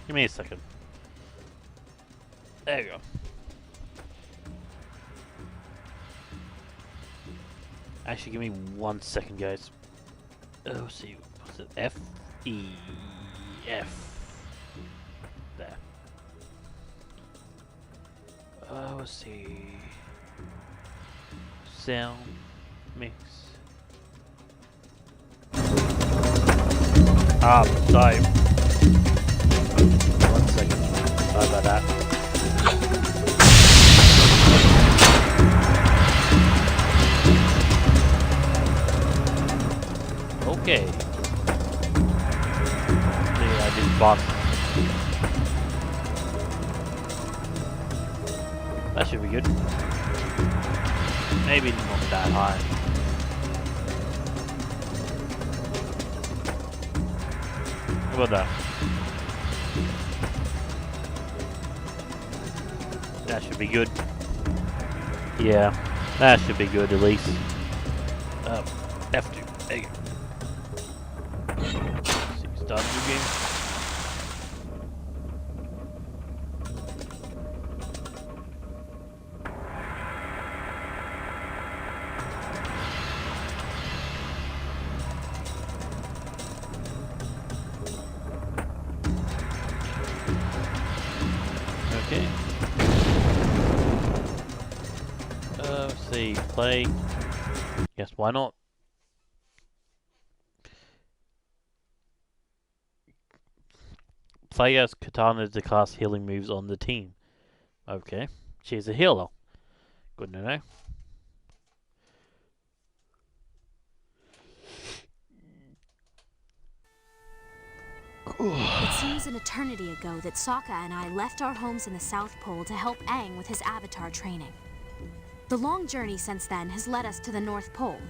Give me a second. There you go. Actually, give me 1 second, guys. Oh, see, what's it? F, E, F. There. Oh, let's see. Sound mix. Ah, sorry. 1 second. Sorry about that. Okay. Yeah, I did box. That should be good. Maybe not that high. How about that? That should be good. Yeah, that should be good at least. F2. There you go. Start the game. Okay. Let's see. Play. Yes, why not? Play as Katana to cast healing moves on the team. Okay. She's a healer. Good to know. It seems an eternity ago that Sokka and I left our homes in the South Pole to help Aang with his avatar training. The long journey since then has led us to the North Pole.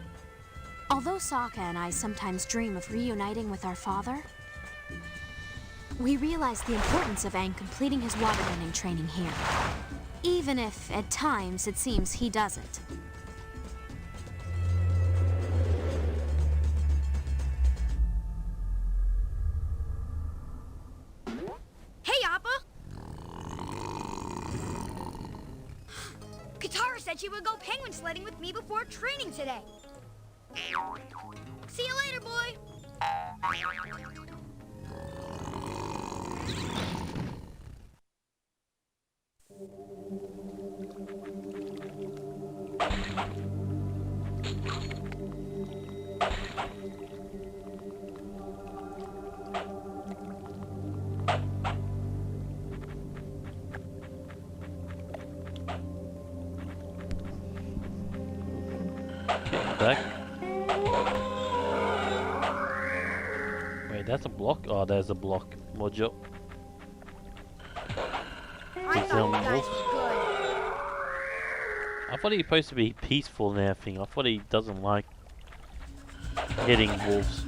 Although Sokka and I sometimes dream of reuniting with our father, we realize the importance of Aang completing his waterbending training here. Even if, at times, it seems he doesn't. Hey, Appa! Katara said she would go penguin sledding with me before training today. See you later, boy! Back. Wait, that's a block? Oh, there's a block module. I thought you guys were good. I thought he was supposed to be peaceful and everything. I thought he doesn't like hitting wolves.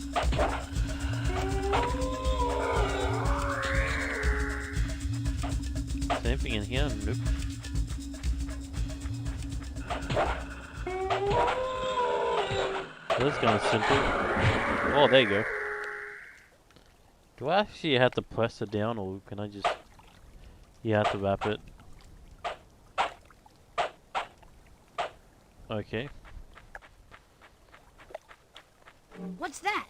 Is there anything in here? Nope. That's kind of simple. Oh, there you go. Do I actually have to press it down, or can I just... You have to wrap it. Okay. What's that?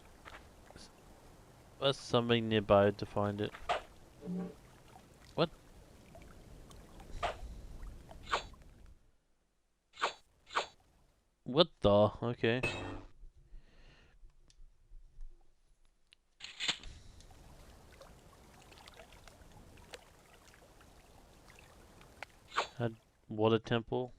There's something nearby to find it. What? What the? Okay. Water temple.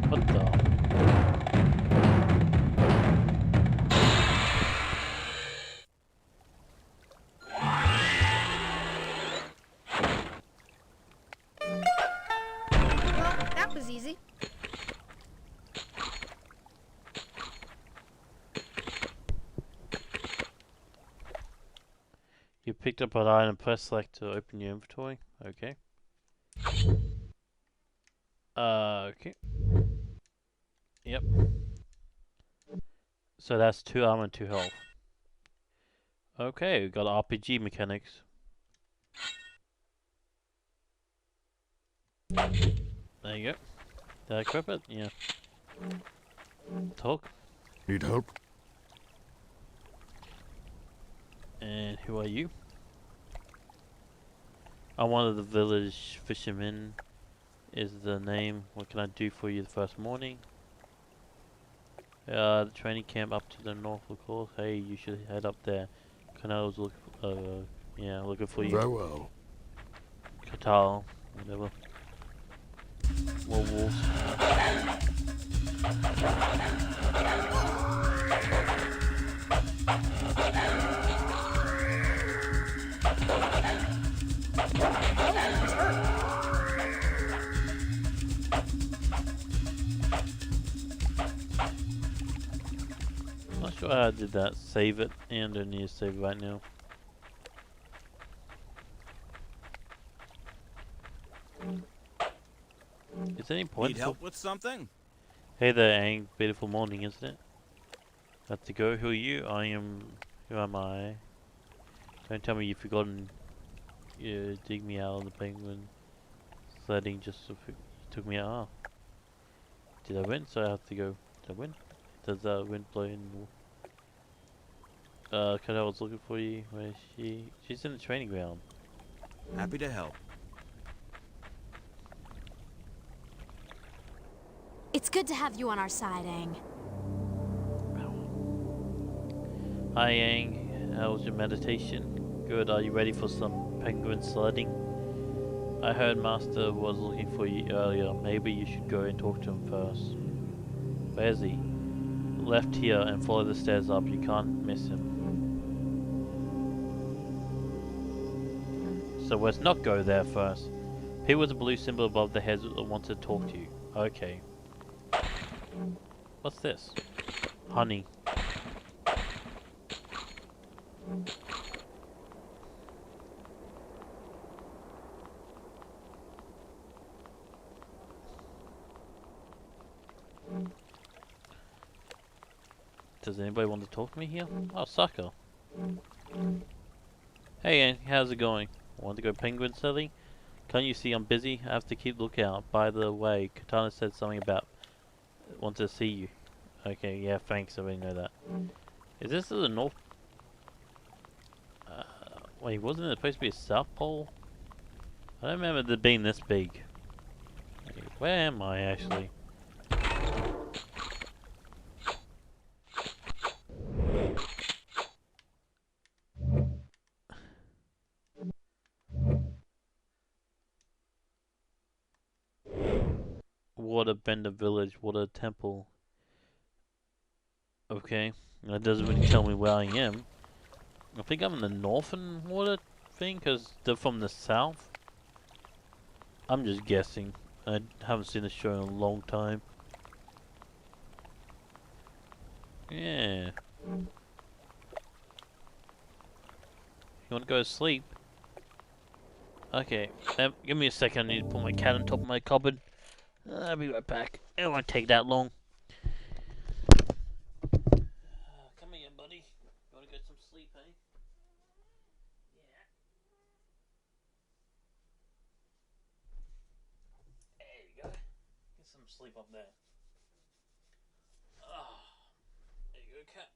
What the? You picked up an item, press select to open your inventory. Okay. Okay. Yep. So that's 2 armor and 2 health. Okay, we got RPG mechanics. There you go. Did I equip it? Yeah. Talk. Need help? And who are you? I'm one of the village fishermen. Is the name. What can I do for you the first morning? The training camp up to the north, of course. Hey, you should head up there. Canal's looking for you. Very well. Catal, whatever. More wolves. Not sure how I did that. Save it, and I need to save it right now. Is there any point? Need help with something? Hey there, Aang. Beautiful morning, isn't it? Have to go. Who are you? Who am I? Don't tell me you've forgotten. You dig me out of the penguin sledding just so you took me out. Oh. Did I win? So I have to go. Did I win? Does that wind blow in? Cause I was looking for you. Where is she? She's in the training ground. Happy to help. It's good to have you on our side, Aang. Hi, Yang. How was your meditation? Good. Are you ready for some penguin sledding? I heard Master was looking for you earlier. Maybe you should go and talk to him first. Where is he? Left here and follow the stairs up. You can't miss him. So let's not go there first. People with a blue symbol above their heads want to talk to you. Okay. What's this? Honey. Does anybody want to talk to me here? Oh, Sokka. Hey, Ann, how's it going? Want to go penguin sledding? Can't you see I'm busy? I have to keep lookout. By the way, Katana said something about want to see you. Okay, yeah, thanks. I already know that. Is this the North? Wait, wasn't it supposed to be a South Pole? I don't remember it being this big. Okay, where am I actually? Waterbender Village, Water Temple. Okay, that doesn't really tell me where I am. I think I'm in the northern water thing because they're from the south. I'm just guessing. I haven't seen the show in a long time. Yeah. You want to go to sleep? Okay, give me a second. I need to put my cat on top of my cupboard. I'll be right back. It won't take that long. Come here, buddy. You want to get some sleep, eh? Yeah. There you go. Get some sleep up there. Oh, there you go, cat.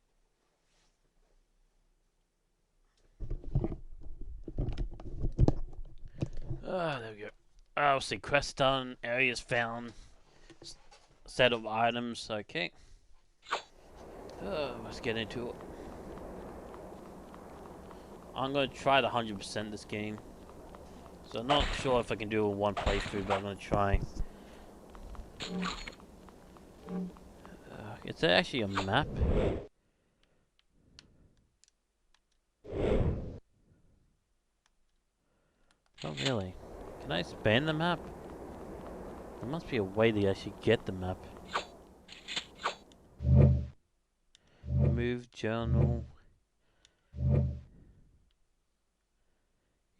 Ah, there we go. Oh, see, quest done. Areas found. Set of items. Okay. Let's get into it. I'm going to try to 100% this game. So I'm not sure if I can do a one playthrough, but I'm going to try. Is there actually a map? Not really. Can I expand the map? There must be a way to actually get the map. Move journal.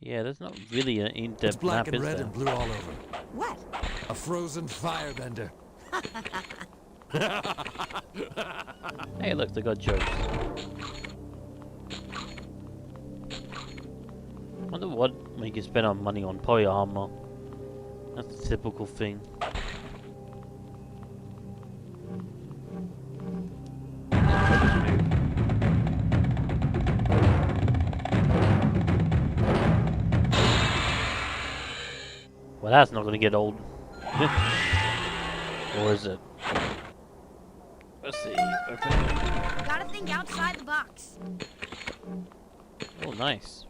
Yeah, there's not really an It's in-depth black map, and is red there? and blue all over. What? A frozen firebender. Hey, look, they got jokes. Wonder what make you spend on money on poly armor. That's a typical thing. Well, that's not gonna get old. Or is it? Let's see. Open. Gotta think outside the box. Oh, nice.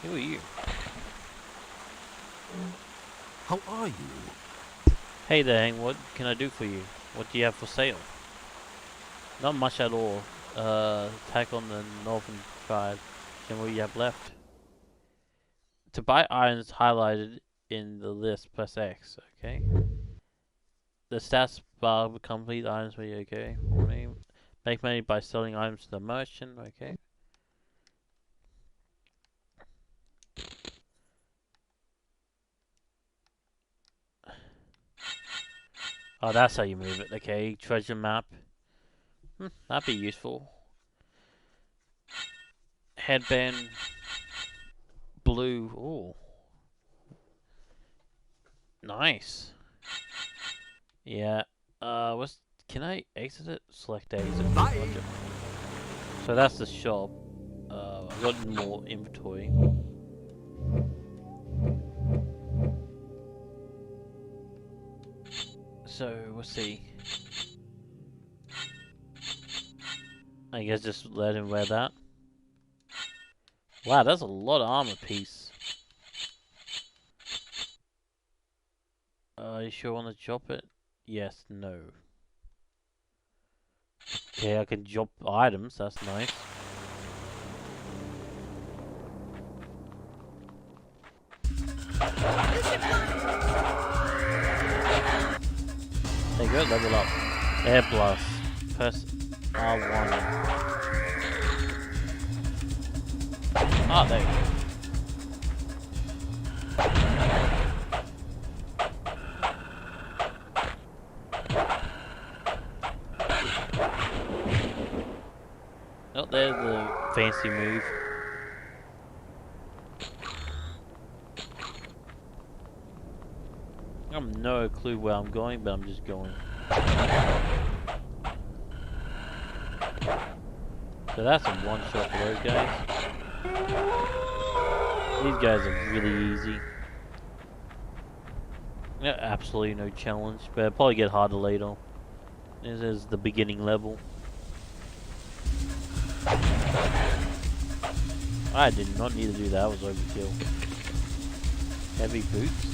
Who are you? How are you? Hey there, Hank. What can I do for you? What do you have for sale? Not much at all. Attack on the northern tribe. And what you have left. To buy items highlighted in the list, press X. Okay. The stats bar will complete items for you. Okay. Make money by selling items to the merchant. Okay. Oh, that's how you move it. Okay. Treasure map. That'd be useful. Headband. Blue. Oh. Nice. Yeah. Can I exit it? Select exit. Bye. So that's the shop. I've got more inventory. So we'll see. I guess just let him wear that. Wow, that's a lot of armor piece. You sure want to drop it? Yes, no. Okay, I can drop items, that's nice. There you go, level up. Air blast. Press R1. Ah, there you go. Oh, there's the fancy move. I have no clue where I'm going, but I'm just going. So that's a one shot for those guys. These guys are really easy. Yeah, absolutely no challenge, but it'll probably get harder later. This is the beginning level. I did not need to do that, that was overkill. Heavy boots.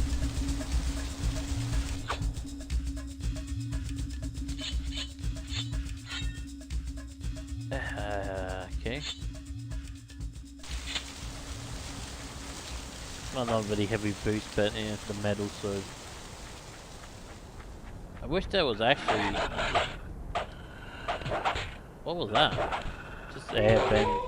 Okay. Well, not really heavy boots, but yeah, the metal, so. I wish there was actually. What was that? Just airbend.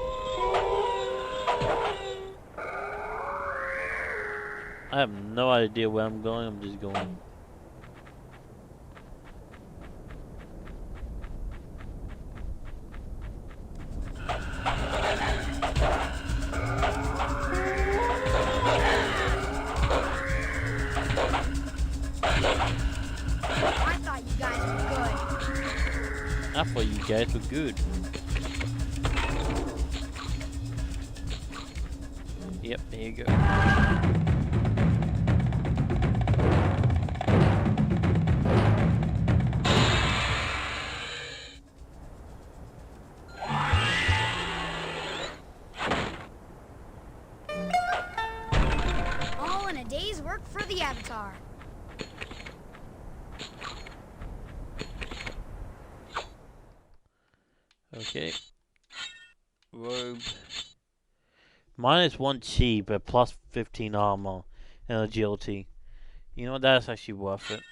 I have no idea where I'm going, I'm just going. I thought you guys were good. I thought you guys were good. Yep, there you go. All in a day's work for the Avatar. Okay. Robe. -1 chi, but plus 15 armor and agility. You know what? That's actually worth it.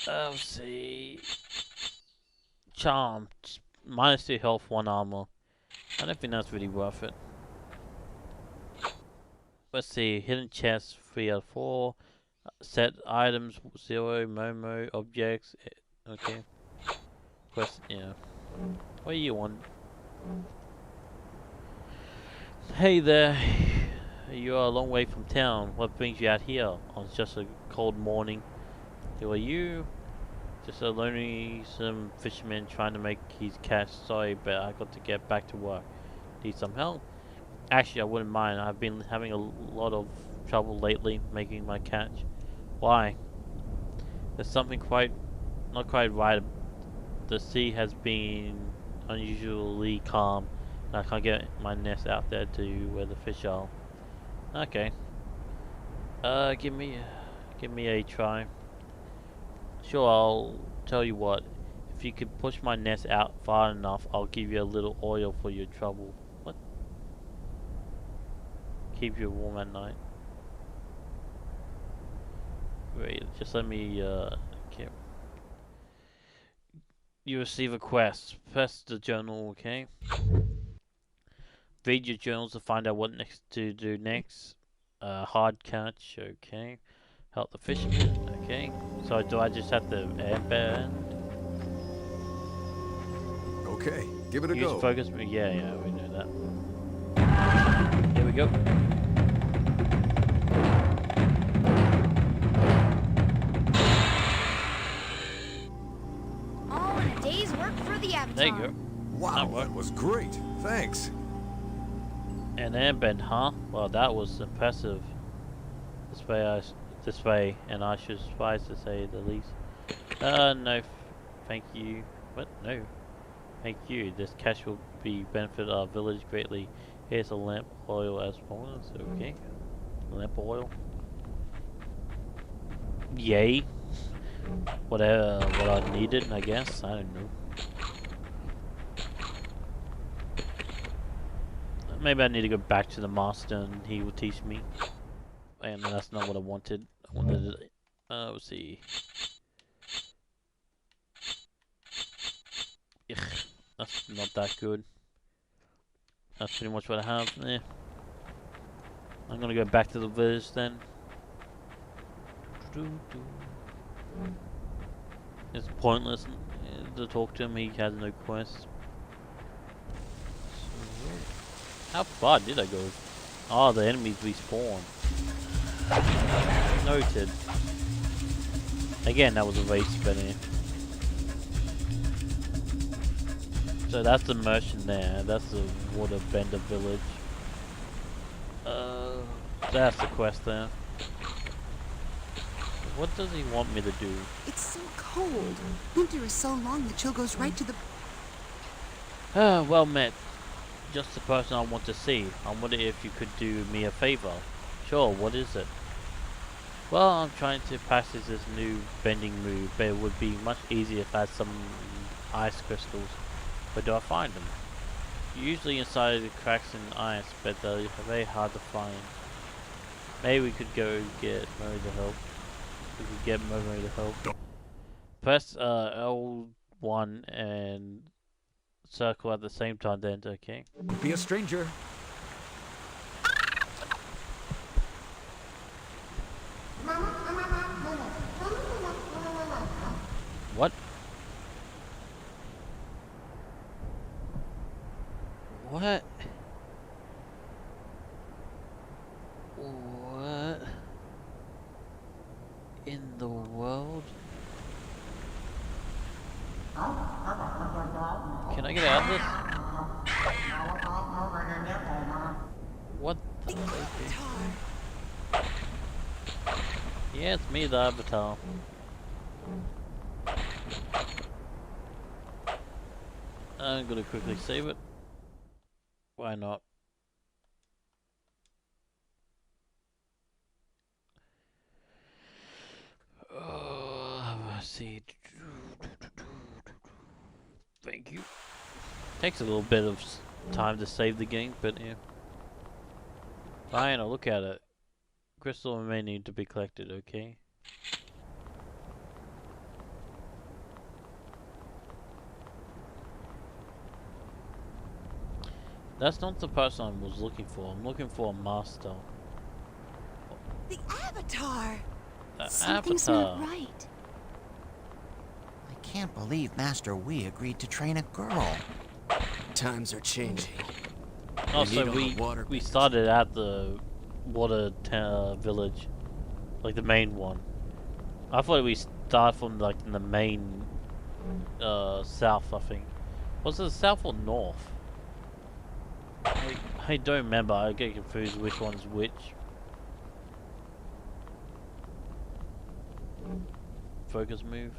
Let's see. Charm. -2 health, 1 armor. I don't think that's really worth it. Let's see. Hidden chest, 3 out of 4. Set items, 0. Momo. Objects. Okay. Quest, yeah. What do you want? Hey there. You are a long way from town. What brings you out here on just a cold morning? Who are you? Just a lonesome fisherman trying to make his catch. Sorry, but I got to get back to work. Need some help? Actually, I wouldn't mind. I've been having a lot of trouble lately making my catch. Why? There's something not quite right. The sea has been unusually calm, and I can't get my nest out there to where the fish are. Okay. Give me a try. Sure, I'll tell you what. If you could push my nest out far enough, I'll give you a little oil for your trouble. What? Keep you warm at night. Wait, just let me, okay. You receive a quest. Press the journal, okay? Read your journals to find out what to do next. Hard catch, okay. Help the fisherman, okay. So do I just have to airbend? Okay, give it a Use go. focus, yeah, we know that. Here we go. All in a day's work for the Avatar. There you go. Wow, that was great. Thanks. An airbend, huh? Well, that was impressive. This way, and I should surprise to say the least. No, thank you. What? No. Thank you. This cash will benefit our village greatly. Here's a lamp oil as bonus. Okay. Lamp oil. Yay. What I needed, I guess. I don't know. Maybe I need to go back to the master and he will teach me. And that's not what I wanted. I wanted it. Let's see. Ugh, that's not that good. That's pretty much what I have. I'm gonna go back to the village then. It's pointless to talk to him. He has no quest. How far did I go? Oh, the enemies respawn. Noted. Again, that was a race spinner. So that's the merchant there. That's the Waterbender village. That's the quest there. What does he want me to do? It's so cold. Winter is so long, the chill goes right to the... Well met. Just the person I want to see. I wonder if you could do me a favor. Sure, what is it? Well, I'm trying to practice this new bending move, but it would be much easier if I had some ice crystals. Where do I find them? Usually inside the cracks in ice, but they're very hard to find. Maybe we could go get Murray to help. We could get Murray to help. Press L1 and circle at the same time then, okay? Be a stranger. What? What? What in the world? Can I get out of this? What the Yeah, it's me, the Avatar. I'm gonna quickly save it. Why not? Let's see. Thank you. Takes a little bit of time to save the game, but yeah. Fine, I'll look at it. Crystal may need to be collected, okay? That's not the person I was looking for. I'm looking for a master. The Avatar! The Something's avatar. not right. I can't believe Master Wii agreed to train a girl. Times are changing. Also, need all the water we benders. started at the water village, like the main one. I thought we start from like the main south. I think was it south or north? I don't remember. I get confused which one's which. Focus move.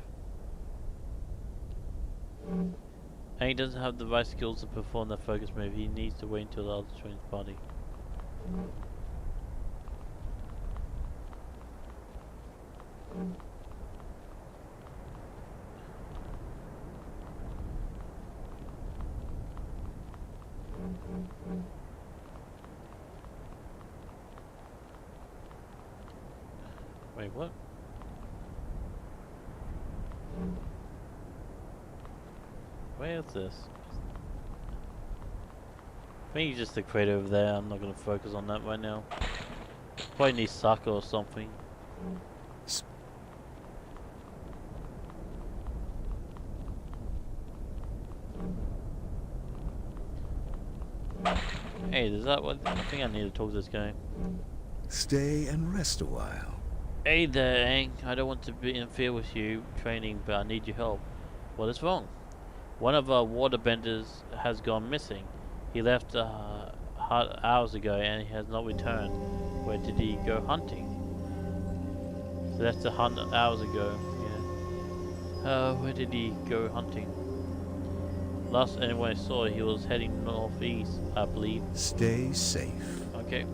And he doesn't have the right skills to perform that focus move. He needs to wait until the other joins party. Wait, what? Where is this? I think he's just the crate over there. I'm not gonna focus on that right now. Probably need Saka or something. Hey, is that what? I think I need to talk to this guy. Stay and rest a while. Hey there, Aang. I don't want to interfere with you training, but I need your help. What is wrong? One of our waterbenders has gone missing. He left hours ago and he has not returned. Where did he go hunting? He left the hunt hours ago. Yeah. Where did he go hunting? Last anyone I saw, he was heading northeast, I believe. Stay safe. Okay.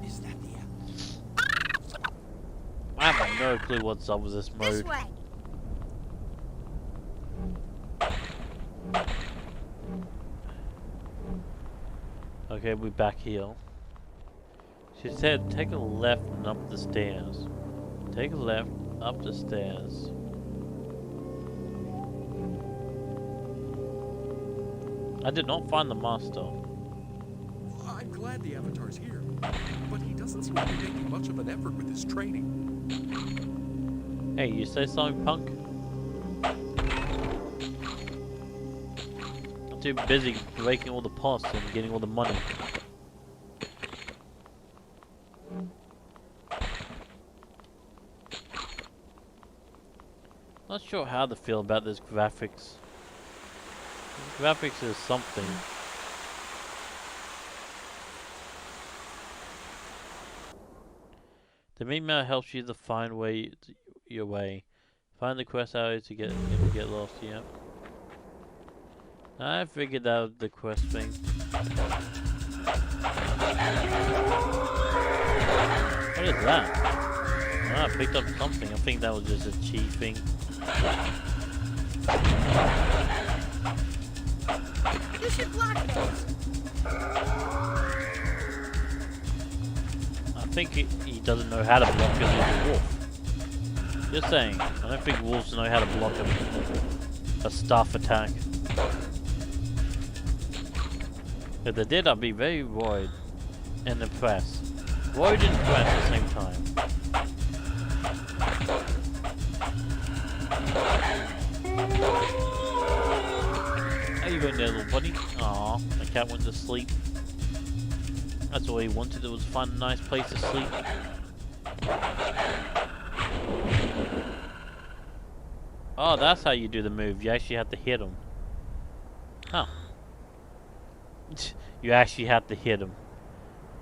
Is that the I have no clue what's up with this This mode. way. Okay, we're back here. She said take a left and up the stairs. Take a left, up the stairs. I did not find the master. I'm glad the Avatar's here, but he doesn't seem to be making much of an effort with his training. Hey, you say something, punk? I'm too busy breaking all the pots and getting all the money. Not sure how to feel about this graphics. This graphics is something. The email helps you to find your way. Find the quest area to get if you get lost. Yep. I figured out the quest thing. What is that? Ah, I picked up something. I think that was just a cheat thing. You should block this. I think he doesn't know how to block because he's a wolf. Just saying. I don't think wolves know how to block a staff attack. If they did, I'd be very worried and impressed. Worried and impressed at the same time. How you going there, little buddy? Aw, my cat went to sleep. That's all he wanted, was to find a nice place to sleep. Oh, that's how you do the move. You actually have to hit him. Huh. You actually have to hit him.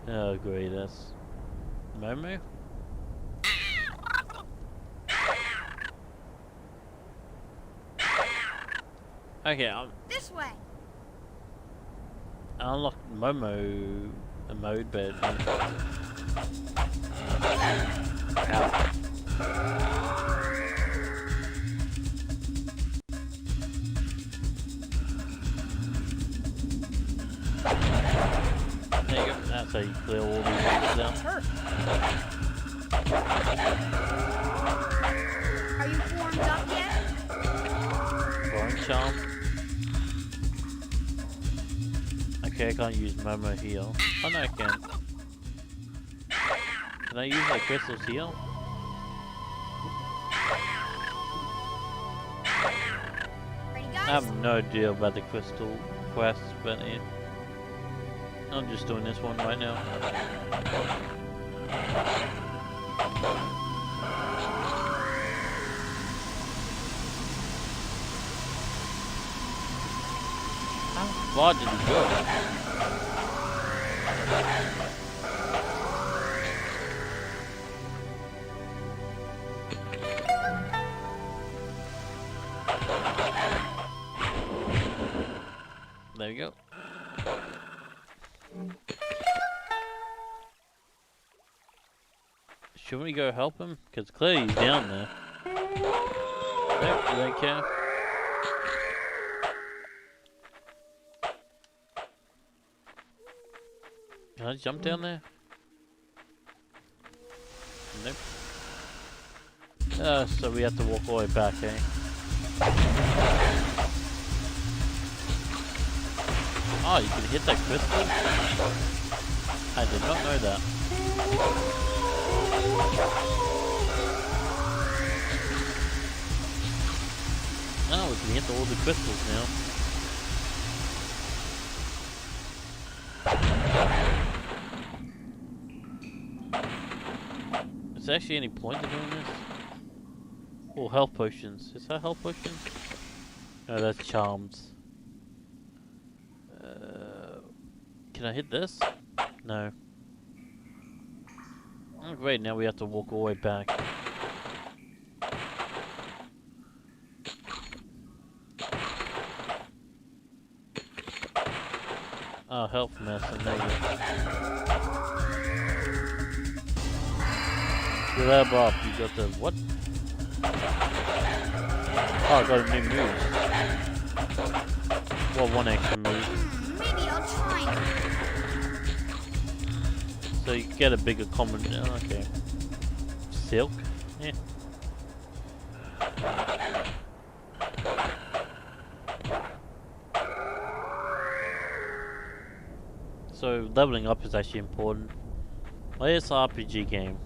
Oh, great. That's... Momo? Okay, This way. I unlocked Momo mode, but... Ow. There you go. That's how you clear all these ones down. Are you warmed up yet? Bone charm. Okay, I can't use Momo heal. Oh no, I can. Can I use my crystals heal? Ready, I guys? have no idea about the crystal quest, but yeah. I'm just doing this one right now. How far did he go? There we go. Should we go help him? Because clearly he's down there. Nope, you don't care. Can I jump down there? Nope. So we have to walk all the way back, eh? Oh, you can hit that crystal? I did not know that. Oh, we can hit all the crystals now. Is there actually any point to doing this? Oh, health potions. Is that health potions? No, that's charms. Can I hit this? No. Oh, great, now we have to walk all the way back. Oh, health mess, and there you go. You level up, you got the what? Oh, I got a new move. Well, one extra move. Maybe I'll try now. So you get a bigger common. Oh, okay. Silk? Yeah. So leveling up is actually important. Well, it's an RPG game.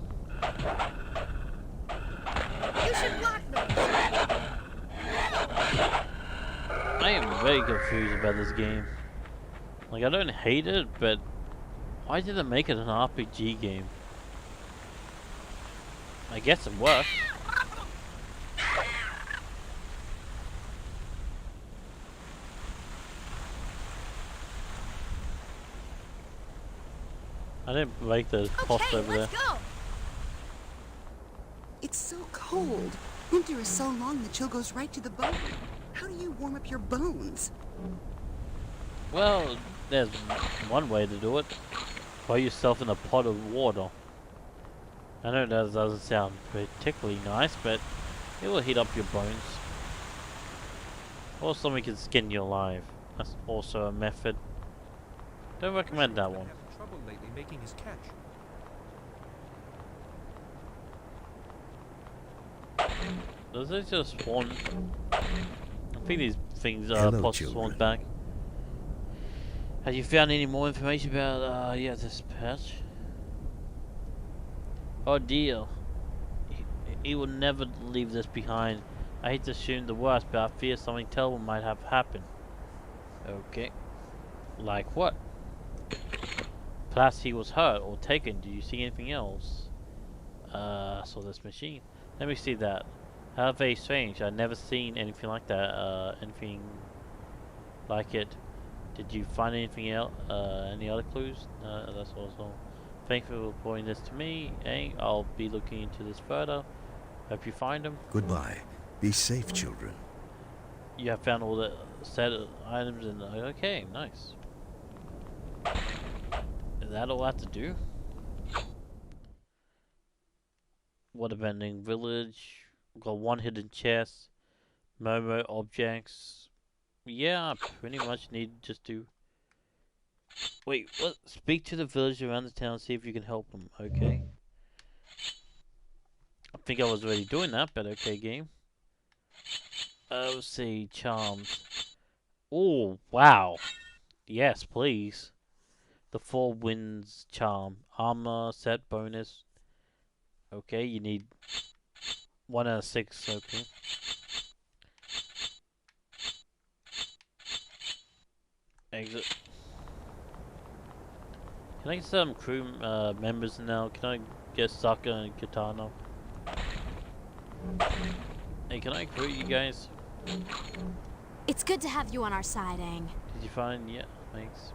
You should block those. I am very confused about this game. Like, I don't hate it, but why did they make it an RPG game? I guess it works. I didn't like the post Okay, over there. let's go. It's so cold. Winter is so long the chill goes right to the bone. How do you warm up your bones? Well, there's one way to do it. Put yourself in a pot of water. I know that doesn't sound particularly nice, but it will heat up your bones. Or something can skin you alive. That's also a method. Don't recommend that one. Having trouble lately making his catch. Does it just spawn? I think these things Hello, pots spawn children. back. Have you found any more information about this patch? Oh dear. He will never leave this behind. I hate to assume the worst, but I fear something terrible might have happened. Okay. Like what? Perhaps he was hurt or taken. Do you see anything else? I saw this machine. Let me see that. How very strange. I've never seen anything like that. Anything like it. Did you find anything else? Any other clues? No, that's also. Thank you for reporting this to me. Eh? I'll be looking into this further. Hope you find them. Goodbye. Be safe, children. You have found all the set of items and okay, nice. Is that all I have to do? Waterbending village. Got one hidden chest. Momo objects. Yeah, I pretty much need just to. Wait, what? Speak to the village around the town, see if you can help them. Okay. think I was already doing that, but okay, game. Let's see, charms. Oh, wow. Yes, please. The 4 wins charm. Armor set bonus. Okay, you need 1 out of 6, okay. Exit. Can I get some crew members now? Can I get Sokka and Katana? Hey, can I recruit you guys? It's good to have you on our side, Aang. Did you find? Yeah, thanks.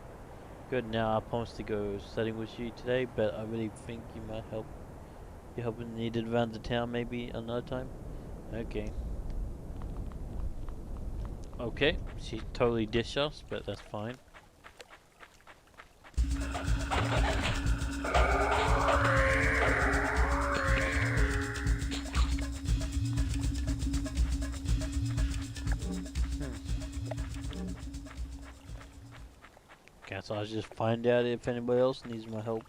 Good, now I promise to go studying with you today, but I really think you might help. You're helping needed around the town maybe another time? Okay. Okay, she totally dished us, but that's fine. Guess I'll just find out if anybody else needs my help.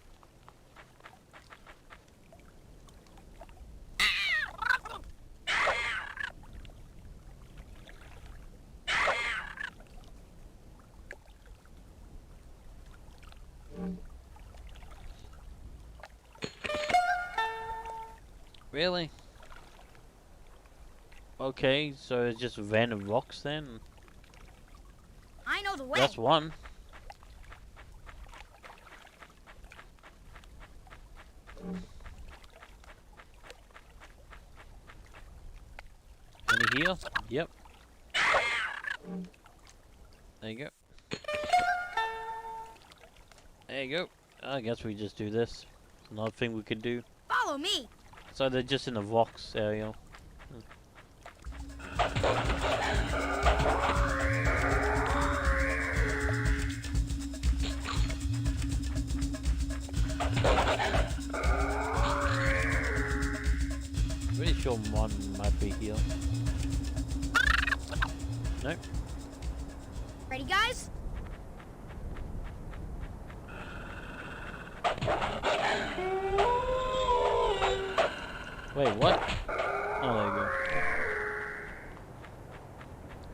Really? Okay, so it's just random rocks then? I know the way. That's one. Any here? Yep. There you go. There you go. I guess we just do this. Another thing we could do. Follow me. So they're just in the rocks area. Pretty sure one might be here. Nope. Ready, guys? Wait, what? Oh, there you go.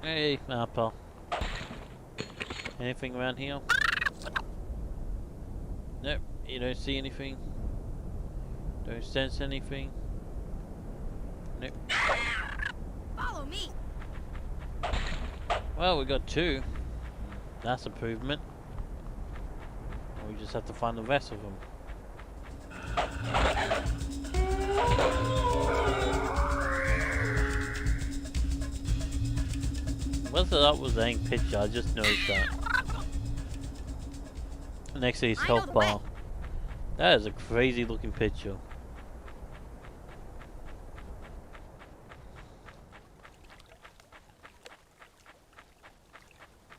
Hey, Apple. Anything around here? Nope, you don't see anything. Don't sense anything. Nope. Follow me. Well, we got 2. That's improvement. We just have to find the rest of them. What's it up with the Aang picture? I just noticed that. Next to his health bar. That is a crazy looking picture.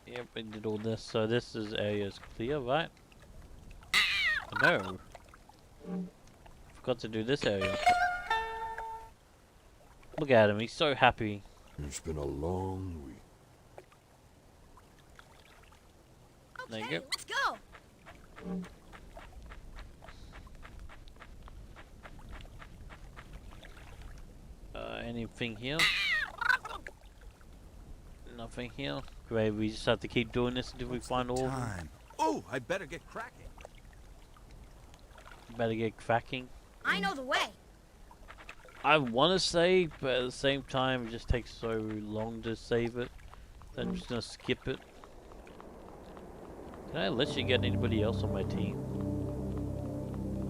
Yep, we did all this. So this is area's clear, right? No. Forgot to do this area. Look at him, he's so happy. It's been a long week. There you Okay, go. let's go. Anything here? Nothing here. Great, we just have to keep doing this until we find all of them. Time. Oh, I better get cracking. Better get cracking. I know the way. I want to save, but at the same time, it just takes so long to save it that I'm just gonna skip it. Can I literally get anybody else on my team?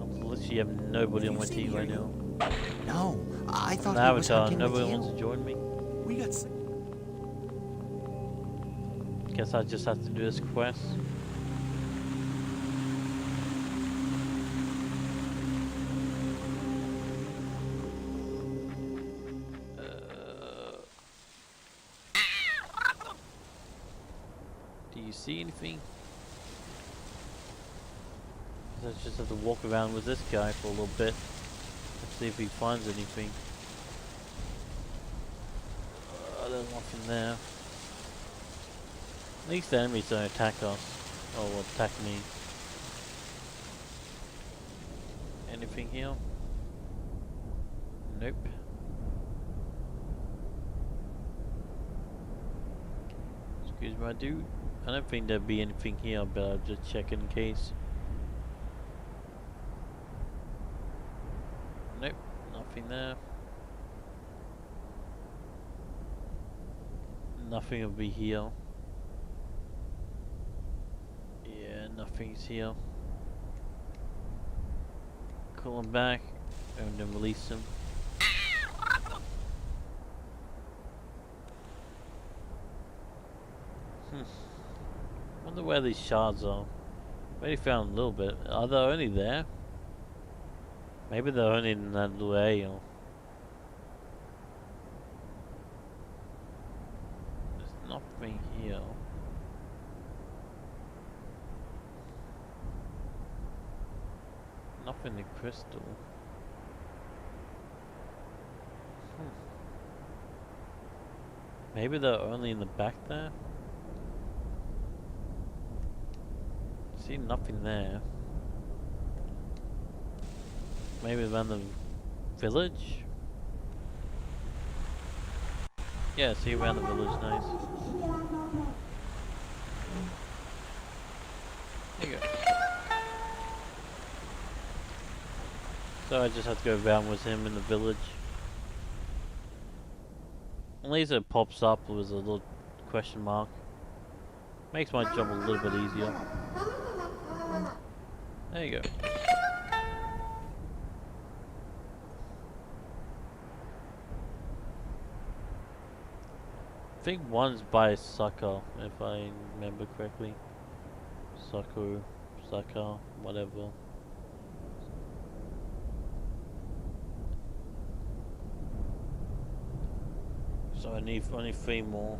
I literally have nobody on my team right now. No, I thought An he was avatar, hunting with nobody you. wants to join me. We got sick. Guess I just have to do this quest. Do you see anything? I just have to walk around with this guy for a little bit and see if he finds anything. There's nothing there. At least the enemies don't attack us. Or will attack me. Anything here? Nope. Excuse my dude. I don't think there'd be anything here, but I'll just check in case. Nope, nothing there. Nothing will be here. Yeah, nothing's here. Call him back and then release him. Wonder where these shards are. Already found a little bit. Are they only there? Maybe they're only in that little area. There's nothing here. Nothing in crystal. Maybe they're only in the back there? See nothing there. Maybe around the village? Yeah, see around the village, nice. There you go. So I just have to go around with him in the village. At least it pops up with a little question mark. Makes my job a little bit easier. There you go. I think one's by Sucker, if I remember correctly. Sucker, whatever. So I need only 3 more.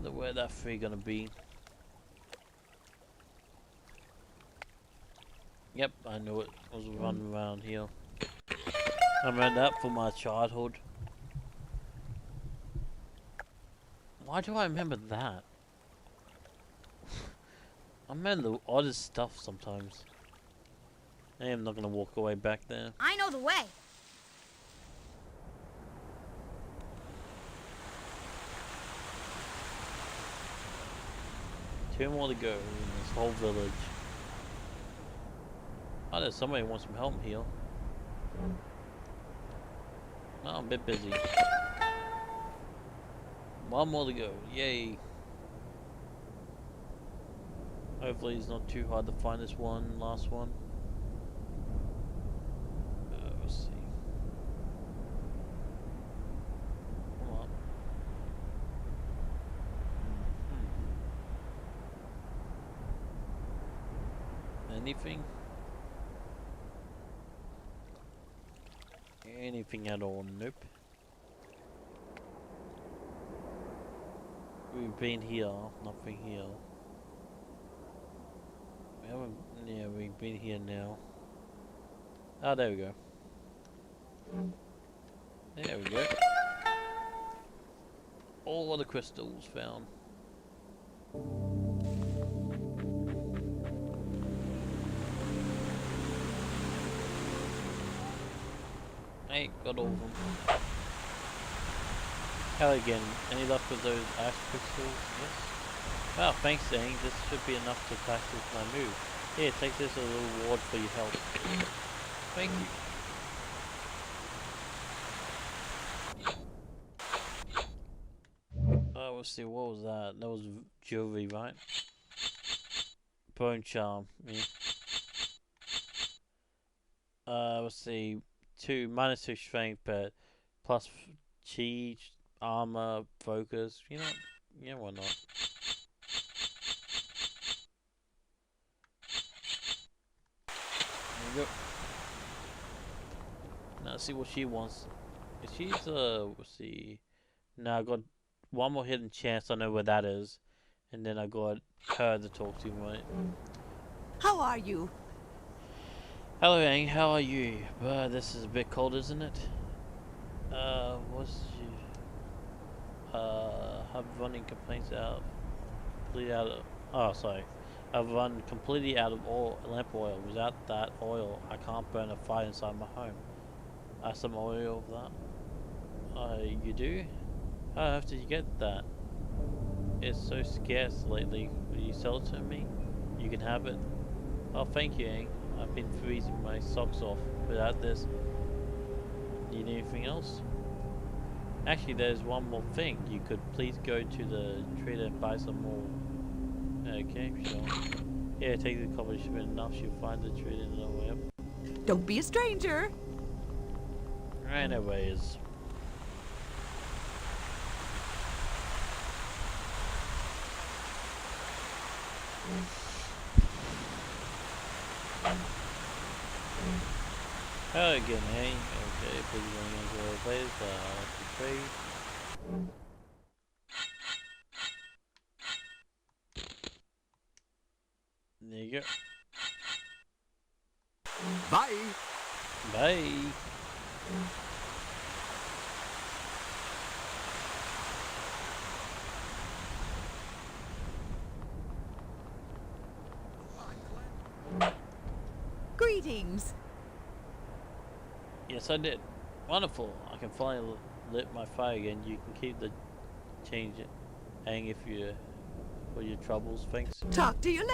Look where that 3 gonna be. Yep, I knew it. I was running around here. I remember that from my childhood. Why do I remember that? I remember the oddest stuff sometimes. I am not gonna walk away back there. I know the way. Two more to go in this whole village. Oh, there's somebody who wants some help here. No, I'm a bit busy. One more to go. Yay. Hopefully it's not too hard to find this last one. Let's see. Come on. Anything? Anything at all? Nope. We've been here, nothing here. We haven't, yeah, we've been here now. Ah, there we go. There we go. All of the crystals found. Hey, got all of them. Hell again, any luck with those ash crystals? Yes. Wow, thanks Zane, this should be enough to practice my move. Here, take this as a reward for your help. Thank you. Let's see, what was that? That was Jovi, right? Bone Charm, yeah. Let's see, -2 strength, but plus chi, armor, focus, you know, yeah, why not? There we go. Now let's see what she wants. She's let's see. Now I got one more hidden chance, I know where that is. And then I got her to talk to, right? How are you? Hello Ang, how are you? This is a bit cold, isn't it? What's you? Have running complaints out. Completely out of. Oh, sorry. I've run completely out of lamp oil. Without that oil, I can't burn a fire inside my home. Some oil of that. You do? How did you get that? is so scarce lately. Will you sell it to me? You can have it. Oh, thank you, Aang. I've been freezing my socks off without this. Need anything else? Actually, there's one more thing. You could please go to the trader and buy some more. Okay, sure. Yeah, take the copper shipment enough. She'll find the trader in the web. Don't be a stranger. Anyways. Oh, again, hey. Okay, please going into the place. To trade. There you go. Bye. Bye. Greetings. Yes, I did. Wonderful. I can finally lit my fire again. You can keep the change hang if you for your troubles. Thanks. Talk to you later.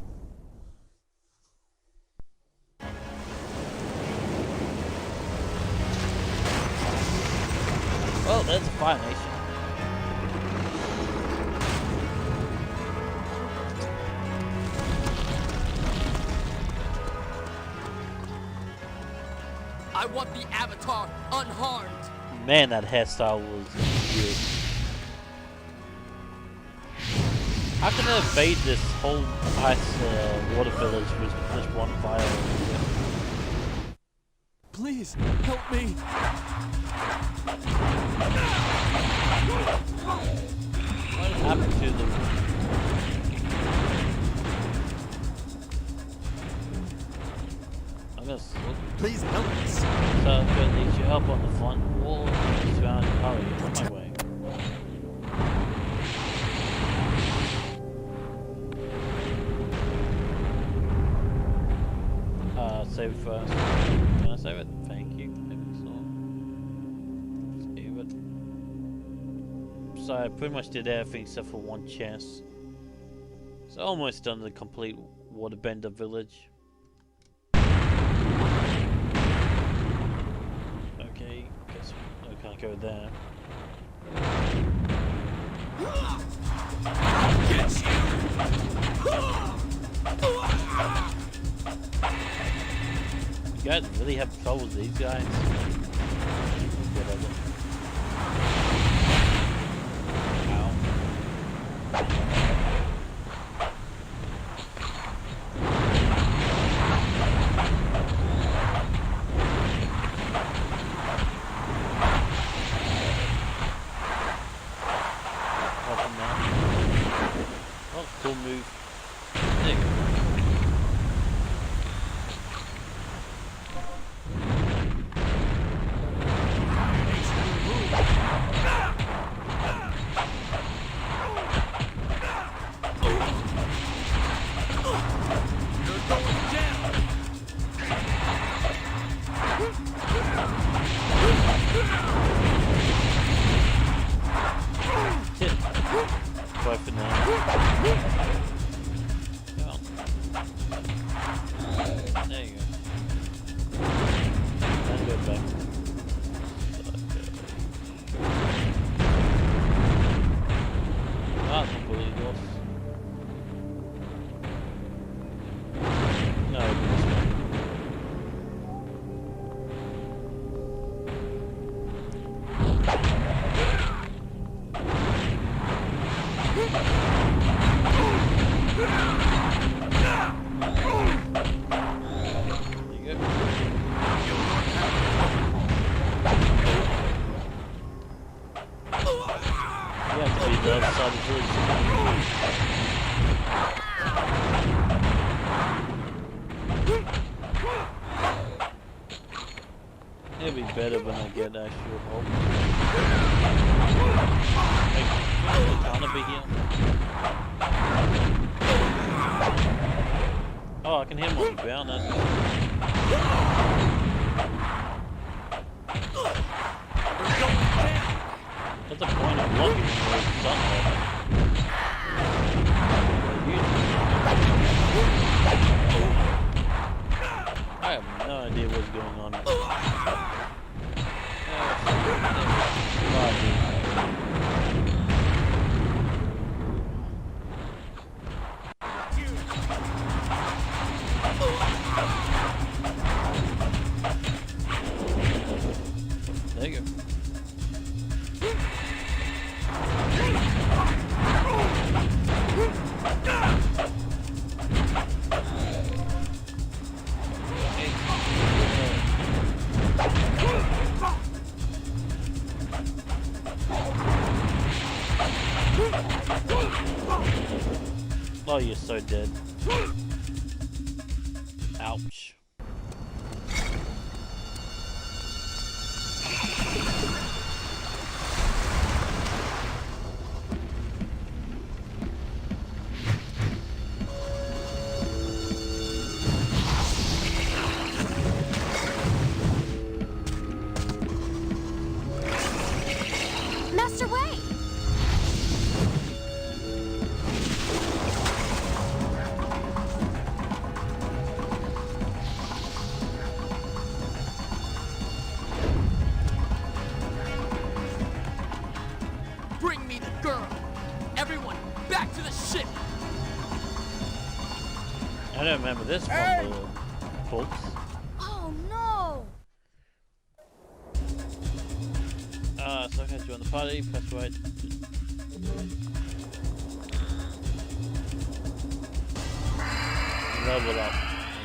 Well, that's a Fire Nation. I want the Avatar unharmed. Man, that hairstyle was good. How can they evade this whole ice water village with just one fire? Please, help me. What happened to them? I'm gonna look. Please help us. So I'm gonna need your help on the front wall. Surround hurry on my way. Save it first. Can I save it? Thank you. Maybe so. Save it. So I pretty much did everything except for one chest. So almost done the complete Waterbender village. Okay, guess I can't go there. You guys really have trouble with these guys? Whatever. Ow. Nothing now. Oh, cool move. There you go. Bye for now. Come on. There you go. And go back. Ah, completely lost. No, this one. It'll be better when I get actual help. Like, the counter be here? Oh, I can hit him on the ground. That's what's the point of blocking when there's something? no idea what's going on. There you go. Oh, you're so dead. Ouch. Master Wei! Bring me the girl. Everyone, back to the ship. I don't remember this from the books. Oh no! So I can join the party, press right. Level up.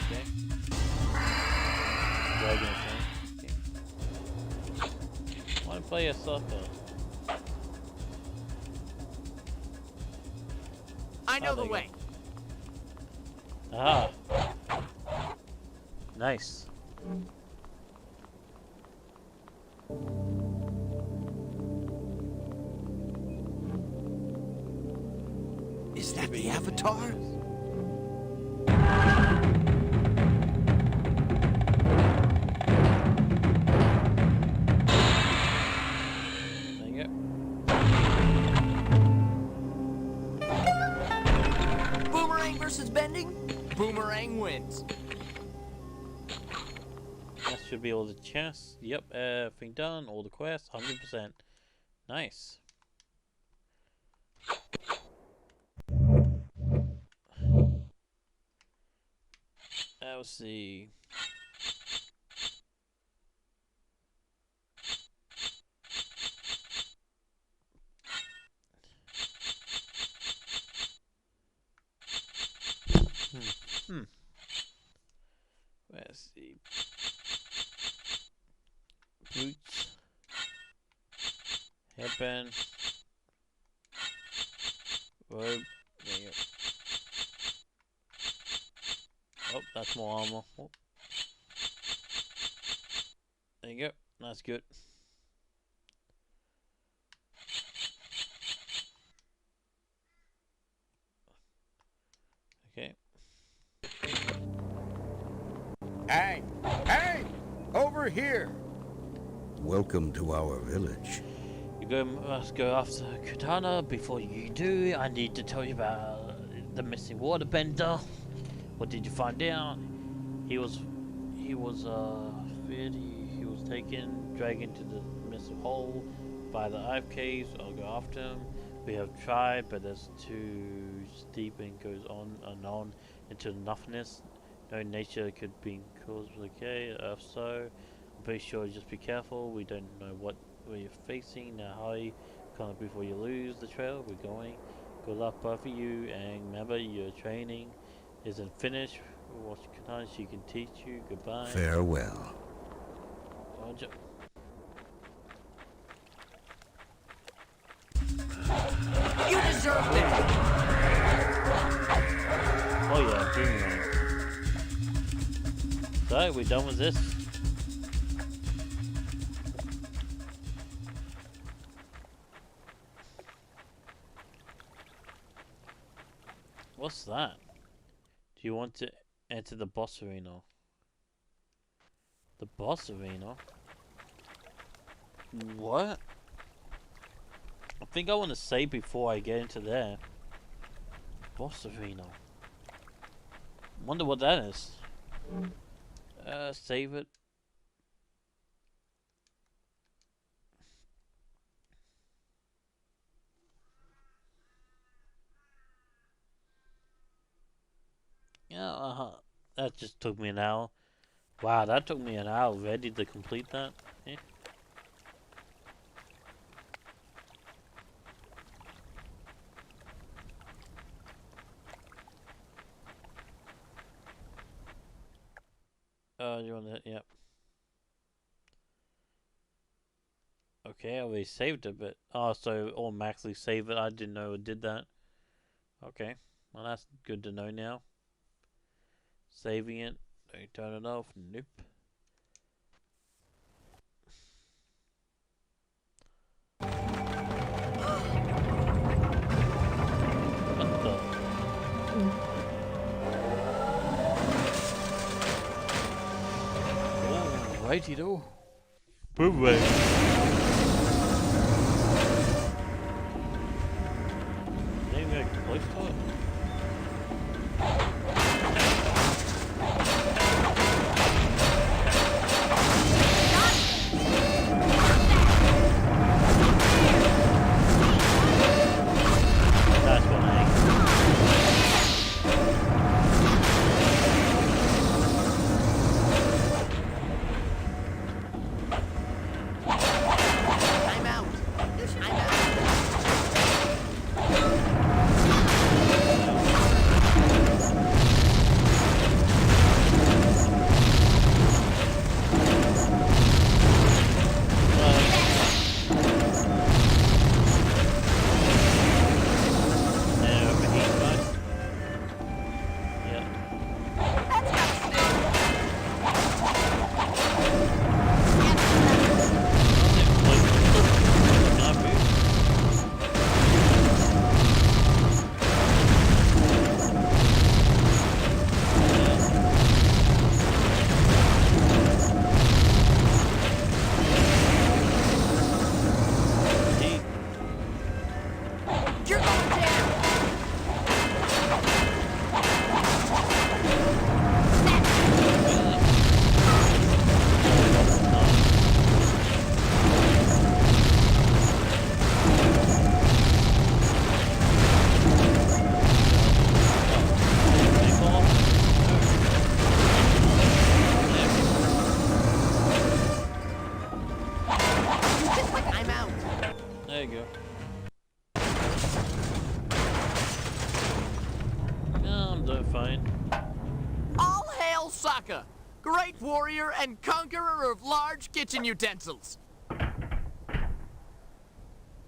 Okay. Dragon thing. Okay. Wanna play a soccer? I know Oh, the there you way. Aha. Nice. Is that the Avatar? There you go. Boomerang versus bending. Boomerang wins. That should be all the chests. Yep, everything done. All the quests, 100%. Nice. Let's see. Let's see. Boots. Headband. Robe. There you go. Oh, that's more armor. Oh. There you go. That's good. Okay. Hey! Hey! Over here! Welcome to our village. Must go after Katana. Before you do, I need to tell you about the missing waterbender. What did you find out? He was taken, dragged into the missing hole by the ice caves. I'll go after him. We have tried, but it's too steep and goes on and on into nothingness. No nature could be caused. Okay, so I'm pretty sure. Just be careful. We don't know what you're facing. Now hurry, kind of before you lose the trail. We're going. Good luck, both of you, and remember your training isn't finished. Watch Katana, she can teach you. Goodbye. Farewell. Roger. You deserve that. Oh yeah, boomerang. So, we're done with this. What's that? Do you want to enter the boss arena? The boss arena? What? I think I want to save before I get into there. Boss arena. Wonder what that is. Save it. Yeah, that just took me an hour. Wow, that took me an hour already to complete that. Eh. You want that? Yep. Okay, I already saved it, but so automatically save it. I didn't know it did that. Okay, well that's good to know now. Saving it. Don't turn it off. Nope. What the? Oh, righty do. Boom, Maybe I can close to it. That's what I I'm out. I'm out. You're going down. I'm out. There you go. No, I'm doing fine. All hail Sokka, great warrior and conqueror of large kitchen utensils.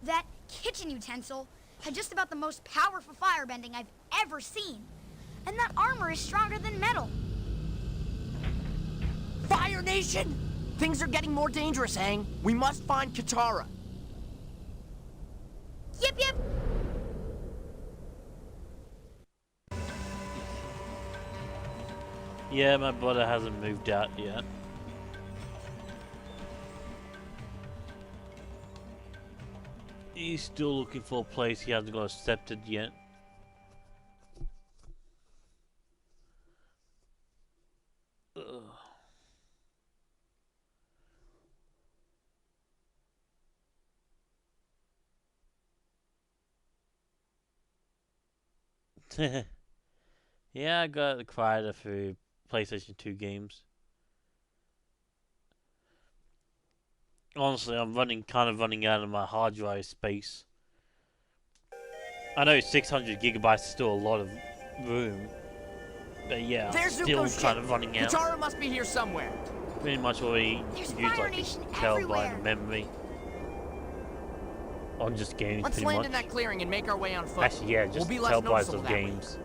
That kitchen utensil had just about the most powerful firebending I've ever seen. And that armor is stronger than metal. Fire Nation! Things are getting more dangerous, Aang. We must find Katara. Yip yip! Yeah, my brother hasn't moved out yet. He's still looking for a place. He hasn't got accepted yet. Ugh. Yeah, I got quite a few PlayStation 2 games. Honestly, I'm kind of running out of my hard drive space. I know 600 gigabytes is still a lot of room, but yeah, There's I'm still Zuko's kind ship. of running out. Katara must be here somewhere. Pretty much already There's used Fire like a Nation terabyte everywhere. of memory on just games. Let's pretty land much. in that clearing and make our way on foot. Actually, yeah, just We'll be less terabytes noticeable of that way. games.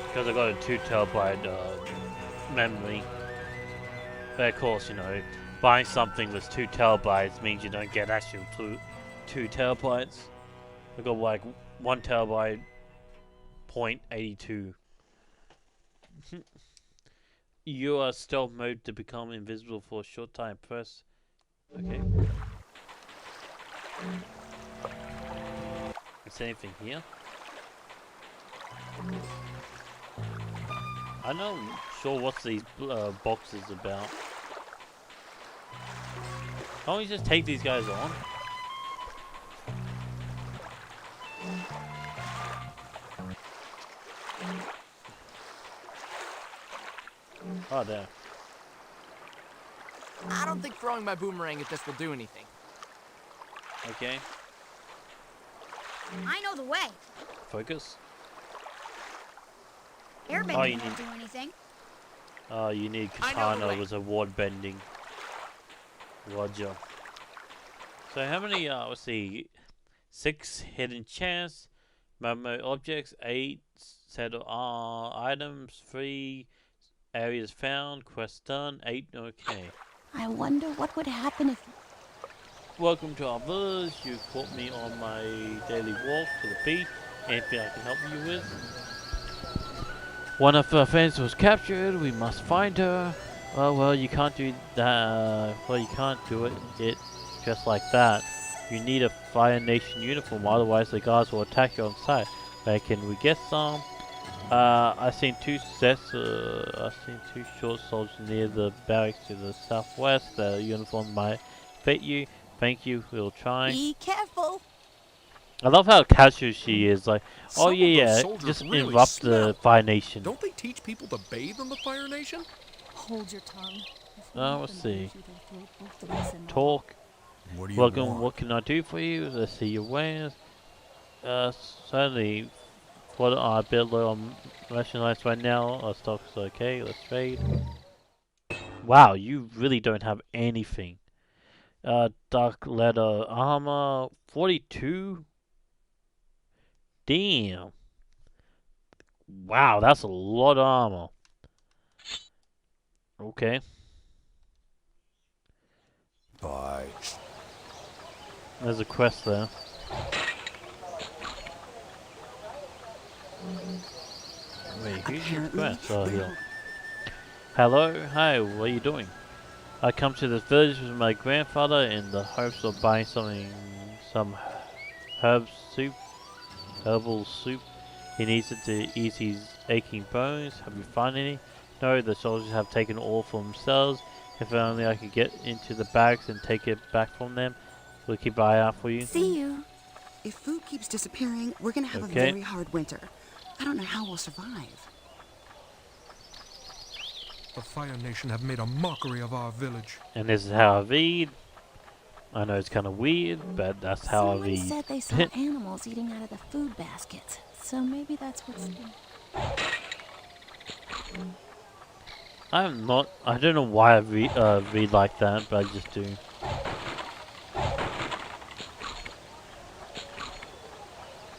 Because I got a 2 terabyte memory. But of course, you know, buying something that's 2 terabytes means you don't get actual 2 terabytes. I got like 1 terabyte, 0.82. You are stealth mode to become invisible for a short time. Press Okay. Is there anything here? I'm not sure what these boxes about. Can't we just take these guys on? Oh, there. I don't think throwing my boomerang at this will do anything. Okay. I know the way. Focus. Airbending Oh, you won't need- do anything. You need I know the katana way. with a ward bending. Roger. So how many, let's see, 6 hidden chests, remote objects, 8 set of items, 3 areas found, quest done, 8, okay. I wonder what would happen if... Welcome to our village. You caught me on my daily walk to the beach. Anything I can help you with? One of our friends was captured. We must find her. Well, you can't do that. Well, you can't do it just like that. You need a Fire Nation uniform, otherwise the guards will attack you on sight. Where can we get some? I've seen 2 sets. I've seen 2 short soldiers near the barracks to the southwest. The uniform might fit you. Thank you. We'll try. Be careful. I love how casual she is. Like, Some oh of yeah, those yeah. soldiers Just really interrupt the smell. Fire Nation. Don't they teach people to bathe in the Fire Nation? Hold your tongue. Let's see. Talk. What do you Welcome. want? What can I do for you? Let's see your wares. Certainly. What are a bit low on merchandise right now? Our stock's okay. Let's trade. Wow, you really don't have anything. Dark leather armor, 42. Damn. Wow, that's a lot of armor. Okay. Bye. There's a quest there. Wait, who's your quest? Oh, here. Hello, hi, what are you doing? I come to this village with my grandfather in the hopes of buying some herbal soup. He needs it to ease his aching bones. Have you found any? No, the soldiers have taken all for themselves. If only I could get into the barracks and take it back from them. We'll keep an eye out for you. See you. If food keeps disappearing, we're gonna have Okay. a very hard winter. I don't know how we'll survive. The Fire Nation have made a mockery of our village. And this is how I read. I know it's kind of weird, but that's how I Someone read. said they saw animals eating out of the food baskets. So maybe that's what's... I'm not. I don't know why I read like that, but I just do.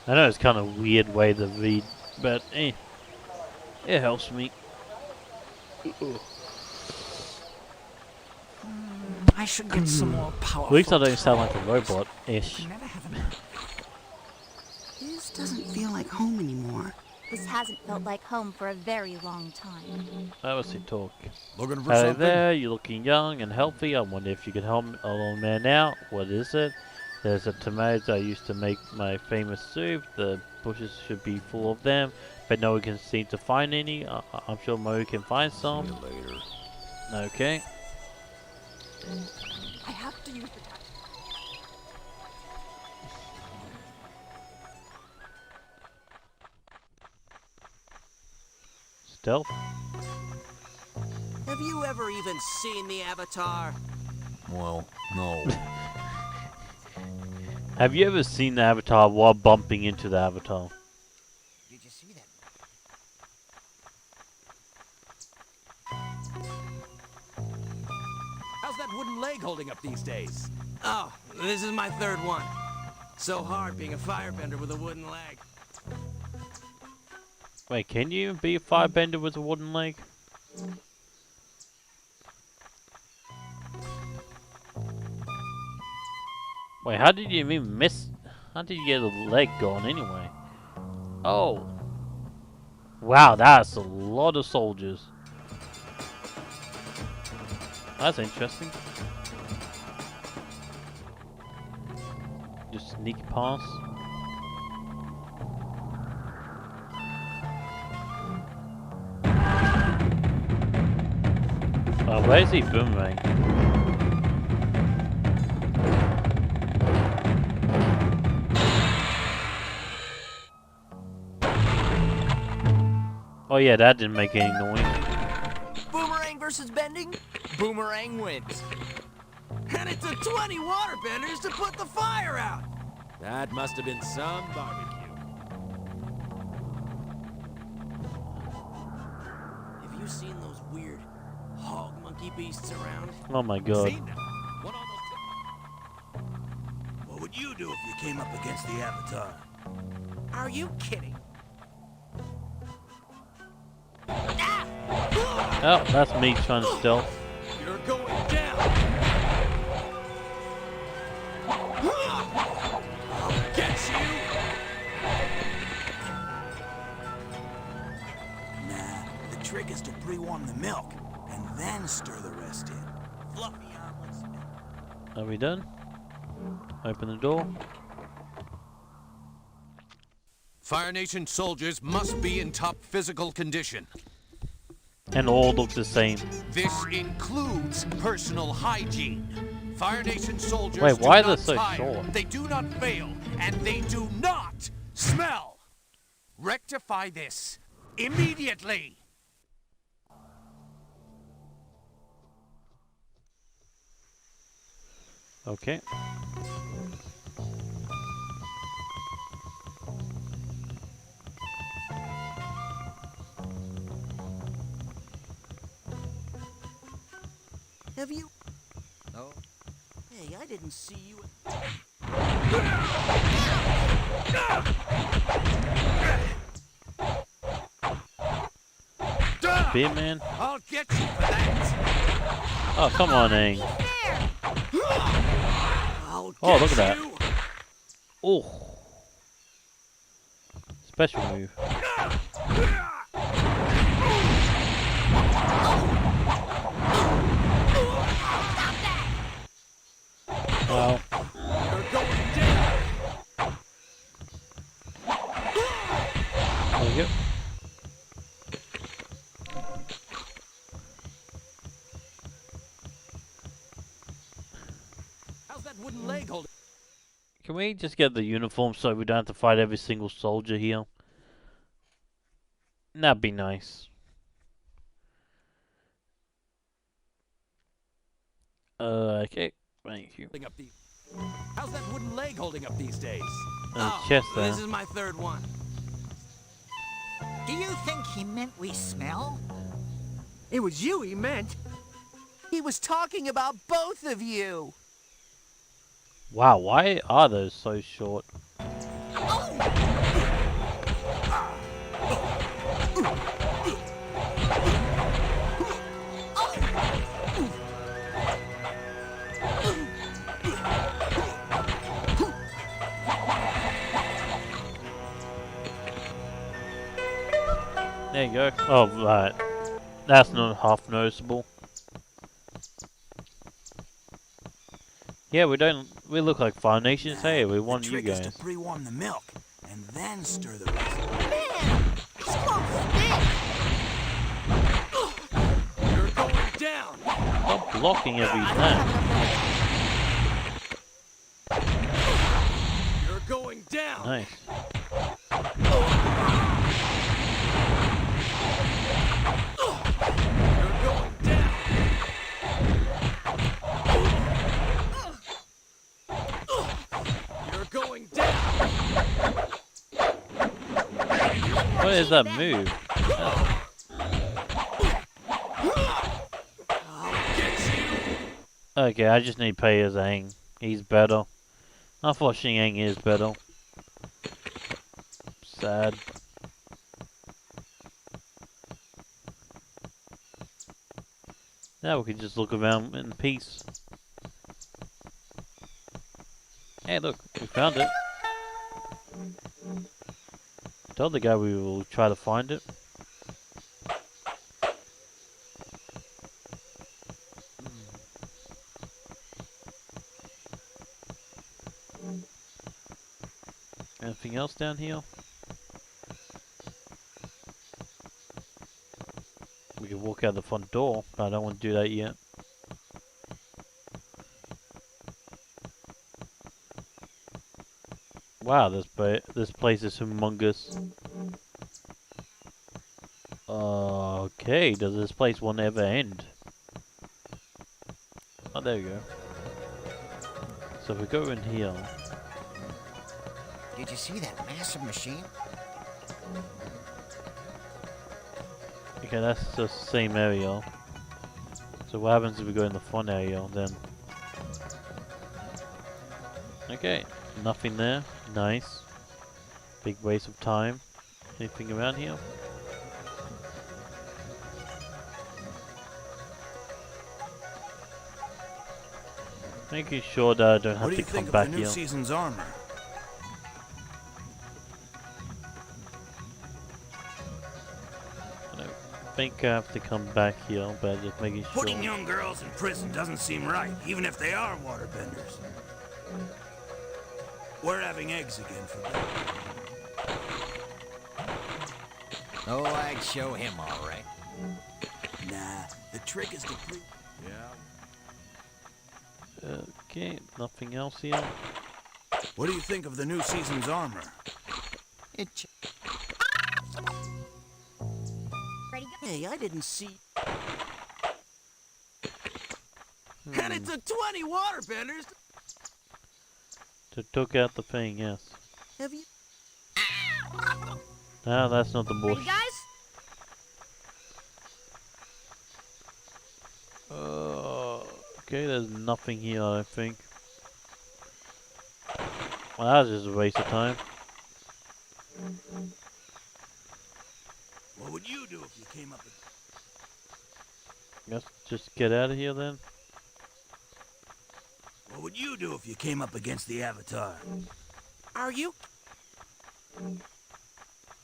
I know it's kind of weird way to read, but it helps me. I should get some more powerful. At least I don't sound like a robot-ish. This doesn't feel like home anymore. This hasn't felt like home for a very long time. That was the talk. Looking for Hello something? there, you're looking young and healthy. I wonder if you could help a little man out. What is it? There's a tomatoes I used to make my famous soup. The bushes should be full of them, but no one can seem to find any. I'm sure Mo can find some. See you later. Okay. I have to use the touch. Stealth. Have you ever even seen the Avatar? Well, no. Have you ever seen the Avatar while bumping into the Avatar? Did you see that? How's that wooden leg holding up these days? Oh, this is my 3rd one. So hard being a firebender with a wooden leg. Wait, can you be a firebender with a wooden leg? Wait, how did you even miss? How did you get a leg gone anyway? Oh. Wow, that's a lot of soldiers. That's interesting. Just sneak past. Oh, where's he boomerang? Oh yeah, that didn't make any noise. Boomerang versus bending? Boomerang wins. And it took 20 waterbenders to put the fire out. That must have been some barbecue. Have you seen those weird hog monkey beasts around? Oh my god. Seen them? What almost... What would you do if you came up against the Avatar? Are you kidding? Oh, that's me trying to stealth. You're going down. I'll get you. Nah, the trick is to pre-warm the milk and then stir the rest in. Fluffy omelets. Are we done? Open the door. Fire Nation soldiers must be in top physical condition. And all look the same. This includes personal hygiene. Fire Nation soldiers Wait, do why are not they so tire, short? they do not fail, and they do not smell. Rectify this immediately. Okay. Have you? No. Hey, I didn't see you. Spearman? I'll get you for that. Oh, come on, Aang. I'll Oh, look get at that. you. Oh. Special move. Well. You're going down. There we go. How's that wooden leg holding? Can we just get the uniform so we don't have to fight every single soldier here? That'd be nice. Okay. Thank you. Up these... How's that wooden leg holding up these days? Chest there. This is my third one. Do you think he meant we smell? It was you he meant. He was talking about both of you. Wow, why are those so short? There you go. Oh, right. That's not half noticeable. Yeah, we look like Fire Nations. Hey, we want you The trick is guys. to pre-warm the milk and then stir the rest. Man, this clone stinks. You're going down. Stop blocking every time. You're going down. Nice. You're going down. You're going down. What is that move? I'll get you. Okay, I just need to pay as Aang. He's better. I thought Xing Aang is better. Sad. Now we can just look around in peace. Hey, look, we found it. Told the guy we will try to find it. Anything else down here? We can walk out the front door, but I don't want to do that yet. Wow, this place is humongous. Okay, does this place want to ever end? Oh, there we go. So if we go in here. Did you see that massive machine? Okay, that's the same area. So what happens if we go in the front area then? Okay, nothing there. Nice. Big waste of time. Anything around here? Making sure that I don't have What do to you come think of back the new here. season's armor? I don't think I have to come back here, but just making sure. Putting young girls in prison doesn't seem right, even if they are waterbenders. We're having eggs again for dinner. Oh, I'd show him all right. Nah, the trick is to prove... Yeah. Okay, nothing else here. What do you think of the new season's armor? Ready, go. Hey, I didn't see... And it took 20 waterbenders To took out the thing, yes. Have you... No, that's not the bush. Ready, guys? Okay, there's nothing here, I think. Well, that was just a waste of time. What would you do if you came up with... Let's just get out of here then. What would you do if you came up against the Avatar? Are you...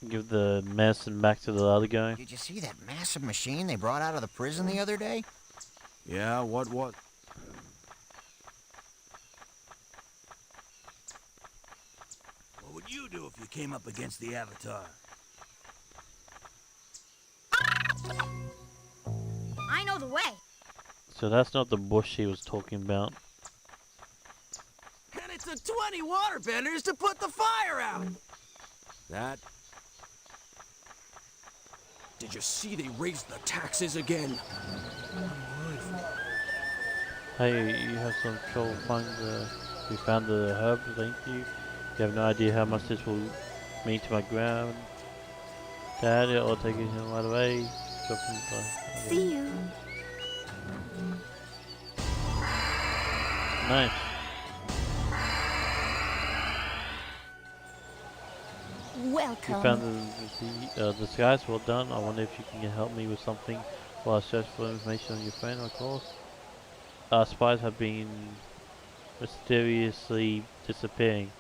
Give the medicine back to the other guy. Did you see that massive machine they brought out of the prison the other day? Yeah, what? What would you do if you came up against the Avatar? I know the way. So that's not the bush he was talking about. And it took 20 waterbenders to put the fire out! That... Did you see they raised the taxes again? Hey, you have some trouble finding we found the herb, thank you. You have no idea how much this will mean to my ground. Dad, or taking him right away. Drop him by. See you. Nice. Welcome. You found the disguise, well done. I wonder if you can help me with something while I search for information on your friend, of course. Spies have been mysteriously disappearing,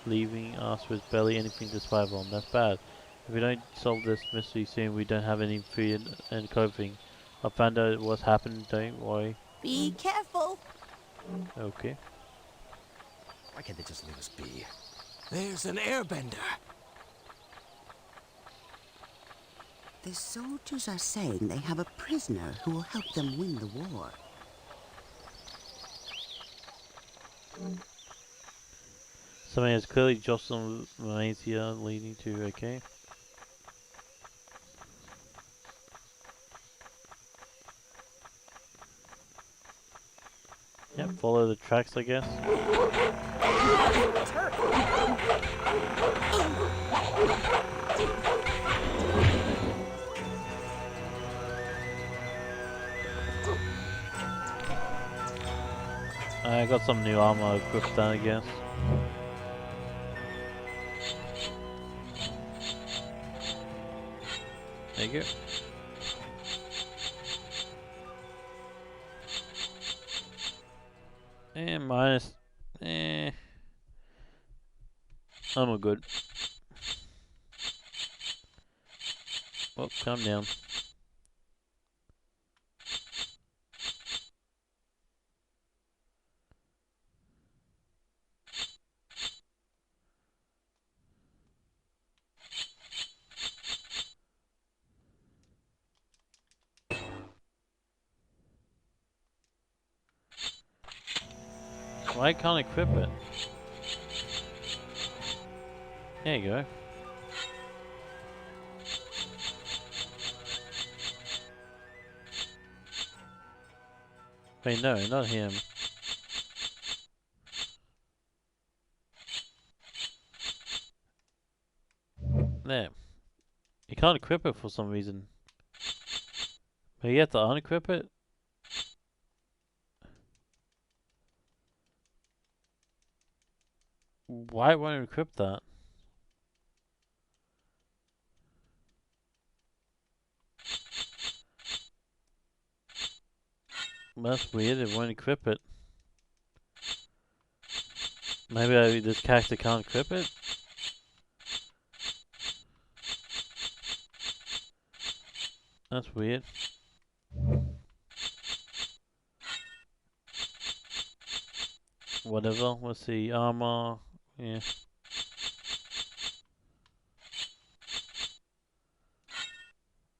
leaving us with barely anything to survive on. That's bad. If we don't solve this mystery soon, we don't have any food and clothing. I found out what's happened, don't worry. Be careful. Okay. Why can't they just leave us be? There's an airbender. The soldiers are saying they have a prisoner who will help them win the war. Something has clearly jostled Malaysia, leading to okay. Yep, follow the tracks, I guess. I got some new armor equipped then, I guess. There you go. And minus. I'm all good. Oh, calm down. Why can't I equip it? There you go. Wait, no, not him. There. You can't equip it for some reason. But you have to unequip it? Why won't it equip that? That's weird, it won't equip it. Maybe this character can't equip it? That's weird. Whatever, let's see, armor, yeah.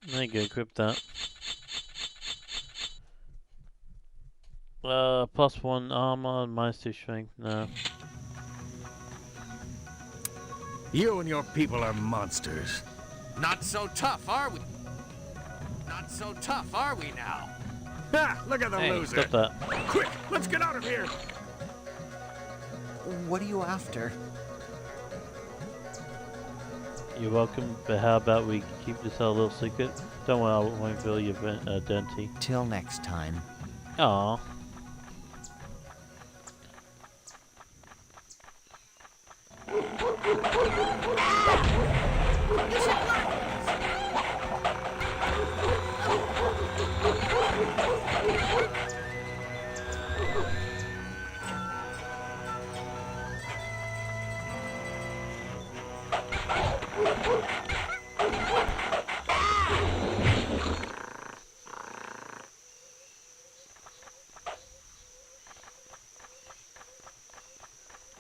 There you go, equip that. +1 armor, -2 strength, no. You and your people are monsters. Not so tough, are we? Not so tough, are we now? Ha! Look at the Hey, loser. stop that. Quick, let's get out of here. What are you after? You're welcome, but how about we keep this our little secret? Don't worry, I won't reveal your identity. Till next time. Aww.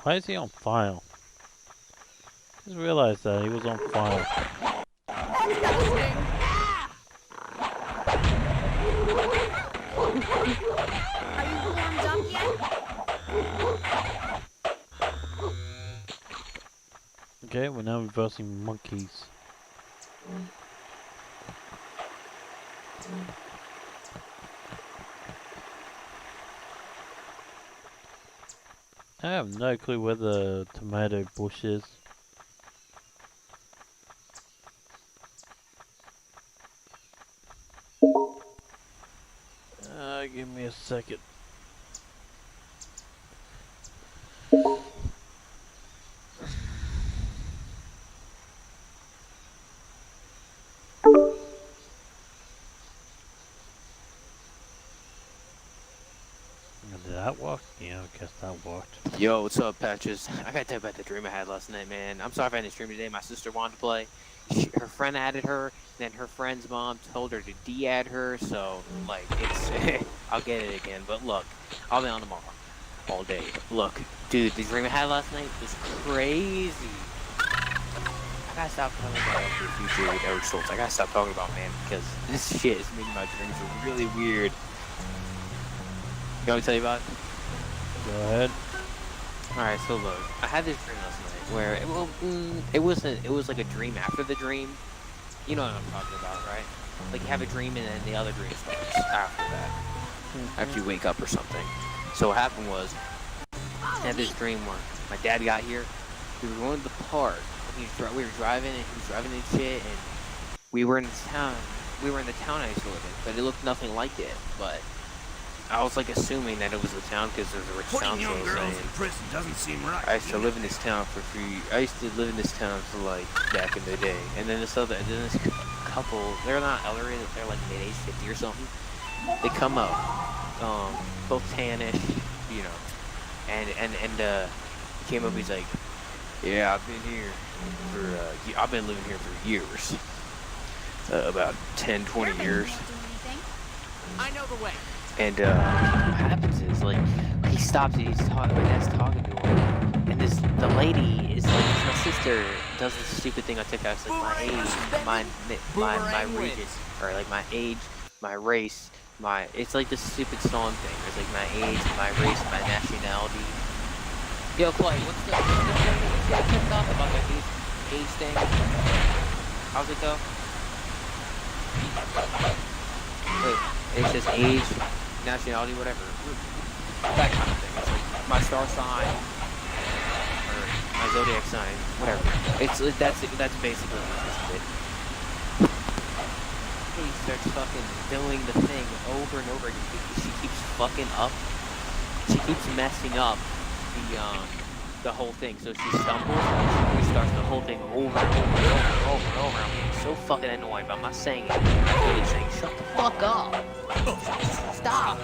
Why is he on fire? Just realized that he was on fire. Are you warmed up yet? Okay, we're now reversing monkeys. I have no clue where the tomato bush is. Give me a second. Did that work? Yeah, I guess that worked. Yo, what's up, Patches? I gotta tell you about the dream I had last night, man. I'm sorry if I didn't stream today. My sister wanted to play. Her friend added her, then her friend's mom told her to de-add her, so, like, it's... I'll get it again, but look, I'll be on tomorrow. All day. Look, dude, the dream I had last night was crazy. I gotta stop talking about the future with Eric Schultz. I gotta stop talking about, man, because this shit is making my dreams really weird. You want me to tell you about it? Go ahead. Alright, so look, I had this dream last night where, it was like a dream after the dream. You know what I'm talking about, right? Like you have a dream and then the other dream starts after that. After you wake up or something. So what happened was, I had this dream where my dad got here, we were going to the park, and we were driving and he was driving and shit, and we were in this town, I used to live in, but it looked nothing like it, but I was like assuming that it was the town because there's a rich town. Putting young girls in prison doesn't seem right. I used to live in this town for like back in the day, and then this couple, they're not elderly, they're like mid-age, 50 or something. They come up, both tannish, you know, and he came up, he's like, yeah, I've been living here for years, about 10, 20 years. I know the way. And what happens is, like, he stops and my dad's talking to him, and the lady is like, my sister does this stupid thing on TikTok. It's like my age, my region, or like my age, my race, it's like this stupid song thing. It's like my age, my race, my nationality, Yo, Clay, what's the TikTok about the age thing? How's it go? Wait, it says age, nationality, whatever. That kind of thing. It's like my star sign, or my zodiac sign, whatever. That's basically what it. He starts fucking doing the thing over and over again. She keeps fucking up. She keeps messing up the whole thing. So she stumbles and she restarts the whole thing over and over and over and over and over. I'm getting so fucking annoyed, but I'm not saying it. I'm really saying, shut the fuck up. Stop.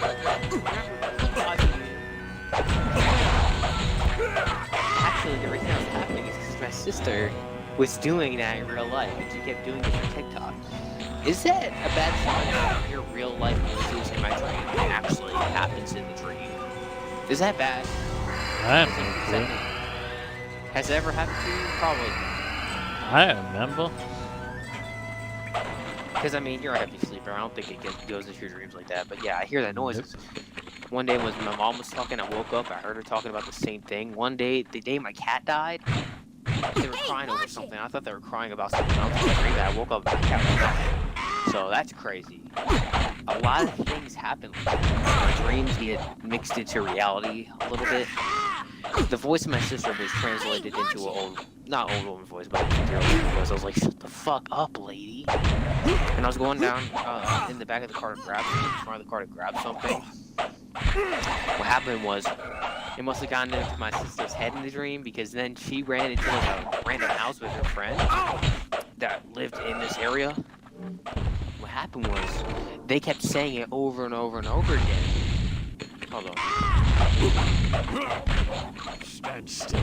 Actually, the reason that was happening is because my sister was doing that in real life, and she kept doing it on TikTok. Is that a bad sign that your real life noises in my dream actually happens in the dream? Is that bad? I don't think so. Has it ever happened to you? Probably. I don't remember. Because, I mean, you're a heavy sleeper. I don't think it goes into your dreams like that. But yeah, I hear that noise. One day when my mom was talking, I woke up, I heard her talking about the same thing. One day, the day my cat died, they were crying over something. I thought they were crying about something else. I woke up and my cat was dying. So that's crazy. A lot of things happen like that. My dreams get mixed into reality a little bit. The voice of my sister was translated into an not old woman voice, but into a woman voice. I was like, shut the fuck up, lady. And I was going down in the back of the car to grab something, in front of the car to grab something. What happened was, it must have gotten into my sister's head in the dream, because then she ran into like a random house with her friend that lived in this area. What happened was, they kept saying it over and over and over again. Hold on. Stand still.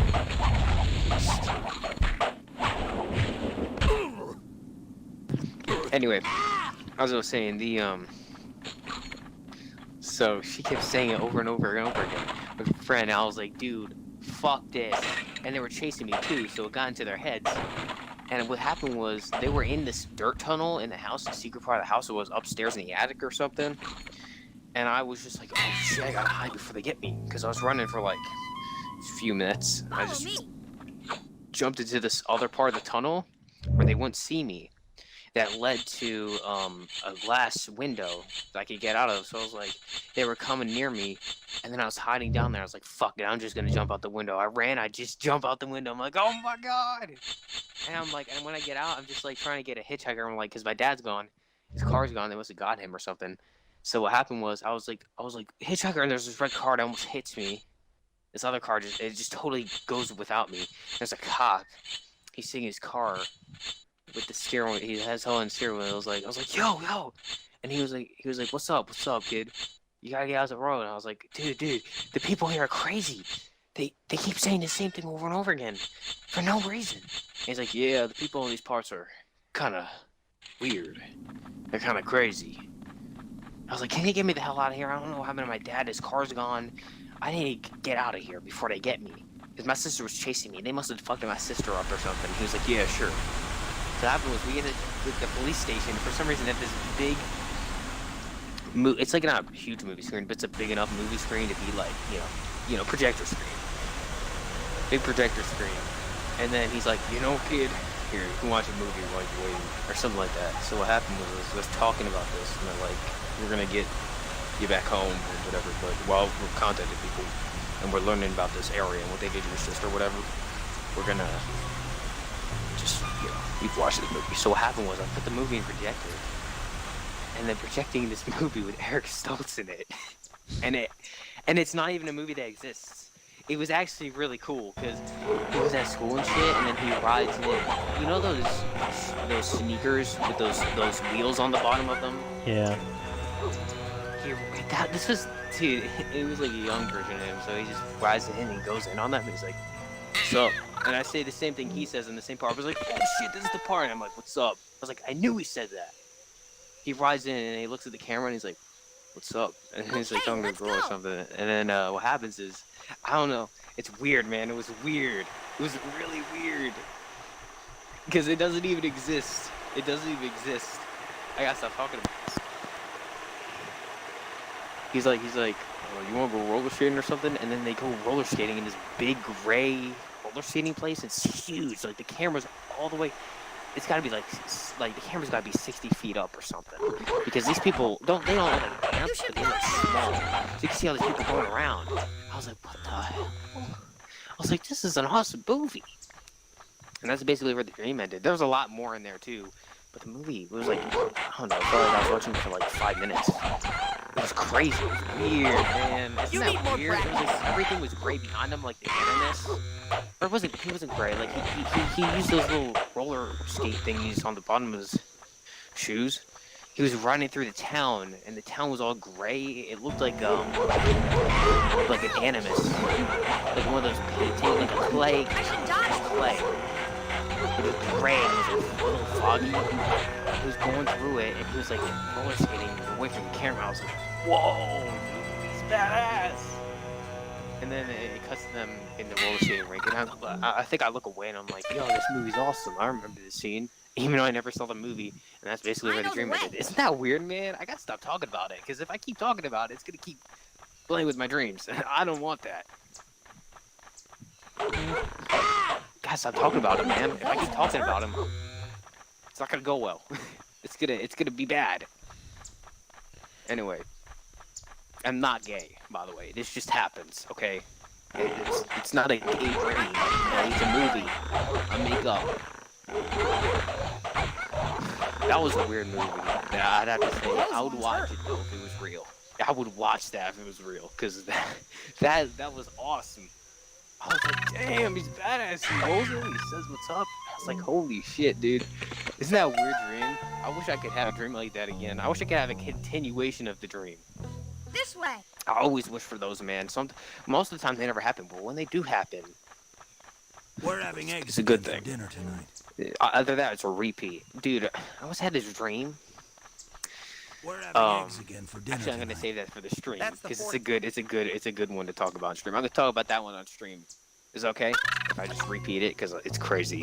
Anyway, as I was saying, so she kept saying it over and over and over again with a friend. I was like, dude, fuck this. And they were chasing me too, so it got into their heads. And what happened was, they were in this dirt tunnel in the house. The secret part of the house was upstairs in the attic or something. And I was just like, oh shit, I gotta hide before they get me. Because I was running for like a few minutes. I just jumped into this other part of the tunnel where they wouldn't see me. That led to a glass window that I could get out of. So I was like, they were coming near me, and then I was hiding down there. I was like, fuck it, I'm just gonna jump out the window. I ran, I just jump out the window. I'm like, oh my god! And I'm like, and when I get out, I'm just like trying to get a hitchhiker. I'm like, cause my dad's gone, his car's gone. They must have got him or something. So what happened was, I was like, hitchhiker, and there's this red car that almost hits me. This other car just totally goes without me. There's a cop. He's sitting in his car with the steering wheel. He has hell in steering wheel. I was like, yo, and he was like, what's up, kid? You gotta get out of the road. And I was like, dude, the people here are crazy. They keep saying the same thing over and over again for no reason. And he's like, yeah, the people in these parts are kind of weird. They're kind of crazy. I was like, can you get me the hell out of here? I don't know what happened to my dad. His car's gone. I need to get out of here before they get me. Because my sister was chasing me. They must have fucked my sister up or something. He was like, yeah, sure. So what happened was, we ended at the police station. For some reason, they have this big it's like not a huge movie screen, but it's a big enough movie screen to be like, you know, projector screen. Big projector screen. And then he's like, you know, kid, here, you can watch a movie while you're waiting, or something like that. So what happened was, I was talking about this, and they're like, we're gonna get you back home, or whatever, but while we're contacting people, and we're learning about this area, and what they did to your sister, or whatever, we're gonna just, we've watched the movie. So what happened was, I put the movie in projector, and then projecting this movie with Eric Stoltz in it, and it's not even a movie that exists. It was actually really cool, because he was at school and shit, and then he rides in, you know those sneakers with those wheels on the bottom of them? Yeah. This was, dude, it was like a young version of him, so he just rides in and he goes in on that, and he's like, what's up? And I say the same thing he says in the same part. I was like, oh shit, this is the part, and I'm like, what's up? I was like, I knew he said that. He rides in and he looks at the camera and he's like, what's up? And he's like talking to a girl or something. And then what happens is, I don't know, it's weird, man. It was weird. It was really weird. Because it doesn't even exist. It doesn't even exist. I gotta stop talking about this. He's like, oh, you want to go roller skating or something? And then they go roller skating in this big gray roller skating place. It's huge. Like the camera's all the way. It's got to be like the camera's got to be 60 feet up or something. Because these people they don't look like ants, but they look small. So you can see all these people going around. I was like, what the hell? I was like, this is an awesome movie. And that's basically where the dream ended. There was a lot more in there too. But the movie was like, I don't know, I felt like I was watching it for like 5 minutes. It was crazy. It was weird, man. Isn't that weird? It was like, everything was gray behind him, like the animus. Or he wasn't gray. Like he used those little roller skate thingies on the bottom of his shoes. He was running through the town, and the town was all gray. It looked like an animus, like one of those paintings, like a clay. Clay. It was gray. It was like a little foggy. He was going through it, and he was like roller skating away from the camera. I was like, whoa, he's badass. And then it cuts to them in the roller skating rink, and I think I look away, and I'm like, yo, this movie's awesome. I remember this scene, even though I never saw the movie, and that's basically where the dream ended. Isn't that weird, man? I gotta stop talking about it, because if I keep talking about it, it's gonna keep playing with my dreams. I don't want that. Gotta stop talking about him, man. If I keep talking about him, it's not gonna go well. It's gonna be bad. Anyway, I'm not gay, by the way. This just happens, okay? It's not a gay dream. It's a movie. I make up. That was a weird movie. I'd have to say I would watch it though if it was real. I would watch that if it was real, because that was awesome. I was like, damn, he's badass. He holds it. He says what's up. I was like, holy shit, dude. Isn't that a weird dream? I wish I could have a dream like that again. I wish I could have a continuation of the dream. This way. I always wish for those, man. Most of the time they never happen, but when they do happen, We're having eggs it's a good thing. for dinner tonight. Other than that, it's a repeat. Dude, I always had this dream. We're having eggs again for dinner Actually, I'm gonna tonight. save that for the stream because it's a good one to talk about on stream. I'm gonna talk about that one on stream. Is it okay if I just repeat it because it's crazy?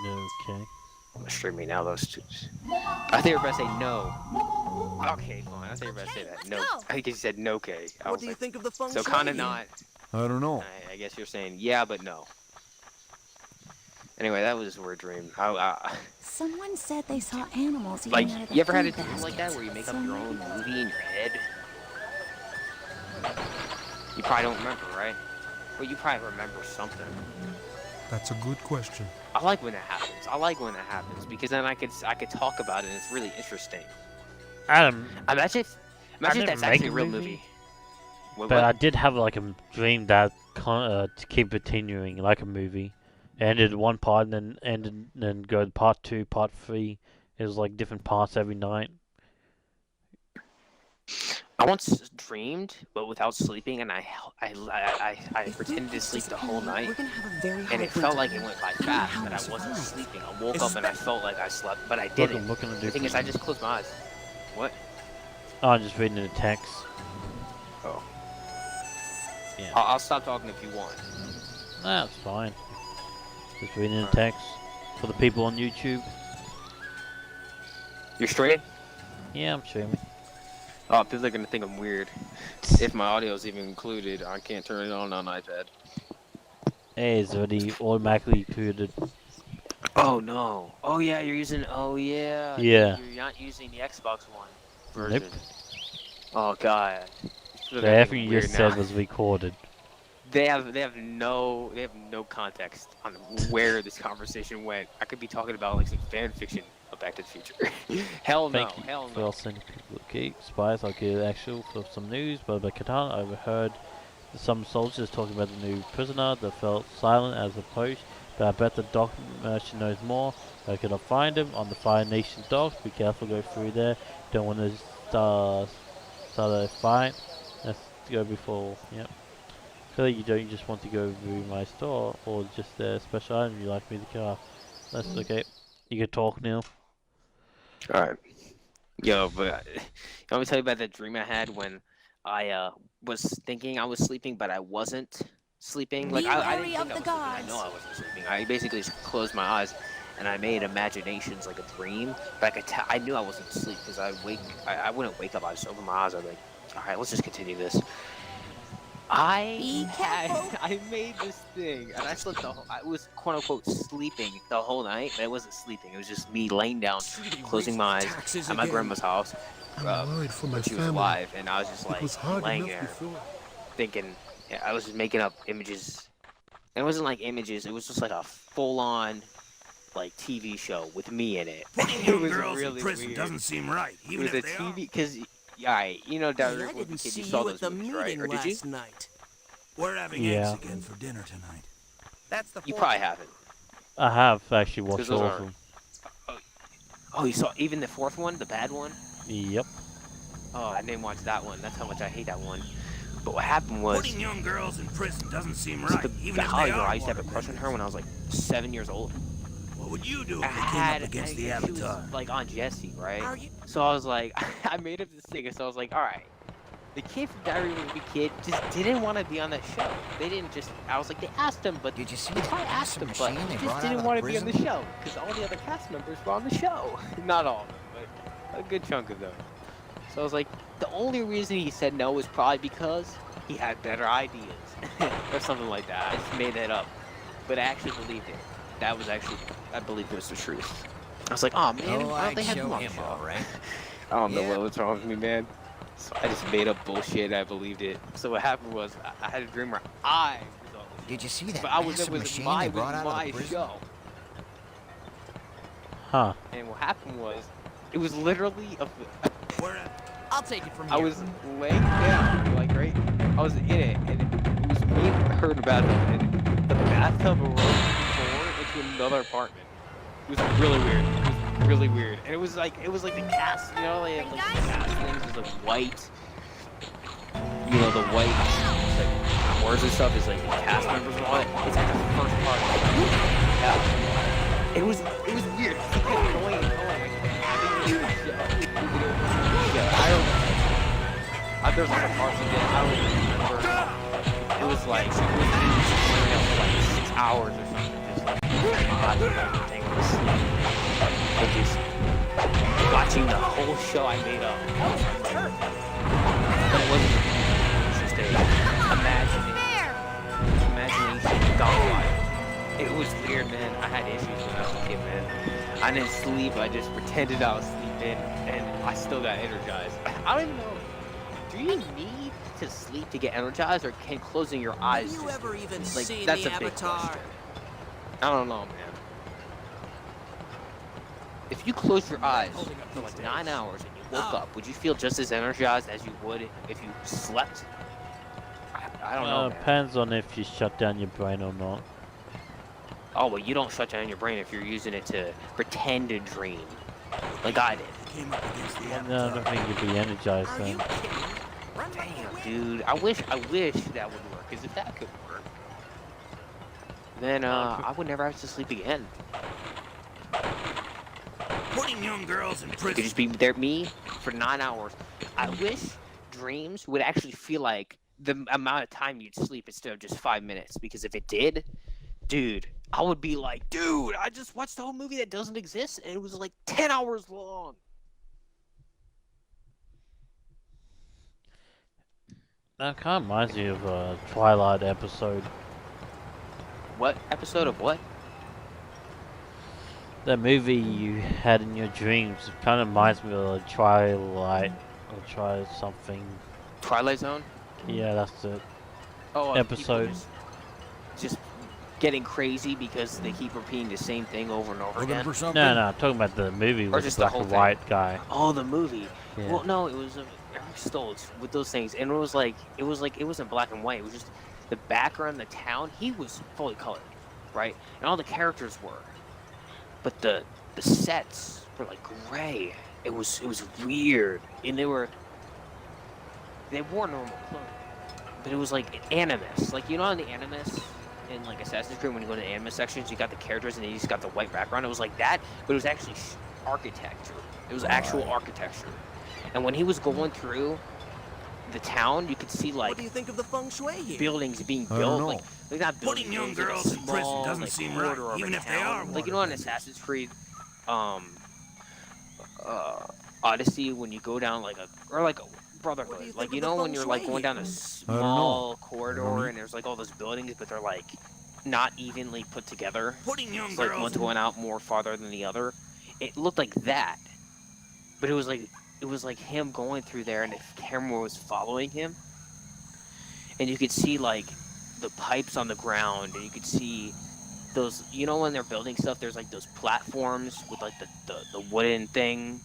Okay. I'm streaming now. Those two. I think you were about to say no. Okay, fine. I think you were about to say that. No. I think he said no. Okay. What do you think of the feng So shui kind of here? not. I don't know. I guess you're saying yeah, but no. Anyway, that was a weird dream. Someone said they saw animals eating Like, out of the you ever had a food dream like that baskets. where you make So up your own maybe that's movie in your head? You probably don't remember, right? Well, you probably remember something. That's a good question. I like when that happens. Because then I could talk about it and it's really interesting. Adam, Imagine if didn't that's make actually a a real movie. movie. but I did have like a dream that to keep continuing like a movie. It ended one part and then go to part 2, part 3. It was like different parts every night. I once dreamed, but without sleeping, and I pretended to sleep the whole night, We're gonna have a very and hard it felt winter. like it went by fast, but I wasn't sleeping. I woke up and I felt like I slept, but I didn't. Looking to do The thing is, I just closed my eyes. What? Oh, I'm just reading the text. Oh. Yeah. I'll stop talking if you want. Nah, it's fine. Just reading the text for the people on YouTube. You're straight? Yeah, I'm streaming. Oh, people are gonna think I'm weird. If my audio is even included, I can't turn it on iPad. Hey, it's already automatically included. Oh no. Oh yeah, you're using. Oh yeah. Yeah. You're not using the Xbox One version. Nope. Oh god. So everything you just said was recorded. They have no context on where this conversation went. I could be talking about like some fan fiction of Back to the Future. Hell no. Thank you Hell for no. sending people. Okay, spies. I'll get actual for some news. But about Katana, I overheard some soldiers talking about the new prisoner that felt silent as a post. But I bet the doc merchant knows more. I cannot find him on the Fire Nation docs. Be careful, go through there. Don't want to start a fight. Let's go before. Yep. Clearly you don't just want to go through my store or just a special item you like me to car. That's okay. You can talk now. Alright. Yo, but let me tell you about that dream I had when I was thinking I was sleeping, but I wasn't sleeping. Like I didn't think I was sleeping. I know I wasn't sleeping. I basically just closed my eyes and I made imaginations like a dream. But I knew I wasn't asleep because I wouldn't wake up. I just opened my eyes. I'd be like, Alright, let's just continue this. I made this thing, and I slept I was quote unquote sleeping the whole night, but I wasn't sleeping. It was just me laying down, closing my eyes at my grandma's house. When she was alive, and I was just like laying there, thinking. Yeah, I was just making up images. And it wasn't like images; it was just like a full-on, like TV show with me in it. Putting young girls in prison weird. doesn't seem right, even if With they a are. TV, because you know, Down Hey, I River didn't Kid, see you saw you those at the movies, right? meeting Or did you? last night. We're having Yeah. eggs again for dinner tonight. That's the You fourth probably one. haven't. I have actually watched 'Cause those all of are- them. Oh, you saw even the fourth one, the bad one? Yep. Oh, I didn't watch that one. That's how much I hate that one. But what happened was, Putting young girls in prison doesn't seem the right, even if Holly they girl, are I used to have a crush on her when I was like 7 years old. What would you do I if they came had, up against the she Avatar? was like on Jesse, right? Are you? So I was like, I made up this thing, and so I was like, all right. The kid from Diary of a Wimpy Kid just didn't want to be on that show. They didn't just. I was like, they asked him, but Did you see they that probably asked awesome him, but machine he they just brought out didn't of want the to be on the prison? show because all the other cast members were on the show. Not all of them, but a good chunk of them. So I was like, the only reason he said no was probably because he had better ideas or something like that. I just made that up, but I actually believed it. That was actually, I believed it was the truth. I was like, oh man, why don't they have him on the show? all right. I don't know what's wrong with me, man. So I just made up bullshit and I believed it. So what happened was I had a dream where I was on the show. Did you see that But I was, it massive was machine my, they brought out of my the prison? show. Huh. And what happened was, it was literally I'll take it from here. I was laying down, like right, I was in it, and it was me and her in the bathtub, and the bathtub arose before into another apartment. It was really weird. It was really weird, and it was like the cast, you know, like the cast things is like white. You know, the white like floors and stuff is like the cast members and all that. It's like the first part. Yeah. It was weird. It kept going and going. Like, I don't. There's other parts of it. I don't even remember. It was like for like 6 hours or something. Just like watching everything was like just watching the whole show I made up. But it wasn't. It was just a imagination gone wild. It was weird, man. I had issues when I was a kid, man. I didn't sleep. I just pretended I was sleeping, and I still got energized. I don't even know. Do you need to sleep to get energized, or can closing your eyes? Have you ever even like, seen that's the a big Avatar? question. I don't know, man. If you close your eyes for like 9 hours and you woke up, would you feel just as energized as you would if you slept? I don't know, man. Depends on if you shut down your brain or not. Oh, well, you don't shut down your brain if you're using it to pretend to dream, like I did. Came up against the No, I don't think you'd be energized Are then. you kidding? Run like you Damn, win. dude. I wish that would work, because if that could work, then I would never have to sleep again. Putting young girls in It could prison. just be there, me, for 9 hours. I wish dreams would actually feel like the amount of time you'd sleep instead of just 5 minutes, because if it did, dude, I would be like, dude, I just watched the whole movie that doesn't exist, and it was like 10 hours long. That kind of reminds me of a Twilight episode. What episode of what? That movie you had in your dreams, it kind of reminds me of a Twilight, or try something. Twilight Zone? Yeah, that's it. Oh, Episode. people just getting crazy because they keep repeating the same thing over and over Looking again. for something? No, I'm talking about the movie Or with just the the black whole and thing. white guy. Oh, the movie. Yeah. Well, no, it was Eric Stoltz with those things, and it wasn't black and white. It was just the background, the town. He was fully colored, right? And all the characters were, but the sets were like gray. It was weird, and they wore normal clothing, but it was like Animus. Like, you know, on the Animus in like Assassin's Creed, when you go to the Animus sections, you got the characters and then you just got the white background. It was like that, but it was actually architecture. It was actual architecture. And when he was going through the town, you could see like What do you think of the feng shui here? buildings being I don't built, know. like not buildings, Putting young but it was girls like a in prison small, doesn't like, seem corridor right, of a even if they town. are Like, you know, in waterbenders. Assassin's Creed, Odyssey, when you go down like Brotherhood. Like, you know when you're like going down a small corridor and there's like all those buildings, but they're like not evenly put together. It's like one's going out more farther than the other. It looked like that, but it was like him going through there, and the camera was following him, and you could see like the pipes on the ground, and you could see those. You know when they're building stuff, there's like those platforms with like the wooden thing,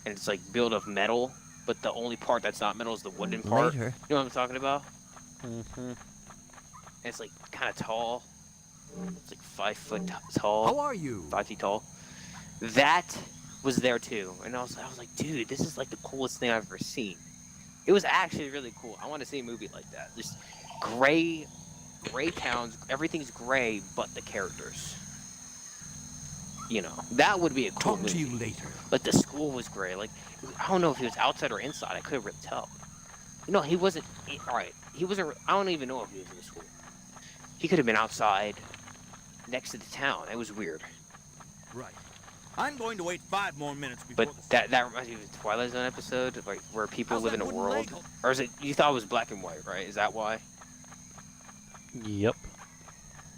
and it's like built of metal. But the only part that's not metal is the wooden part. Later. You know what I'm talking about? Mm-hmm. And it's like kind of tall. It's like 5 foot tall. How are you? 5 feet tall. That was there too, and I was like, dude, this is like the coolest thing I've ever seen. It was actually really cool. I want to see a movie like that. Just gray towns. Everything's gray, but the characters. You know, that would be a cool movie. Talk to you later. Like the school was gray. Like I don't know if he was outside or inside. I couldn't really tell. No, he wasn't. All right, he wasn't. I don't even know if he was in the school. He could have been outside, next to the town. It was weird. Right. I'm going to wait 5 more minutes before. But that reminds me of the Twilight Zone episode, like where people live in a world. Or is it? You thought it was black and white, right? Is that why? Yep.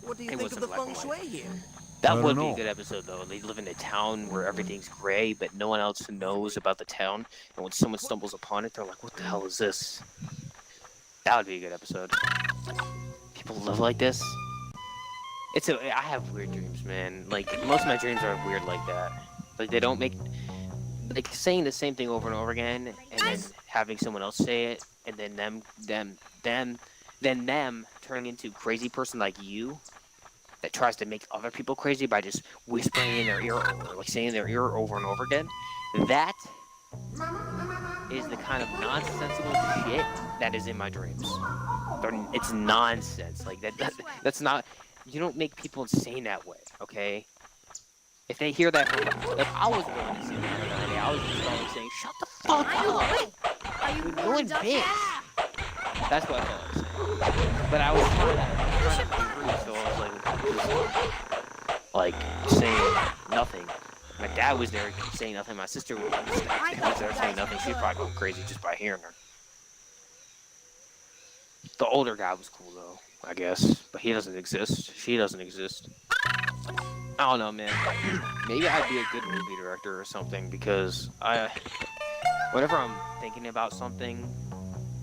What do you It think of the wasn't feng black and shui here? That I would don't be a know. good episode, though. They live in a town where everything's gray, but no one else knows about the town. And when someone stumbles upon it, they're like, "What the hell is this?" That would be a good episode. People live like this. I have weird dreams, man. Like most of my dreams are weird like that. Like they don't make, like saying the same thing over and over again, and then having someone else say it, and then them turning into a crazy person like you. That tries to make other people crazy by just whispering in their ear or like saying in their ear over and over again. That is the kind of nonsensical shit that is in my dreams. It's nonsense. Like that's not. You don't make people insane that way, okay? If they hear that, like I was willing to see that the other day. I was just always saying, "Shut the fuck up!" Are you You're warmed doing up big. yet? That's what I thought I was saying. But I was trying to be rude, so I was like saying nothing. My dad was there saying nothing. My sister was there saying nothing. She was probably going crazy just by hearing her. The older guy was cool though, I guess. But he doesn't exist. She doesn't exist. I don't know, man. Maybe I'd be a good movie director or something because whenever I'm thinking about something,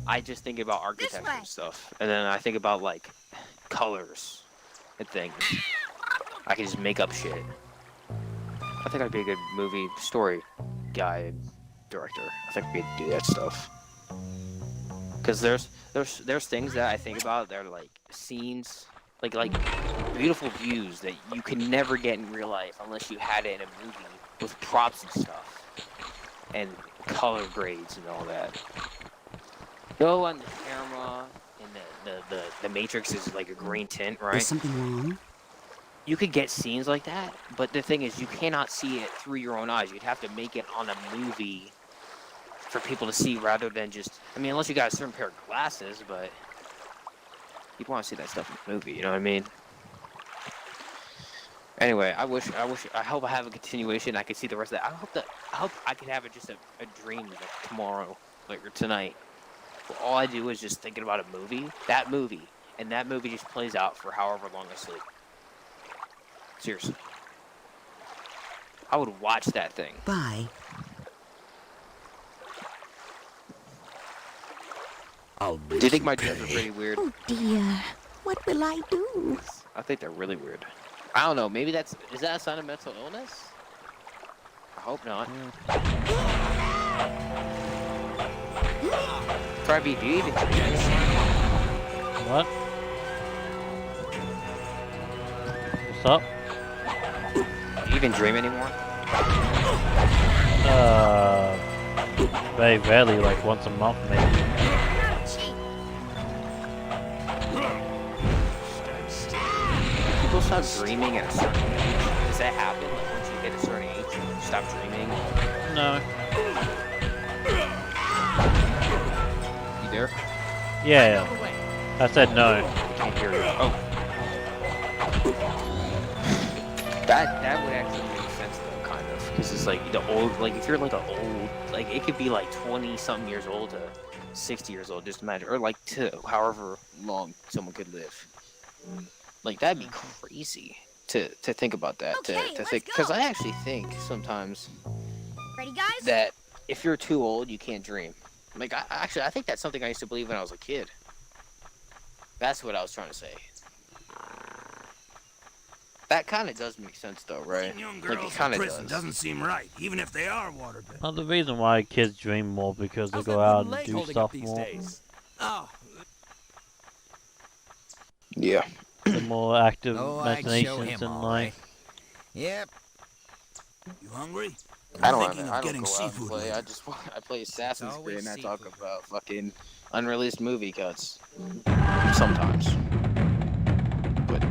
I just think about architecture and stuff, and then I think about like colors and things. I can just make up shit. I think I'd be a good movie story guy and director. I think we could do that stuff. Cause there's things that I think about that are like scenes, like beautiful views that you can never get in real life unless you had it in a movie with props and stuff and color grades and all that. Go on the camera, and the matrix is like a green tint, right? Is something wrong? You could get scenes like that, but the thing is, you cannot see it through your own eyes. You'd have to make it on a movie for people to see, rather than just. I mean, unless you got a certain pair of glasses, but you'd want to see that stuff in the movie. You know what I mean? Anyway, I hope I have a continuation. I could see the rest of that. I hope I could have it just a dream like tomorrow, like or tonight. All I do is just thinking about a movie, and that movie just plays out for however long I sleep. Seriously. I would watch that thing. Bye. Do you think my dreams are pretty weird? Oh dear. What will I do? I think they're really weird. I don't know, maybe is that a sign of mental illness? I hope not. Probably, do you even dream? What? What's up? Do you even dream anymore? Very rarely, like once a month maybe. People stop dreaming at a certain age. Does that happen? Like once you hit a certain age, you stop dreaming? No. You there? Yeah. I said no. I can't hear you. Oh. That would actually make sense though, kind of, because it's because like the old, like if you're like a old, like it could be like 20 something years old to 60 years old. Just imagine, or like to however long someone could live. Like that'd be crazy to think about that. Okay, to let's think, because go. I actually think sometimes Ready, guys? that if you're too old, you can't dream. Like I think that's something I used to believe when I was a kid. That's what I was trying to say. That kind of does make sense, though, right? Young Like, it girls in kind of prison does. doesn't seem right, even if they are waterbed. Well, the reason why kids dream more because they How's go that out wooden and leg do holding stuff up these more. days? Oh, Yeah. The more active Oh, I'd show imaginations him in all life. right. Yep. You hungry? I I'm don't thinking have, of I don't getting go out and seafood play. later. I play Assassin's It's Creed and I always talk seafood. about fucking unreleased movie cuts. Sometimes. But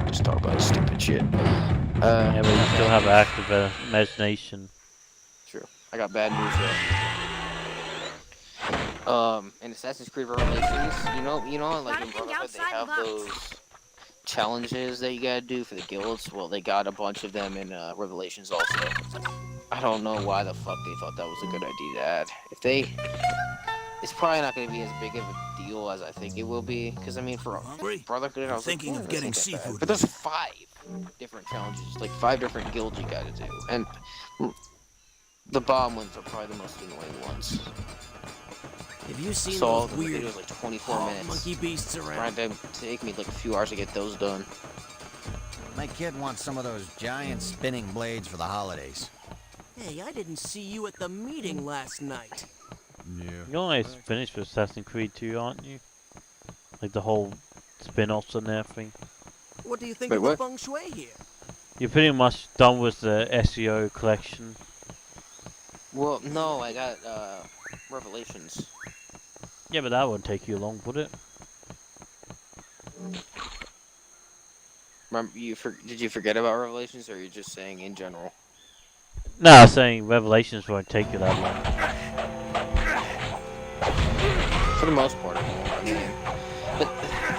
just talk about stupid shit. Yeah, but you still have active imagination. True. I got bad news though. In Assassin's Creed Revelations, you know, like Gotta in think Brotherhood, they outside have the box. those challenges that you gotta do for the guilds. Well, they got a bunch of them in Revelations also. I don't know why the fuck they thought that was a good idea to add. It's probably not gonna be as big of a deal as I think it will be. Because I mean, for Hungry? Brotherhood, I was Thinking like, of this getting ain't that bad. seafood But there's 5 different challenges, like 5 different guilds you gotta do, and the bomb ones are probably the most annoying ones. Have you seen So all those the weird videos like 24 hog minutes. monkey beasts around? Trying to take me like a few hours to get those done. My kid wants some of those giant spinning blades for the holidays. hey, I didn't see you at the meeting last night. You're almost finished with Assassin's Creed 2, aren't you? Like the whole spin-offs and everything. What do you think Wait, of the what? feng shui here? You're pretty much done with the SEO collection. Well, no, I got Revelations. Yeah, but that wouldn't take you long, would it? Remember, did you forget about Revelations, or are you just saying in general? No, I'm saying Revelations won't take you that long. For the most part, I mean,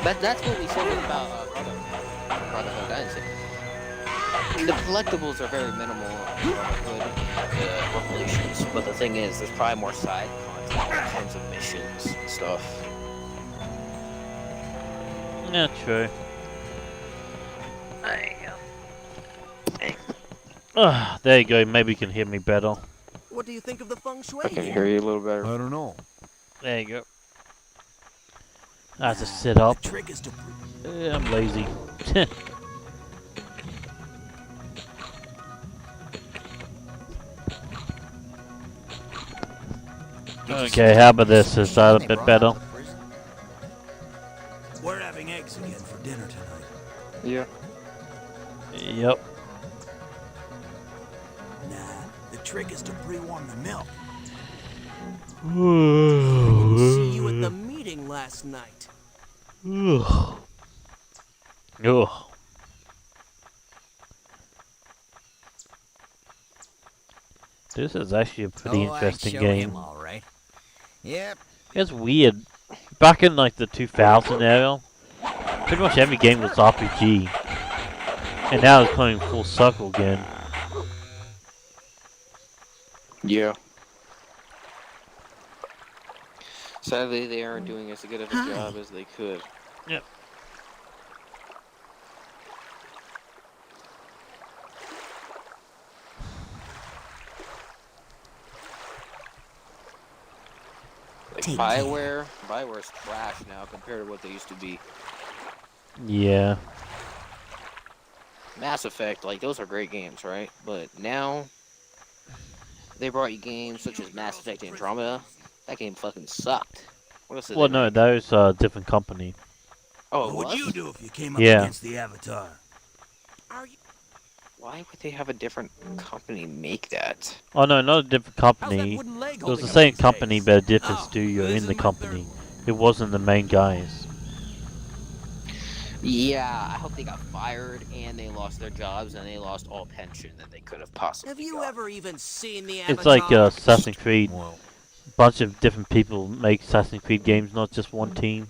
but that's what we said about Brotherhood. I didn't say. The collectibles are very minimal in Brotherhood and Revelations, but the thing is, there's probably more side content in terms of missions and stuff. Yeah, true. There you go, maybe you can hear me better. What do you think of the feng shui I can here? hear you a little better. I don't know. There you go. I have to sit up. The trick is to I'm lazy. Okay, how about this? Is that a bit better? We're having eggs again for dinner tonight. Yeah. Yep. Nah, the trick is to pre-warm the milk. I didn't see you at the meeting last night. Ugh. Ugh. This is actually a pretty interesting game. All right. Yep. It's weird. Back in like the 2000 era, pretty much every game was RPG, and now it's coming full circle again. Yeah. Sadly, they aren't doing as good of a job as they could. Yep. Like Take Bioware's trash now compared to what they used to be. Yeah. Mass Effect, like those are great games, right? But now they brought you games such as Mass Effect Andromeda. That game fucking sucked. What else did Well, they no, make? that was a different company. Oh, What it would was? you do if you came up Yeah. against the Avatar? Are you? Why would they have a different company make that? Oh no, not a different How's that company. wooden leg It was holding the up same these company, days? but a different Oh, studio this in is the my company. It wasn't the main guys. Yeah, I hope they got fired and they lost their jobs and they lost all pension that they could have possibly Have you got. ever even seen the It's like Avatar? Assassin's Creed. Well, A bunch of different people make Assassin's Creed games, not just one team.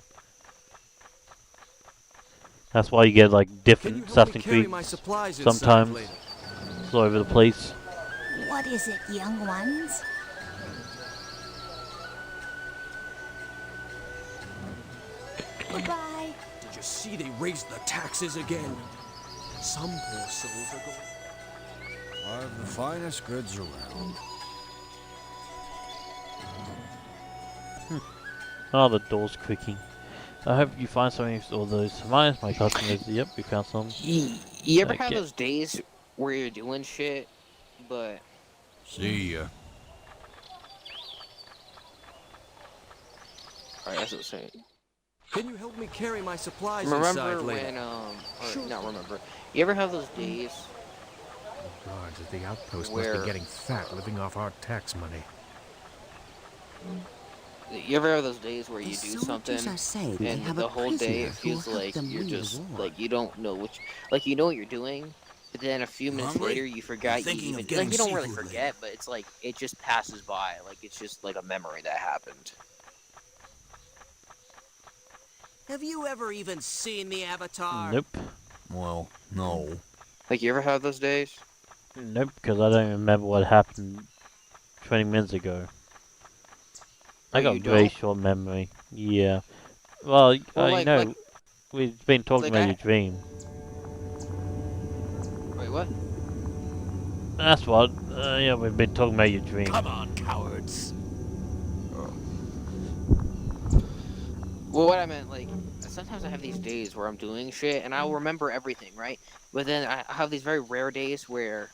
That's why you get like Can you different help me Assassin's carry Creed my supplies inside sometimes. later? It's all over the place. What is it, young ones? Goodbye. Did you see they raised the taxes again? Some poor souls are going... One of the finest goods around. Oh, the door's creaking. I hope you find something with all those supplies. My customers, yep, we found some. You ever have Okay. those days where you're doing shit, but See ya. alright, that's what I'm saying. Can you help me carry my supplies inside Remember later? when or not remember. You ever have those days The guards at the outpost must Where- be getting fat living off our tax money. you ever have those days where The you do soldiers something are saying they and have the a whole day prisoner it who feels helped like them you're win the just war. like you don't know like you know what you're doing, but then a few minutes Hungry? later you forgot you thinking of even getting like you don't really seafood forget, but it's like it just passes by, like it's just like a memory that happened. Have you ever even seen the Avatar? Nope. Well, no. Like you ever have those days? Nope, because I don't remember what happened 20 minutes ago. I Oh, got you a very don't? short memory. Yeah. Well, Well, you know, we've been talking like about I- your dream. Wait, what? That's what. Yeah, we've been talking about your dream. Come on, cowards. Well, what I meant, like, sometimes I have these days where I'm doing shit and I'll remember everything, right? But then I have these very rare days where,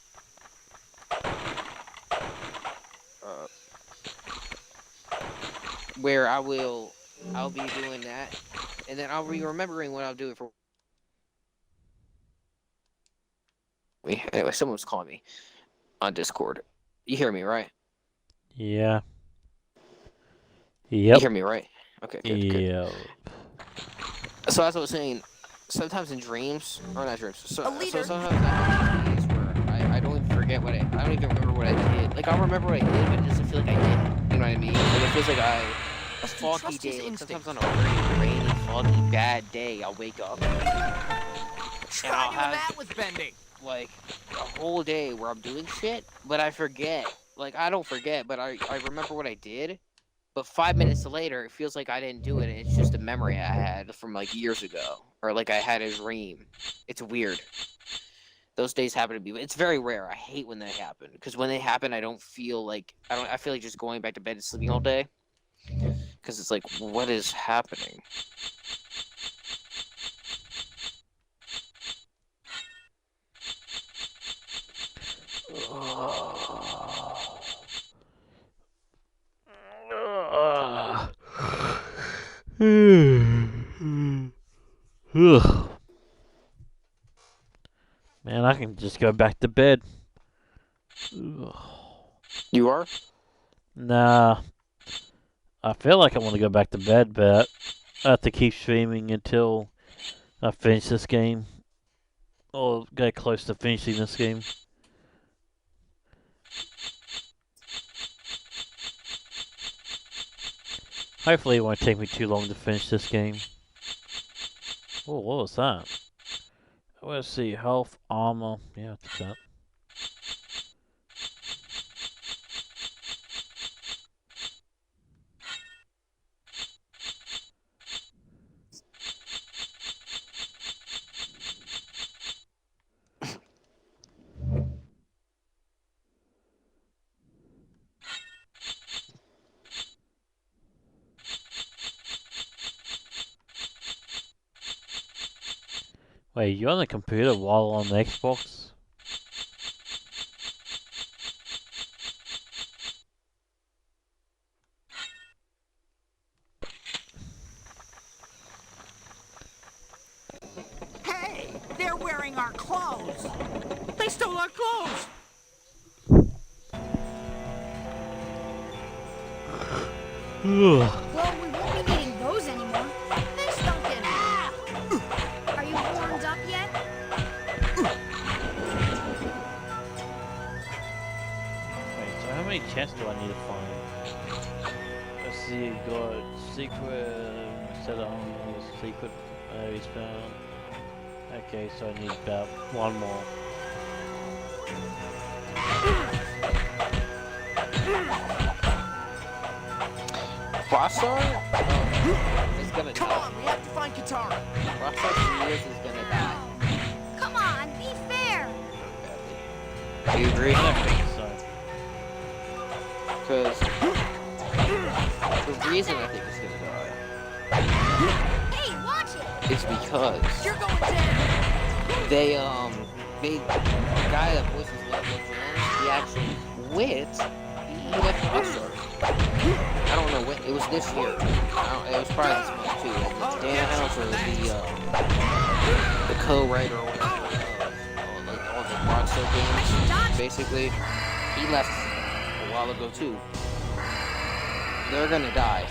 where I'll be doing that, and then I'll be remembering what I'll do it for. Anyway, someone's calling me on Discord. You hear me, right? Yeah. You Yep. hear me, right? Okay, good, good. Yeah. So as I was saying, sometimes in dreams, or not dreams, so leader. sometimes I have days where I don't even forget I don't even remember what I did. Like I'll remember what I did, but it doesn't feel like I did it. You know what I mean? Like it feels like a foggy trust his day. Like instinct. sometimes on a very rainy, foggy, bad day, I'll wake up and I'll have that with bending. like a whole day where I'm doing shit, but I forget. Like I don't forget, but I remember what I did. But 5 minutes later, it feels like I didn't do it, and it's just a memory I had from like years ago, or like I had a dream. It's weird. Those days happen to me, but it's very rare. I hate when they happen because when they happen, I don't feel like I feel like just going back to bed and sleeping all day. Because it's like, what is happening? Ugh. Man, I can just go back to bed. Ugh. You are? Nah. I feel like I want to go back to bed, but I have to keep streaming until I finish this game. Or get close to finishing this game. Hopefully it won't take me too long to finish this game. Oh, what was that? Let's see, health, armor. Yeah, I'll take that. Wait, you on the computer while on the Xbox? Hey, they're wearing our clothes. They stole our clothes. Ugh. Well, we won't be needing those anymore. Thanks, Duncan. Are you warmed up yet? Wait, so how many chests do I need to find? Let's see, you got secret, set of armor, secret areas found. Okay, so I need about one more. Rockstar is gonna Come die. on, we have to find Katara. Rockstar Studios is gonna die. Come on, be fair. Do you agree? I don't think so. Because the reason I think it's gonna die Hey, watch it. is because You're going down. they the guy that voices Level Jones, he actually quit. He left Rockstar. I don't know when. It was this year. It was probably this month too. And Dan Houser, the co-writer or whatever, like all the Rockstar games, basically, he left a while ago too. They're gonna die.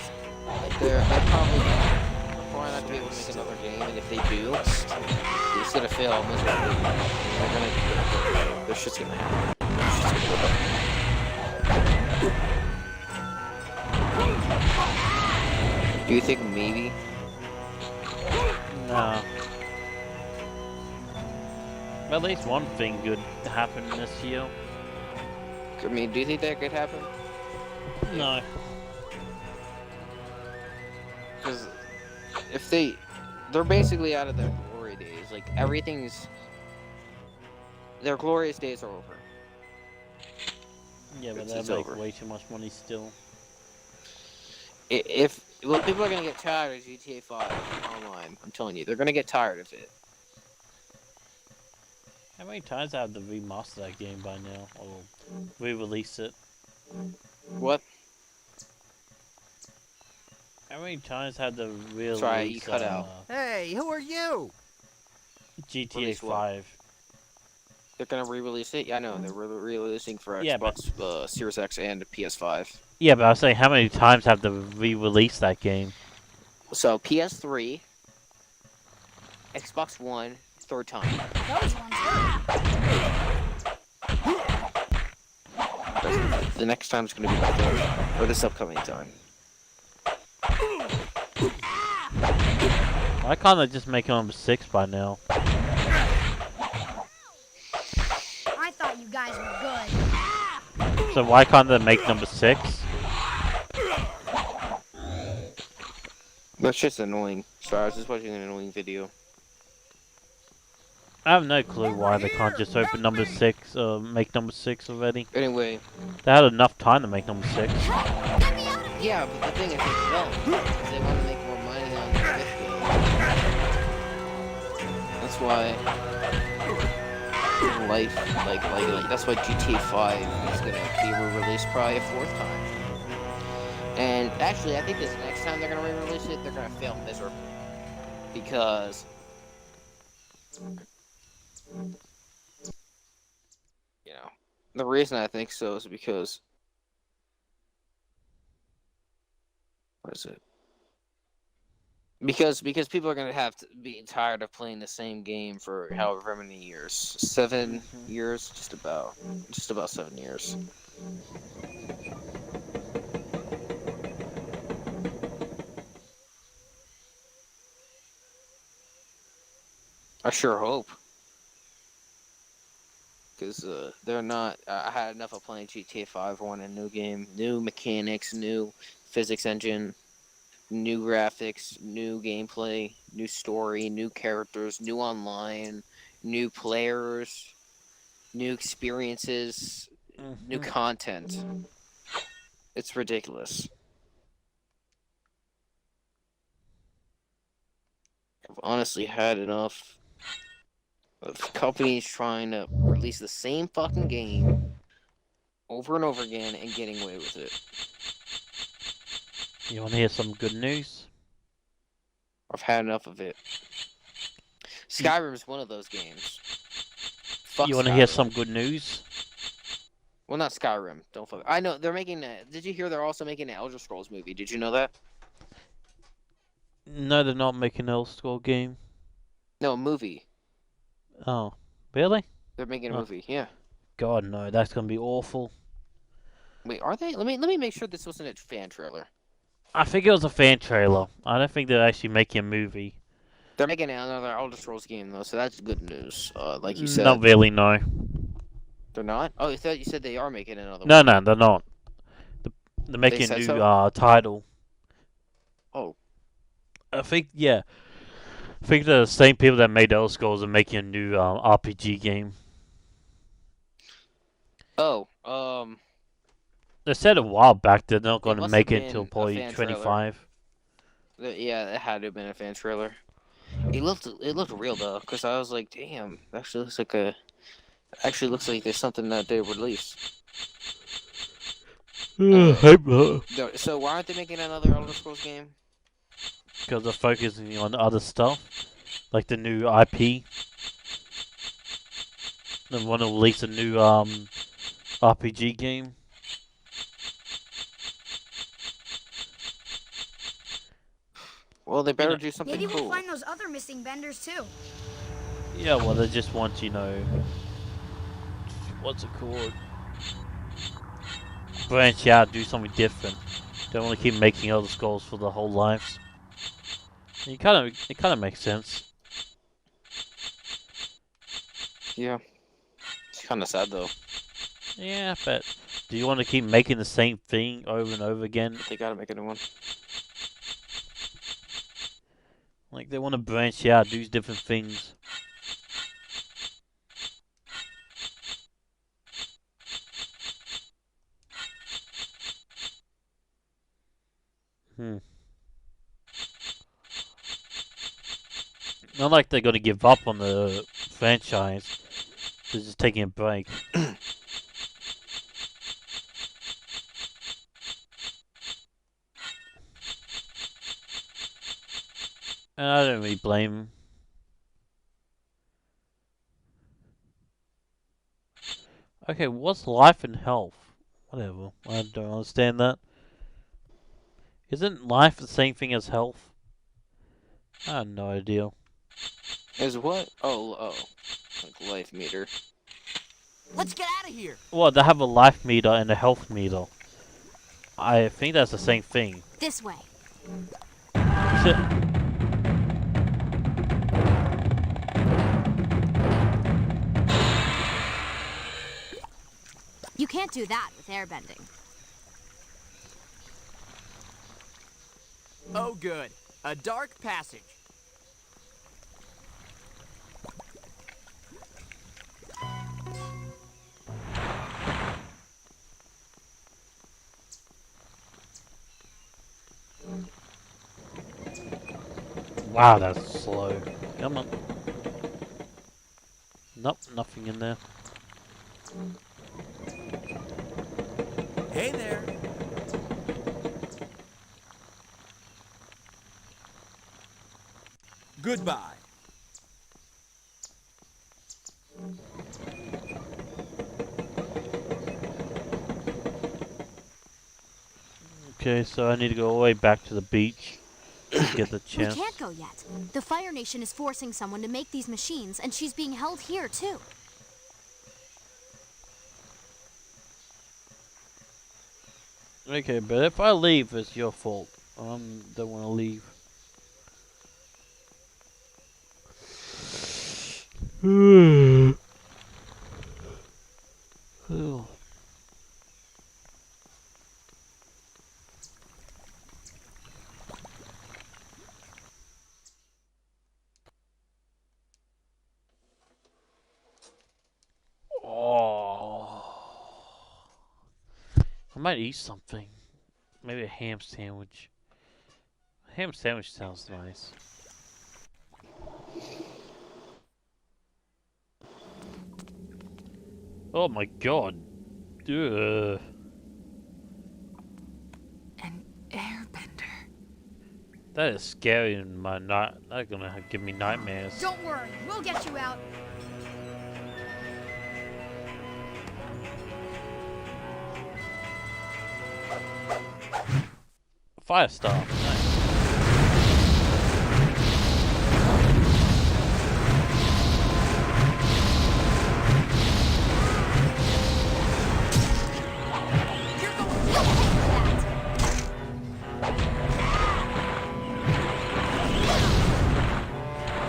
Like they're probably not to be able to make another game, and if they do, it's gonna fail miserably. And their shit's gonna happen. Do you think maybe? No. At least one thing good happened this year. I mean, do you think that could happen? No. Because if they're basically out of their glory days. Like their glorious days are over. Yeah, but It's they make over. way too much money still. Well, people are gonna get tired of GTA 5 online. I'm telling you, they're gonna get tired of it. How many times have to remaster that game by now? Or re-release it? What? How many times have to release Sorry, you cut out. Hey, who are you? GTA Release what? 5? They're gonna re-release it. Yeah, I know they're re-releasing for Yeah, but- Xbox Series X and PS5. Yeah, but I was saying, how many times have to re-release that game? So PS3, Xbox One, third time. Those ones hurt. The next time's gonna be the third, or this upcoming time. Why can't they just make it number 6 by now? I thought you guys were good. So why can't they make number 6? That's just annoying. Sorry, I was just watching an annoying video. I have no clue why they can't just open number 6, make number 6 already. Anyway, They had enough time to make number 6. yeah, but the thing is, they don't, because they want to make more money on the fifth game. That's why that's why GTA 5 is gonna be re-released probably a 4th time. And actually, I think this next time they're gonna re-release it, they're gonna fail miserably, because the reason I think so is because what is it? Because people are gonna have to be tired of playing the same game for however many years. 7 years, just about 7 years. I sure hope. Because they're not. I had enough of playing GTA 5. I want a new game, new mechanics, new physics engine, new graphics, new gameplay, new story, new characters, new online, new players, new experiences, new content. It's ridiculous. I've honestly had enough of companies trying to release the same fucking game over and over again and getting away with it. You want to hear some good news? I've had enough of it. Skyrim is one of those games. Fuck You want to hear Skyrim. some good news? Well, not Skyrim. Don't fuck. I know they're making. Did you hear they're also making an Elder Scrolls movie? Did you know that? No, they're not making an Elder Scrolls game. No, a movie. Oh, really? They're making a Oh. movie. Yeah. God, no, that's gonna be awful. Wait, are they? Let me make sure this wasn't a fan trailer. I think it was a fan trailer. I don't think they're actually making a movie. They're making another Elder Scrolls game though, so that's good news. Like you said, Not really, no. they're not. Oh, you said they are making another. No, no, they're not. They're making a said new so? title. Oh, I think yeah. I think the same people that made Elder Scrolls are making a new RPG game. oh, They said a while back they're not going it to must have make it until been a probably fan trailer. 25. Yeah, it had to have been a fan trailer. It looked real though, because I was like, damn, that actually looks like there's something that they released. Hope not. So why aren't they making another Elder Scrolls game? Because they're focusing on other stuff, like the new IP. They want to release a new RPG game. Well, they better do something Maybe we'll cool. find those other missing benders too. Yeah, well, they just want, you know, what's it called? Branch out, do something different. Don't want to keep making Elder Scrolls for their whole lives. It kind of makes sense. Yeah, it's kind of sad though. Yeah, but do you want to keep making the same thing over and over again? They gotta make a new one. Like, they want to branch out, do different things. Not like they're going to give up on the franchise. They're just taking a break. And I don't really blame them. Okay, what's life and health? Whatever. I don't understand that. Isn't life the same thing as health? I have no idea. Is what? Oh, like life meter. Let's get out of here. Well, they have a life meter and a health meter. I think that's the same thing. This way. You can't do that with airbending. Oh, good. A dark passage. Wow, that's slow. Come on. Nope, nothing in there. Hey there. Goodbye. Okay, so I need to go all the way back to the beach to get the We chance. can't go yet. The Fire Nation is forcing someone to make these machines, and she's being held here too. Okay, but if I leave, it's your fault. I don't want to leave. Ugh. Oh. I might eat something. Maybe a ham sandwich. A ham sandwich sounds nice. Oh my god. Ugh. An airbender. That is scary and my not that's gonna give me nightmares. Don't worry, we'll get you out. Fire star. Nice.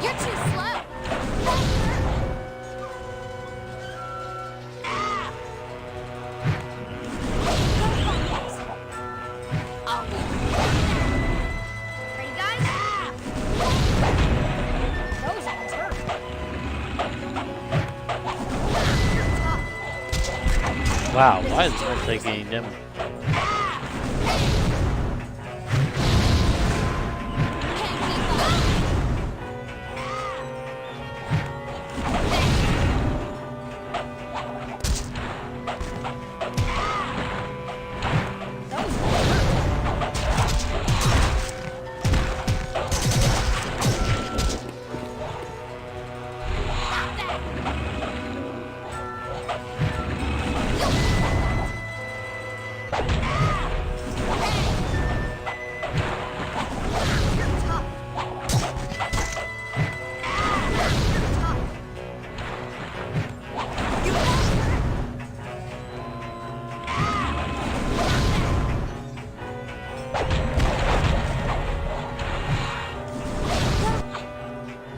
You're too slow. Wow, why is it not taking any damage?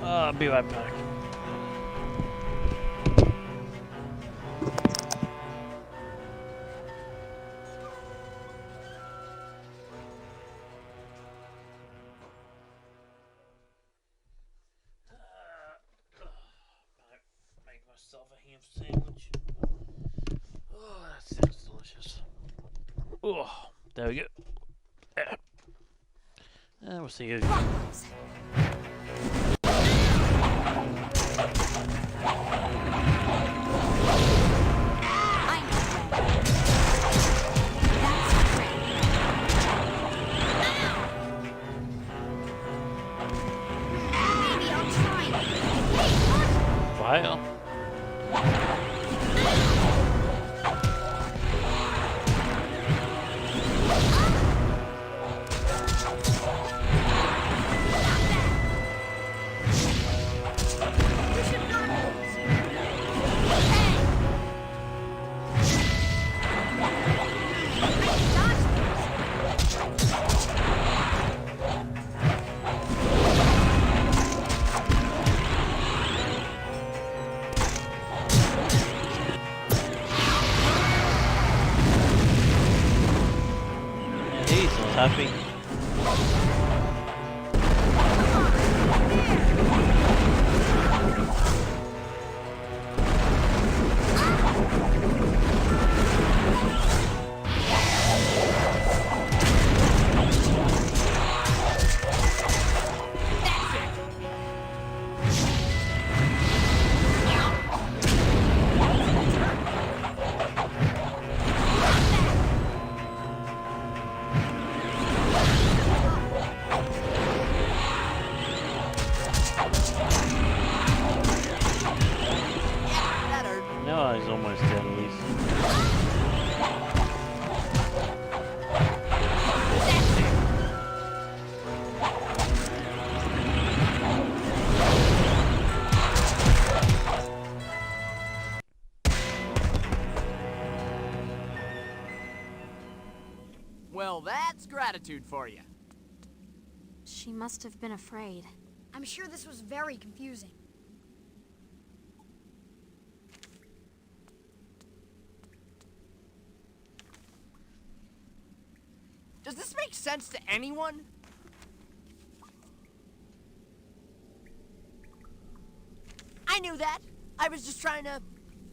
I'll be right back. Make myself a ham sandwich. Oh, that sounds delicious. Oh, there we go. And we'll see you again. File. Happy. No, he's almost dead at least. Well, that's gratitude for you. She must have been afraid. I'm sure this was very confusing. Does this make sense to anyone? I knew that. I was just trying to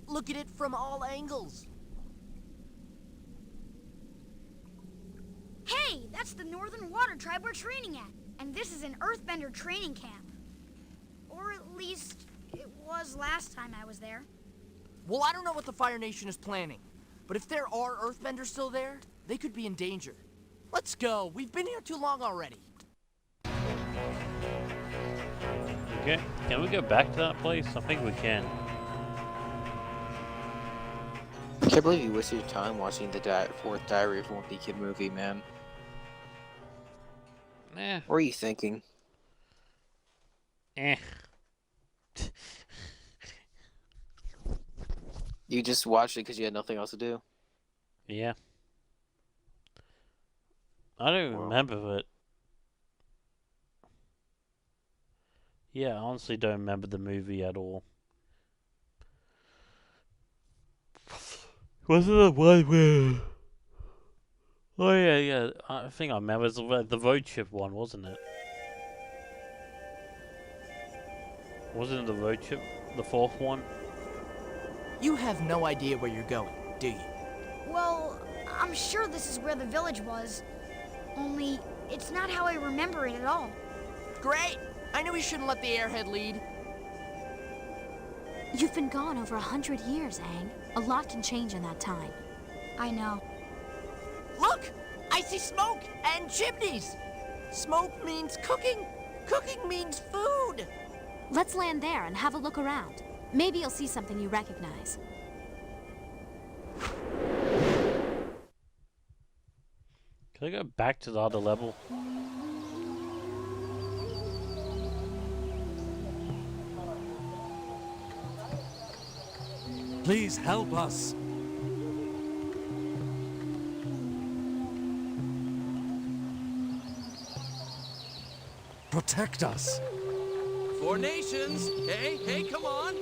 look at it from all angles. Hey, that's the Northern Water Tribe we're training at. And this is an Earthbender training camp. Or at least it was last time I was there. Well, I don't know what the Fire Nation is planning, but if there are Earthbenders still there, they could be in danger. Let's go. We've been here too long already. Okay, can we go back to that place? I think we can. I can't believe you wasted your time watching the fourth Diary of a Wimpy Kid movie, man. Eh. What were you thinking? Eh. You just watched it because you had nothing else to do? Yeah. I don't remember it. Yeah, I honestly don't remember the movie at all. Was it the one where... Oh yeah, I think I remember. It was the road trip one, wasn't it? Wasn't it the road trip? The fourth one? You have no idea where you're going, do you? Well, I'm sure this is where the village was. Only, it's not how I remember it at all. Great! I knew we shouldn't let the airhead lead. You've been gone over 100 years, Aang. A lot can change in that time. I know. Look! I see smoke and chimneys! Smoke means cooking. Cooking means food. Let's land there and have a look around. Maybe you'll see something you recognize. Can I go back to the other level? Please help us. Protect us. Four nations. Hey, come on.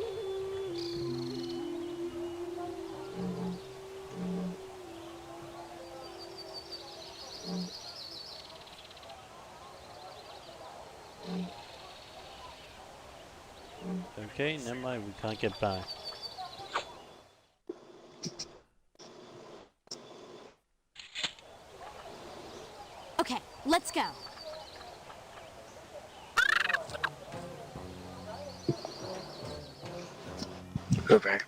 Okay, never mind, we can't get back. Okay, let's go. Go back.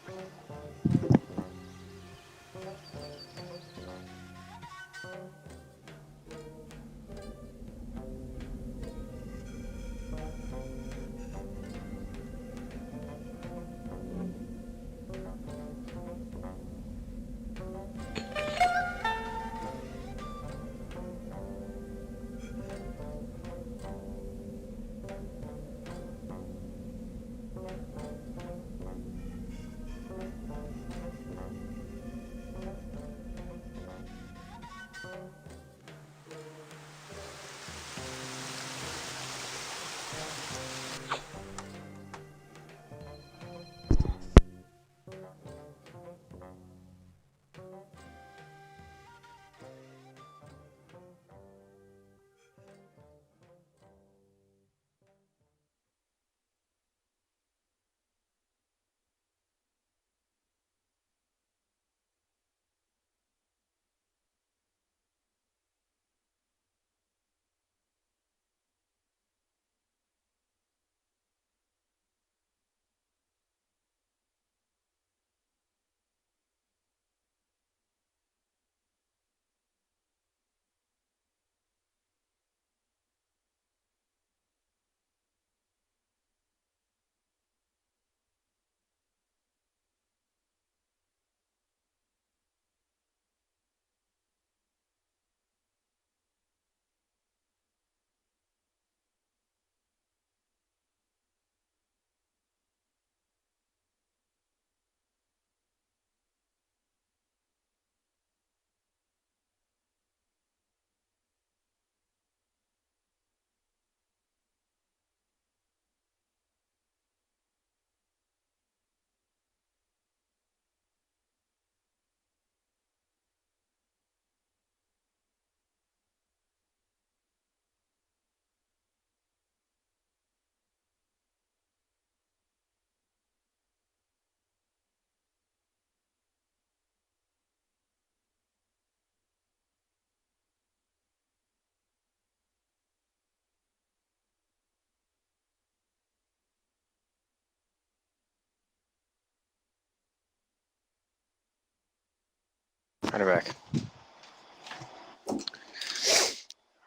Right back.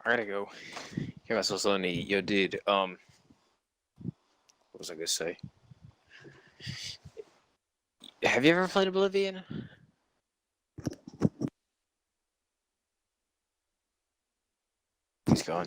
I gotta go. Hear myself so neat. Yo, dude, what was I gonna say? Have you ever played Oblivion? He's gone.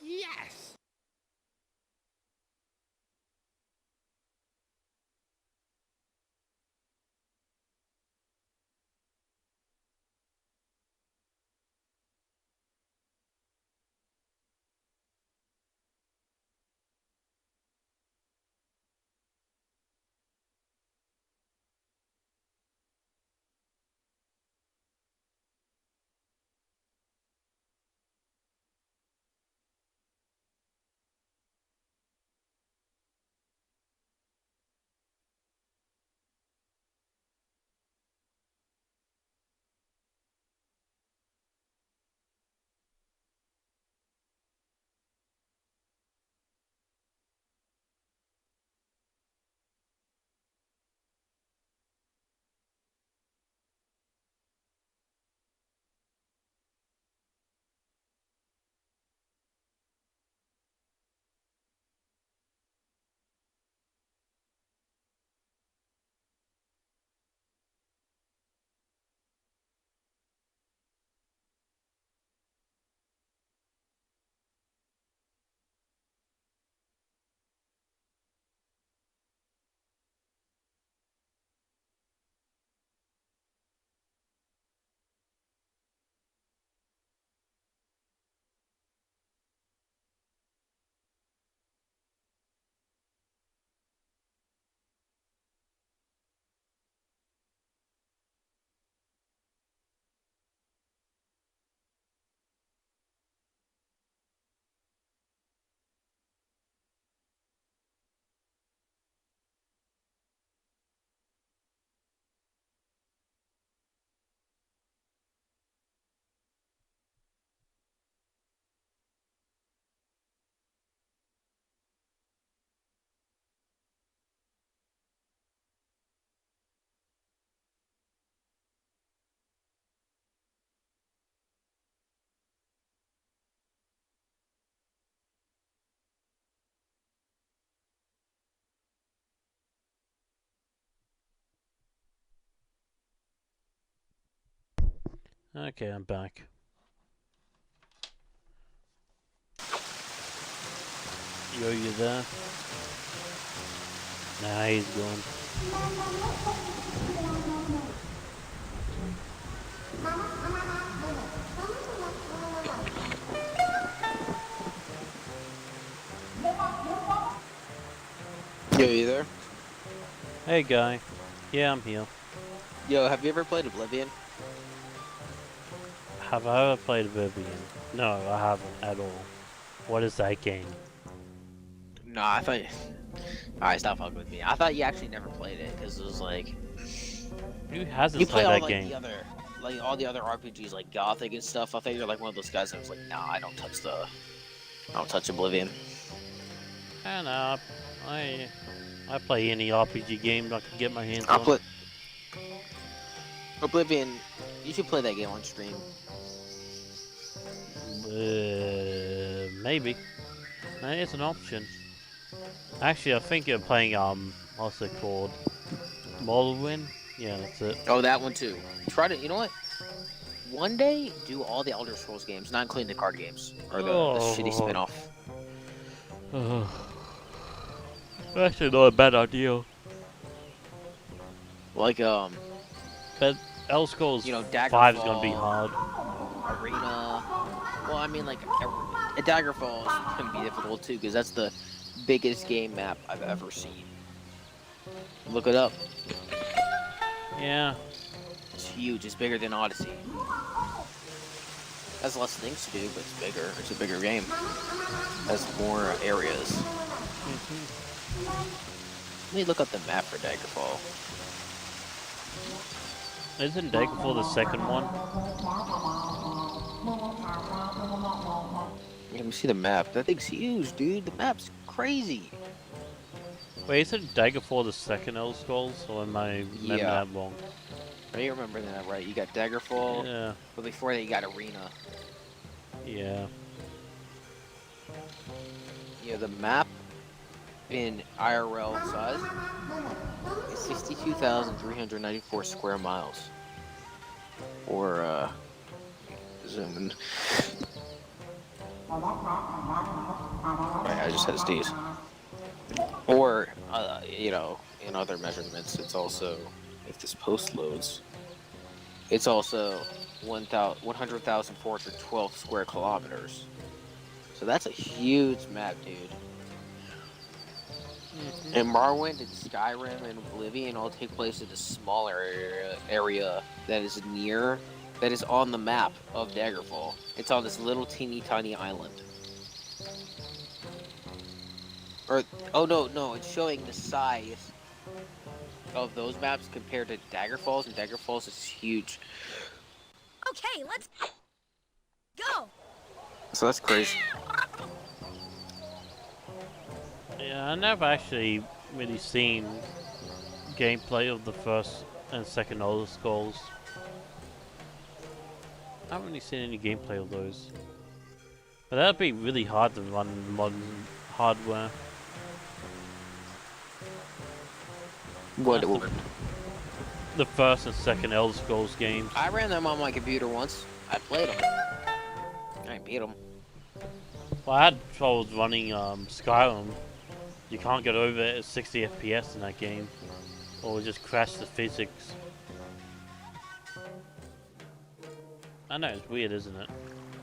Yes! Okay, I'm back. Yo, you there? Nah, he's gone. Yo, you there? Hey, guy. Yeah, I'm here. Yo, have you ever played Oblivion? Have I ever played Oblivion? No, I haven't at all. What is that game? No, I thought. Alright, stop fucking with me. I thought you actually never played it because it was like Who hasn't you play played all that like game? the other, like all the other RPGs, like Gothic and stuff. I thought you're like one of those guys that was like, nah, I don't touch Oblivion. I don't know. I play any RPG game I can get my hands I on. play Oblivion. You should play that game on stream. Maybe. It's an option. Actually, I think you're playing what's it called? Morrowind? Yeah, that's it. Oh, that one too. Try to. You know what? One day, do all the Elder Scrolls games, not including the card games or the shitty spin-off. Actually, not a bad idea. Like But Elder Scrolls you know, 5 is gonna be hard. Arena. Well, I mean, like a Daggerfall is gonna be difficult too, because that's the biggest game map I've ever seen. Look it up. Yeah. It's huge. It's bigger than Odyssey. Has less things to do, but it's bigger. It's a bigger game. Has more areas. Let me look up the map for Daggerfall. Isn't Daggerfall the second one? Let me see the map. That thing's huge, dude. The map's crazy. Wait, isn't Daggerfall the second Elder Scrolls? Or am I remembering that wrong? I you remember that, right? You got Daggerfall. Yeah. But before that, you got Arena. Yeah. Yeah, the map in IRL size is 62,394 square miles. Or, zoom in. Right, I just had a sneeze. Or, you know, in other measurements, it's also, if this post loads, it's also 100,412 square kilometers. So that's a huge map, dude. And Morrowind and Skyrim and Oblivion all take place in a smaller area that is on the map of Daggerfall. It's on this little teeny tiny island. Or, oh no, it's showing the size of those maps compared to Daggerfall's, and Daggerfall's is huge. Okay, let's go. So that's crazy. Yeah, I never actually really seen gameplay of the first and second Elder Scrolls. I haven't really seen any gameplay of those. But that'd be really hard to run modern hardware. What? The first and second Elder Scrolls games. I ran them on my computer once. I played them. I beat them. Well, I had troubles running Skyrim. You can't get over it at 60 FPS in that game, or it just crash the physics. I know, it's weird, isn't it?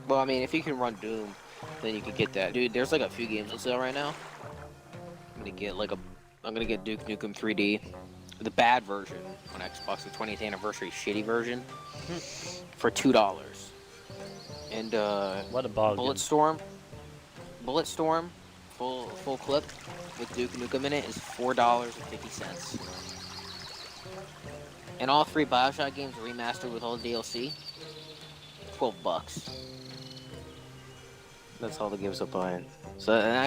Well, I mean, if you can run Doom, then you could get that. Dude, there's like a few games on sale right now. I'm gonna get Duke Nukem 3D, the bad version on Xbox, the 20th anniversary shitty version, for $2. And what a bargain. Bulletstorm, full clip with Duke Nukem in it is $4.50. And all 3 BioShock games remastered with all the DLC, $12. That's all the games I'm buying. So and that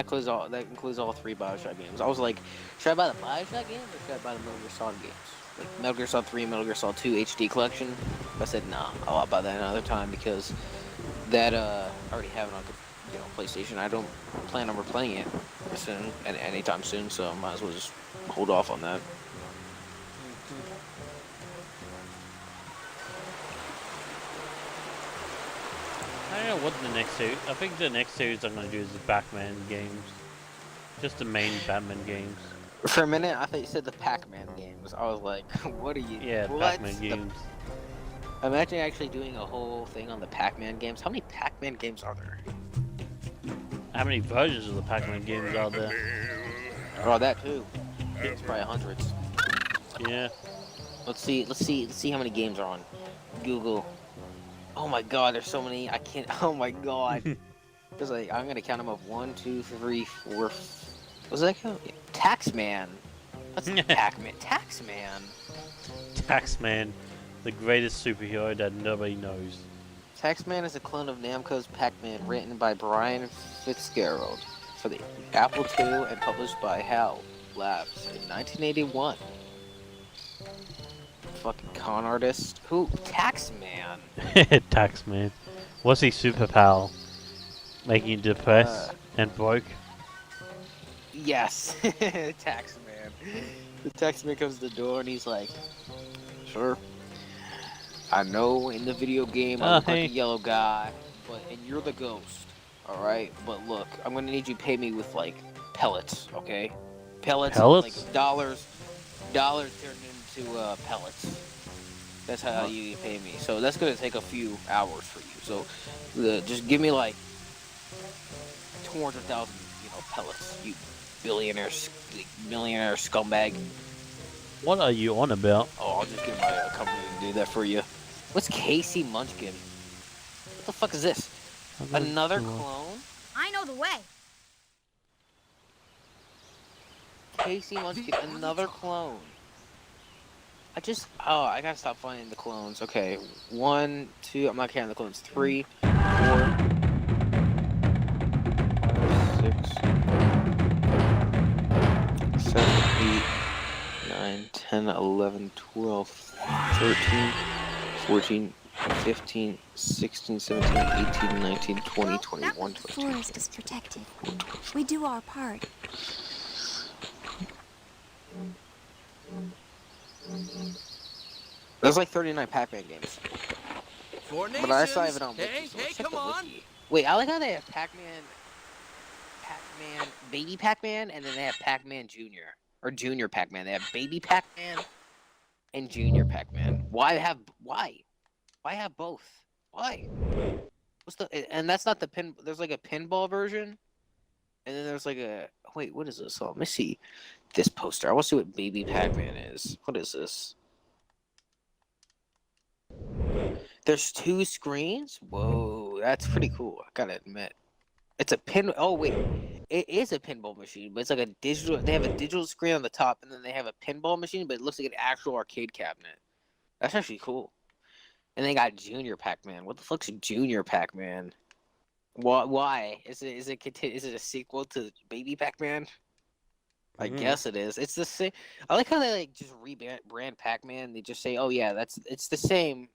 includes all 3 BioShock games. I was like, should I buy the BioShock games or should I buy the Metal Gear Solid games? Like Metal Gear Solid 3, Metal Gear Solid 2 HD collection. I said nah, I'll buy that another time because that I already have it on PlayStation. I don't plan on replaying it soon, anytime soon. So I might as well just hold off on that. I don't know what the next series. I think the next series I'm gonna do is the Batman games, just the main Batman games. For a minute, I thought you said the Pac-Man games. I was like, what are you? Yeah, what? Pac-Man games. Imagine actually doing a whole thing on the Pac-Man games. How many Pac-Man games are there? How many versions of the Pac-Man games are there? Oh, that too. It's probably hundreds. Yeah. Let's see how many games are on Google. Oh my God, there's so many. I can't. Oh my God. There's like I'm gonna count them up. 1, 2, 3, 4. What's that count? Taxman. What's Pac-Man? Taxman. Taxman, the greatest superhero that nobody knows. Taxman is a clone of Namco's Pac-Man, written by Brian Fitzgerald for the Apple II and published by HAL Labs in 1981. Fucking con artist. Who? Taxman. Taxman. What's his superpower? Making you depressed and broke? Yes. Taxman. The Taxman comes to the door and he's like, sure. I know in the video game I look like a yellow guy, and you're the ghost, alright? But look, I'm gonna need you to pay me with, like, pellets, okay? Pellets? Like, dollars turned into, pellets. That's how you pay me. So that's gonna take a few hours for you. So, just give me, like, 200,000, pellets, you millionaire scumbag. What are you on about? Oh, I'll just get my company to do that for you. What's Casey Munchkin? What the fuck is this? Another clone? I know the way. Casey Munchkin, another clone. I gotta stop finding the clones. Okay, 1, 2, I'm not counting the clones. 3, 4, 5, 6, 7, 8, 9, 10, 11, 12, 13, 14, 15, 16, 17, 18, 19, 20, 21, 22. The forest is protected. We do our part. There's like 39 Pac-Man games. Four But I still have nations. it on Wiki, Hey, so hey, let's check come the on. Wiki. Wait, I like how they have Pac-Man, Baby Pac-Man, and then they have Pac-Man Junior or Junior Pac-Man. They have Baby Pac-Man and Junior Pac-Man. Why have both? Why? What's the and that's not the pin. There's like a pinball version, and then there's like a wait. What is this? Oh, let me see this poster. I want to see what Baby Pac-Man is. What is this? There's 2 screens. Whoa, that's pretty cool. I gotta admit, it's a pin. Oh wait, it is a pinball machine, but it's like a digital. They have a digital screen on the top, and then they have a pinball machine, but it looks like an actual arcade cabinet. That's actually cool. And they got Junior Pac-Man. What the fuck's Junior Pac-Man? Why? Is it a sequel to Baby Pac-Man? I guess it is. It's the same. I like how they like just rebrand Pac-Man. They just say, "Oh yeah, it's the same."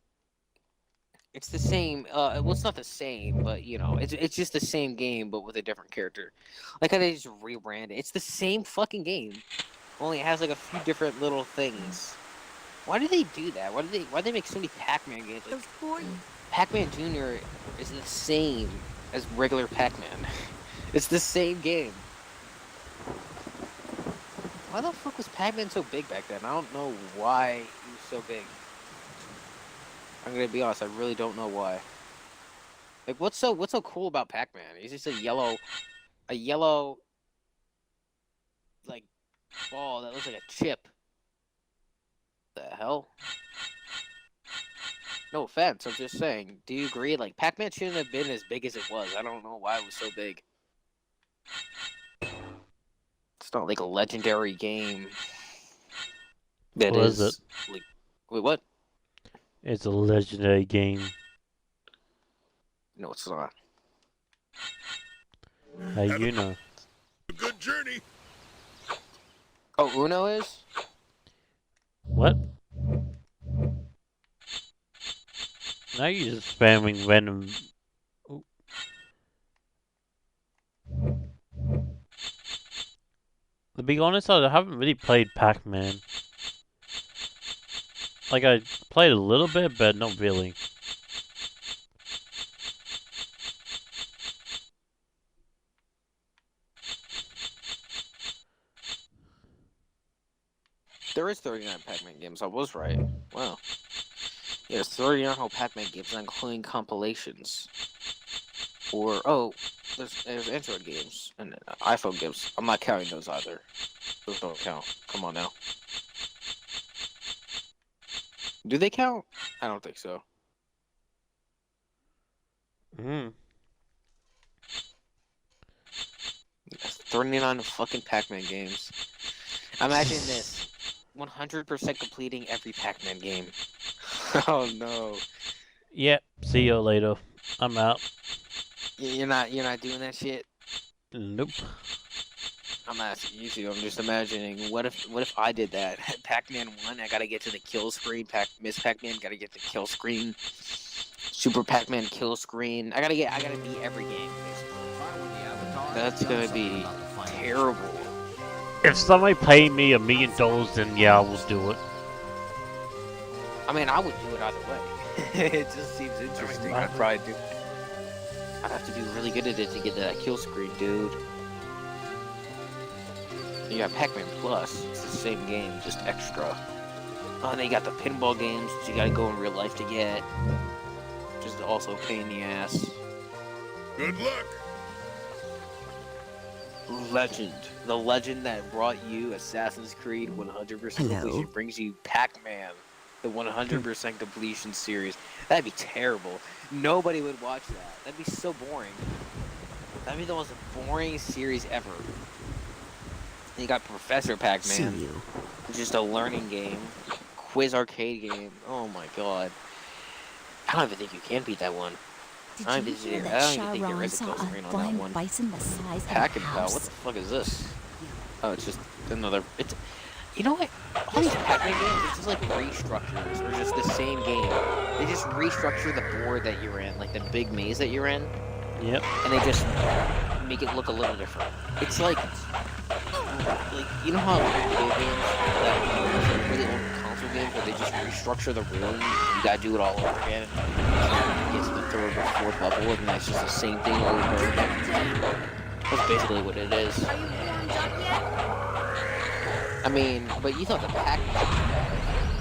It's the same. Well, it's not the same, but you know, it's just the same game, but with a different character. Like how they just rebrand it. It's the same fucking game, only it has like a few different little things. Why do they do that? Why do they make so many Pac-Man games? Like, Pac-Man Junior is the same as regular Pac-Man. It's the same game. Why the fuck was Pac-Man so big back then? I don't know why he was so big. I'm gonna be honest, I really don't know why. Like, what's so cool about Pac-Man? He's just a yellow, like, ball that looks like a chip. The hell? No offense, I'm just saying. Do you agree? Like, Pac-Man shouldn't have been as big as it was. I don't know why it was so big. It's not like a legendary game. That What is is it? like, wait, what? It's a legendary game. No, it's not. How you know? A good journey. Oh, Uno is? What? Now you're just spamming random. Ooh. To be honest, I haven't really played Pac-Man. Like, I played a little bit, but not really. There is 39 Pac-Man games. I was right. Wow. Yeah, there's 39 whole Pac-Man games, including compilations. Or, oh, there's Android games and iPhone games. I'm not counting those either. Those don't count. Come on now. Do they count? I don't think so. Yes, 39 fucking Pac-Man games. Imagine this. 100% completing every Pac-Man game. Oh no. Yep, see you later. I'm out. You're not doing that shit? Nope. I'm asking you to. I'm just imagining. What if I did that? Pac-Man 1, I gotta get to the kill screen. Miss Pac-Man, gotta get the kill screen. Super Pac-Man kill screen. I gotta beat every game. Basically. That's gonna be terrible. If somebody paid me $1 million, then yeah, I will do it. I mean, I would do it either way. It just seems interesting. I'd probably do it. I'd have to be really good at it to get that kill screen, dude. You got Pac-Man Plus. It's the same game, just extra. Oh, and then you got the pinball games that you gotta go in real life to get. Which is also a pain in the ass. Good luck. Legend. The legend that brought you Assassin's Creed 100% completion brings you Pac-Man, the 100% completion series. That'd be terrible. Nobody would watch that. That'd be so boring. That'd be the most boring series ever. You got Professor Pac-Man, just a learning game, quiz arcade game. Oh my god. I don't even think you can beat that one. I don't even think there is a kill screen on that one. Pac-Man, what the fuck is this? Oh, it's just another. It's, you know what? All these Pac-Man games, it's just like restructures, or just the same game. They just restructure the board that you're in, like the big maze that you're in. Yep. And they just make it look a little different. It's like you know how video games, that really old console games, where they just restructure the room, you gotta do it all over again, and get to the third or fourth level, and that's just the same thing over again. That's basically what it is. Are you warmed up yet? I mean, but you thought the pack.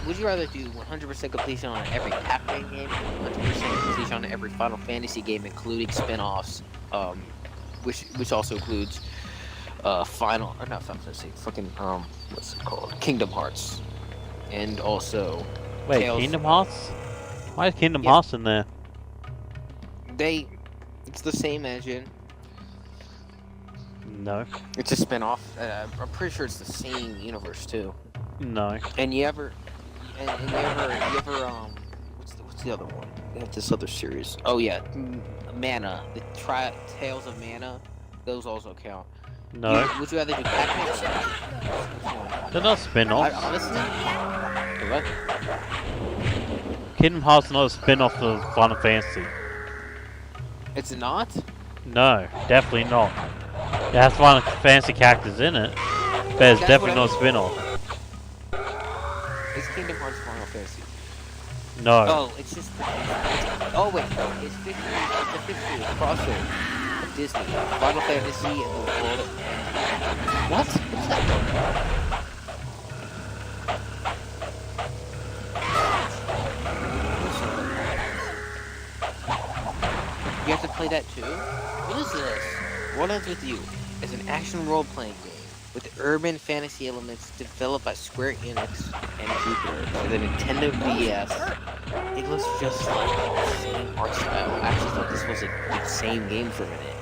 Would you rather do 100% completion on every Pac-Man game, or 100% completion on every Final Fantasy game, including spin-offs, which also includes not Final Fantasy, fucking what's it called, Kingdom Hearts, and also Wait, Tales. Kingdom Hearts? Why is Kingdom Yeah. Hearts in there? It's the same engine. No. It's a spin-off. I'm pretty sure it's the same universe too. No. And you ever what's the other one? They have this other series. Oh yeah, Mana. The Tales of Mana. Those also count. No. Would you rather do Pac-Man or Sonic? They're not spin-offs. Honestly, what? Kingdom Hearts is not a spin-off of Final Fantasy. It's not? No, definitely not. It has Final Fantasy characters in it, but it's That's definitely what not a spin-off. It's Kingdom Hearts Final Fantasy. No. Oh, it's just. Oh wait, no, it's 50. It's the 50 crossover of Disney, Final Fantasy, and the world. What? What's that? You have to play that too? What is this? What Ends With You is an action role-playing game with urban fantasy elements developed by Square Enix and Jupiter for the Nintendo DS. It looks just like the same art style. I actually thought this was the same game for a minute.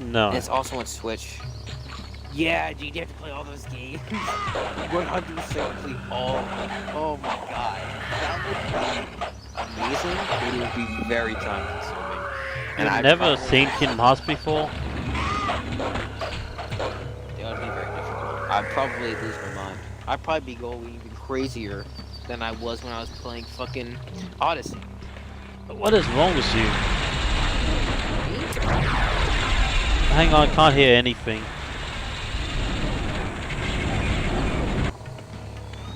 No. And it's also on Switch. Yeah, dude, you have to play all those games. 100% complete all. Oh my god. That would be amazing, but it would be very time consuming. And I've never seen Kingdom Hearts before. It would be very difficult. I'd probably lose my mind. I'd probably be going even crazier than I was when I was playing fucking Odyssey. What is wrong with you? Hang on, I can't hear anything.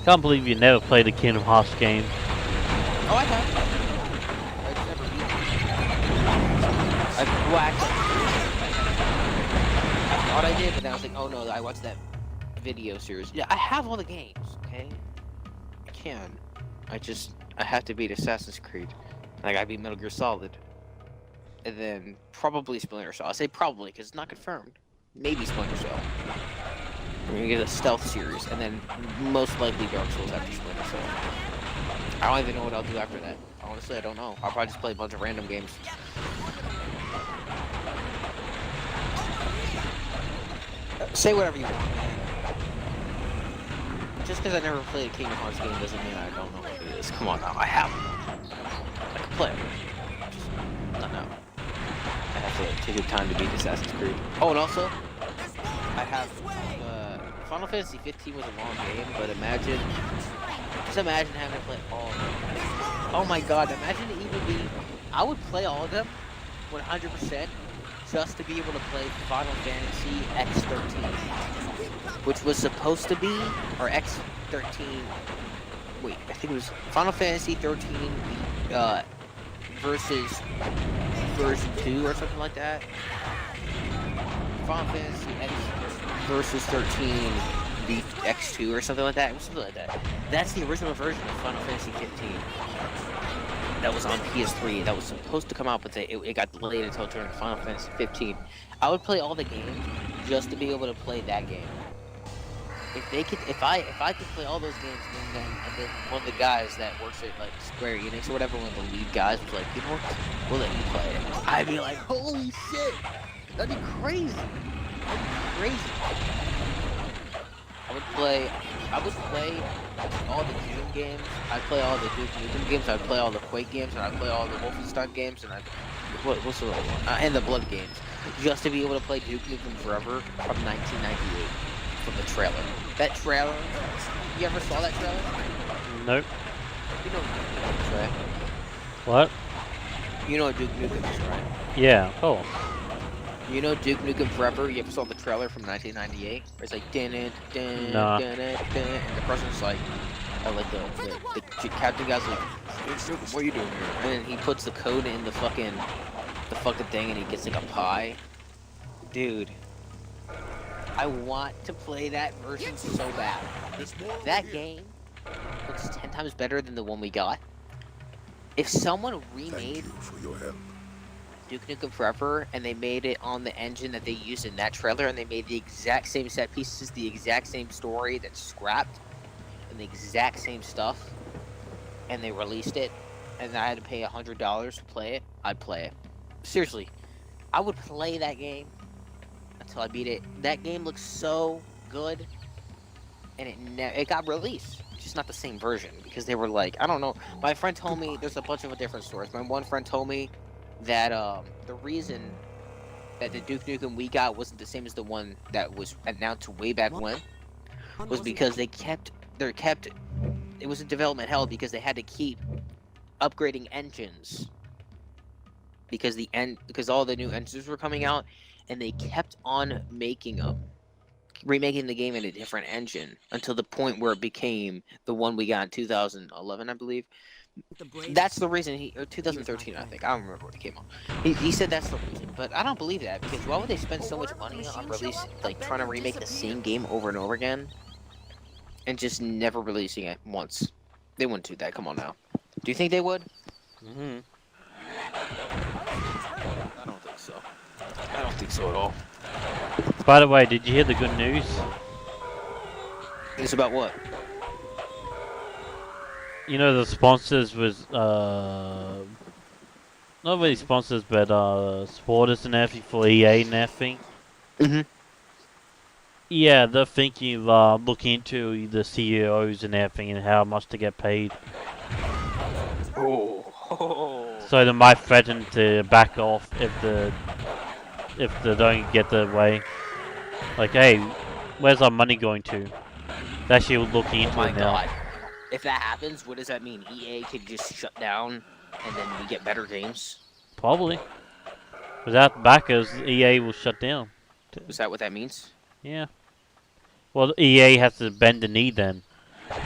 Can't believe you never played a Kingdom Hearts game. Oh, I have. I just never beat it. Well, actually, I thought I did, but then I was like, oh no, I watched that video series. Yeah, I have all the games, okay? I can. I have to beat Assassin's Creed. Like, I beat Metal Gear Solid. And then probably Splinter Cell. I say probably, because it's not confirmed. Maybe Splinter Cell. We're gonna get a stealth series, and then most likely Dark Souls after Splinter Cell. I don't even know what I'll do after that. Honestly, I don't know. I'll probably just play a bunch of random games. Say whatever you want. Just because I never played a Kingdom Hearts game doesn't mean I don't know what it is. Come on now, I have them. I can play them. Just not now. I have to take the time to beat Assassin's Creed. Oh, and also, I have Final Fantasy 15 was a long game, but just imagine having to play all of them. Oh my god, imagine it even being, I would play all of them 100% just to be able to play Final Fantasy X13, which was supposed to be, or X13, wait, I think it was Final Fantasy 13 versus version 2 or something like that. Final Fantasy X versus 13 the X2 or something like that. It was something like that. That's the original version of Final Fantasy 15. That was on PS3. That was supposed to come out, but it got delayed until during Final Fantasy 15. I would play all the games just to be able to play that game. If I could play all those games, and then one of the guys that works at like Square Enix or whatever, one of the lead guys was like, you know what, we'll let you play it. I'd be like, holy shit, that'd be crazy. That'd be crazy. I would play all the Doom games. I'd play all the Duke Nukem games. I'd play all the Quake games, and I'd play all the Wolfenstein games, and what's the other one? And the Blood games, just to be able to play Duke Nukem Forever from 1998 from the trailer. That trailer, you ever saw that trailer? Nope. You know Duke Nukem is, right? What? You know what Duke Nukem is, right? Yeah, of course. You know Duke Nukem Forever? You ever saw the trailer from 1998? Where it's like, dun dun dun Nah. dun dun, and the person's like, the captain guy's like, What are you doing here? When he puts the code in the fucking thing and he gets like a pie. Dude. I want to play that version so bad. That game looks 10 times better than the one we got. If someone remade Duke Nukem Forever and they made it on the engine that they used in that trailer and they made the exact same set pieces, the exact same story that's scrapped, and the exact same stuff, and they released it, and I had to pay $100 to play it, I'd play it. Seriously, I would play that game until I beat it. That game looks so good, and it got released. It's just not the same version because they were like, I don't know. My friend told me there's a bunch of different stories. My one friend told me that the reason that the Duke Nukem we got wasn't the same as the one that was announced way back when was because it was in development hell because they had to keep upgrading engines because all the new engines were coming out, and they kept on remaking the game in a different engine until the point where it became the one we got in 2011, I believe. That's the reason 2013, I think. I don't remember when it came out. He said that's the reason, but I don't believe that because why would they spend so much money on trying to remake the same game over and over again, and just never releasing it once? They wouldn't do that. Come on now. Do you think they would? Mm-hmm. I don't think so. I don't think so at all. By the way, did you hear the good news? It's about what? You know the sponsors was not really sponsors, but supporters and everything for EA and everything. Mhm. Yeah, they're thinking of looking into the CEOs and everything and how much to get paid. Oh. So they might threaten to back off if they don't get their way. Like, hey, where's our money going to? They're actually looking into it now. God. If that happens, what does that mean? EA could just shut down and then we get better games? Probably. Without backers, EA will shut down. Is that what that means? Yeah. Well, EA has to bend the knee then.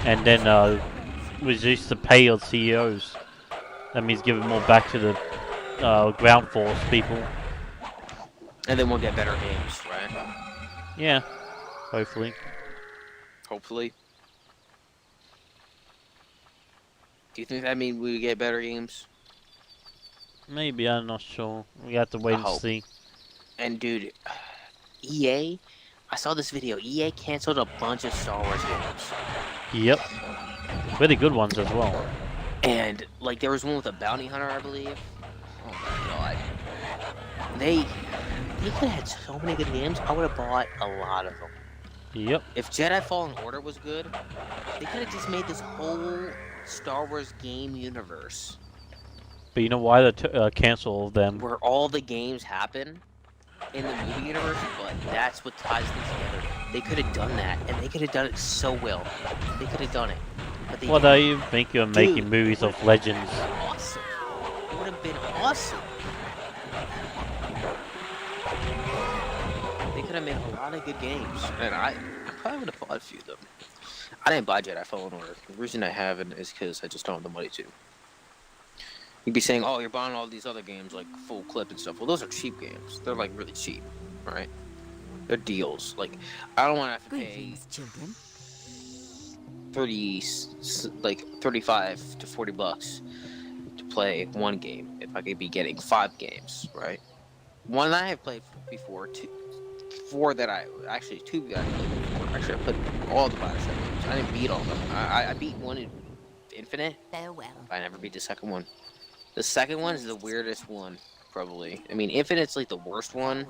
And then reduce the pay of CEOs. That means giving more back to the ground force people. And then we'll get better games, right? Yeah. Hopefully. Hopefully. Do you think that means we get better games? Maybe, I'm not sure. We have to wait and see. And dude, EA, I saw this video. EA canceled a bunch of Star Wars games. Yep. Really good ones as well. And like there was one with a bounty hunter, I believe. Oh my god. They could have had so many good games. I would have bought a lot of them. Yep. If Jedi Fallen Order was good, they could have just made this whole Star Wars game universe. But you know why they cancel them? Where all the games happen in the movie universe, but that's what ties them together. They could have done that, and they could have done it so well. They could have done it. But they What are you thinking of making movies of Legends? Awesome. It would have been awesome. They could have made a lot of good games, and I probably would have bought a few of them. I didn't buy Jedi Fallen Order. The reason I haven't is because I just don't have the money to. You'd be saying, oh, you're buying all these other games, like full clip and stuff. Well, those are cheap games. They're like really cheap, right? They're deals. Like, I don't want to have to pay 35 to 40 bucks to play one game if I could be getting 5 games, right? One that I have played before, 2 that I played before. Actually, I played all the Bioshock games. I didn't beat all of them. I beat one in Infinite. Farewell. I never beat the second one. The second one is the weirdest one, probably. I mean, Infinite's like the worst one.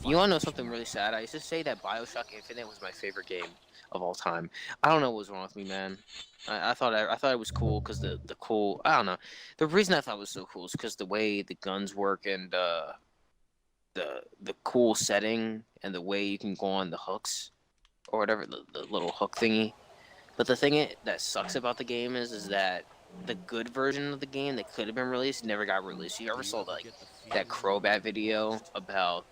You wanna know something really sad? I used to say that Bioshock Infinite was my favorite game of all time. I don't know what was wrong with me, man. I thought it was cool because the cool. I don't know. The reason I thought it was so cool is because the way the guns work and the cool setting and the way you can go on the hooks or whatever, the little hook thingy. But the thing that sucks about the game is that the good version of the game that could have been released never got released. You ever saw that Crobat video about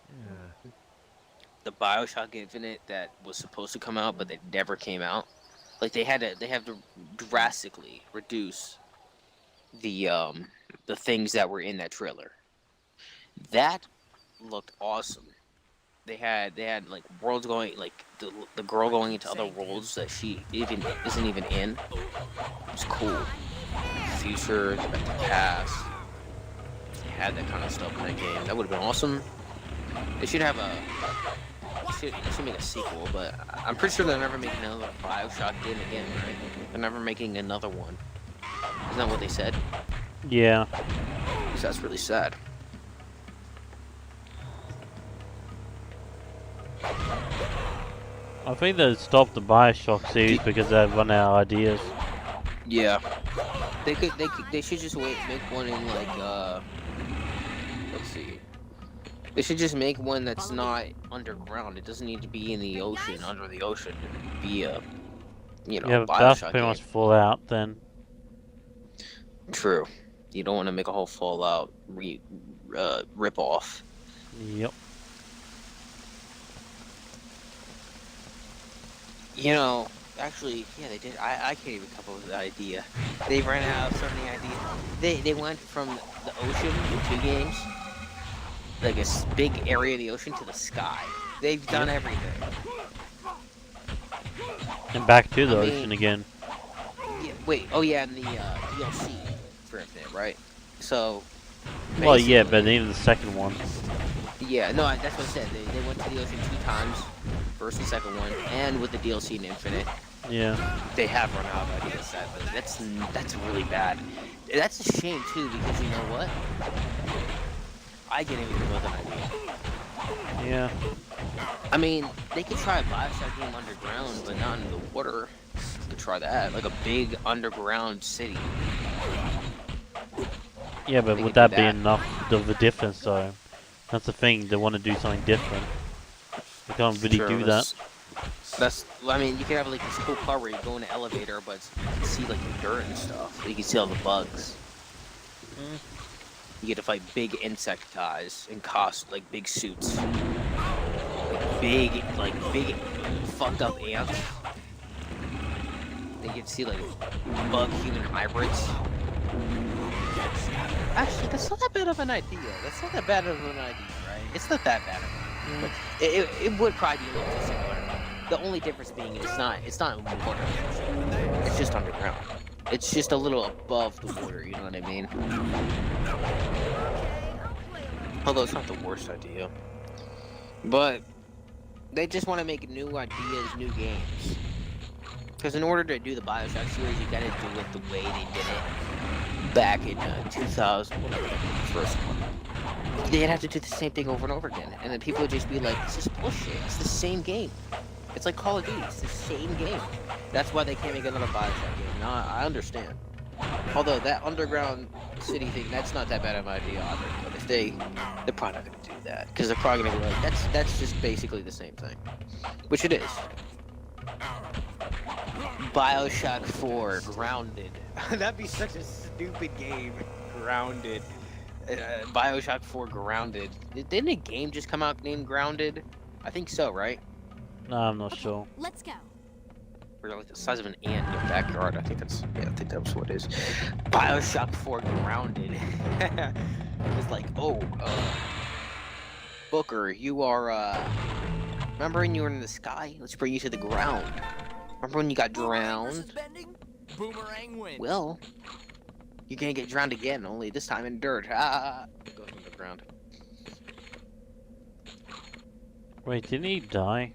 the Bioshock Infinite that was supposed to come out but that never came out? Like they have to drastically reduce the things that were in that trailer. That looked awesome. They had like worlds going, like the girl going into other worlds that she even isn't even in. It was cool. Future, the past. They had that kind of stuff in that game. That would have been awesome. They should have they should make a sequel, but I'm pretty sure they're never making another Bioshock game again, right? They're never making another one. Isn't that what they said? Yeah. So that's really sad. I think they stopped the Bioshock series because they've run out of ideas. Yeah. They should just make one in like let's see. They should just make one that's not underground. It doesn't need to be in the ocean, under the ocean. To be a, you know, Yeah, but Bioshock that's pretty game. much Fallout then. True. You don't want to make a whole Fallout rip off. Yep. You know, actually, yeah, they did. I can't even come up with an idea. They ran out of so many ideas. They went from the ocean in 2 games, like a big area of the ocean, to the sky. They've done everything. And back to the ocean again. Yeah, wait, oh yeah, and the DLC for Infinite, right? So. Well, yeah, but even the second one. Yeah, no, that's what I said. They went to the ocean 2 times, first and second one, and with the DLC in Infinite. Yeah. They have run out of ideas, sadly. That's really bad. That's a shame too, because you know what? I didn't even come up with an idea. Yeah. I mean, they could try a Bioshock game underground, but not in the water. They could try that, like a big underground city. Yeah, but would that be enough of a difference though? That's the thing, they want to do something different. They can't really do that. I mean, you could have like this cool part where you go in an elevator, but you can see like the dirt and stuff. You can see all the bugs. You get to fight big insect guys in like big suits. Like big fucked up ants. You can see like bug human hybrids. Actually, that's not that bad of an idea. That's not that bad of an idea, right? It's not that bad of an idea. But it would probably be a little too similar. The only difference being it's not in water. It's just underground. It's just a little above the water, you know what I mean? Although it's not the worst idea. But they just want to make new ideas, new games. Because in order to do the Bioshock series, you gotta do it the way they did it back in 2000, whatever the first one. They'd have to do the same thing over and over again, and then people would just be like, "This is bullshit. It's the same game. It's like Call of Duty. It's the same game." That's why they can't make another Bioshock game. Now I understand. Although that underground city thing, that's not that bad of an idea either. But if they're probably not gonna do that, because they're probably gonna be like, "That's just basically the same thing," which it is. Bioshock 4 Grounded. That'd be such a stupid game. Grounded. Bioshock 4 Grounded. Didn't a game just come out named Grounded? I think so, right? No, I'm not sure. Let's go. Or like the size of an ant in your backyard. I think that's what it is. Bioshock 4 Grounded. It's like, Booker, you are, remember when you were in the sky? Let's bring you to the ground. Remember when you got drowned? Boomerang wins. Well, you're gonna get drowned again, only this time in dirt. Goes underground. Wait, didn't he die?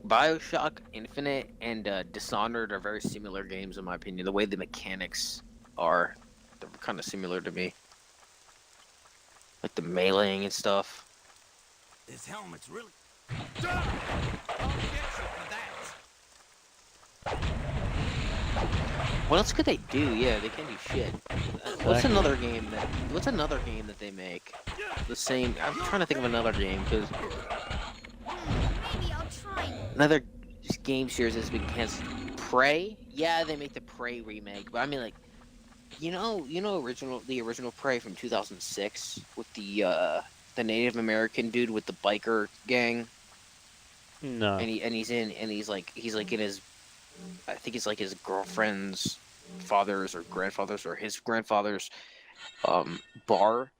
Bioshock Infinite and Dishonored are very similar games in my opinion. The way the mechanics are, they're kind of similar to me. Like the meleeing and stuff. This helmet's really... What else could they do? Yeah, they can't do shit. What's another game that they make? The same. I'm trying to think of another game because Maybe I'll try. another game series that's been canceled. Prey? Yeah, they make the Prey remake, but I mean like, the original Prey from 2006 with the Native American dude with the biker gang. No. He's like in his, I think it's like his girlfriend's father's or grandfather's or his grandfather's bar,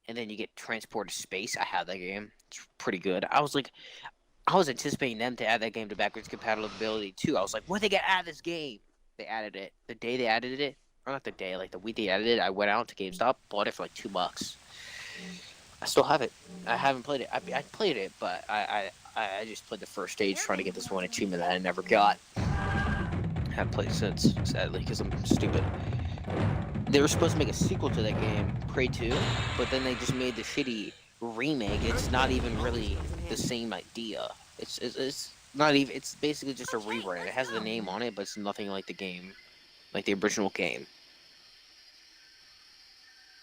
and then you get transported to space. I had that game. It's pretty good. I was anticipating them to add that game to backwards compatibility too. I was like, when they get add this game? They added it. The day they added it, or not the day, like the week they added it, I went out to GameStop, bought it for like $2. I still have it. I haven't played it. I played it, but I just played the first stage trying to get this one achievement that I never got. I haven't played since, sadly, because I'm stupid. They were supposed to make a sequel to that game, Prey 2, but then they just made the shitty remake. It's not even really the same idea. It's not even. It's basically just a rebrand. It has the name on it, but it's nothing like the game, like the original game.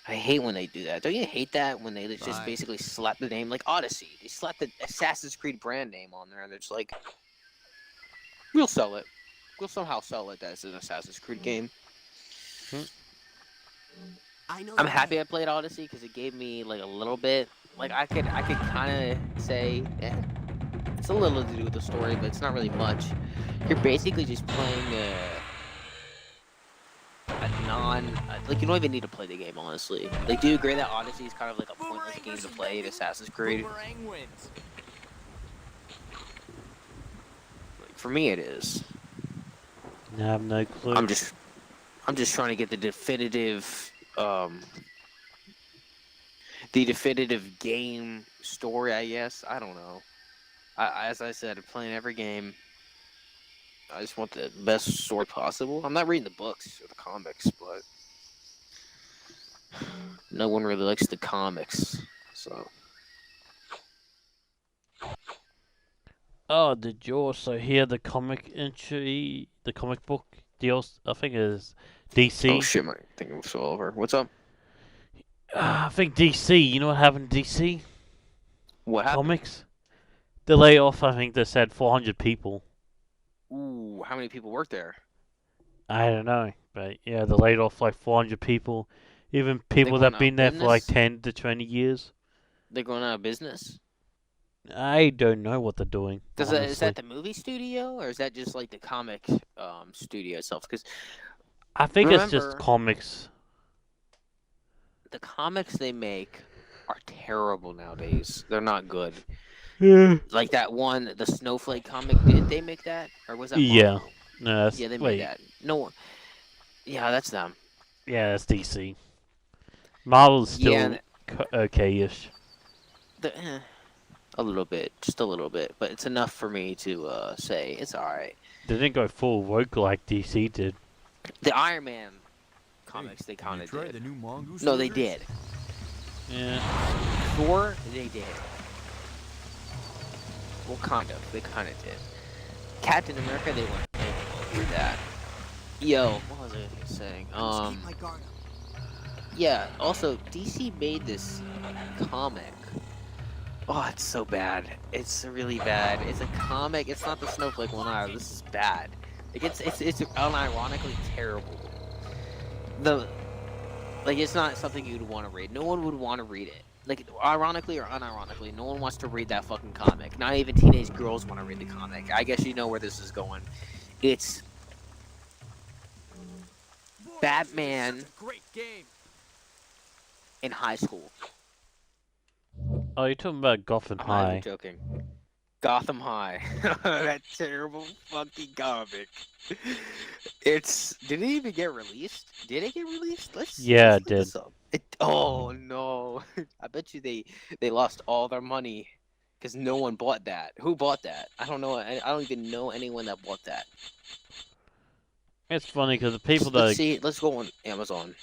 I hate when they do that. Don't you hate that when they just basically slap the name, like Odyssey? They slap the Assassin's Creed brand name on there, and they're just like, we'll sell it. We'll somehow sell it as an Assassin's Creed game. I'm happy I played Odyssey because it gave me like a little bit. Like I could kind of say, it's a little to do with the story, but it's not really much. You're basically just playing like you don't even need to play the game, honestly. Like, do you agree that Odyssey is kind of like a pointless game to play in Assassin's Creed? Like, for me, it is. I have no clue. I'm just trying to get the definitive game story, I guess. I don't know. As I said, I'm playing every game. I just want the best story possible. I'm not reading the books or the comics, but no one really likes the comics, so. Oh, did you also hear the comic entry, the comic book deals? I think it is DC. Oh shit, my thing was all over. What's up? I think DC. You know what happened to DC? What happened? Comics. The layoff. I think they said 400 people. Ooh, how many people work there? I don't know, but yeah, they laid off like 400 people. Even people that've been there for like 10 to 20 years. They're going out of business? I don't know what they're doing. Is that the movie studio, or is that just like the comic studio itself? Because I think it's just comics. The comics they make are terrible nowadays. They're not good. Yeah. Like that one, the Snowflake comic. Did they make that, or was that? Yeah. Marvel? No, that's, yeah, they made that. No one. Yeah, that's them. Yeah, that's DC. Marvel's still okay-ish. A little bit, just a little bit, but it's enough for me to say it's alright. They didn't go full woke like DC did. The Iron Man comics, they kind of did. The new mongoose no, they did. Yeah. Thor, they did. Well, kind of. They kind of did. Captain America, they went through that. Yo, what was I saying? Keep my guard up. Yeah. Also, DC made this comic. Oh, it's so bad. It's really bad. It's a comic. It's not the Snowflake one either. This is bad. Like it's unironically terrible. It's not something you'd want to read. No one would want to read it. Like, ironically or unironically, no one wants to read that fucking comic. Not even teenage girls want to read the comic. I guess you know where this is going. It's Batman in high school. Oh, you're talking about Gotham High. I'm not even joking. Gotham High. That terrible fucking comic. Did it even get released? Did it get released? Let's it did. Oh no! I bet you they lost all their money because no one bought that. Who bought that? I don't know. I don't even know anyone that bought that. It's funny because the people Let's go on Amazon.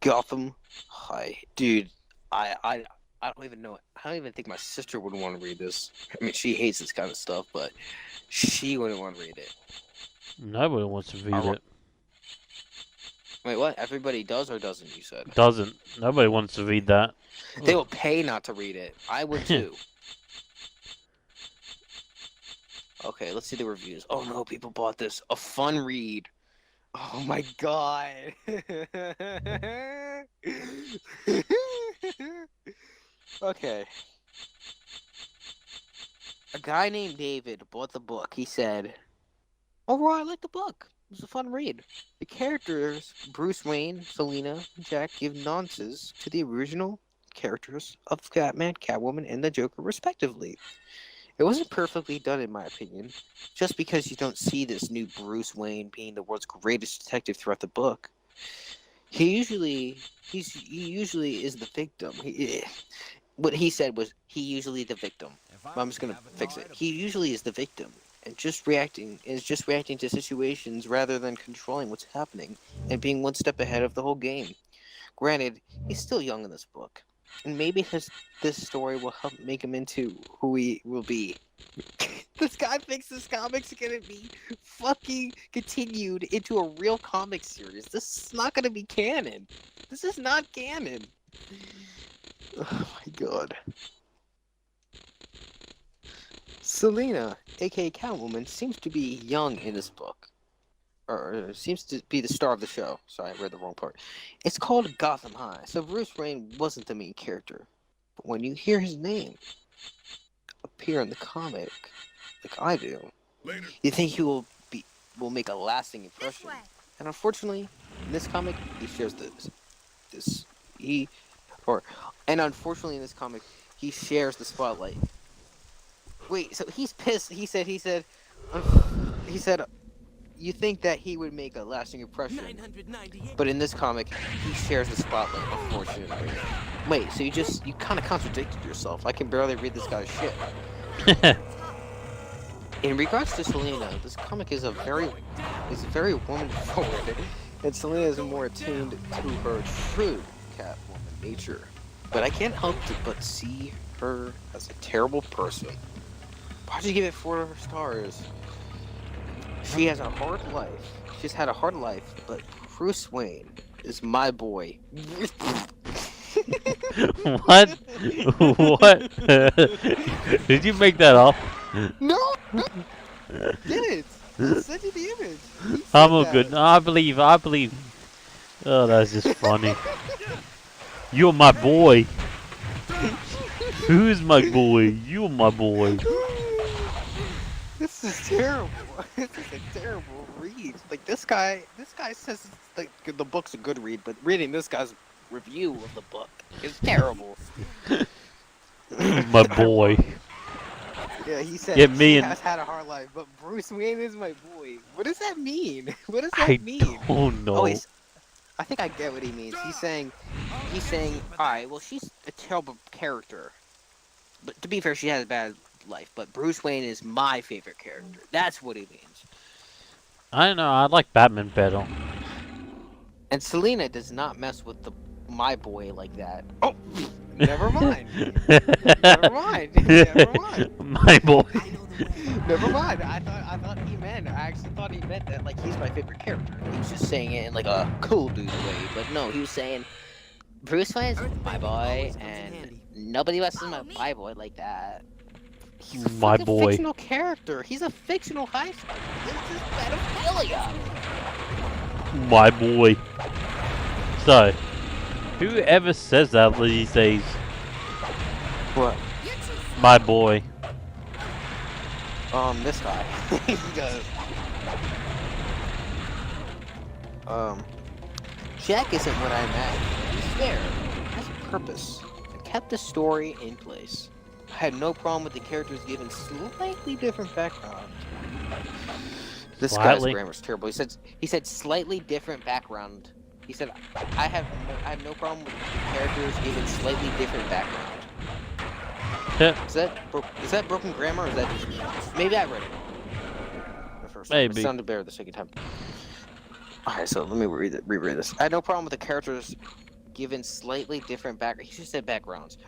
Gotham High, dude. I don't even know. I don't even think my sister would want to read this. I mean, she hates this kind of stuff, but she wouldn't want to read it. Nobody wants to read it. Wait, what? Everybody does or doesn't, you said? Doesn't. Nobody wants to read that. They will pay not to read it. I would too. Okay, let's see the reviews. Oh no, people bought this. A fun read. Oh my god. Okay. A guy named David bought the book. He said, "Overall, I like the book. It was a fun read. The characters, Bruce Wayne, Selina, and Jack, give nonsense to the original characters of Batman, Catwoman, and the Joker, respectively. It wasn't perfectly done, in my opinion. Just because you don't see this new Bruce Wayne being the world's greatest detective throughout the book, he usually is the victim. What he said was he usually the victim. I'm just gonna fix it. He usually is the victim and just reacting to situations rather than controlling what's happening and being one step ahead of the whole game. Granted, he's still young in this book, and maybe this story will help make him into who he will be." This guy thinks this comic's gonna be fucking continued into a real comic series. This is not gonna be canon. This is not canon. Oh my god. Selina, aka Catwoman, seems to be young in this book. Or seems to be the star of the show. Sorry, I read the wrong part. It's called Gotham High, so Bruce Wayne wasn't the main character. But when you hear his name appear in the comic, like I do, you think he will make a lasting impression. And unfortunately, in this comic, he shares unfortunately in this comic, he shares the spotlight. Wait, so he's pissed. He said, you think that he would make a lasting impression, but in this comic, he shares the spotlight, unfortunately. Wait, so you kind of contradicted yourself. I can barely read this guy's shit. In regards to Selina, this comic is very woman-forward, and Selina is more attuned to her true Catwoman nature. But I can't help but see her as a terrible person. Why'd you give it 4 stars? She has a hard life. She's had a hard life, but Bruce Wayne is my boy. What? What? Did you make that up? No! Did it? I'll send you the image. I'm all good. No, I believe. Oh, that's just funny. You're my boy. Who's my boy? You're my boy. This is terrible. This is a terrible read. Like this guy says the book's a good read, but reading this guy's review of the book is terrible. My boy. Yeah, he said he has had a hard life, but Bruce Wayne is my boy. What does that mean? What does that mean? I don't know. Oh, I think I get what he means. He's saying, alright, well, she's a terrible character. But to be fair, she has a bad life. But Bruce Wayne is my favorite character. That's what he means. I don't know. I like Batman better. And Selina does not mess with my boy like that. Oh, never mind. Never mind. Never mind. My boy. Never mind. I actually thought he meant that like he's my favorite character. He was just saying it in like a cool dude way. But no, he was saying Bruce Wayne's my boy, and nobody messes with my boy like that. He's a my boy. Fictional character. He's a fictional high school. This is pedophilia. My boy. So, whoever says that these days? What? My boy. This guy. He does. Jack isn't what I imagined. He's fair, has a purpose, and kept the story in place. I had no problem with the characters given slightly different background. This guy's grammar's terrible. He said slightly different background. He said I have no problem with the characters given slightly different background. Yeah. Is that broken grammar, or is that just maybe I read it wrong the first time. Maybe. It sounded better the second time. Alright, so let me reread this. I had no problem with the characters given slightly different background. He just said background.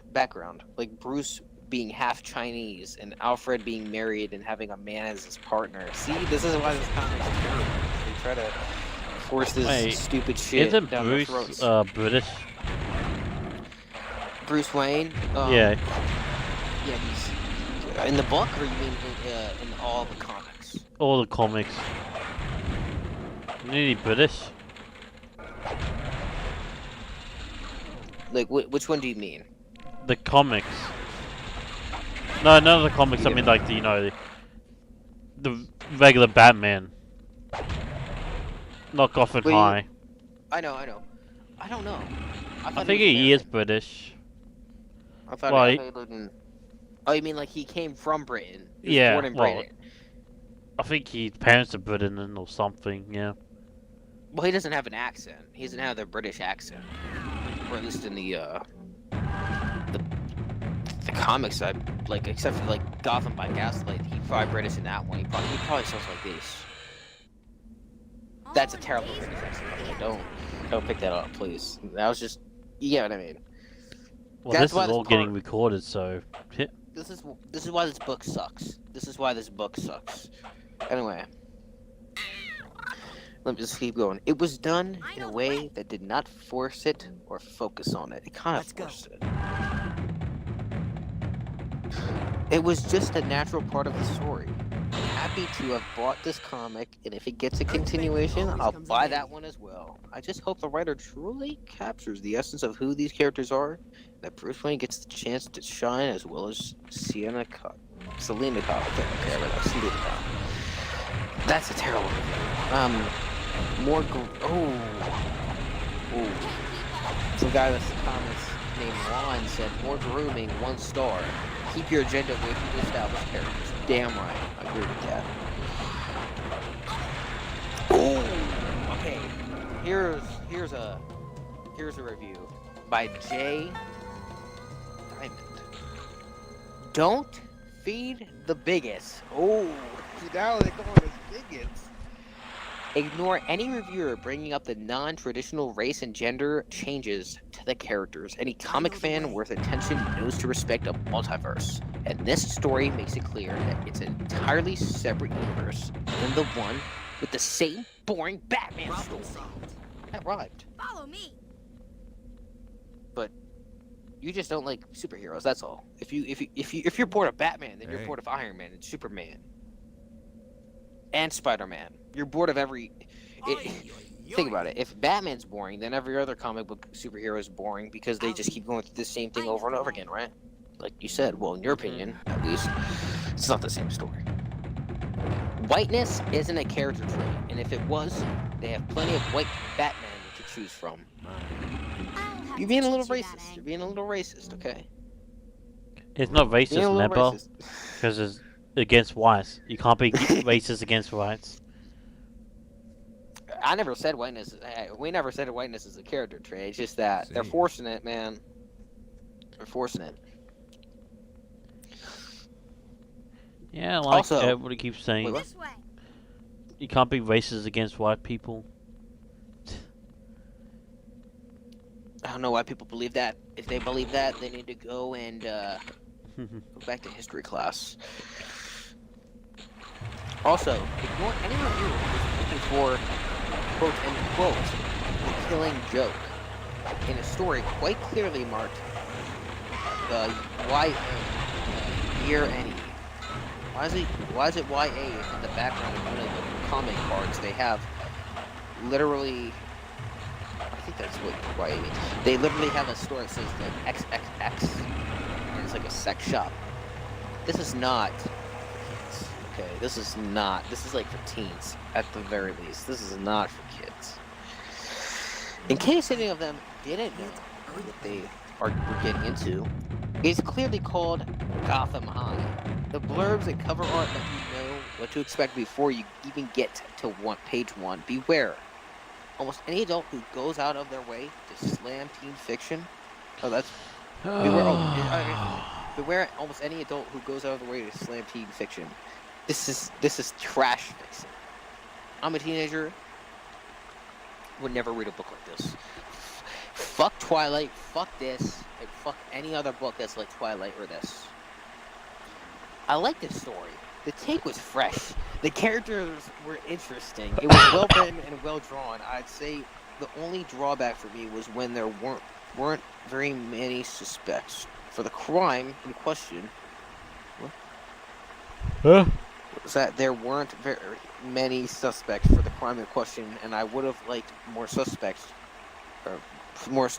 Like Bruce being half Chinese and Alfred being married and having a man as his partner. See, this is why this comic is terrible. They try to force this stupid shit Isn't down Bruce their throats. British? Bruce Wayne? Yeah. Yeah, he's in the book, or you mean in all the comics? All the comics. Nearly British. Like, which one do you mean? The comics. No, none of the comics. I mean, like the regular Batman, not Gotham Wait, High. I know. I don't know. I think he is British. I thought Well, he lived in... Oh, you mean like he came from Britain? He was yeah, born in well, Britain. I think his parents are Britain or something. Yeah. Well, he doesn't have an accent. He doesn't have the British accent, or at least in the comics. I like, except for like Gotham by Gaslight, he's probably British in that one. He probably sounds like this. That's a terrible British accent. By the way. Don't pick that up, please. That was just, you get what I mean. Well, this is all getting recorded, so. This is why this book sucks. This is why this book sucks. Anyway. Let me just keep going. It was done in a way that did not force it or focus on it. It kind of forced it. It was just a natural part of the story. I'm happy to have bought this comic, and if it gets a continuation, I'll buy that one as well. I just hope the writer truly captures the essence of who these characters are, that Bruce Wayne gets the chance to shine as well as Selina Kyle. Selina Kyle. That's a terrible review. Some guy with the comments named Ron said, more grooming, 1 star. Keep your agenda away from the established characters. Damn right. I agree with that. Ooh. Okay. Here's a review by Jay Diamond. Don't feed the bigots. Oh, now they're calling us bigots. Ignore any reviewer bringing up the non-traditional race and gender changes to the characters. Any comic fan worth attention knows to respect a multiverse. And this story makes it clear that it's an entirely separate universe than the one with the same boring Batman story. That rhymed. Follow me. But you just don't like superheroes, that's all. If you're bored of Batman, then you're bored of Iron Man and Superman. And Spider-Man. You're bored of every... Think about it. If Batman's boring, then every other comic book superhero is boring because they just keep going through the same thing over and over again, right? Like you said, well, in your opinion, at least, it's not the same story. Whiteness isn't a character trait, and if it was, they have plenty of white Batman to choose from. You're being a little racist. You're being a little racist, okay? It's not racist, remember? Because it's against whites. You can't be racist against whites. I never said whiteness. We never said whiteness is a character trait. It's just that they're forcing it, man. They're forcing it. Yeah, like also, everybody keeps saying, you can't be racist against white people. I don't know why people believe that. If they believe that, they need to go and go back to history class. Also, ignore any reviewer who's looking for, quote unquote, the killing joke in a story quite clearly marked the YA, year any. Why is it YA if in the background of one of the comic cards they have literally, I think that's what YA means. They literally have a store that says the XXX, and it's like a sex shop. This is not for kids, okay? This is like for teens, at the very least. This is not for kids. In case any of them didn't know what they were getting into, it's clearly called Gotham High. The blurbs and cover art let you know what to expect before you even get to page 1. Beware. Almost any adult who goes out of their way to slam teen fiction. Oh, that's... Beware almost any adult who goes out of their way to slam teen fiction. This is trash fiction. I'm a teenager. Would never read a book like this. Fuck Twilight, fuck this, and fuck any other book that's like Twilight or this. I like this story. The take was fresh. The characters were interesting. It was well written and well drawn. I'd say the only drawback for me was when there weren't very many suspects for the crime in question. What? Huh? Was that there weren't very many suspects for the crime in question, and I would have liked more suspects, or more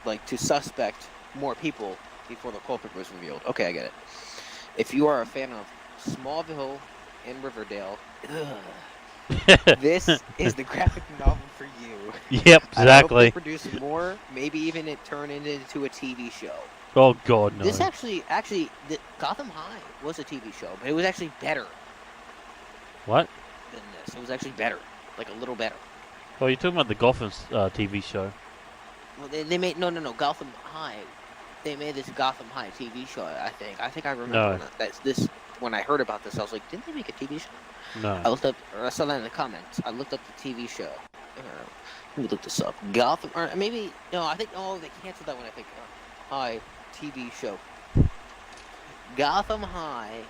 like to suspect more people before the culprit was revealed. Okay, I get it. If you are a fan of Smallville and Riverdale, this is the graphic novel for you. Yep, I hope they exactly. produce more. Maybe even it turn it into a TV show. Oh God, no. This actually, Gotham High was a TV show, but it was actually better What? than this. It was actually better, like a little better. Oh, you're talking about the Gotham TV show. Well, they made no Gotham High. They made this Gotham High TV show. I think I remember No. that's this. When I heard about this, I was like, didn't they make a TV show? No. I looked up, or I saw that in the comments. I looked up the TV show. Let me look this up. Gotham, or maybe no. I think they canceled that one. I think High TV show. Gotham High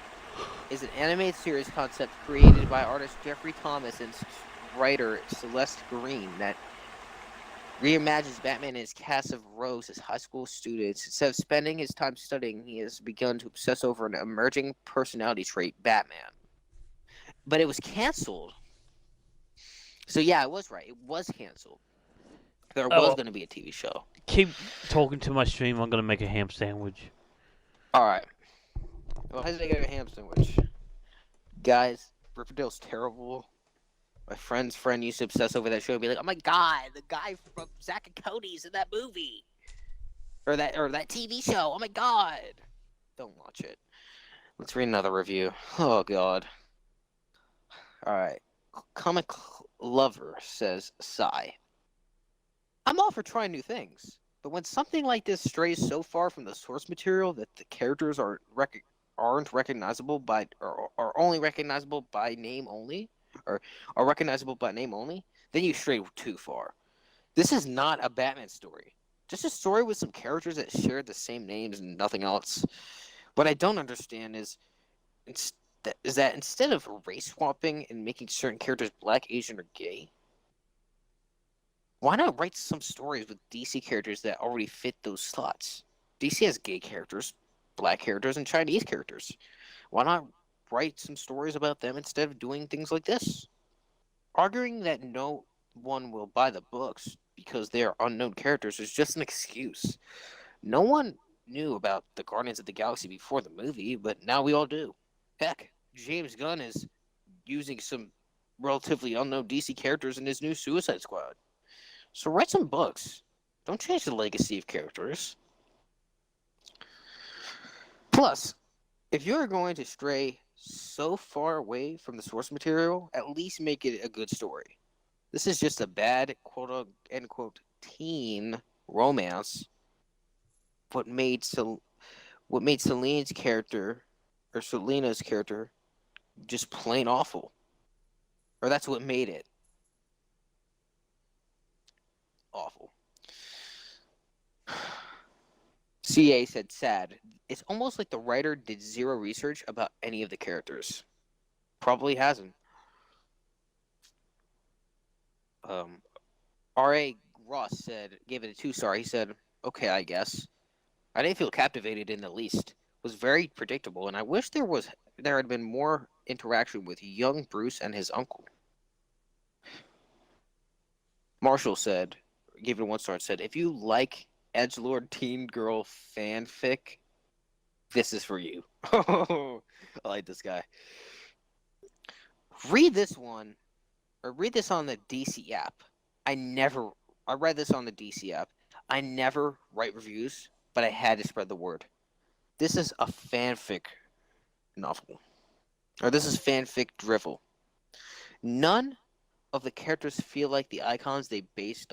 is an animated series concept created by artist Jeffrey Thomas and writer Celeste Green that reimagines Batman and his cast of rogues as high school students. Instead of spending his time studying, he has begun to obsess over an emerging personality trait, Batman. But it was canceled. So yeah, I was right. It was canceled. There was going to be a TV show. Keep talking to my stream. I'm gonna make a ham sandwich. Alright. Well, how's they get a ham sandwich? Guys, Riverdale's terrible. My friend's friend used to obsess over that show and be like, oh my god, the guy from Zack and Cody's in that movie. Or that TV show. Oh my god. Don't watch it. Let's read another review. Oh god. Alright. Comic Lover says, sigh. I'm all for trying new things, but when something like this strays so far from the source material that the characters aren't recognizable by, or are only recognizable by name only, or are recognizable by name only, then you stray too far. This is not a Batman story. Just a story with some characters that share the same names and nothing else. What I don't understand is that instead of race swapping and making certain characters black, Asian, or gay, why not write some stories with DC characters that already fit those slots? DC has gay characters, black characters, and Chinese characters. Why not write some stories about them instead of doing things like this? Arguing that no one will buy the books because they are unknown characters is just an excuse. No one knew about the Guardians of the Galaxy before the movie, but now we all do. Heck, James Gunn is using some relatively unknown DC characters in his new Suicide Squad. So write some books. Don't change the legacy of characters. Plus, if you're going to stray so far away from the source material, at least make it a good story. This is just a bad quote-unquote teen romance. What made Selena's character just plain awful. Or that's what made it awful. CA said, sad. It's almost like the writer did zero research about any of the characters. Probably hasn't. R.A. Ross gave it a 2-star. He said, okay, I guess. I didn't feel captivated in the least. It was very predictable, and I wish there had been more interaction with young Bruce and his uncle. Marshall gave it a 1-star and said, if you like edgelord teen girl fanfic, this is for you. I like this guy. Read this on the DC app. I read this on the DC app. I never write reviews, but I had to spread the word. This is a fanfic novel. Or this is fanfic drivel. None of the characters feel like the icons they're based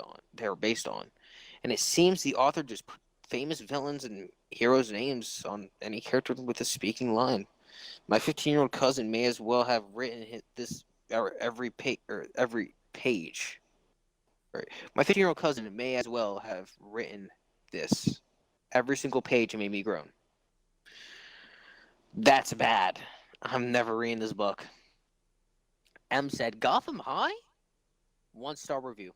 on. And it seems the author just put famous villains and heroes' names on any character with a speaking line. My 15-year-old cousin may as well have written this every page. Right. My 15-year-old cousin may as well have written this every single page and made me groan. That's bad. I'm never reading this book. M said, Gotham High? 1-star review.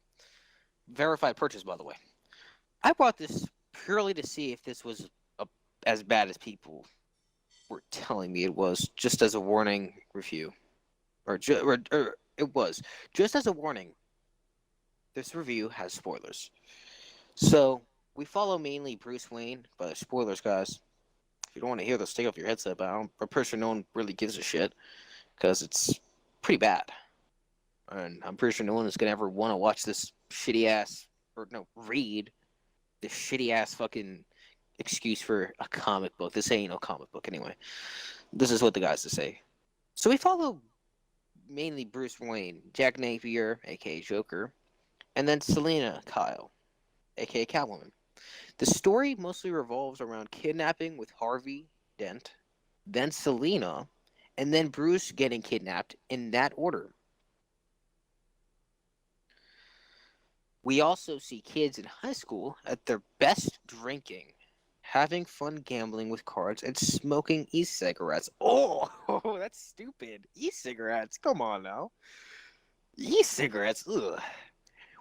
Verified purchase, by the way. I bought this purely to see if this was as bad as people were telling me it was, just as a warning review. Or it was. Just as a warning, this review has spoilers. So, we follow mainly Bruce Wayne, but spoilers, guys. If you don't want to hear this, take off your headset. But I'm pretty sure no one really gives a shit because it's pretty bad, and I'm pretty sure no one is gonna ever want to watch this shitty ass or no read this shitty ass fucking excuse for a comic book. This ain't no comic book anyway. This is what the guys to say. So we follow mainly Bruce Wayne, Jack Napier, aka Joker, and then Selena Kyle, aka Catwoman. The story mostly revolves around kidnapping with Harvey Dent, then Selena, and then Bruce getting kidnapped in that order. We also see kids in high school at their best drinking, having fun gambling with cards, and smoking e-cigarettes. Oh, that's stupid. E-cigarettes, come on now. E-cigarettes, ugh.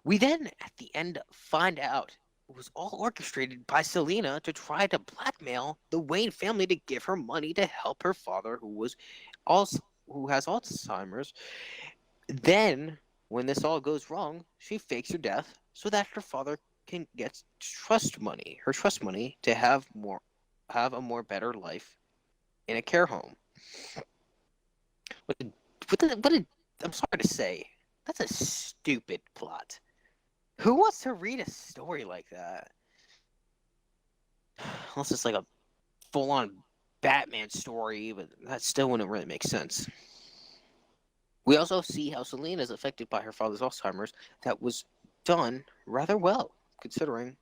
We then, at the end, find out it was all orchestrated by Selena to try to blackmail the Wayne family to give her money to help her father, who has Alzheimer's. Then, when this all goes wrong, she fakes her death so that her father can get her trust money to have a more better life in a care home. I'm sorry to say, that's a stupid plot. Who wants to read a story like that? Unless it's like a full-on Batman story, but that still wouldn't really make sense. We also see how Selena is affected by her father's Alzheimer's. That was done rather well, considering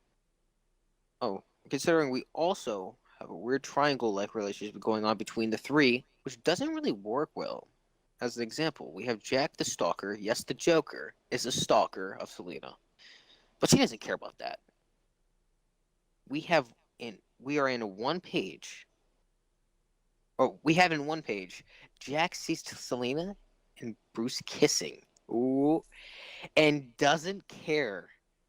we also have a weird triangle-like relationship going on between the three, which doesn't really work well. As an example, we have Jack the Stalker. Yes, the Joker is a stalker of Selena, but she doesn't care about that. We are in one page. Oh, we have in one page, Jack sees Selena and Bruce kissing. Ooh. And doesn't care.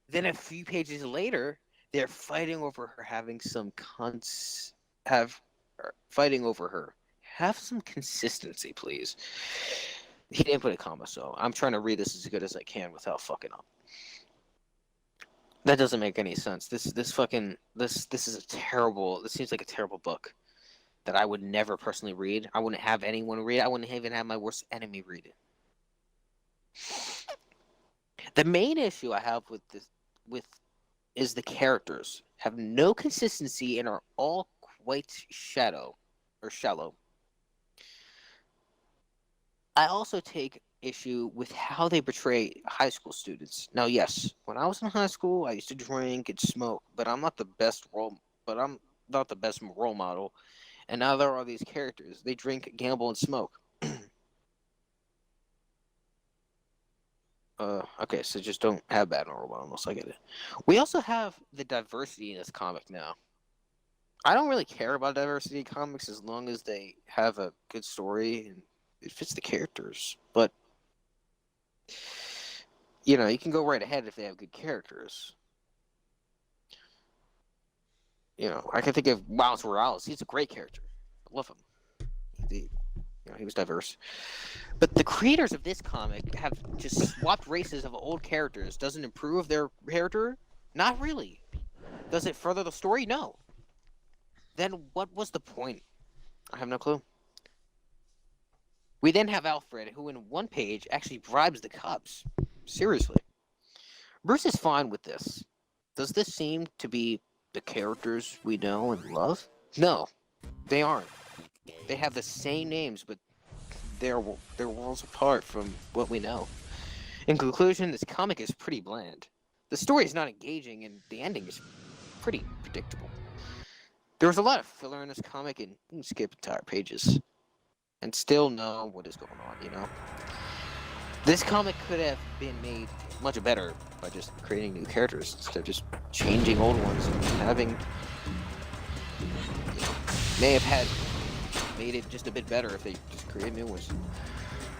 Then a few pages later, they're fighting over her fighting over her. Have some consistency, please. He didn't put a comma, so I'm trying to read this as good as I can without fucking up. That doesn't make any sense. This is a terrible. This seems like a terrible book that I would never personally read. I wouldn't have anyone read. I wouldn't even have my worst enemy read it. The main issue I have is the characters have no consistency and are all quite shallow. I also take issue with how they portray high school students. Now, yes, when I was in high school, I used to drink and smoke, but I'm not the best role model. And now there are these characters. They drink, gamble, and smoke. Okay, so just don't have bad role models. I get it. We also have the diversity in this comic now. I don't really care about diversity in comics as long as they have a good story and it fits the characters. But you can go right ahead if they have good characters. I can think of Miles Morales. He's a great character. I love him. He was diverse. But the creators of this comic have just swapped races of old characters. Does it improve their character? Not really. Does it further the story? No. Then what was the point? I have no clue. We then have Alfred, who in one page actually bribes the cops. Seriously. Bruce is fine with this. Does this seem to be the characters we know and love? No, they aren't. They have the same names, but they're worlds apart from what we know. In conclusion, this comic is pretty bland. The story is not engaging, and the ending is pretty predictable. There was a lot of filler in this comic, and you can skip entire pages and still know what is going on, This comic could have been made much better by just creating new characters instead of just changing old ones and having, made it just a bit better if they just created new ones.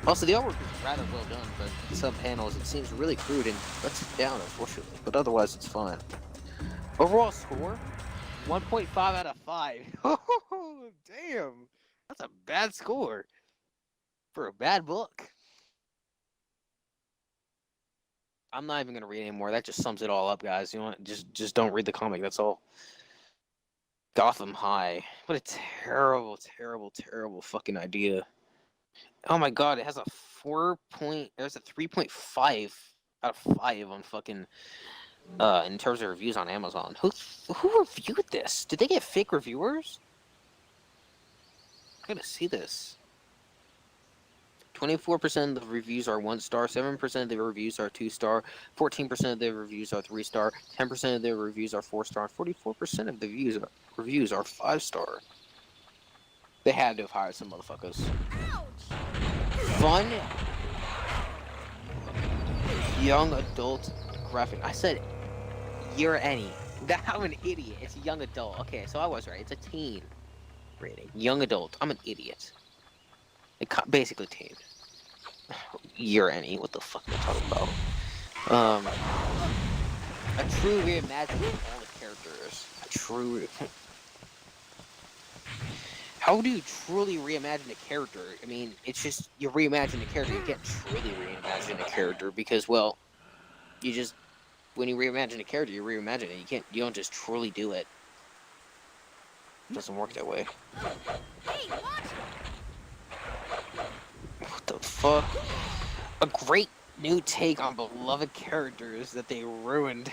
Also, the artwork is rather well done, but in some panels it seems really crude and lets it down, unfortunately. But otherwise, it's fine. Overall score, 1.5 out of 5. Oh, damn. That's a bad score for a bad book. I'm not even going to read anymore. That just sums it all up, guys. Just don't read the comic. That's all. Gotham High. What a terrible, terrible, terrible fucking idea. Oh my god, it has a 3.5 out of 5 on fucking in terms of reviews on Amazon. Who reviewed this? Did they get fake reviewers? I gotta see this. 24% of the reviews are 1 star, 7% of the reviews are 2 star, 14% of the reviews are 3 star, 10% of the reviews are 4 star, 44% of the reviews are 5 star. They had to have hired some motherfuckers. Fun, young adult graphic. I said, you're any. I'm an idiot. It's a young adult. Okay, so I was right. It's a teen rating. Young adult. I'm an idiot. Basically teen. You're any. What the fuck am I talking about? A true reimagining of all the characters. A true. How do you truly reimagine a character? I mean, it's just you reimagine a character. You can't truly reimagine a character because, well, you just when you reimagine a character, you reimagine it. You don't just truly do it. It doesn't work that way. Hey, watch! What the fuck? A great new take on beloved characters that they ruined.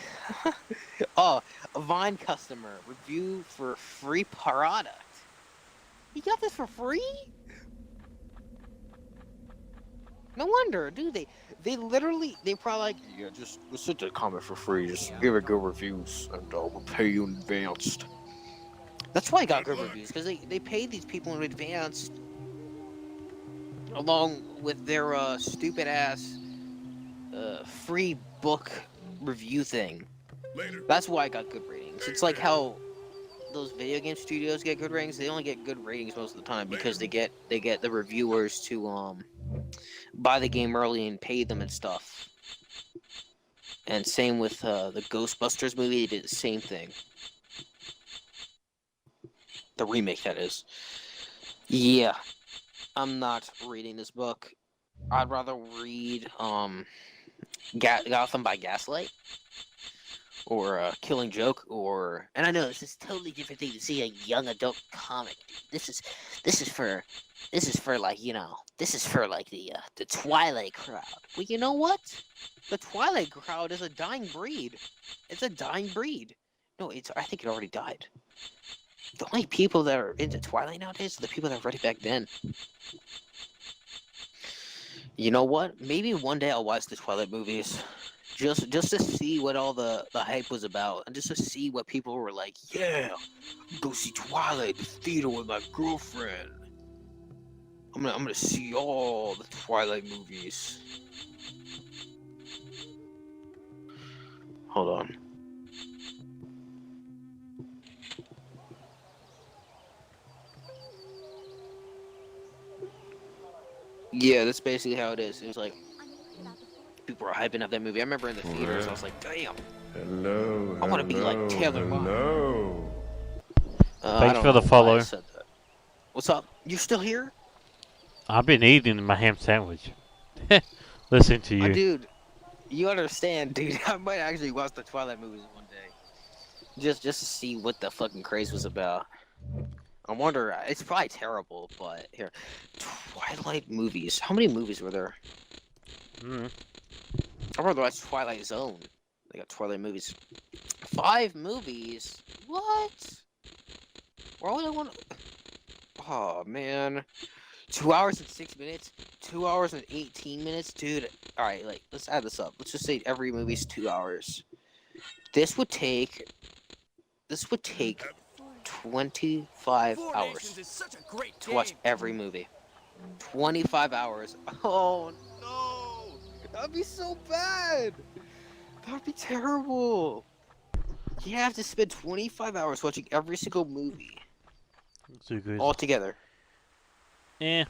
Oh, a Vine customer review for free product. You got this for free? No wonder, dude. They probably like, yeah, just send the comment for free. Just give it good reviews, and we'll pay you in advance. That's why I got good reviews, because they paid these people in advance, along with their stupid ass free book review thing. That's why I got good ratings. It's like how those video game studios get good ratings. They only get good ratings most of the time because they get the reviewers to buy the game early and pay them and stuff. And same with the Ghostbusters movie. They did the same thing. The remake, that is. Yeah, I'm not reading this book. I'd rather read Gotham by Gaslight, or Killing Joke, or, and I know this is a totally different thing to see a young adult comic. This is for like, you know, this is for like the Twilight crowd. Well, you know what? The Twilight crowd is a dying breed. It's a dying breed. No, I think it already died. The only people that are into Twilight nowadays are the people that read it back then. You know what? Maybe one day I'll watch the Twilight movies. Just to see what all the hype was about, and just to see what people were like, yeah, go see Twilight, the theater with my girlfriend. I'm gonna see all the Twilight movies. Hold on. Yeah, that's basically how it is. It was like, people were hyping up that movie. I remember in the theaters, I was like, damn. Hello. I want to be like Taylor Lautner. Hello. Thanks for the follow. What's up? You still here? I've been eating my ham sandwich. Listen to you. Dude, you understand, dude. I might actually watch the Twilight movies one day. Just to see what the fucking craze was about. I wonder, it's probably terrible, but here. Twilight movies. How many movies were there? I remember watched Twilight Zone. They got Twilight movies. 5 movies? What? Why would I want to... Oh, man. 2 hours and 6 minutes? 2 hours and 18 minutes? Dude, alright, like, let's add this up. Let's just say every movie's 2 hours. This would take 25 hours to watch every movie. 25 hours. Oh, no! That'd be so bad! That'd be terrible! You have to spend 25 hours watching every single movie. So good. All together. Yeah.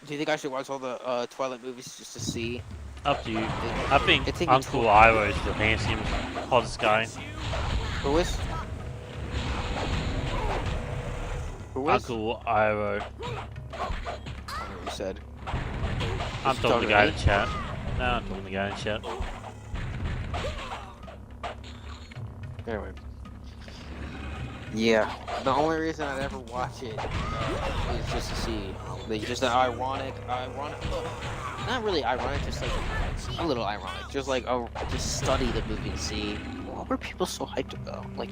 Do you think I should watch all the Twilight movies just to see? Up to you. I think Uncle Iroh is the handsome, hottest guy. Who is? Uncle Iroh. I don't know what you said. I'm talking to the guy in chat. No, I'm talking to the guy in chat. Anyway. Yeah, the only reason I'd ever watch it is just to see, like, just an ironic, not really ironic, just like a little ironic, just like, oh, just study the movie and see what were people so hyped about. Like,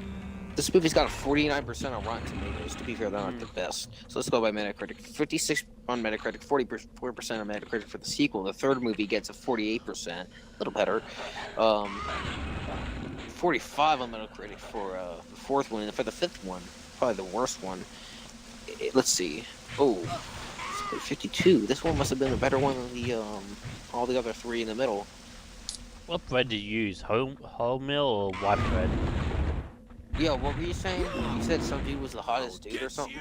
this movie's got a 49% on Rotten Tomatoes. To be fair, they're not the best. So let's go by Metacritic. 56 on Metacritic, 44% on Metacritic for the sequel. The third movie gets a 48%, a little better. 45 on Metacritic for the fourth one, and for the fifth one, probably the worst one. Let's see. Oh, 52. This one must have been a better one than the all the other three in the middle. What bread did you use? Wholemeal or white bread? Yeah, what were you saying? You said some dude was the hottest dude or something?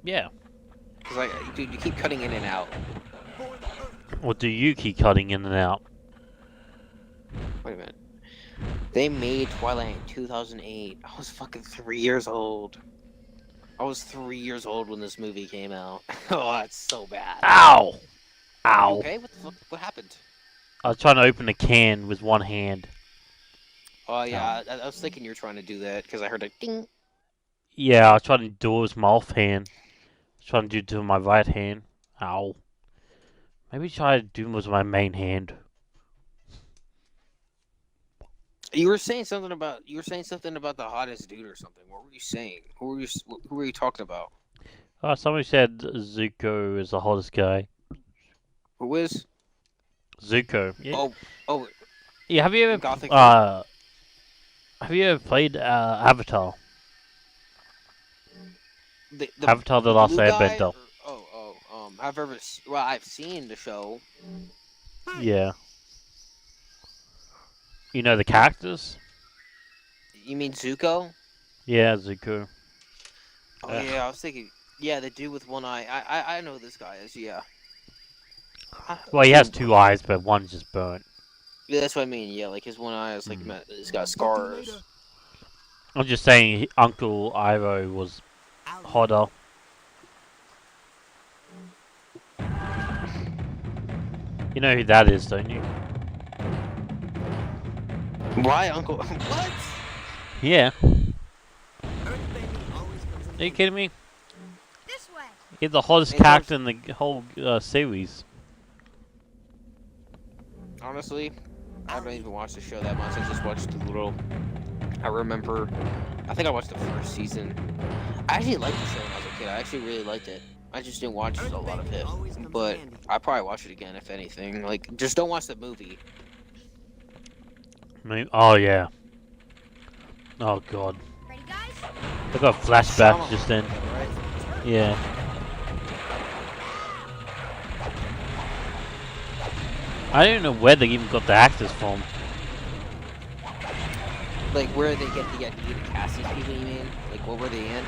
Yeah. Cause like, dude, you keep cutting in and out. Or do you keep cutting in and out? Wait a minute. They made Twilight in 2008. I was fucking 3 years old. I was 3 years old when this movie came out. Oh, that's so bad. Ow! Ow! Okay, what the fuck? What happened? I was trying to open a can with one hand. Oh yeah, I was thinking you were trying to do that because I heard a ding. Yeah, I was trying to do it with my off hand. I was trying to do it with my right hand. Ow. Maybe try to do it with my main hand. You were saying something about the hottest dude or something. What were you saying? Who were you talking about? Somebody said Zuko is the hottest guy. Who is? Zuko. Yeah. Oh. Yeah. Have you ever played Avatar? The Avatar: The Last blue guy, Airbender. I've seen the show. Yeah. You know the characters? You mean Zuko? Yeah, Zuko. Oh yeah, I was thinking. Yeah, the dude with one eye. I know who this guy is. Yeah. Well, he has two eyes, but one's just burnt. Yeah, that's what I mean. Yeah, like his one eye is like he's got scars. I'm just saying, Uncle Iroh was hotter. You know who that is, don't you? Why, Uncle? What? Yeah. Are you kidding me? This way. He's the hottest character in the whole series. Honestly, I haven't even watched the show that much. I just watched the little. I remember. I think I watched the first season. I actually liked the show when I was a kid. I actually really liked it. I just didn't watch a lot of it, but I probably watch it again if anything. Like, just don't watch the movie. Oh yeah. Oh god. Ready, guys? I got a flashback just then. Right? Yeah. I don't know where they even got the actors from. Like, where they get the idea to cast these people, you mean? Like, what were they in?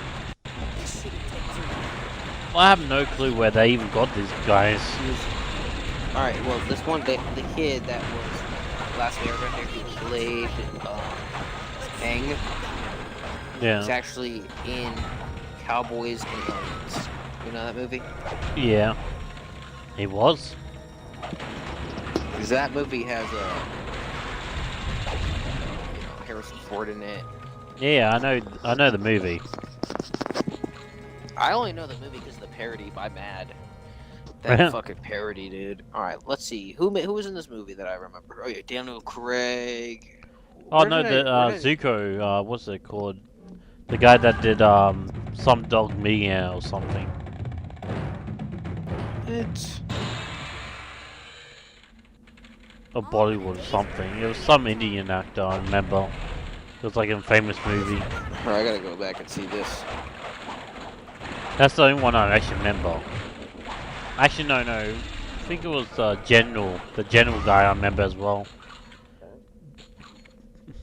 Well, I have no clue where they even got these guys. Alright, well, this one, the kid that was last Airbender who played Aang, Yeah. is actually in Cowboys and Aliens. You know that movie? Yeah. He was. Because that movie has Harrison Ford in it. Yeah, I know the movie. I only know the movie because of the parody by Mad. That fucking parody, dude. Alright, let's see. Who was in this movie that I remember? Oh yeah, Daniel Craig. Oh no, Zuko, what's it called? The guy that did Some Dog Meow or something. Or Bollywood or something. It was some Indian actor, I remember. It was like a famous movie. Alright, I gotta go back and see this. That's the only one I actually remember. Actually, no. I think it was the general guy I remember as well.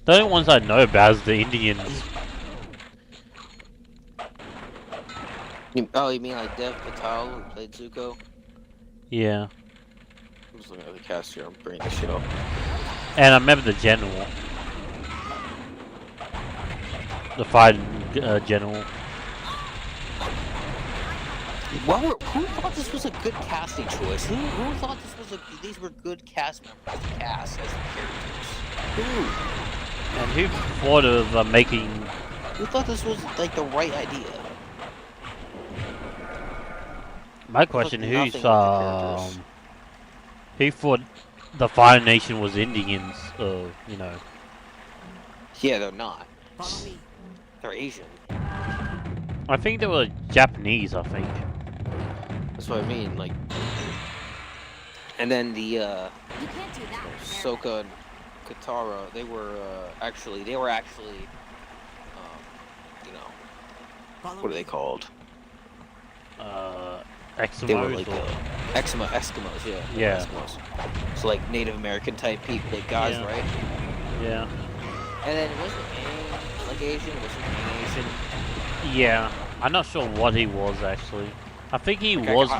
The only ones I know about is the Indians. You mean like Dev Patel who played Zuko? Yeah. I'm just looking at the cast here, I'm bringing this shit up. And I remember the general. The fighting general. Who thought this was a good casting choice? Who thought these were good cast members to cast as the characters? Who? And who thought of making Who thought this was like the right idea? My question: nothing Who's with the characters. who thought the Fire Nation was Indians? You know. Yeah, they're not. They're Asian. I think they were Japanese. I think. That's what I mean. Like, and then the You can't do that. Soka and Katara, they were actually, you know, what are they called? They were like Eskimos. Eskimos, yeah. Yeah. Eskimos. So like Native American type people, like guys, Yeah. right? Yeah. And then wasn't Aang like Asian? Wasn't Aang Asian? Yeah. I'm not sure what he was actually. I think he Okay, was.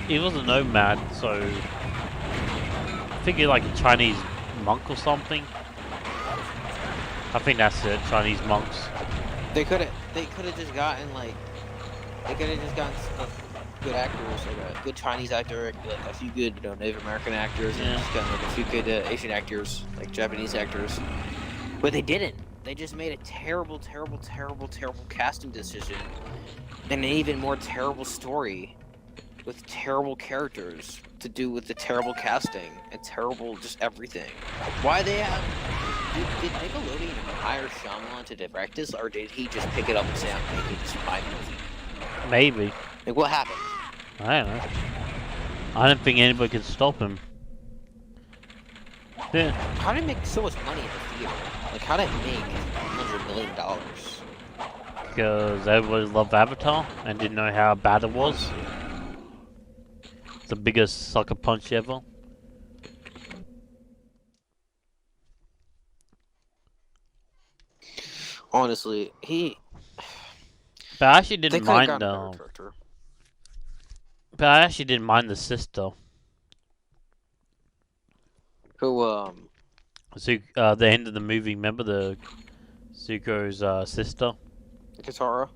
He was a nomad, so I think he's like a Chinese monk or something. I think that's it. Chinese monks. They could have just gotten like, good actors, like a good Chinese actor, like a few good, Native American actors, and just gotten like a few good Asian actors, like Japanese actors. But they didn't. They just made a terrible casting decision, and an even more terrible story, with terrible characters to do with the terrible casting and terrible just everything. Why they have? Did Nickelodeon hire Shyamalan to direct this, or did he just pick it up and say, "I'm making this my movie"? Maybe. Like, what happened? I don't know. I don't think anybody could stop him. Yeah. How did it make so much money at the theater? Like, how did it make $100 million? Because everybody loved Avatar and didn't know how bad it was. It's the biggest sucker punch ever. Honestly, But I actually they didn't could have mind gotten a better character. But I actually didn't mind the sister. Who, The end of the movie, remember the Zuko's sister? Katara?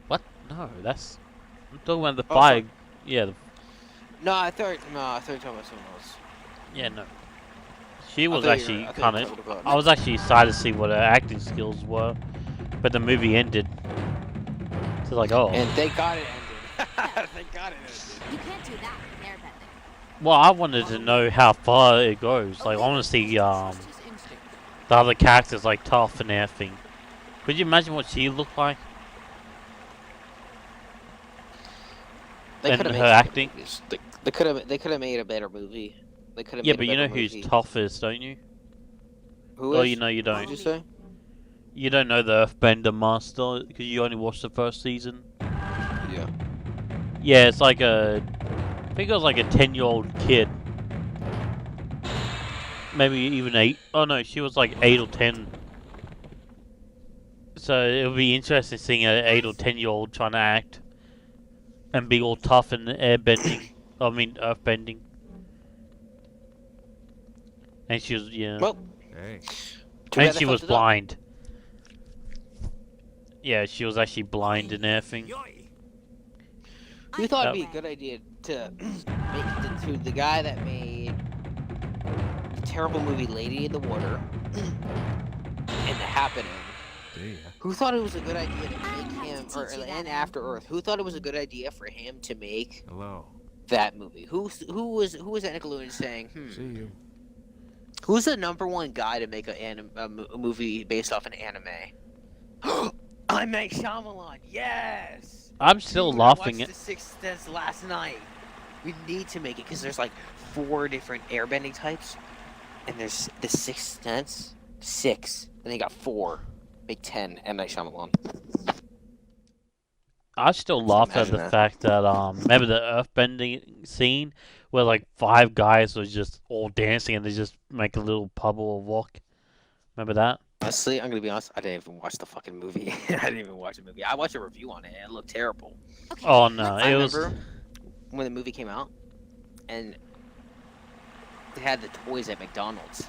What? No, that's... I'm talking about the Oh, fire... sorry. Yeah, No, I thought you were talking about someone else. yeah, no. She was thought you actually were kind of... talking about- I was actually excited to see what her acting skills were. But the movie ended. So like, oh... And thank God it ended. Thank God it ended. You can't do that with airbending. Well, I wanted to know how far it goes. Like, I want to see, the other characters, like, tough and everything. Could you imagine what she looked like? They And could have her made acting? movies. They could have made a better movie. They could have Yeah, made but a you know better who's movie. toughest, don't you? Who Oh, is? you know you What don't. did you say? You don't know the Earthbender Master because you only watched the first season. Yeah. Yeah, it's like a... I think it was like a 10-year-old kid. Maybe even 8. Oh no, she was like 8 or 10. So it'll be interesting seeing an 8 or 10-year-old trying to act. And be all tough and airbending. I mean, earthbending. And she was, yeah. Well, Hey. And she was blind. Yeah, she was actually blind and everything. We thought it'd be a good idea to make to the guy that made the terrible movie Lady in the Water and The Happening. Who thought it was a good idea to make him, and After Earth? Who thought it was a good idea for him to make that movie? Who was at Nickelodeon saying, See you. who's the #1 guy to make a movie based off an anime? I make Shyamalan. Yes. I'm still Dude, laughing I at... watched The Sixth Sense last night. We need to make it because there's like 4 different airbending types, and there's the Sixth Sense, 6, and they got 4. Make 10. M. Night Shyamalan. I still laughed at imagine the that. fact that, remember the earthbending scene? Where like 5 guys were just all dancing and they just make a little puddle of rock. Remember that? Honestly, I'm gonna be honest. I didn't even watch the fucking movie. I didn't even watch the movie. I watched a review on it, and it looked terrible. Oh no, I it was... remember when the movie came out, and they had the toys at McDonald's,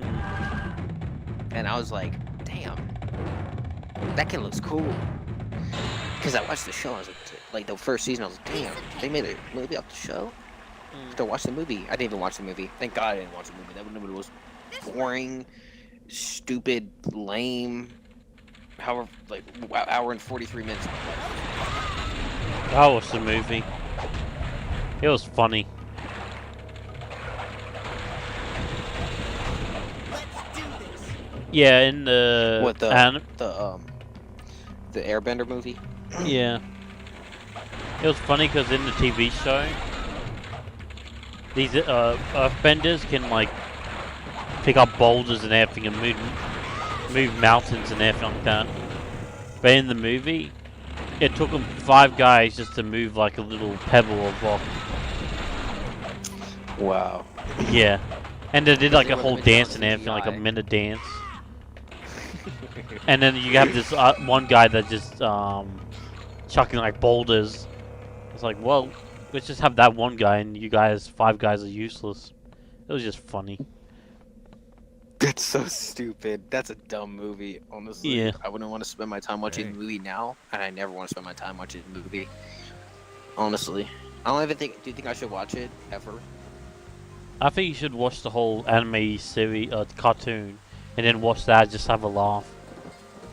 and I was like, "Damn, that kid looks cool." Because I watched the show, I was like the first season, I was like, "Damn, they made a movie off the show." To watch the movie, I didn't even watch the movie. Thank God I didn't watch the movie. That movie was boring, stupid, lame. hour and 43 minutes. I watched the movie. It was funny. Yeah, in the What the Airbender movie? Yeah. It was funny because in the TV show, these earthbenders can like pick up boulders and everything and move mountains and everything like that. But in the movie, it took them 5 guys just to move like a little pebble of rock. Wow. Yeah. And they did like They a were whole limited on dance and everything, like a CGI. minute dance. And then you have this one guy that just chucking like boulders. It's like, well, let's just have that one guy, and you guys, 5 guys, are useless. It was just funny. That's so stupid. That's a dumb movie, honestly. Yeah. I wouldn't want to spend my time watching the movie now, and I never want to spend my time watching the movie. Honestly. I don't even think... Do you think I should watch it, ever? I think you should watch the whole anime series, cartoon, and then watch that. Just have a laugh.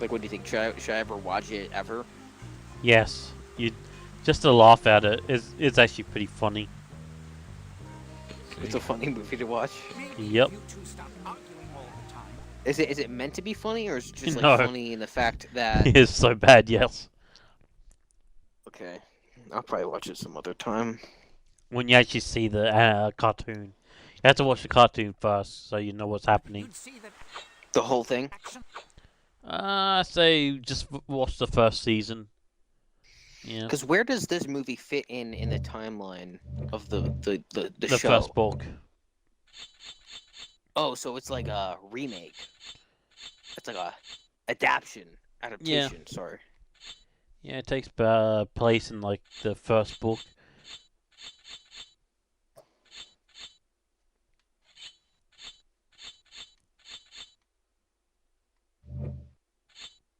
Like, what do you think? Should I ever watch it, ever? Yes, you just to laugh at it. It's actually pretty funny. It's a funny movie to watch. Yep. Is it meant to be funny, or is it just like No. funny in the fact that... It's so bad. Yes. Okay. I'll probably watch it some other time. When you actually see the cartoon, you have to watch the cartoon first, so you know what's happening. The whole thing? Say just watch the first season. Yeah. Because where does this movie fit in the timeline of the The show? first book. Oh, so it's like a remake. It's like a adaptation. Adaptation, sorry. Yeah, it takes place in like the first book.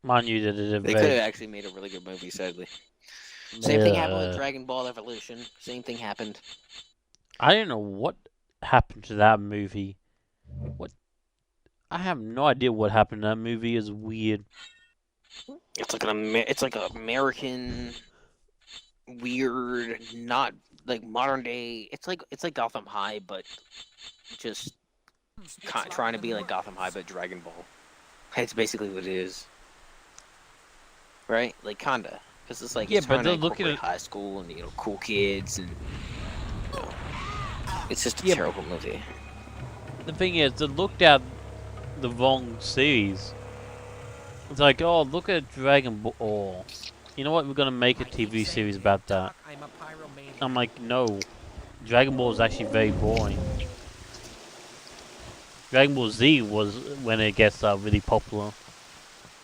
Mind you, that it They could have actually made a really good movie, sadly. Same thing happened with Dragon Ball Evolution. Same thing happened. I don't know what happened to that movie. I have no idea what happened to that movie. It's weird. It's like an American weird, not like modern day. It's like Gotham High, but just trying to be like Gotham High, but Dragon Ball. It's basically what it is, right? Like kinda, because it's like Yeah, it's but trying to look at incorporate it. high school and cool kids and. It's just a Yeah, terrible movie. The thing is, they looked at the wrong series. It's like, oh, look at Dragon Ball. You know what? We're gonna make a TV series about that. I'm like, no. Dragon Ball is actually very boring. Dragon Ball Z was when it gets really popular.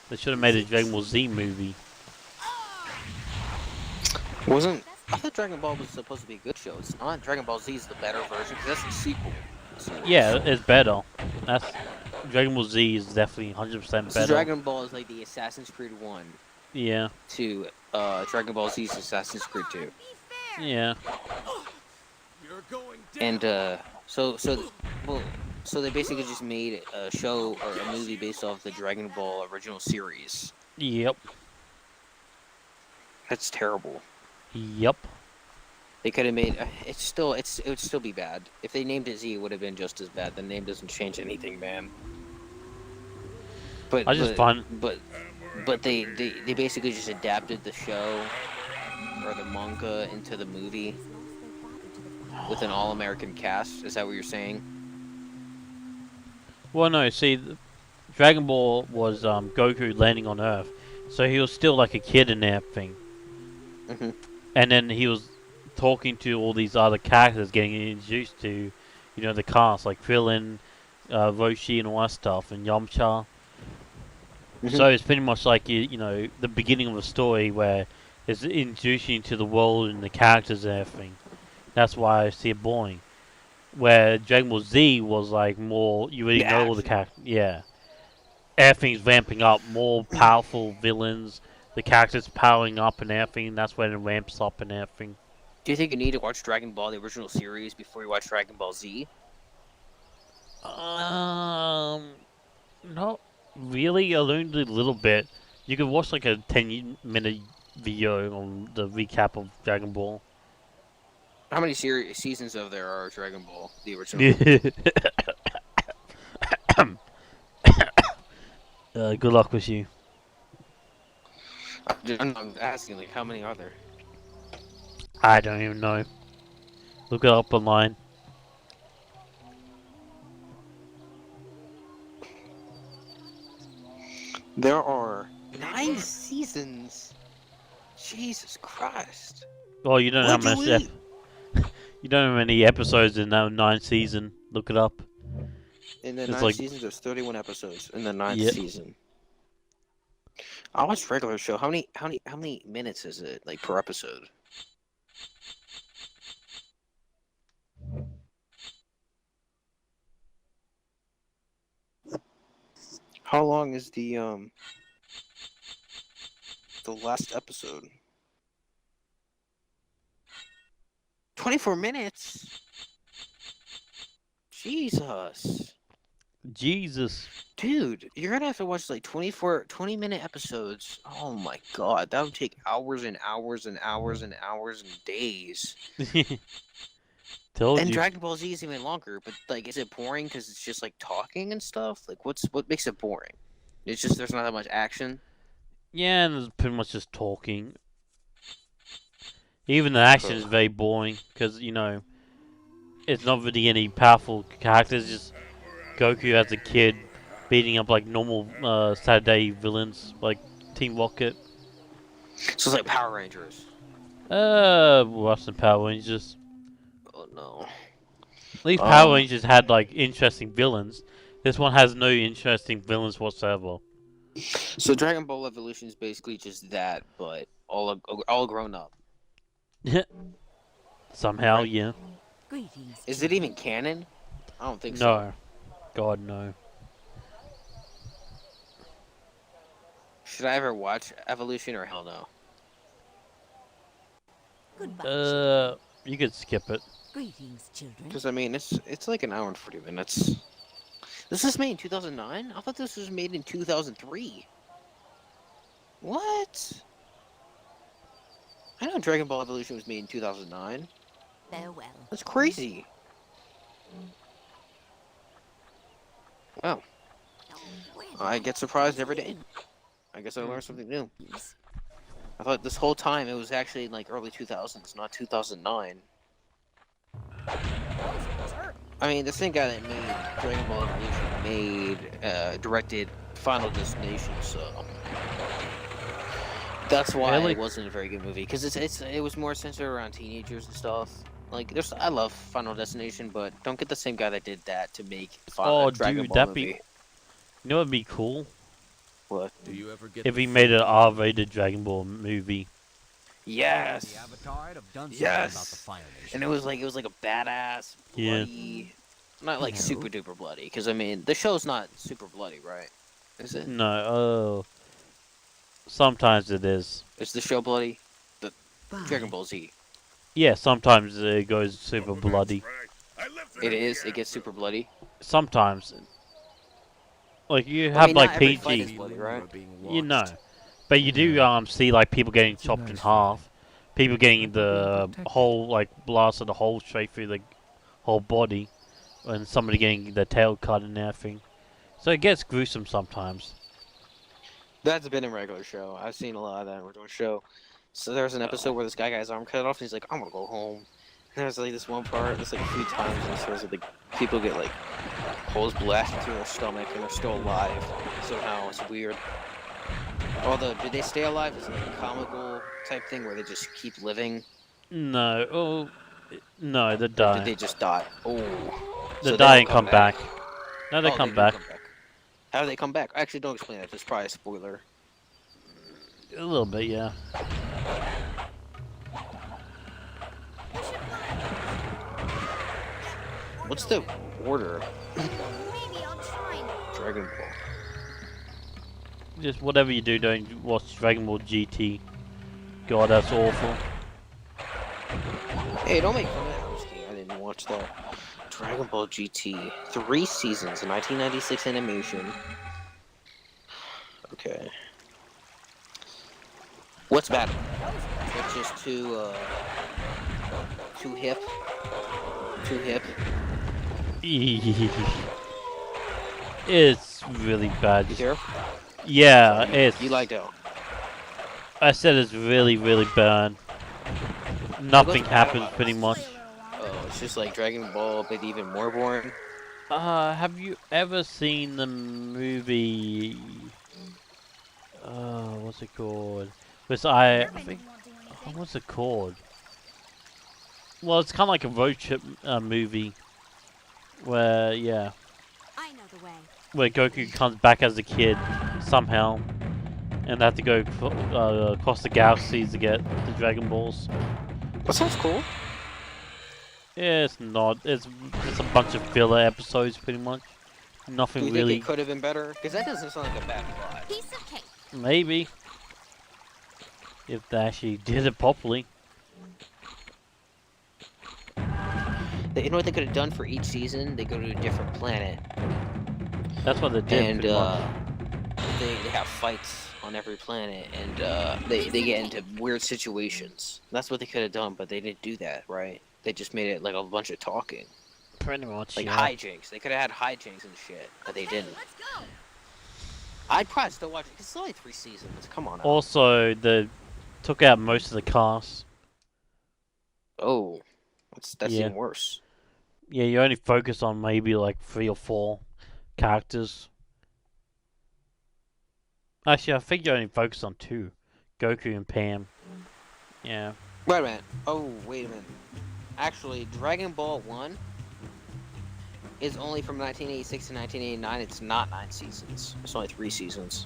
They should have made a Dragon Ball Z movie. I thought Dragon Ball was supposed to be a good show. It's not. Dragon Ball Z is the better version because that's the sequel. Yeah, it's better. That's Dragon Ball Z is definitely 100% better. So Dragon Ball is like the Assassin's Creed 1 Yeah. to Dragon Ball Z's Assassin's Creed 2. Yeah. And so they basically just made a show or a movie based off the Dragon Ball original series. Yep. That's terrible. Yep. They could have made it would still be bad. If they named it Z, it would have been just as bad. The name doesn't change anything, man. But they basically just adapted the show or the manga into the movie with an all-American cast. Is that what you're saying? Well, no. See, Dragon Ball was Goku landing on Earth, so he was still like a kid in everything. Mm-hmm. And then he was talking to all these other characters, getting introduced to, the cast like Krillin, Roshi, and all that stuff, and Yamcha. Mm-hmm. So it's pretty much like the beginning of a story where it's introducing you to the world and the characters and everything. That's why I see it boring. Where Dragon Ball Z was like more, you already know all the characters. Yeah, everything's ramping up, more powerful villains. The characters powering up and everything. That's when it ramps up and everything. Do you think you need to watch Dragon Ball, the original series, before you watch Dragon Ball Z? Not really. I learned a little bit, You could watch like a 10-minute video on the recap of Dragon Ball. How many seasons of there are Dragon Ball, the original? Good luck with you. I'm asking, like, how many are there? I don't even know. Look it up online. There are 9 seasons. Jesus Christ. Oh, you don't know how What'd much. you eat? You don't know how many episodes in that 9th season. Look it up. In the It's 9th like- season, there's 31 episodes in the 9th Yep. season. I watched regular show. How many minutes is it, like, per episode? How long is the last episode? 24 minutes? Jesus. Jesus. Dude, you're gonna have to watch like 20-minute episodes. Oh my god, that would take hours and hours and hours and hours and days. Told And you. Dragon Ball Z is even longer, but like, is it boring because it's just like talking and stuff? Like, what makes it boring? It's just there's not that much action. Yeah, and it's pretty much just talking. Even the action is very boring because, you know, it's not really any powerful characters. Just Goku as a kid beating up like normal Saturday villains like Team Rocket. So it's like Power Rangers. Worse than Power Rangers. Oh no. At least Power Rangers had like interesting villains. This one has no interesting villains whatsoever. So Dragon Ball Evolution is basically just that, but all grown up. Somehow, yeah. Greetings. Is it even canon? I don't think so. No. God, no. Should I ever watch Evolution or hell no? Goodbye. You could skip it. Greetings, children. Because I mean, it's like an hour and 40 minutes. This was made in 2009? I thought this was made in 2003. What? I know Dragon Ball Evolution was made in 2009. Farewell. That's crazy. Wow. I get surprised every day. I guess I learned something new. I thought this whole time it was actually like early 2000s, not 2009. I mean, the same guy that made Dragon Ball Evolution directed Final Destination, so that's why Really? it wasn't a very good movie. Because it was more centered around teenagers and stuff. Like, I love Final Destination, but don't get the same guy that did that to make Oh, Dragon dude, Ball that'd movie. be... You know what'd be cool? What? Do you ever get If the he made an feeling- R-rated Dragon Ball movie. Yes. The Avatar, I'd have done something Yes. about the Fire Nation. And it was like a badass, Yeah. bloody, not like No. super duper bloody. Because I mean, the show's not super bloody, right? Is it? No, sometimes it is. Is the show bloody? Bye. Dragon Ball Z. Yeah, sometimes it goes super bloody. It is. It gets super bloody. Sometimes. Like, you I have mean, like not every fight is PG. bloody, right? You know. But you do see like people getting chopped in half. People getting the whole like blasted the hole straight through the whole body, and somebody getting the tail cut and everything. So it gets gruesome sometimes. That's been in regular show. I've seen a lot of that in regular show. So there's an episode where this guy got his arm cut off, and he's like, "I'm gonna go home." And there's like this one part. There's like a few times, and it shows that like people get like holes blasted through their stomach, and they're still alive. Somehow it's weird. Although, do they stay alive? Is it like a comical type thing where they just keep living? No, no, they Or die. did they just die? Oh, They so die don't and come back. No, they Oh, come do back. How do they come back? Actually, don't explain that. That's probably a spoiler. A little bit, yeah. What's the order? Maybe I'll try and... Dragon Ball. Just whatever you do, don't watch Dragon Ball GT. God, that's awful. Hey, don't make fun of that. I'm just kidding. I didn't watch that. Dragon Ball GT. 3 seasons, 1996 animation. Okay. What's bad about that? It's just too hip. Too hip. It's really bad. You care? Yeah, it's. You liked it. I said it's really, really bad. Nothing happens pretty much. Oh, it's just like Dragon Ball, but even more boring. Have you ever seen the movie? What's it called? I think. What's it called? Well, it's kind of like a road trip movie. Where, yeah. I know the way. Where Goku comes back as a kid somehow. And they have to go across the galaxies to get the Dragon Balls. That sounds cool. Yeah, it's not. It's a bunch of filler episodes, pretty much. Nothing Do you really. think it could have been better? Because that doesn't sound like a bad plot. Piece of cake. Maybe. If they actually did it properly. You know what they could have done for each season? They go to a different planet. That's what they did. And pretty much. they have fights on every planet, and they get into weird situations. That's what they could have done, but they didn't do that, right? They just made it like a bunch of talking. Pretty much, like yeah. hijinks. They could have had hijinks and shit, but they didn't. I'd probably still watch it. It's only 3 seasons. Come on. Also, they took out most of the cast. Oh, that's Yeah. even worse. Yeah, you only focus on maybe like 3 or 4 characters. Actually, I think you only focus on 2. Goku and Pam. Yeah. Wait a minute. Oh, wait a minute. Actually, Dragon Ball 1 is only from 1986 to 1989. It's not 9 seasons. It's only 3 seasons.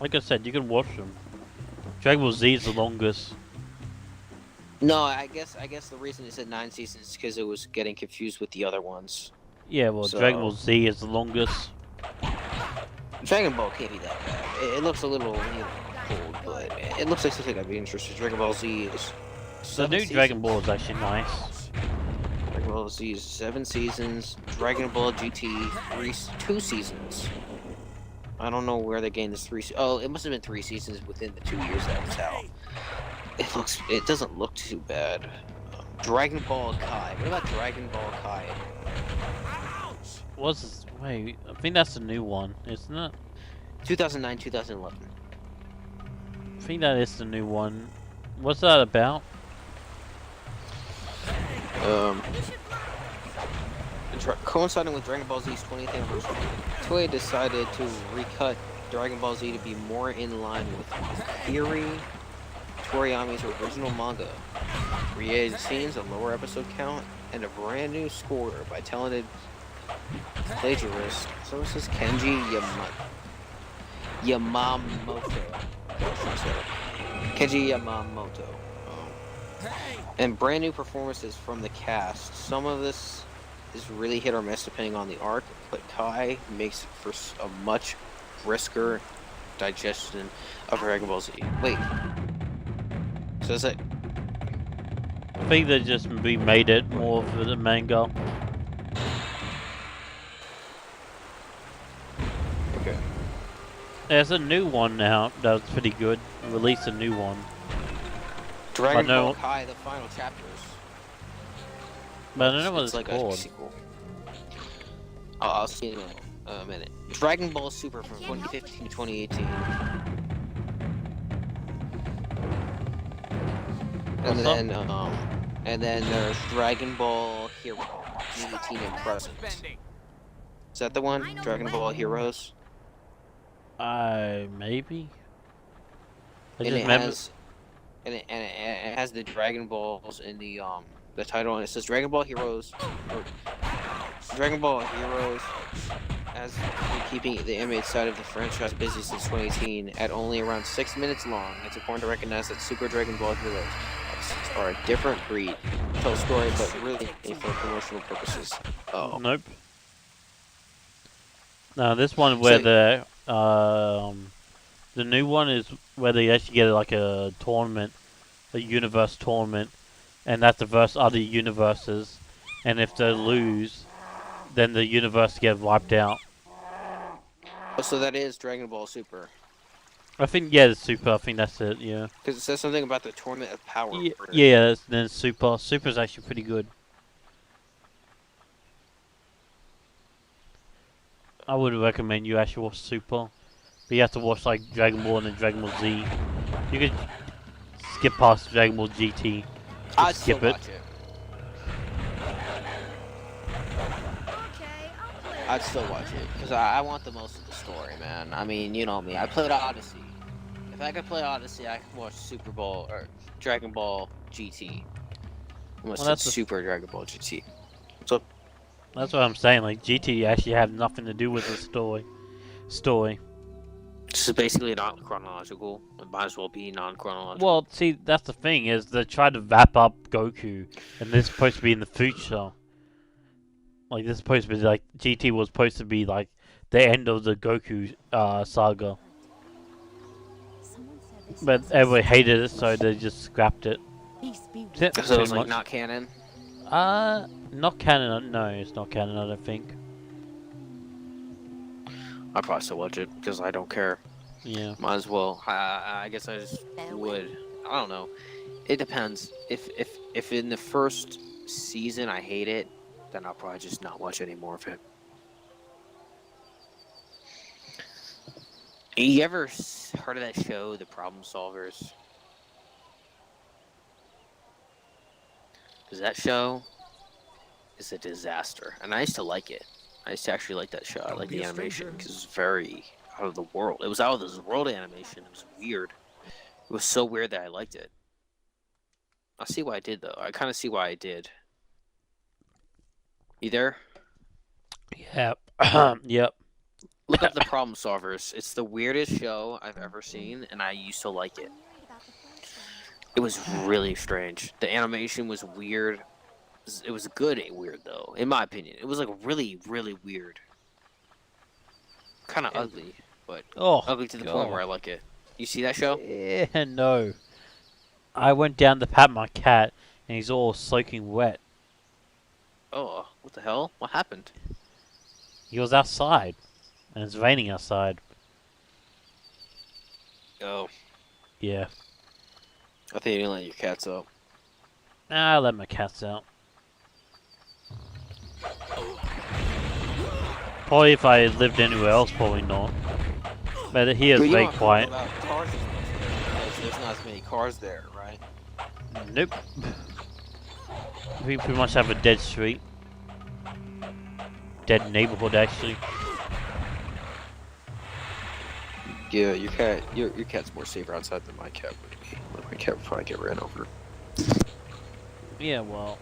Like I said, you can watch them. Dragon Ball Z is the longest. No, I guess the reason it said 9 seasons is because it was getting confused with the other ones. Yeah, well, Dragon Ball Z is the longest. Dragon Ball can't be that bad. It looks a little cold, but it looks like something I'd be interested in. Dragon Ball Z is The new Dragon Ball is actually nice. Dragon Ball Z is 7 seasons. Dragon Ball GT 2 seasons. I don't know where they gained this 3. Oh, it must have been 3 seasons within the 2 years that was out. It doesn't look too bad. Dragon Ball Kai. What about Dragon Ball Kai? Wait, I think that's the new one, isn't it? 2009, 2011. I think that is the new one. What's that about? Coinciding with Dragon Ball Z's 20th anniversary, Toei decided to recut Dragon Ball Z to be more in line with Theory Toriyama's original manga. Created scenes, a lower episode count, and a brand new score by talented plagiarist. So this is Kenji Yamamoto. Kenji Yamamoto. And brand new performances from the cast. Some of this is really hit or miss depending on the arc, but Kai makes for a much brisker digestion of Dragon Ball Z. Wait. So is it? I think they just remade it more for the manga. Okay. There's a new one now that's pretty good. Release a new one. Dragon Ball Kai, the final chapters. But I don't know what it's like called. A sequel. I'll see in a minute. Dragon Ball Super from 2015 to 2018. And then there's Dragon Ball Hero GT and Present. Is that the one? Dragon Ball Heroes? Maybe. And it has the Dragon Balls in the title, and it says Dragon Ball Heroes. Dragon Ball Heroes has been keeping the animated side of the franchise busy since 2018 at only around 6 minutes long. It's important to recognize that Super Dragon Ball Heroes are a different breed. Tell a story, but really for promotional purposes. Oh. Nope. No, this one where the new one is where they actually get like a tournament, a universe tournament, and that's to verse other universes, and if they lose, then the universe gets wiped out. So that is Dragon Ball Super. I think yeah, the Super. I think that's it. Yeah. Because it says something about the Tournament of Power. Yeah. Yeah. Then Super. Super's actually pretty good. I would recommend you actually watch Super, but you have to watch like Dragon Ball and then Dragon Ball Z. You could skip past Dragon Ball GT. I'd Skip still it. watch it. Okay, I'll play. I'd still watch it because I want the most of the story, man. I mean, you know me. I played Odyssey. If I could play Odyssey, I could watch Super Ball or Dragon Ball GT. Almost Well, said that's Super Dragon Ball GT. So That's what I'm saying. Like GT actually have nothing to do with the story. this is basically not chronological. It might as well be non-chronological. Well, see, that's the thing is they try to wrap up Goku, and this is supposed to be in the future. Like this is supposed to be like GT was supposed to be like the end of the Goku saga, but everybody hated it, so they just scrapped it. so it Pretty was like much. not canon. Not canon. No, it's not canon. I don't think. I'd probably still watch it because I don't care. Yeah. Might as well. I guess I just would. I don't know. It depends. If in the first season I hate it, then I'll probably just not watch any more of it. You ever heard of that show, The Problem Solvers? Because that show is a disaster, and I used to like it. I used to actually like that show. I like the animation because it's very out of the world. It was out of this world animation. It was weird. It was so weird that I liked it. I see why I did though. I kind of see why I did. You there? Yep. Yep. Look up The Problem Solvers. It's the weirdest show I've ever seen, and I used to like it. It was really strange. The animation was weird. It was good and weird, though, in my opinion. It was like really, really weird. Kind of ugly, but ugly to the point where I like it. You see that show? Yeah, no. I went down to pat my cat, and he's all soaking wet. Oh, what the hell? What happened? He was outside, and it's raining outside. Oh. Yeah. I think you didn't let your cats out. Nah, I let my cats out. Probably if I lived anywhere else, probably not. But here it's very quiet. Cars as much there, because there's not as many cars there, right? Nope. We pretty much have a dead street. Dead neighborhood, actually. Yeah, your cat's more safer outside than my cat would be. My cat would probably get ran over. Yeah, well,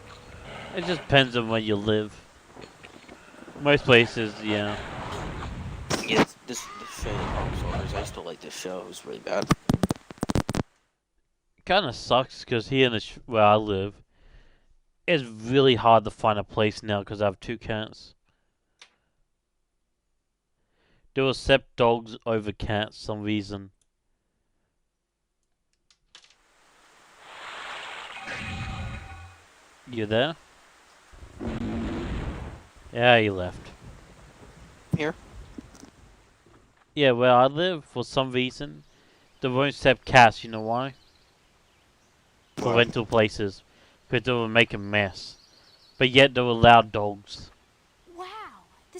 it just depends on where you live. Most places, yeah. Yeah, this show, The Problem Solvers, I used to like this show. It was really bad. Kind of sucks because here in the where I live, it's really hard to find a place now because I have 2 cats. They will accept dogs over cats for some reason. You there? Yeah, he left. Here? Yeah, where I live, for some reason, they won't accept cats. You know why? For rental places. Because they will make a mess. But yet they'll allow dogs. Wow.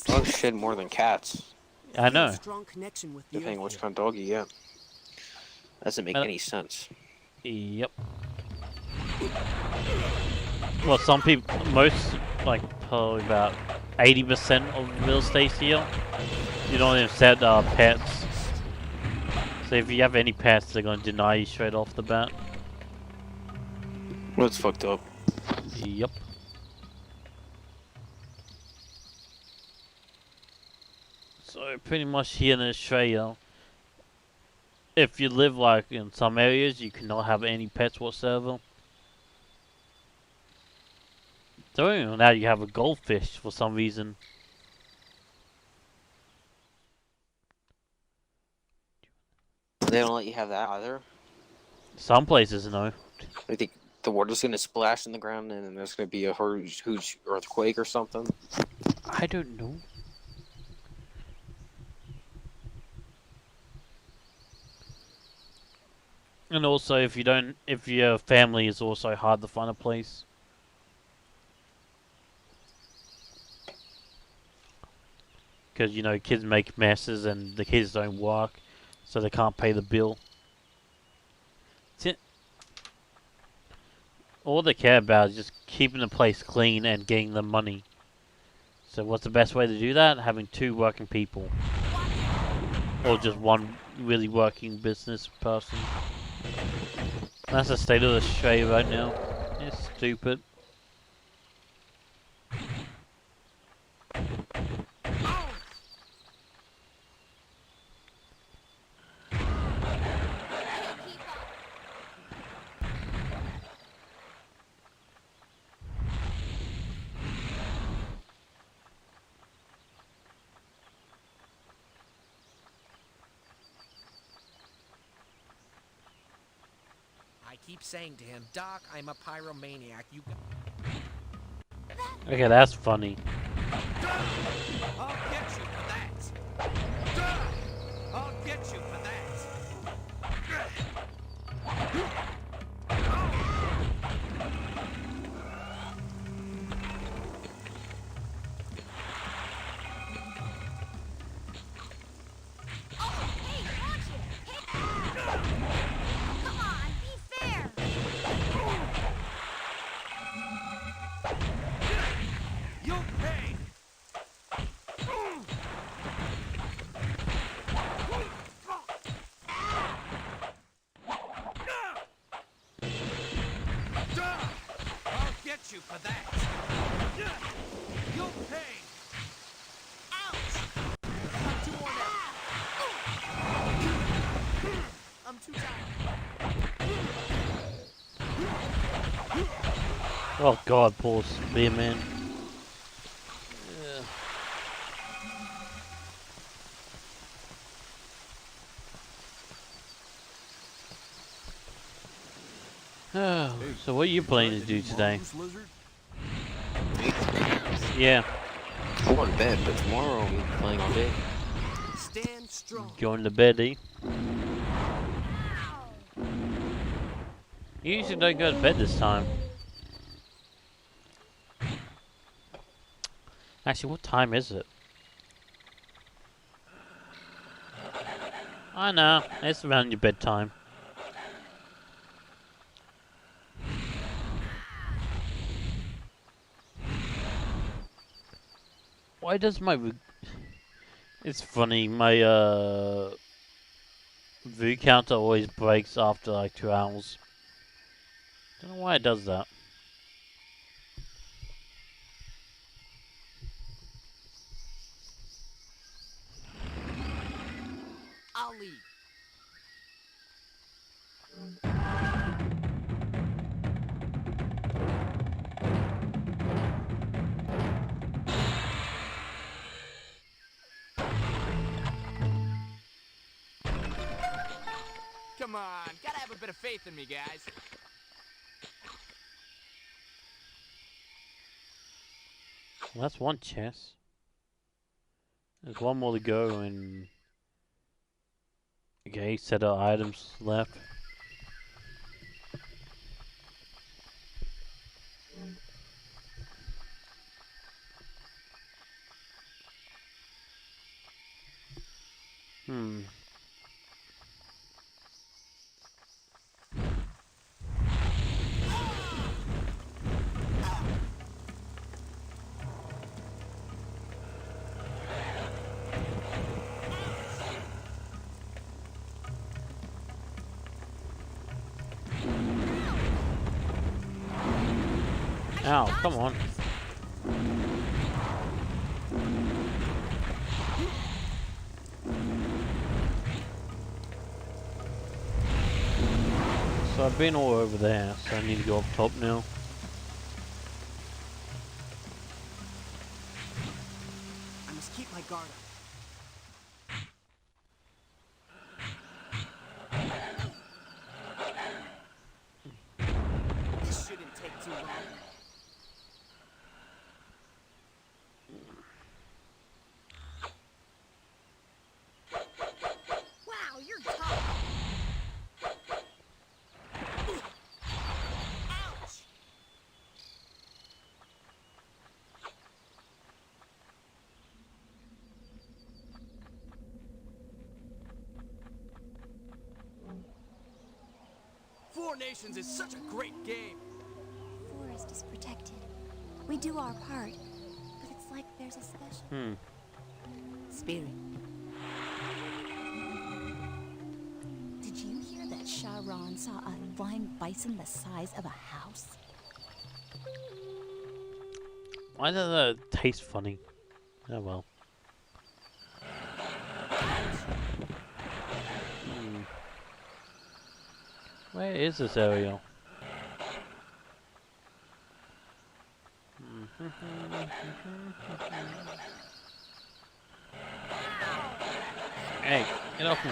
Dogs shed more than cats. I know. Strong connection with the Depending earth which here. kind of dog you get. Doesn't make any sense. Yep. Well, some people, most, like, probably about 80% of real estate here, you don't even set pets. So if you have any pets, they're gonna deny you straight off the bat. Well, it's fucked up. Yep. So pretty much here in Australia, if you live like in some areas, you cannot have any pets whatsoever. They don't even allow you to have a goldfish for some reason. They don't let you have that either. Some places, no. I think the water's gonna splash in the ground and then there's gonna be a huge earthquake or something. I don't know. And also, if you don't, if your family is also hard to find a place. Because, you know, kids make messes and the kids don't work, so they can't pay the bill. All they care about is just keeping the place clean and getting the money. So what's the best way to do that? Having 2 working people. Or just 1 really working business person. That's the state of Australia right now. It's stupid. I keep saying to him, Doc, I'm a pyromaniac. You Okay, that's funny. I'll get you for that. I'll get you for that. Come on, be fair. You'll pay. I'll get you for that. You'll pay. Ouch! I'm too worn out. I'm too tired. Oh god, poor Spearman. Oh, so what are you planning to do today? Yeah. I'm going to bed, but tomorrow I'll be playing all day. Stand strong. Going to bed, eh? You usually don't go to bed this time. Actually, what time is it? I know, it's around your bedtime. Why does my... It's funny, my view counter always breaks after like 2 hours. Don't know why it does that. I'll leave. Come on, gotta have a bit of faith in me, guys. Well, that's one chest. There's one more to go and... Okay, set of items left. Hmm. Ow, come on. So I've been all over there, so I need to go up top now. I must keep my guard up. This shouldn't take too long. Wow, you're tough. Nations is such a great game. Forest is protected. We do our part, but it's like there's a special spirit. Did you hear that Sharon saw a flying bison the size of a house? Why does that taste funny? Oh well. Where is this area? Hey, get off me.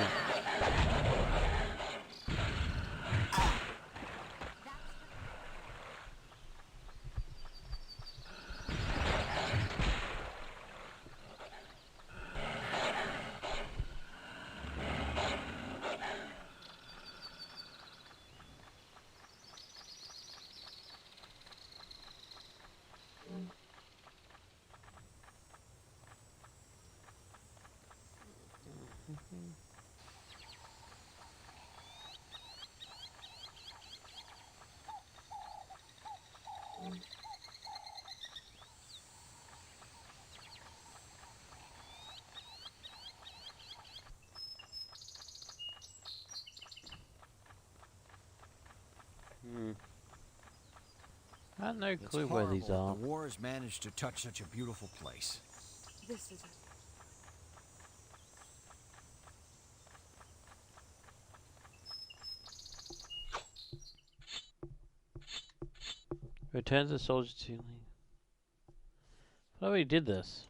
I have no clue where these are. The wars managed to touch such a beautiful place. This is it. Return the soldier to. I already did this.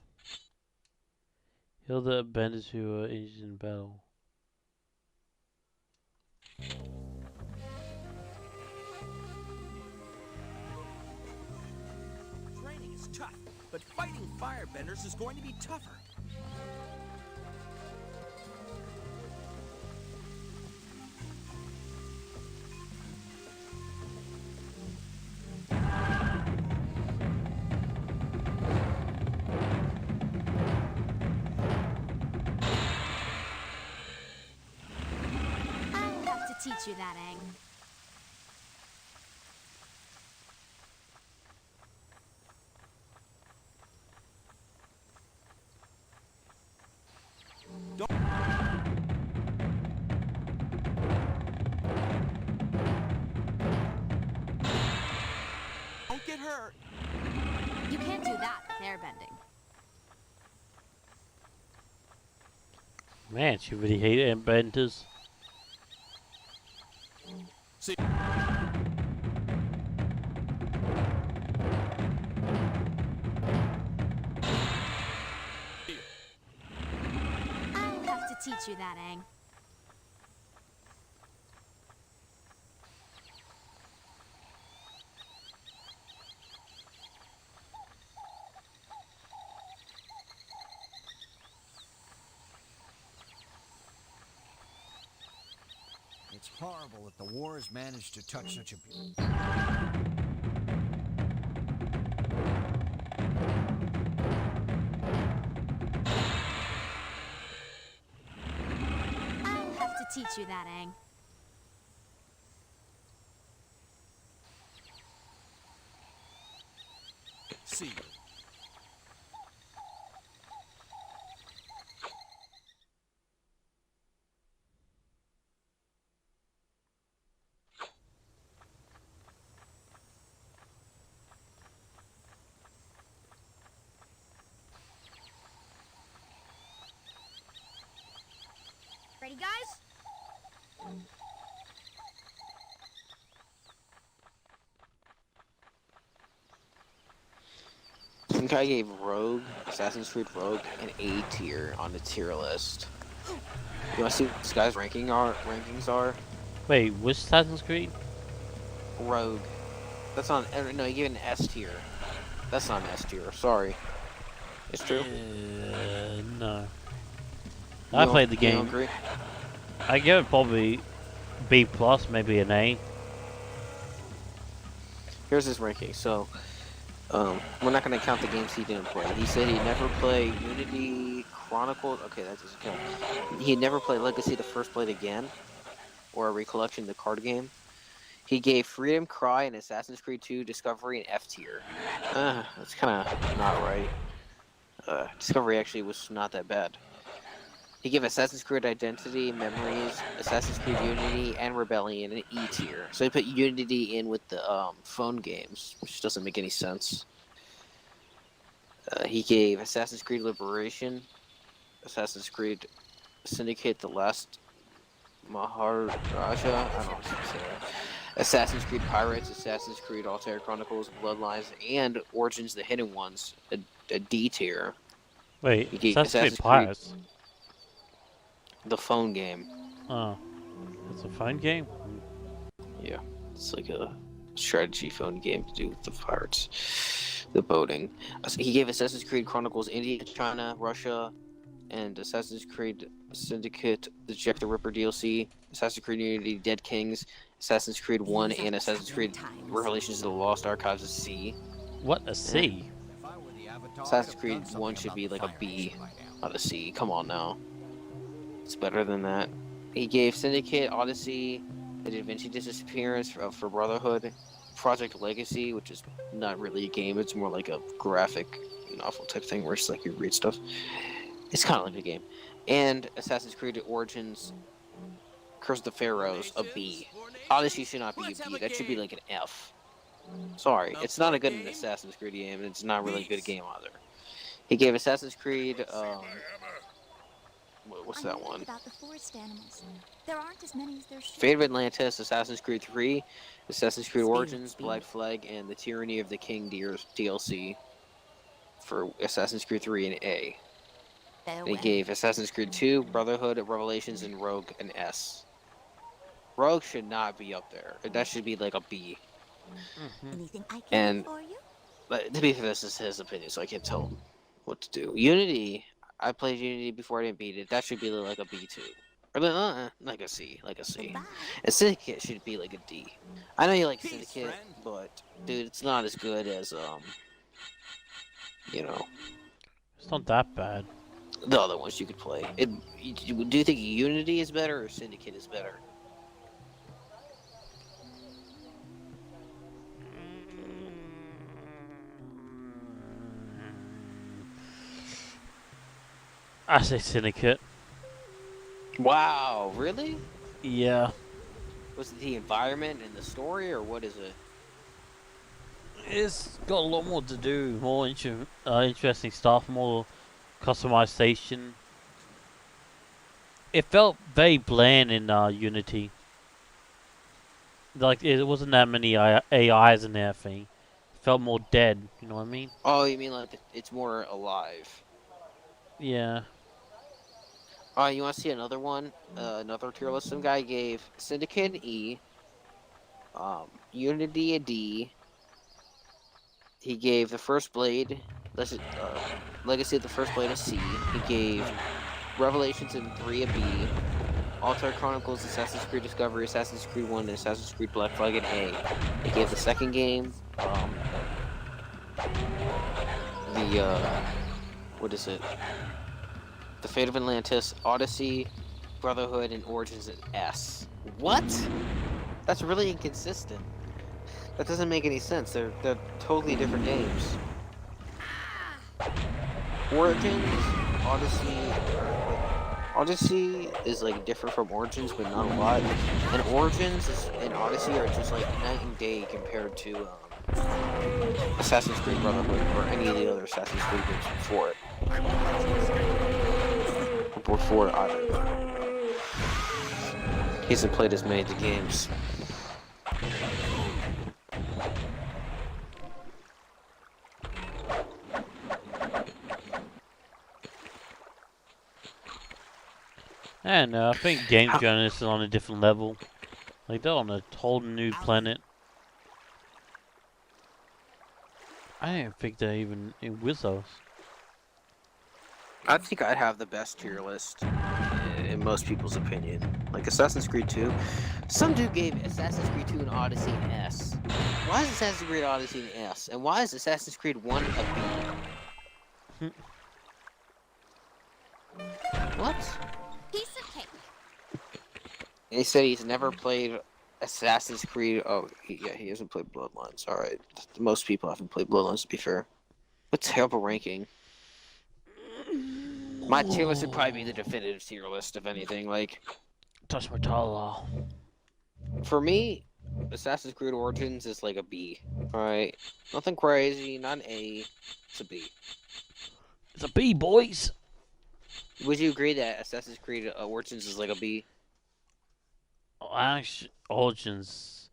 Heal the bandits who were injured in battle. Training is tough, but fighting firebenders is going to be tougher. I'll have to teach you that, Aang. Don't get hurt. You can't do that with airbending. Man, she really hate airbenders. See. I'll have to teach you that, Aang. It's horrible that the wars managed to touch such a I'll have to teach you that, Aang. See you. Ready, guys? I think I gave Rogue, Assassin's Creed Rogue, an A tier on the tier list. You want to see what this guy's rankings are? Wait, which Assassin's Creed? Rogue. That's on. No, you gave it an S tier. That's not an S tier. Sorry. It's true. No. I played the You don't game. agree? I give it probably B plus, maybe an A. Here's his ranking. So, we're not going to count the games he didn't play. He said he'd never play Unity Chronicles. Okay, that doesn't count. He'd never play Legacy the First Blade again, or a Recollection, the card game. He gave Freedom Cry and Assassin's Creed 2 Discovery an F tier. That's kind of not right. Discovery actually was not that bad. He gave Assassin's Creed Identity, Memories, Assassin's Creed Unity, and Rebellion an E tier. So he put Unity in with the phone games, which doesn't make any sense. He gave Assassin's Creed Liberation, Assassin's Creed Syndicate: The Last Maharaja, I don't know how to say that. Assassin's Creed Pirates, Assassin's Creed Altair Chronicles, Bloodlines, and Origins: The Hidden Ones a D tier. Wait, He gave Assassin's Creed Pirates? The phone game. Oh. It's a phone game? Yeah. It's like a strategy phone game to do with the pirates. The boating. He gave Assassin's Creed Chronicles India, China, Russia, and Assassin's Creed Syndicate, the Jack the Ripper DLC, Assassin's Creed Unity, Dead Kings, Assassin's Creed 1, and Assassin's Creed Revelations of the Lost Archives of C. What, a C? Assassin's Creed 1 should be like a B, not a C. Come on now. It's better than that. He gave Syndicate, Odyssey, The Da Vinci Disappearance for Brotherhood, Project Legacy, which is not really a game, it's more like a graphic novel type thing where it's like you read stuff. It's kind of like a game. And Assassin's Creed Origins, Curse of the Pharaohs, a B. Odyssey should not be a B, that should be like an F. Sorry, it's not a good Assassin's Creed game, and it's not really a good game either. He gave Assassin's Creed, what's that one? About the forest animals. There aren't as many as there should. Fate of Atlantis, Assassin's Creed 3, Assassin's Creed Origins, Black Flag, and the Tyranny of the King DLC for Assassin's Creed 3 an A. And he gave Assassin's Creed 2, Brotherhood, Revelations, and Rogue an S. Rogue should not be up there. That should be like a B. Anything I can And do for you? but to be fair, this is his opinion, so I can't tell him what to do. Unity, I played Unity before I didn't beat it. That should be like a B2. Or like a C, like a C. And Syndicate should be like a D. I know you like Syndicate, but dude, it's not as good as you know, It's not that bad. the other ones you could play. Do you think Unity is better or Syndicate is better? I say Syndicate. Wow, really? Yeah. Was it the environment and the story, or what is it? It's got a lot more to do, more interesting stuff, more customization. It felt very bland in Unity. Like, it wasn't that many AIs and everything. It felt more dead, you know what I mean? Oh, you mean like it's more alive? Yeah. You want to see another one? Another tier list. Some guy gave Syndicate an E, Unity a D. He gave the First Blade, Legacy of the First Blade a C. He gave Revelations in 3 a B. Altair Chronicles, Assassin's Creed Discovery, Assassin's Creed 1, and Assassin's Creed Black Flag an A. He gave the second game, what is it? The Fate of Atlantis, Odyssey, Brotherhood, and Origins an S. What? That's really inconsistent. That doesn't make any sense. They're totally different games. Origins, Odyssey is like different from Origins, but not a lot. And Origins and Odyssey are just like night and day compared to Assassin's Creed Brotherhood or any of the other Assassin's Creed games before it. Before either. He hasn't played as many of the games. And I think Game Journalists is on a different level. Like, they're on a whole new planet. I don't think they're even in Wizards. I think I'd have the best tier list, in most people's opinion. Like Assassin's Creed 2. Some dude gave Assassin's Creed 2 and Odyssey an S. Why is Assassin's Creed Odyssey an S? And why is Assassin's Creed 1 a B? What? Piece of cake. And he said he's never played Assassin's Creed. Oh, yeah, he hasn't played Bloodlines. All right, most people haven't played Bloodlines. To be fair, what terrible ranking. My tier list would probably be the definitive tier list, if anything. Like, Touch my dollar. for me, Assassin's Creed Origins is like a B. All right, nothing crazy, not an A. It's a B. It's a B, boys. Would you agree that Assassin's Creed Origins is like a B? Oh, actually, Origins.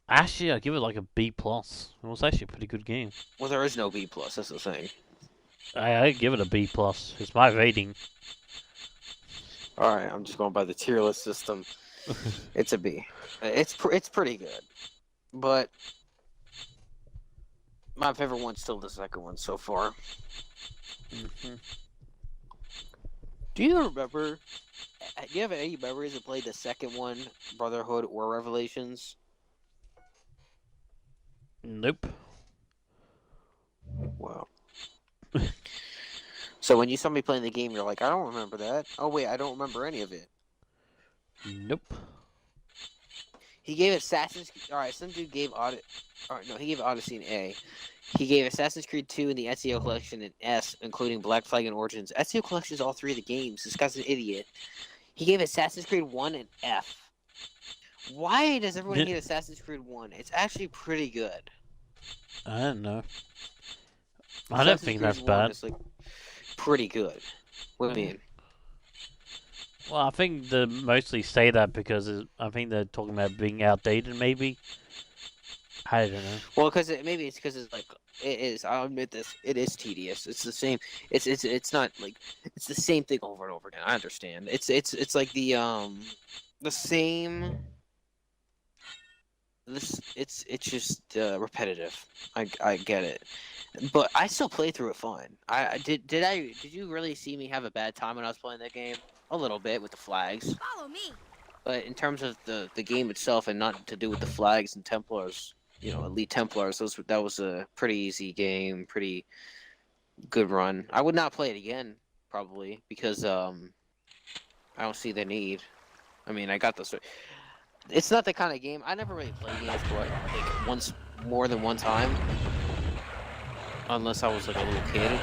Actually, I give it like a B plus. It was actually a pretty good game. Well, there is no B plus. That's the thing. I give it a B plus. It's my rating. All right, I'm just going by the tier list system. It's a B. It's pretty good, but my favorite one's still the second one so far. Do you remember? Do you have any memories of playing the second one, Brotherhood or Revelations? Nope. Wow. So when you saw me playing the game, you're like, I don't remember that. Oh wait, I don't remember any of it. Nope. He gave Assassin's. All right, some dude gave he gave Odyssey an A. He gave Assassin's Creed 2 and the Ezio Collection an S, including Black Flag and Origins. Ezio Collection is all three of the games. This guy's an idiot. He gave Assassin's Creed 1 an F. Why does everyone hate Assassin's Creed 1? It's actually pretty good. I don't know. I don't think that's bad. It's like pretty good. What do you mean? Well, I think they mostly say that because I think they're talking about being outdated, maybe. I don't know. Well, maybe it's because it's like it is. I'll admit this. It is tedious. It's the same. It's not like it's the same thing over and over again. I understand. It's like the same. It's just repetitive. I get it, but I still play through it fine. Did you really see me have a bad time when I was playing that game? A little bit with the flags. Follow me. But in terms of the game itself and not to do with the flags and Templars, Elite Templars, that was a pretty easy game, pretty good run. I would not play it again, probably, because I don't see the need. I mean, I got this. It's not the kind of game. I never really played games more than one time, unless I was like a little kid.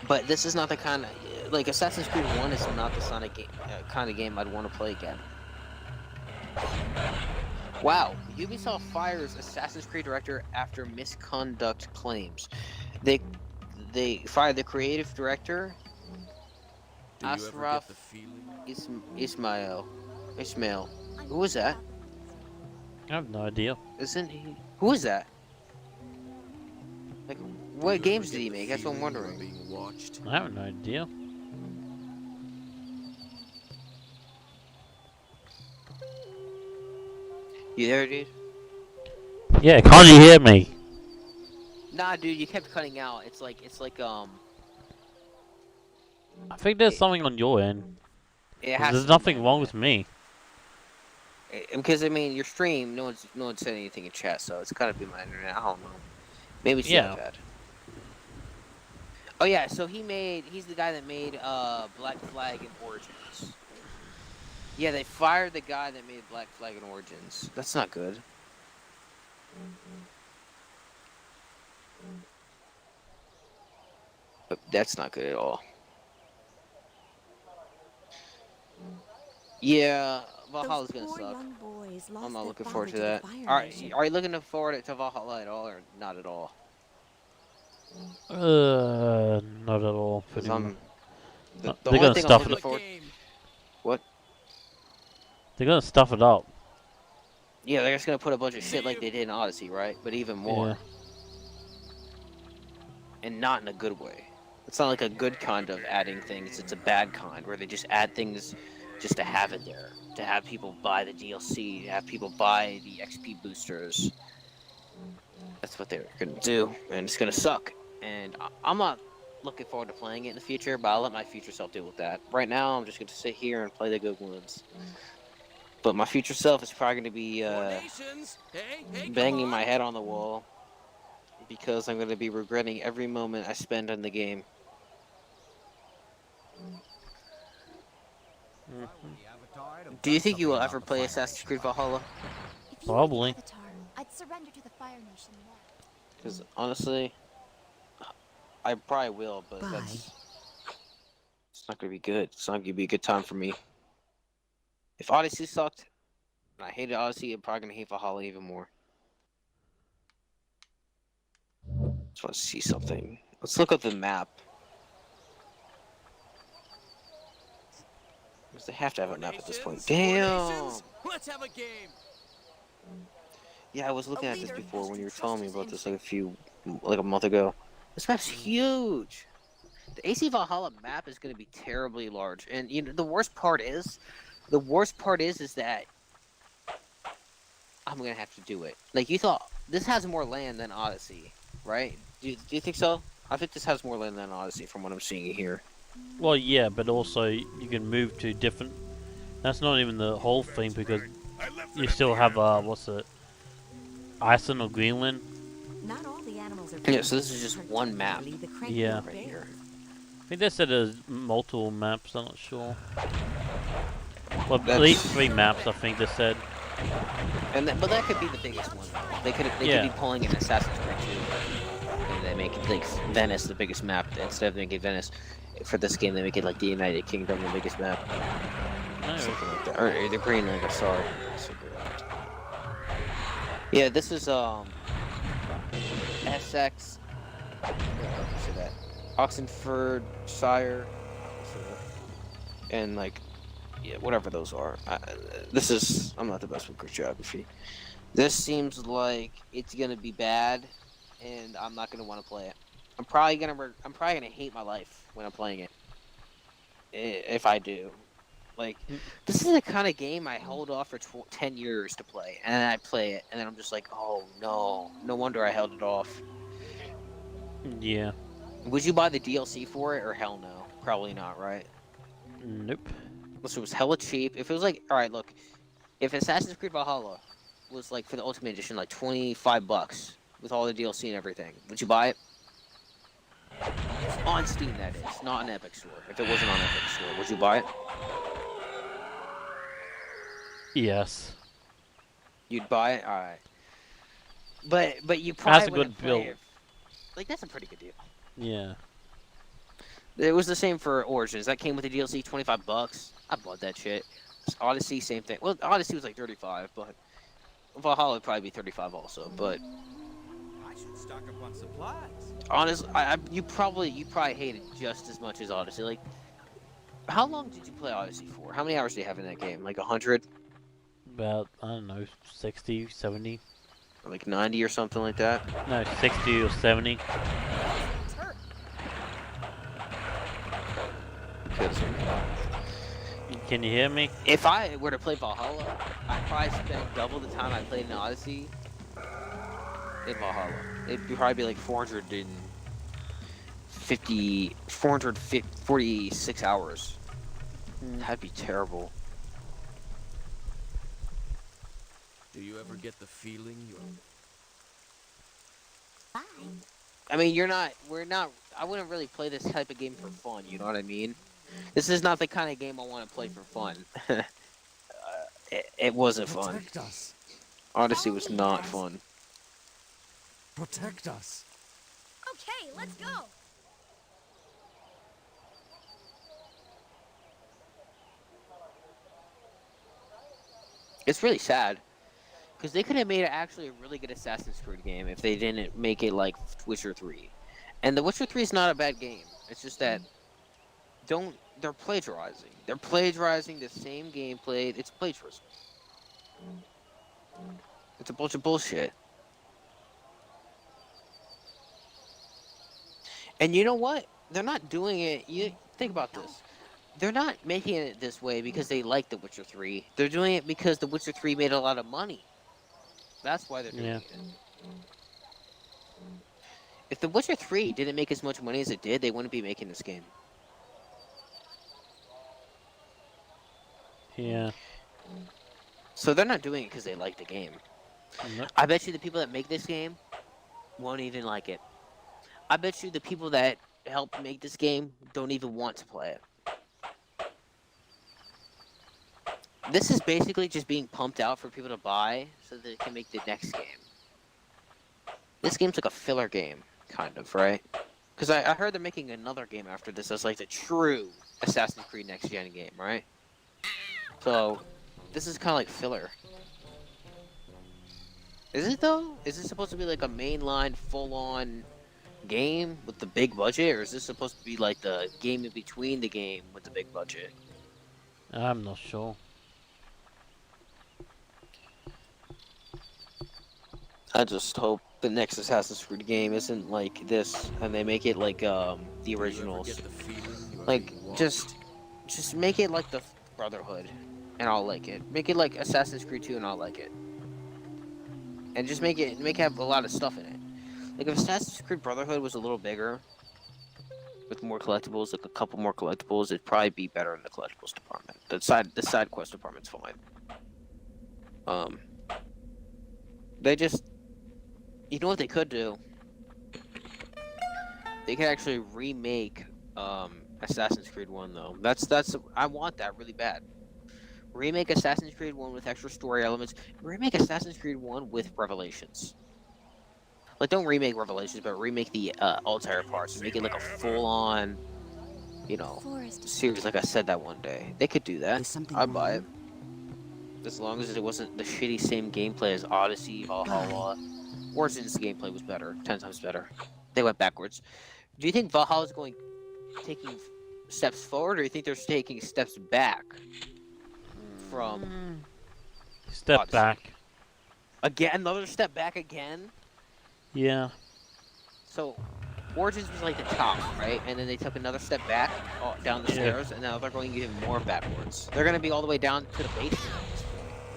But this is not the kind of Assassin's Creed 1 is not the kind of game I'd want to play again. Wow, Ubisoft fires Assassin's Creed director after misconduct claims. They fired the creative director, Ashraf Ismail. Who was that? I have no idea. Isn't he? Who is that? Like, what games did he make? That's what I'm wondering. I have no idea. You there, dude? Yeah, can't you hear me? Nah, dude, you kept cutting out. It's like I think there's something on your end. There's to nothing wrong with me. Because I mean, your stream, no one said anything in chat, so it's gotta be my internet. I don't know. Maybe it's not bad. Oh yeah, so he's the guy that made Black Flag and Origins. Yeah, they fired the guy that made Black Flag and Origins. That's not good. That's not good at all. Yeah, Valhalla's gonna suck. I'm not looking forward to that. Are you looking forward to Valhalla at all, or not at all? Not at all. The they're only gonna thing stuff I'm looking it. forward. What? They're gonna stuff it up. Yeah, they're just gonna put a bunch of shit like they did in Odyssey, right? But even more. Yeah. And not in a good way. It's not like a good kind of adding things. It's a bad kind where they just add things just to have it there, to have people buy the DLC, to have people buy the XP boosters. That's what they're gonna do, and it's gonna suck. And I'm not looking forward to playing it in the future, but I'll let my future self deal with that. Right now, I'm just gonna sit here and play the good ones. But my future self is probably gonna be banging my head on the wall because I'm gonna be regretting every moment I spend on the game. Do you think you will ever play Assassin's Creed Valhalla? If you were Probably. the Avatar, I'd surrender to the Fire Nation now. Because honestly, I probably will, but Bye. it's not gonna be good. It's not gonna be a good time for me. If Odyssey sucked, and I hated Odyssey, I'm probably gonna hate Valhalla even more. Just want to see something. Let's look up the map. Because they have to have a map at this point. Damn! Let's have a game. Yeah, I was looking at this before when you were telling me about this like a month ago. This map's huge. The AC Valhalla map is going to be terribly large, and you know the worst part is that I'm gonna have to do it. Like you thought, this has more land than Odyssey, right? Do you think so? I think this has more land than Odyssey from what I'm seeing here. Well, yeah, but also you can move to different. That's not even the whole thing because you still have what's it? Iceland or Greenland. Not all the animals are Yeah, so this is just one map. Yeah. Right here. I think they said there's multiple maps. I'm not sure. Well, at least 3 maps. I think they said. But that could be the biggest one. They could be pulling an Assassin's Creed 2. And they make it like Venice the biggest map instead of making Venice. For this game, they make it like the United Kingdom the biggest map. No. Something like that. Or the Greenland, sorry. Yeah, this is Essex. Say that. Oxenfordshire. And like, yeah, whatever those are. I'm not the best with Greek geography. This seems like it's gonna be bad, and I'm not gonna want to play it. I'm probably gonna hate my life when I'm playing it. If I do, like, this is the kind of game I hold off for 10 years to play, and then I play it, and then I'm just like, oh no wonder I held it off. Yeah. Would you buy the DLC for it, or hell no? Probably not, right? Nope. Unless it was hella cheap. If it was like, all right, look, if Assassin's Creed Valhalla was like for the Ultimate Edition, like $25 with all the DLC and everything, would you buy it? On Steam, that is, not on Epic Store. If it wasn't on Epic Store, would you buy it? Yes. You'd buy it, all right. But you probably That's a good build. Like that's a pretty good deal. Yeah. It was the same for Origins. That came with the DLC, $25. I bought that shit. Odyssey, same thing. Well, Odyssey was like 35, but Valhalla would probably be 35 also. But I should stock up on supplies. honestly, you probably hate it just as much as Odyssey. Like, how long did you play Odyssey for? How many hours do you have in that game? Like 100? About, I don't know, 60, 70. Or like 90 or something like that? No, 60 or 70. Can you hear me? If I were to play Valhalla, I'd probably spend double the time I played in Odyssey in Valhalla. It'd probably be like 446 hours. That'd be terrible. Do you ever get the feeling you're... I mean, I wouldn't really play this type of game for fun, you know what I mean? This is not the kind of game I want to play for fun. It wasn't fun. Protect us. Odyssey was not fun. Protect us. Okay, let's go. It's really sad. Because they could have made it actually a really good Assassin's Creed game if they didn't make it like Witcher 3. And The Witcher 3 is not a bad game. It's just that they're plagiarizing. They're plagiarizing the same gameplay. It's plagiarism. It's a bunch of bullshit. And you know what? They're not doing it. You think about this. They're not making it this way because they like The Witcher 3. They're doing it because The Witcher 3 made a lot of money. That's why they're doing it. If The Witcher 3 didn't make as much money as it did, they wouldn't be making this game. Yeah. So they're not doing it because they like the game. Nope. I bet you the people that make this game won't even like it. I bet you the people that helped make this game don't even want to play it. This is basically just being pumped out for people to buy so that they can make the next game. This game's like a filler game, kind of, right? Because I heard they're making another game after this that's like the true Assassin's Creed Next Gen game, right? So, this is kind of like filler. Is it though? Is this supposed to be like a mainline, full-on game with the big budget, or is this supposed to be like the game in between the game with the big budget? I'm not sure. I just hope the next Assassin's Creed game isn't like this, and they make it like the originals. Like just make it like the Brotherhood, and I'll like it. Make it like Assassin's Creed 2, and I'll like it. And just make it have a lot of stuff in it. Like if Assassin's Creed Brotherhood was a little bigger, with more collectibles, like a couple more collectibles, it'd probably be better in the collectibles department. The side quest department's fine. They just, you know what they could do? They could actually remake Assassin's Creed 1 though. I want that really bad. Remake Assassin's Creed 1 with extra story elements. Remake Assassin's Creed 1 with Revelations. Like, don't remake Revelations, but remake the Altair parts. Make it like a full-on, you know, series like I said that one day. They could do that. I'd buy it. As long as it wasn't the shitty same gameplay as Odyssey, Valhalla. Origin's gameplay was better. 10 times better. They went backwards. Do you think Valhalla's taking steps forward, or do you think they're taking steps back? From Step Odyssey? back. Again, another step back again? Yeah. So, Origins was like the top, right? And then they took another step back down the stairs, and now they're going even more backwards. They're going to be all the way down to the base.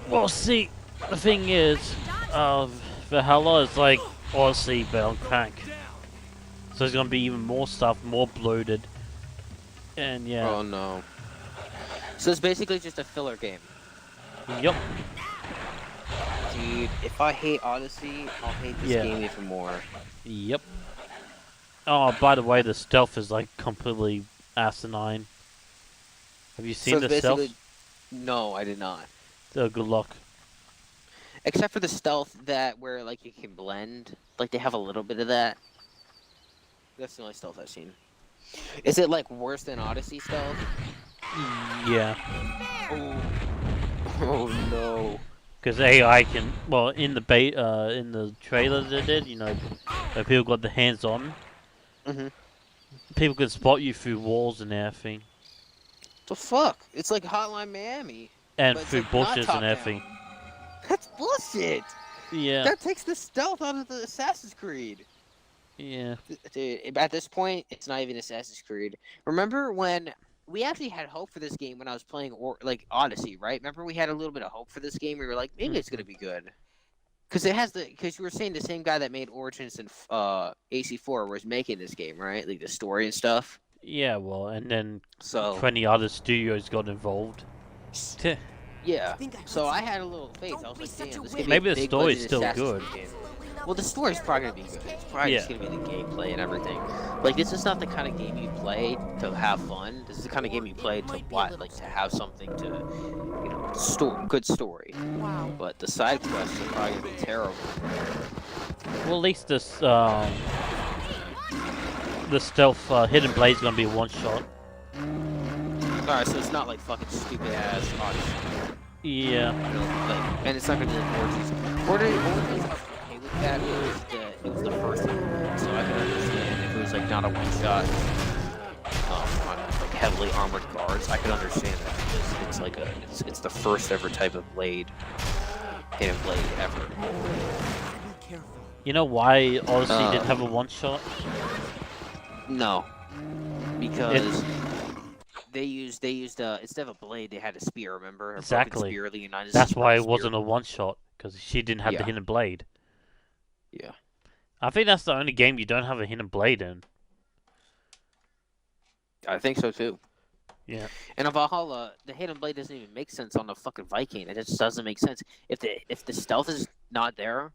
Well, see, the thing is, Valhalla is like Odyssey but on crack. So there's going to be even more stuff, more bloated. And yeah. Oh no. So it's basically just a filler game. Yup. Dude, if I hate Odyssey, I'll hate this game even more. Yep. Oh, by the way, the stealth is like completely asinine. Have you seen the stealth? No, I did not. Oh, good luck. Except for the stealth where like you can blend, like they have a little bit of that. That's the only stealth I've seen. Is it like worse than Odyssey stealth? Yeah. Oh no. Because AI can, well, in the trailer they did, you know, where people got the hands on. People can spot you through walls and everything. The fuck? It's like Hotline Miami. And through bushes and everything. That's bullshit. Yeah. That takes the stealth out of the Assassin's Creed. Yeah. Dude, at this point, it's not even Assassin's Creed. Remember when we actually had hope for this game when I was playing Odyssey, right? Remember we had a little bit of hope for this game. We were like, maybe it's gonna be good, because you were saying the same guy that made Origins and AC4 was making this game, right? Like the story and stuff. Yeah, well, and then 20 other studios got involved. Yeah. So I had a little faith. I was like, damn, this could be maybe a the big story's budget still Assassin's good. Creed game. Well, the story's probably gonna be good. It's probably just gonna be the gameplay and everything. Like, this is not the kind of game you play to have fun. This is the kind of game you play to to have something to, you know, good story. Wow. But the side quests are probably gonna be terrible. Well, at least this, the stealth Hidden Blade's gonna be a one shot. Alright, so it's not like fucking stupid ass Odyssey. Yeah. Like, and it's not gonna be like Origins. Origins are okay with that. It was the first one, so I can understand if it was like not a one shot on like heavily armored guards. I can understand that because it's like it's the first ever type of blade, hidden blade ever. You know why Odyssey didn't have a one shot? No, because they used instead of a blade, they had a spear. Remember? Exactly. Spear, the United That's States why it spear. wasn't a one shot, because she didn't have the hidden blade. Yeah. I think that's the only game you don't have a hidden blade in. I think so too. Yeah. And in Valhalla, the hidden blade doesn't even make sense on the fucking Viking. It just doesn't make sense. If the stealth is not there,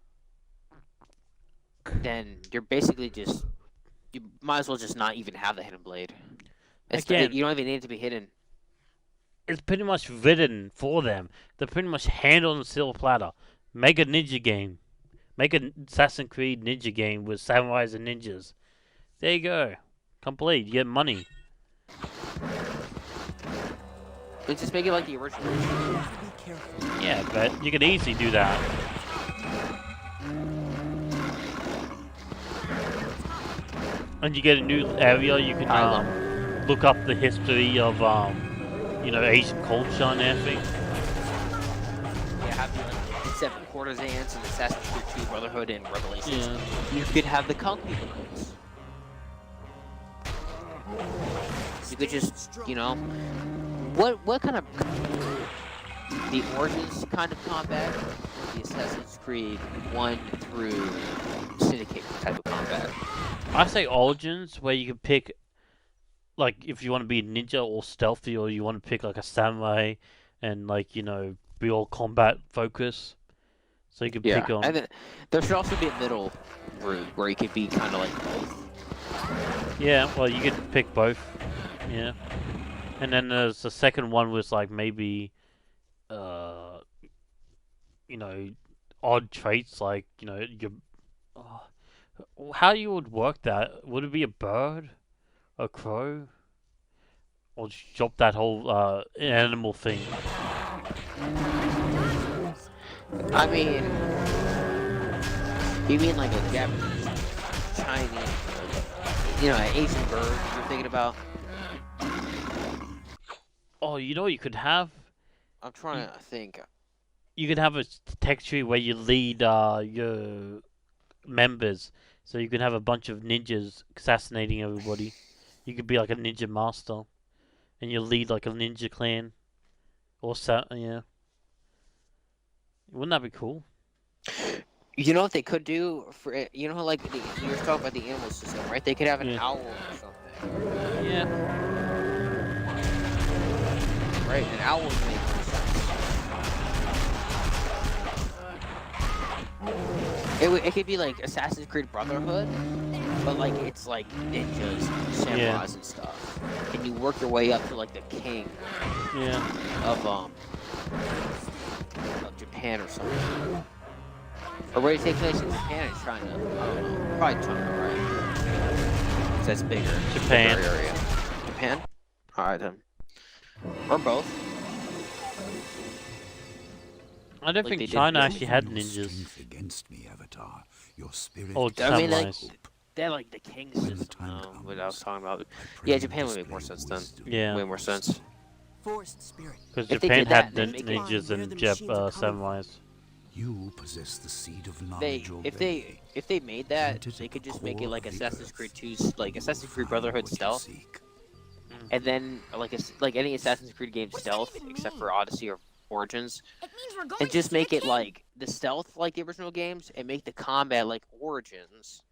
then you're basically you might as well just not even have the hidden blade. Again, you don't even need it to be hidden. it's pretty much written for them. They're pretty much hand on the silver platter. Make a ninja game. Make an Assassin's Creed ninja game with samurais and ninjas. There you go. Complete. You get money. But just make it like the original. Yeah, but you can easily do that. And you get a new area. You can look up the history of you know, Asian culture and everything. Yeah, have the seven courtesans and Assassin's Creed 2 Brotherhood and Revelations. Yeah. You could have the concubines. You could just, you know, what kind of the Origins kind of combat, or the Assassin's Creed 1 through Syndicate type of combat? I say Origins, where you can pick, like, if you want to be a ninja or stealthy, or you want to pick like a samurai, and like, you know, be all combat focus. So you can pick on. And then there should also be a middle route where you could be kind of like both. Yeah, well, you could pick both. Yeah. And then there's the second one was like maybe, you know, odd traits like, you know, your. How you would work that? Would it be a bird, a crow, or just drop that whole animal thing? I mean, you mean like a Japanese, Chinese, you know, an Asian bird you're thinking about? Oh, you know what you could have? I'm trying to think. You could have a texture where you lead your members. So you could have a bunch of ninjas assassinating everybody. You could be like a ninja master. And you lead like a ninja clan. Or yeah. Wouldn't that be cool? You know what they could do? For you know, like, you were talking about the animal system, right? They could have an owl or something. Yeah. Right, an owl would make more sense. It could be like Assassin's Creed Brotherhood, but like it's like ninjas, samurais, and stuff, and you work your way up to like the king. Of Japan or something. Or where do you take place in Japan or China? I don't know. Probably China, right? 'Cause that's bigger. Japan. Bigger area. Japan? Alright then. Or both. I don't think China actually had ninjas. Against me, Avatar. Your spirit Oh, I mean, like, samurais. they're like the king system, what I was talking about. Yeah, Japan would make more sense then. Yeah. Way more sense. Because If they Japan did had that, they'd make it- ninjas and samurais. You possess the seed of knowledge If they made that, they could just make it like Assassin's Creed 2's, like Assassin's Creed Brotherhood stealth, and then like any Assassin's Creed game stealth, except for Odyssey or Origins, and just make it like the stealth like the original games, and make the combat like Origins,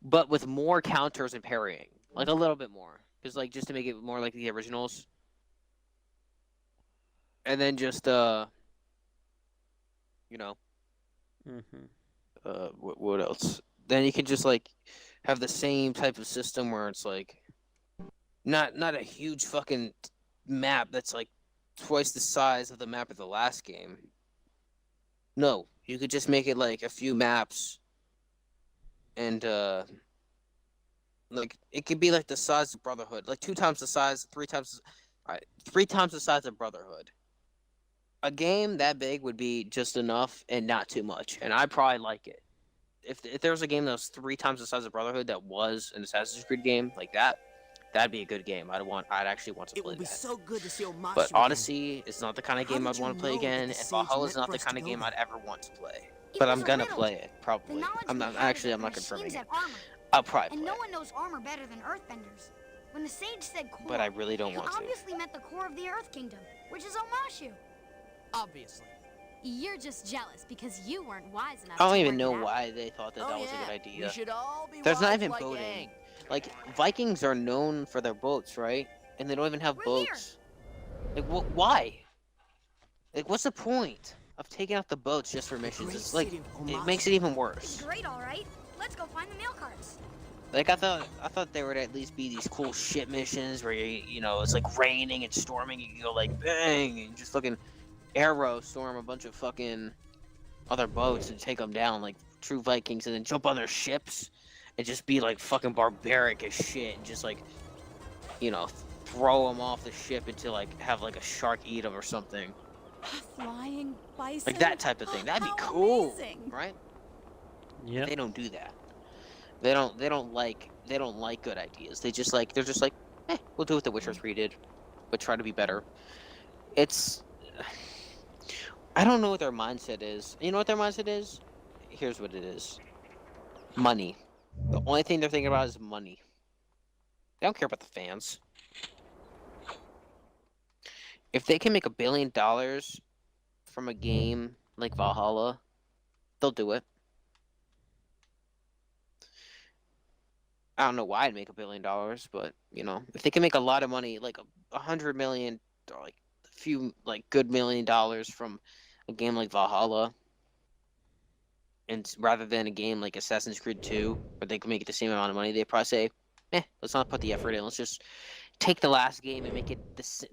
but with more counters and parrying, like a little bit more, because like just to make it more like the originals, and then just you know. What else? Then you can just like have the same type of system where it's like not a huge fucking map that's like twice the size of the map of the last game. No, you could just make it like a few maps, and like it could be like the size of Brotherhood, like 2 times the size, 3 times, alright, 3 times the size of Brotherhood. A game that big would be just enough and not too much, and I'd probably like it. If there was a game that was 3 times the size of Brotherhood that was an Assassin's Creed game like that, that'd be a good game. I'd actually want to play that. So good to see Omashu But again. Odyssey is not the kind of game I'd want to play again, and Valhalla is not the kind of game I'd ever want to play. But I'm gonna play it probably. I'm not confirming it. I'll probably And play no it, one knows armor better than Earthbenders. When the sage said core, but I really don't he want to. obviously meant the core of the Earth Kingdom, which is Omashu. Obviously. You're just jealous because you weren't wise enough I don't to even work know it out. why they thought that that was a good idea. We should all be There's not wise even like boating. Aang. Like, Vikings are known for their boats, right? And they don't even have boats. Like, why? Like, what's the point of taking out the boats just for missions? It's like, it makes it even worse. Great, all right. Let's go find the mail carts. Like I thought there would at least be these cool ship missions where you know it's like raining and storming. You can go like bang and just fucking arrow storm a bunch of fucking other boats and take them down like true Vikings, and then jump on their ships and just be like fucking barbaric as shit and just like, you know, throw them off the ship into like have like a shark eat them or something. Flying bison. Like that type of thing. That'd be cool, right? Yeah. They don't do that. They don't like good ideas. They're just like, we'll do what The Witcher 3 did, but try to be better. It's I don't know what their mindset is. You know what their mindset is? Here's what it is. Money. The only thing they're thinking about is money. They don't care about the fans. If they can make $1 billion from a game like Valhalla, they'll do it. I don't know why I'd make $1 billion, but you know, if they can make a lot of money, like $100 million, or like a few like good $1 million from a game like Valhalla, and rather than a game like Assassin's Creed 2, where they can make the same amount of money, they probably say, let's not put the effort in. Let's just take the last game and make it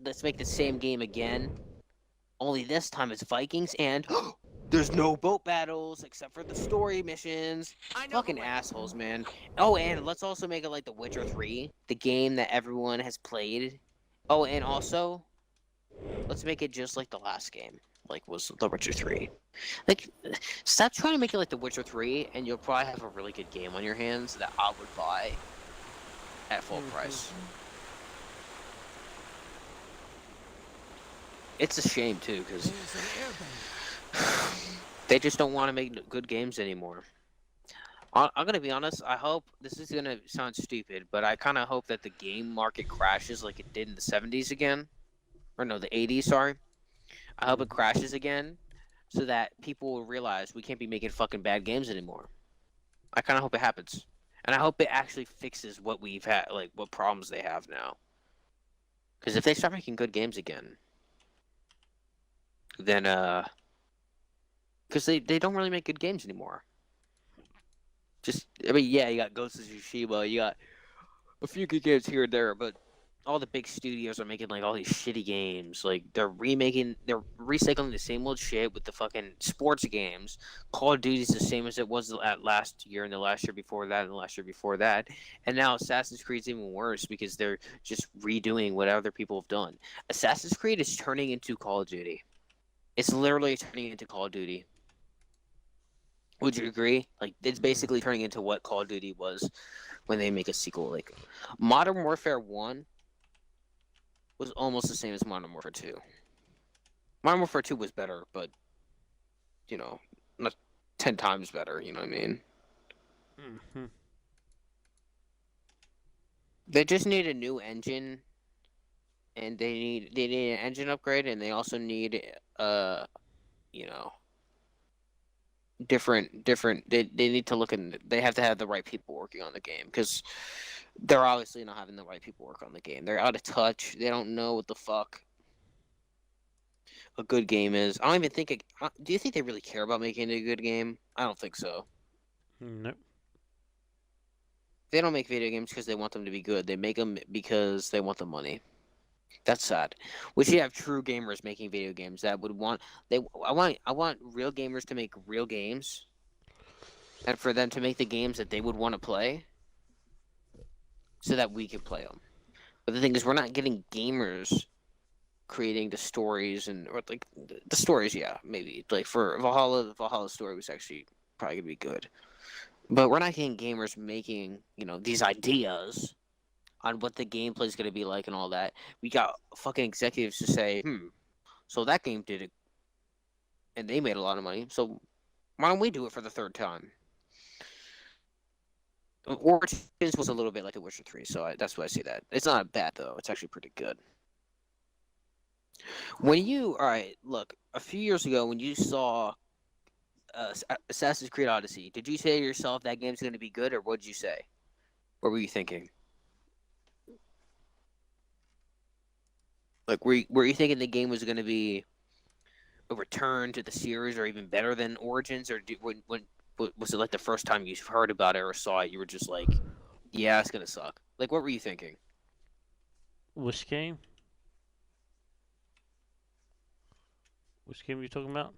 let's make the same game again. Only this time it's Vikings and there's no boat battles except for the story missions. Fucking assholes, man. Oh, and let's also make it like The Witcher 3, the game that everyone has played. Oh, and also, let's make it just like the last game, like was The Witcher 3. Like, stop trying to make it like The Witcher 3, and you'll probably have a really good game on your hands that I would buy at full price. It's a shame, too, because they just don't want to make good games anymore. I'm going to be honest, I hope, this is going to sound stupid, but I kind of hope that the game market crashes like it did in the 70s again. Or no, the 80s, sorry. I hope it crashes again so that people will realize we can't be making fucking bad games anymore. I kind of hope it happens. And I hope it actually fixes what we've had, like what problems they have now. Because if they start making good games again, then, because they don't really make good games anymore. Just, I mean, yeah, you got Ghost of Tsushima, you got a few good games here and there, but all the big studios are making like all these shitty games. Like they're recycling the same old shit with the fucking sports games. Call of Duty's the same as it was last year and the last year before that and the last year before that. And now Assassin's Creed's even worse because they're just redoing what other people have done. Assassin's Creed is turning into Call of Duty. It's literally turning into Call of Duty. Would you agree? Like, it's basically turning into what Call of Duty was when they make a sequel. Like, Modern Warfare 1 was almost the same as Modern Warfare 2. Modern Warfare 2 was better, but, you know, not 10 times better, you know what I mean? Mm-hmm. They just need a new engine, and they need an engine upgrade, and they also need, you know, different they need to look in, they have to have the right people working on the game, because they're obviously not having the right people work on the game. They're out of touch. They don't know what the fuck a good game is. I don't even think do you think they really care about making a good game? I don't think so. Nope. They don't make video games because they want them to be good. They make them because they want the money. That's sad. We should have true gamers making video games that would want. I want real gamers to make real games, and for them to make the games that they would want to play, so that we can play them. But the thing is, we're not getting gamers creating the stories or like the stories. Yeah, maybe like for Valhalla, the Valhalla story was actually probably gonna be good, but we're not getting gamers making these ideas on what the gameplay is going to be like and all that. We got fucking executives to say, so that game did it, and they made a lot of money, so why don't we do it for the third time? Origins was a little bit like The Witcher 3, so that's why I say that. It's not bad, though. It's actually pretty good. Alright, look, a few years ago when you saw Assassin's Creed Odyssey, did you say to yourself that game's going to be good, or what did you say? What were you thinking? Like, were you thinking the game was going to be a return to the series, or even better than Origins, or when was it like the first time you heard about it or saw it, you were just like, Yeah, it's gonna suck. Like, what were you thinking? Which game? Which game are you talking about?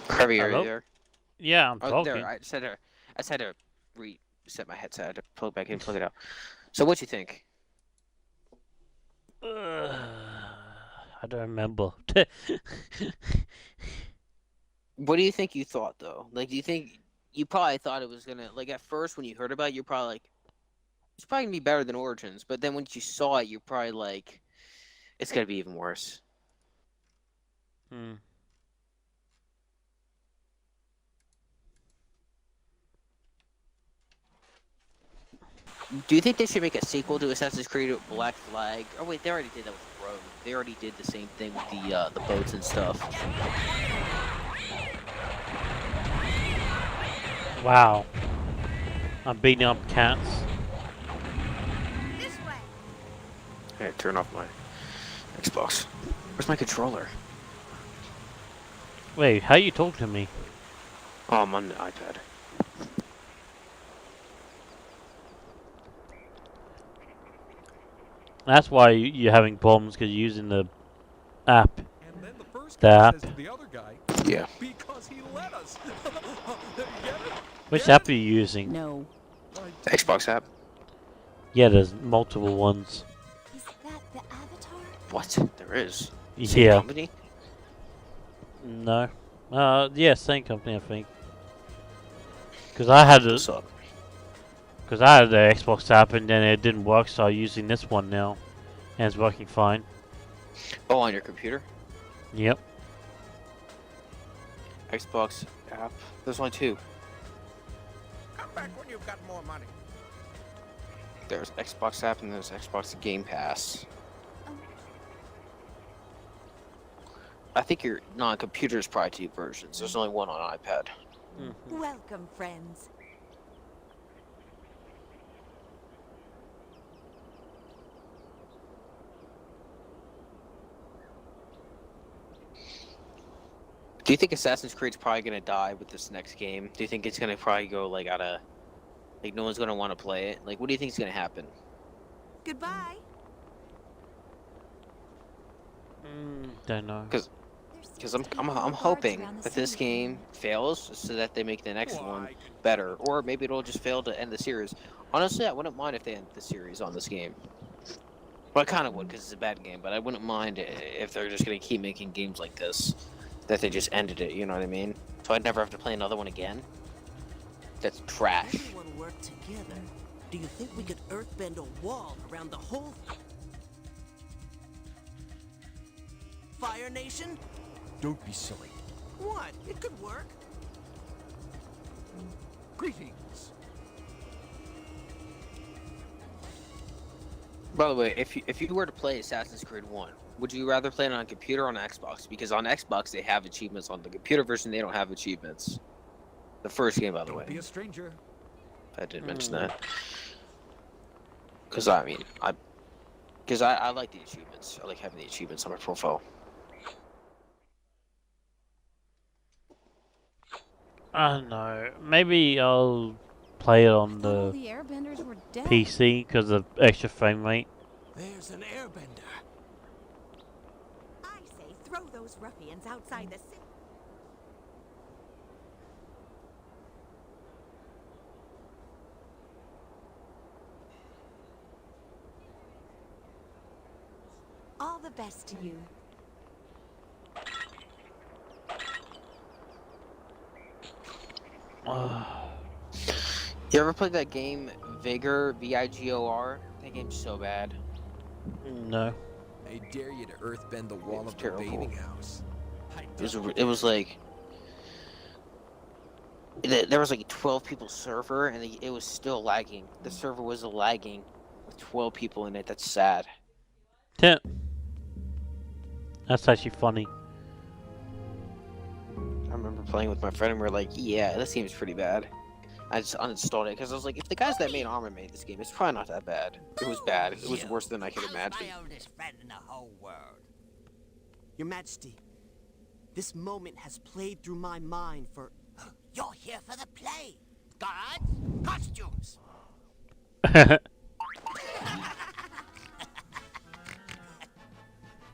Kirby, are you Hello? there? Yeah, I'm Oh, talking. there. I just had to reset my headset. I had to plug it back in, plug it out. So, what you think? I don't remember. What do you think you thought though? Like, do you think you probably thought it was gonna like at first when you heard about it, you're probably like, it's probably gonna be better than Origins, but then once you saw it, you're probably like, it's gonna be even worse. Hmm. Do you think they should make a sequel to Assassin's Creed Black Flag? Oh wait, they already did that with Rogue. They already did the same thing with the boats and stuff. Wow. I'm beating up cats. This way. Hey, turn off my Xbox. Where's my controller? Wait, how you talk to me? Oh, I'm on the iPad. That's why you're having problems because you're using the app. And then the first The guy app. says to the other guy, Yeah. because he let us. Get it? Which Get app it? are you using? No. The Xbox app. Yeah, there's multiple ones. Is that the Avatar? What? There is. Same Yeah. company? No. Yeah, same company, I think. Because I had What's up? Because I had the Xbox app and then it didn't work, so I'm using this one now. And it's working fine. Oh, on your computer? Yep. Xbox app. There's only two. Come back when you've got more money. There's Xbox app and there's Xbox Game Pass. I think your non-computer's probably two versions. There's only one on iPad. Welcome, friends. Do you think Assassin's Creed's probably gonna die with this next game? Do you think it's gonna probably go like out of, like no one's gonna want to play it? Like, what do you think's gonna happen? Goodbye. Don't know. Because I'm hoping that this game fails so that they make the next one better, or maybe it'll just fail to end the series. Honestly, I wouldn't mind if they end the series on this game. Well, I kind of would because it's a bad game, but I wouldn't mind if they're just gonna keep making games like this, that they just ended it. You know what I mean? So I'd never have to play another one again. That's trash. Everyone work together. Do you think we could earthbend a wall around the whole Fire Nation? Don't be silly. What? It could work. Greetings. By the way, if you were to play Assassin's Creed 1, would you rather play it on a computer or on Xbox? Because on Xbox they have achievements. On the computer version they don't have achievements. The first game, by the way. Be a stranger. I did mention that. Because I mean, I like the achievements. I like having the achievements on my profile. I don't know. Maybe I'll play it on All the the airbenders were dead. PC because of extra frame rate. There's an airbender. I say throw those ruffians outside the city. All the best to you. You ever played that game Vigor, Vigor? That game's so bad. No. I dare you to earthbend the wall It's of the terrible. bathing house. It was like there was like a 12 people server and it was still lagging. The server was lagging with 12 people in it. That's sad. Yeah. That's actually funny. I remember playing with my friend and we were like, yeah, this game is pretty bad. I just uninstalled it because I was like, if the guys that made Armor made this game, it's probably not that bad. It was bad. It was worse than I could imagine. My oldest friend in the whole world. Your Majesty, this moment has played through my mind for You're here for the play. Guards, costumes.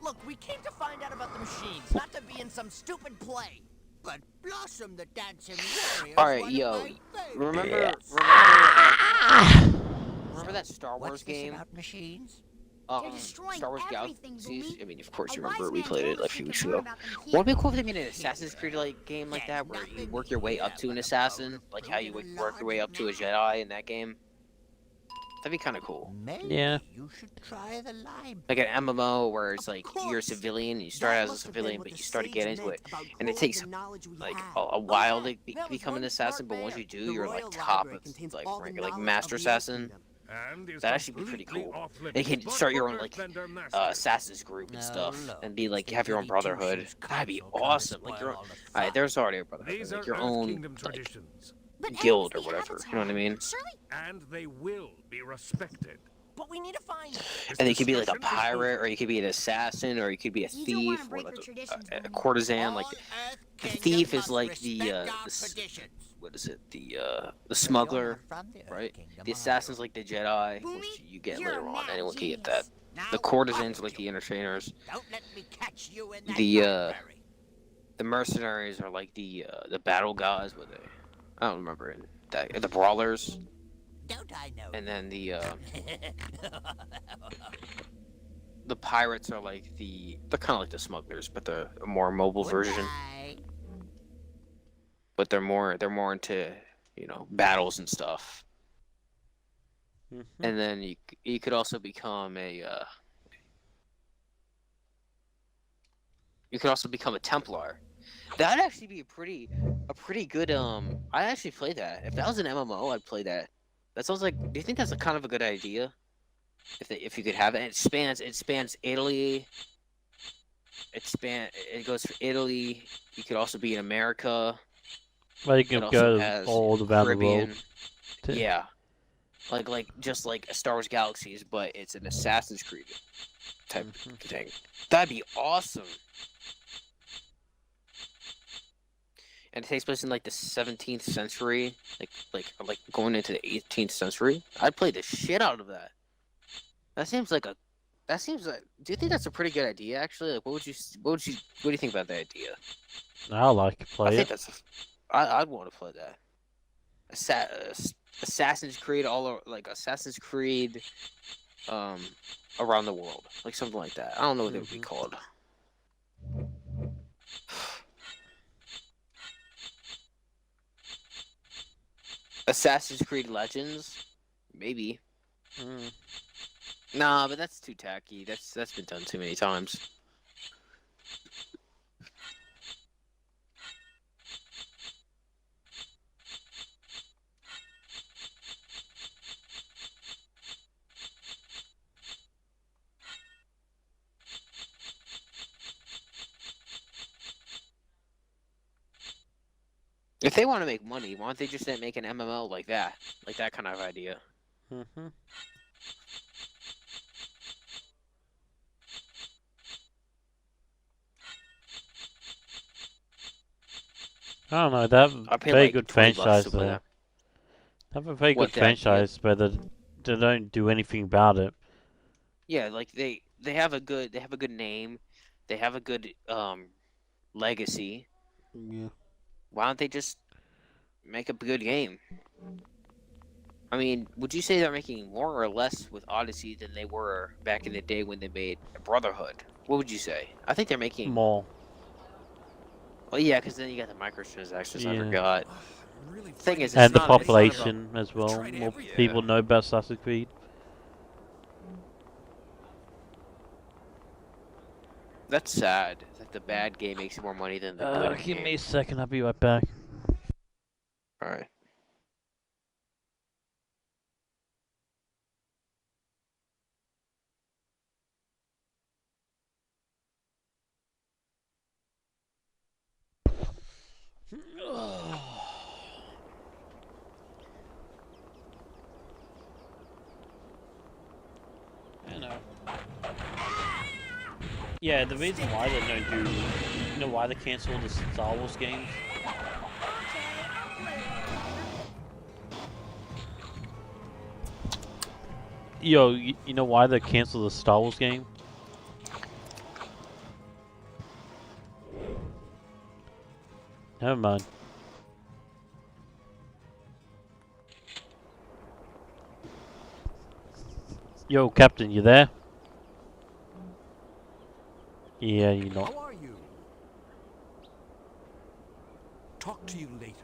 Look, we came to find out about the machines, not to be in some stupid play. But Blossom the Dancing Warrior. Alright, yo. Remember that Star Wars What's game? This about machines? destroying Star Wars everything, Galaxies. Boomy. I mean, of course A you remember wise we man played told it like a us few we weeks could ago. learn about them here. Won't it be cool if they made an Assassin's Creed like game like that, where you work your way up to an assassin, like how you would work your way up to a Jedi in that game? That'd be kind of cool. Maybe Yeah. you should try the lime. Like an MMO where it's like you're a civilian, you start That as a must have been civilian, what but the you start to get sage into it, meant about and it growing takes the knowledge we like had. a while yeah, to that was become an one assassin. smart But once man. you do, The you're royal like top library of contains like all the rank, like knowledge master of the Elf assassin. Kingdom. That'd actually be pretty cool. They could start your own like assassin's group and stuff, and be like have your own brotherhood. That'd be awesome. Like your own. Alright, there's already a brotherhood, like your own like, But guild or Aang's the whatever. You know what I Avatar. mean? Surely And they will be respected. But we need to find them. And you could be like a pirate, or you could be an assassin, or you could be a You don't wanna thief, or break like the traditions, a Boomy. courtesan. Like All Earth the Kingdom thief is must like the respect our s- traditions. what is it? The smuggler, From the Earth right? Kingdom, The are assassin's like the Jedi, Boomy, which you get you're later a on. mad Anyone can get that. genius. Now, The courtesans what like the entertainers. Don't let me catch you in that The library. the mercenaries are like the battle guys. What they? I don't remember it. The brawlers, Don't I know? and then the pirates are like they're kind of like the smugglers, but they're a more mobile version. Goodbye. But they're more into battles and stuff. And then you could also become a Templar. That'd actually be a pretty good I'd actually play that. If that was an MMO, I'd play that. That sounds like, do you think that's a kind of a good idea? If you could have it, and it spans Italy. It goes for Italy. You could also be in America. Well, you It can also go has all around the world. Caribbean. too. Yeah. Like just like a Star Wars Galaxies, but it's an Assassin's Creed type thing. That'd be awesome. And it takes place in like the 17th century, like going into the 18th century. I'd play the shit out of that. That seems like. Do you think that's a pretty good idea? Actually, like, what do you think about that idea? I like to play I think it. I'd want to play that. Assassin's Creed Assassin's Creed, around the world, like something like that. I don't know what it would be called. Assassin's Creed Legends, maybe. Nah, but that's too tacky. That's been done too many times. If they want to make money, why don't they just make an MMO like that? Like that kind of idea. I don't know. They have a I'll pay very like good 20 bucks franchise to play there. that. They have a very What, good that, franchise, but they don't do anything about it. Yeah, like they have a good name, they have a good legacy. Yeah. Why don't they just make a good game? I mean, would you say they're making more or less with Odyssey than they were back in the day when they made Brotherhood? What would you say? I think they're making more. Well, yeah, because then you got the microtransactions. I Yeah. forgot. Thing is, And it's the not- it's not about- population as well. tried More everything. people know about Assassin's Creed. That's sad that the bad game makes more money than the good Give game. me a second. I'll be right back. All right. You know. Yeah, the reason why they don't do, why they cancel the Star Wars games? Yo, you know why they canceled the Star Wars game? Never mind. Yo, Captain, you there? Yeah, you not. How are you? Talk to you later.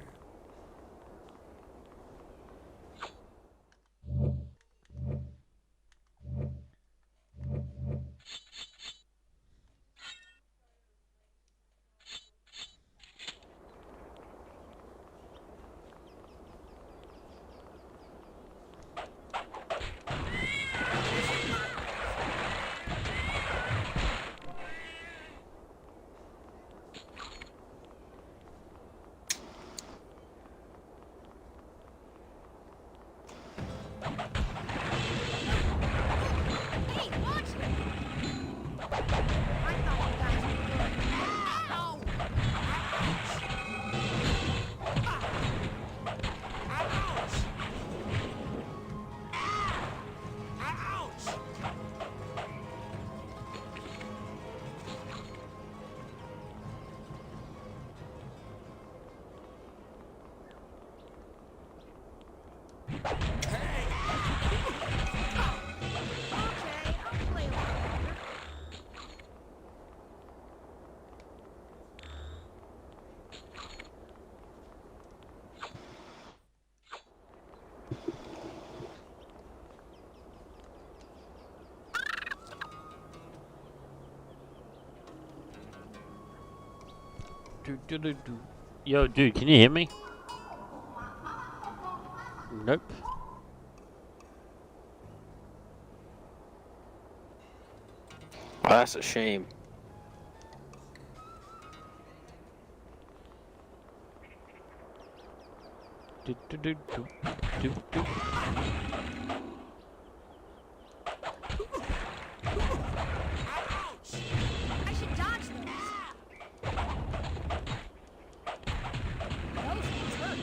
Hey, watch it! I thought you guys were good. Ow! Ouch! Okay, I'll play a little longer. Yo, dude, can you hear me? Nope. Well, that's a shame. Do, do, do, do, do, do. I should dodge those. Those ones hurt.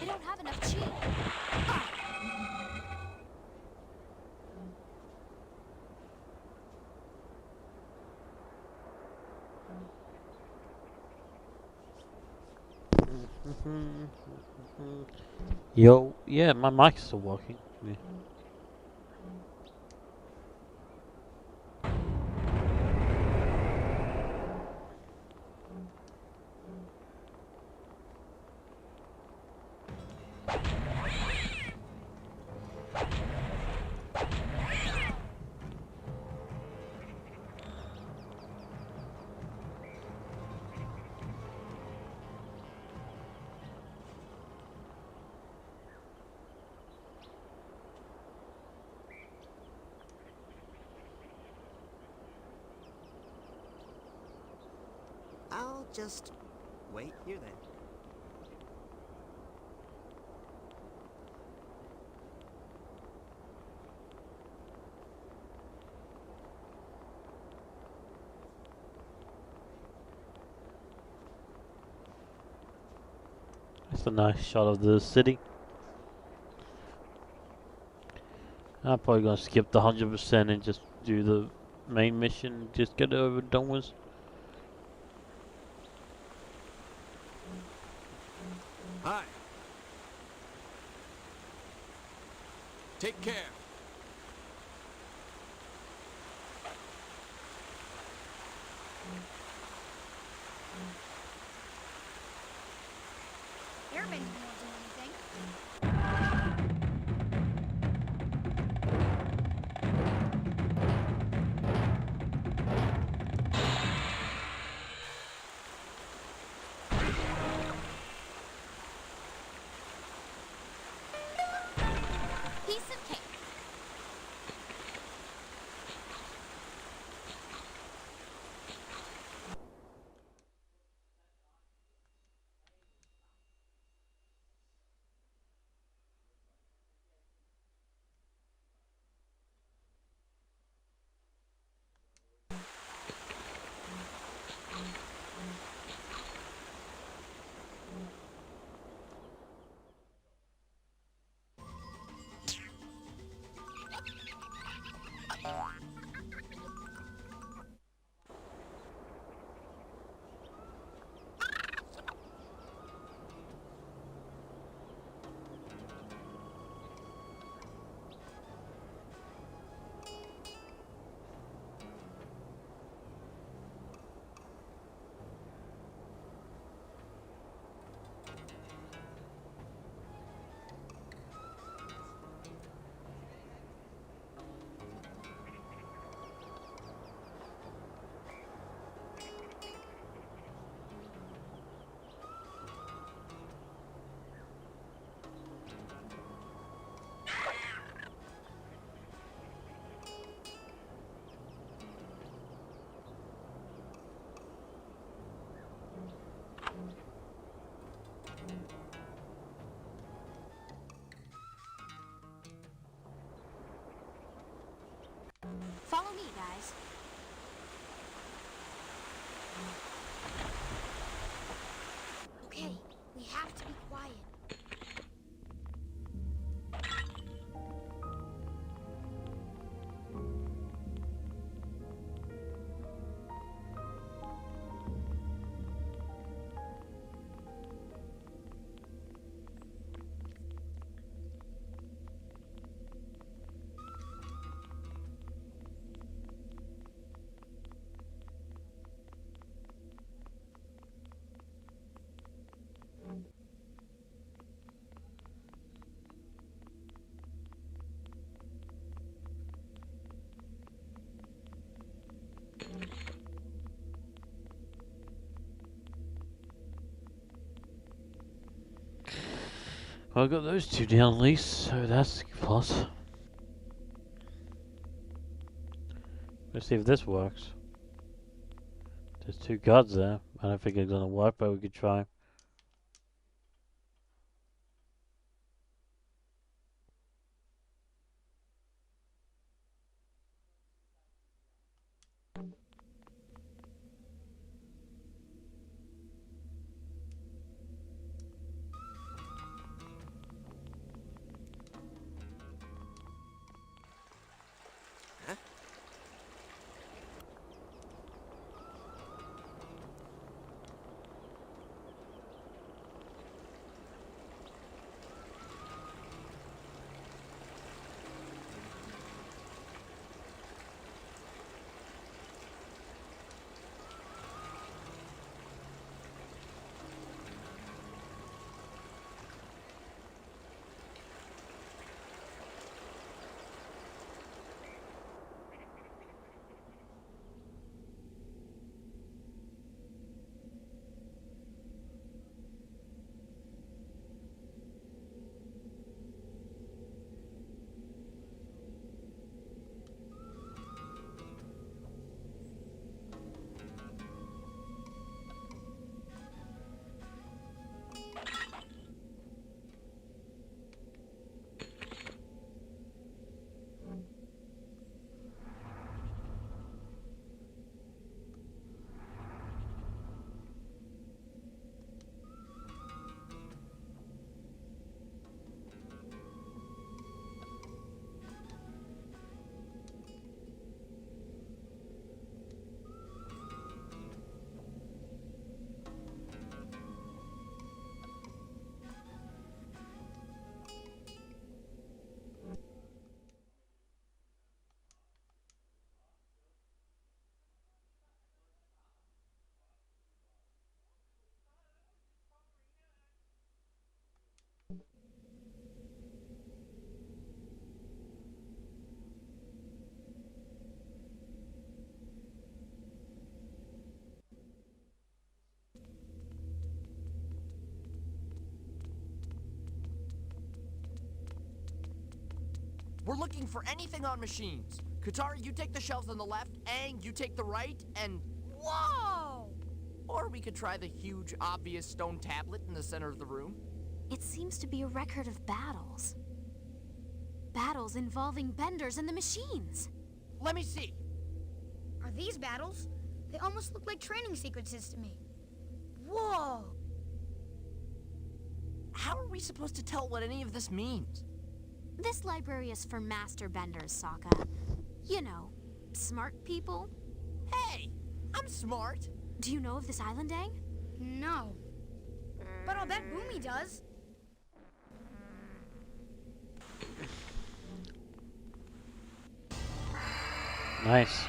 I don't have enough chi. Yo, yeah, my mic's still working. Yeah. I'll just wait here then. That's a nice shot of the city. I'm probably gonna skip the 100% and just do the main mission. Just get it over and done with. Hi. Take care. Airbender won't do anything. Piece of cake. Follow me, guys. Okay, we have to be quiet. Well, I got those two down at least, so that's a plus. Let's see if this works. There's two guards there. I don't think it's gonna work, but we could try. We're looking for anything on machines. Katara, you take the shelves on the left, Aang, you take the right, and... Whoa! Or we could try the huge, obvious stone tablet in the center of the room. It seems to be a record of battles. Battles involving benders and the machines. Let me see. Are these battles? They almost look like training sequences to me. Whoa! How are we supposed to tell what any of this means? This library is for master benders, Sokka. You know, smart people. Hey, I'm smart. Do you know of this island, Aang? No. But I'll bet Boomy does. Nice.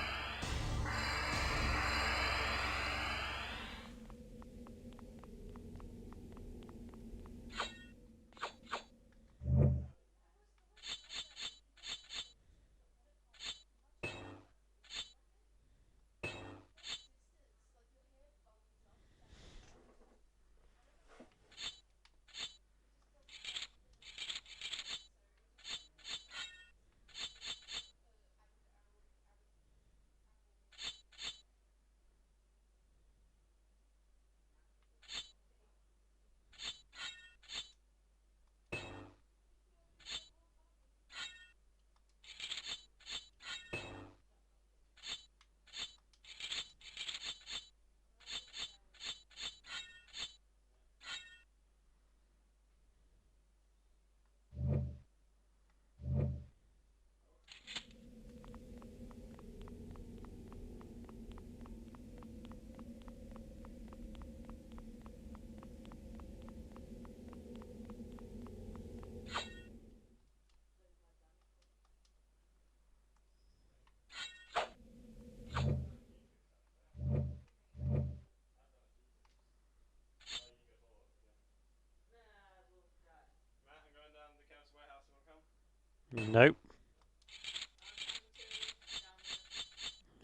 Nope.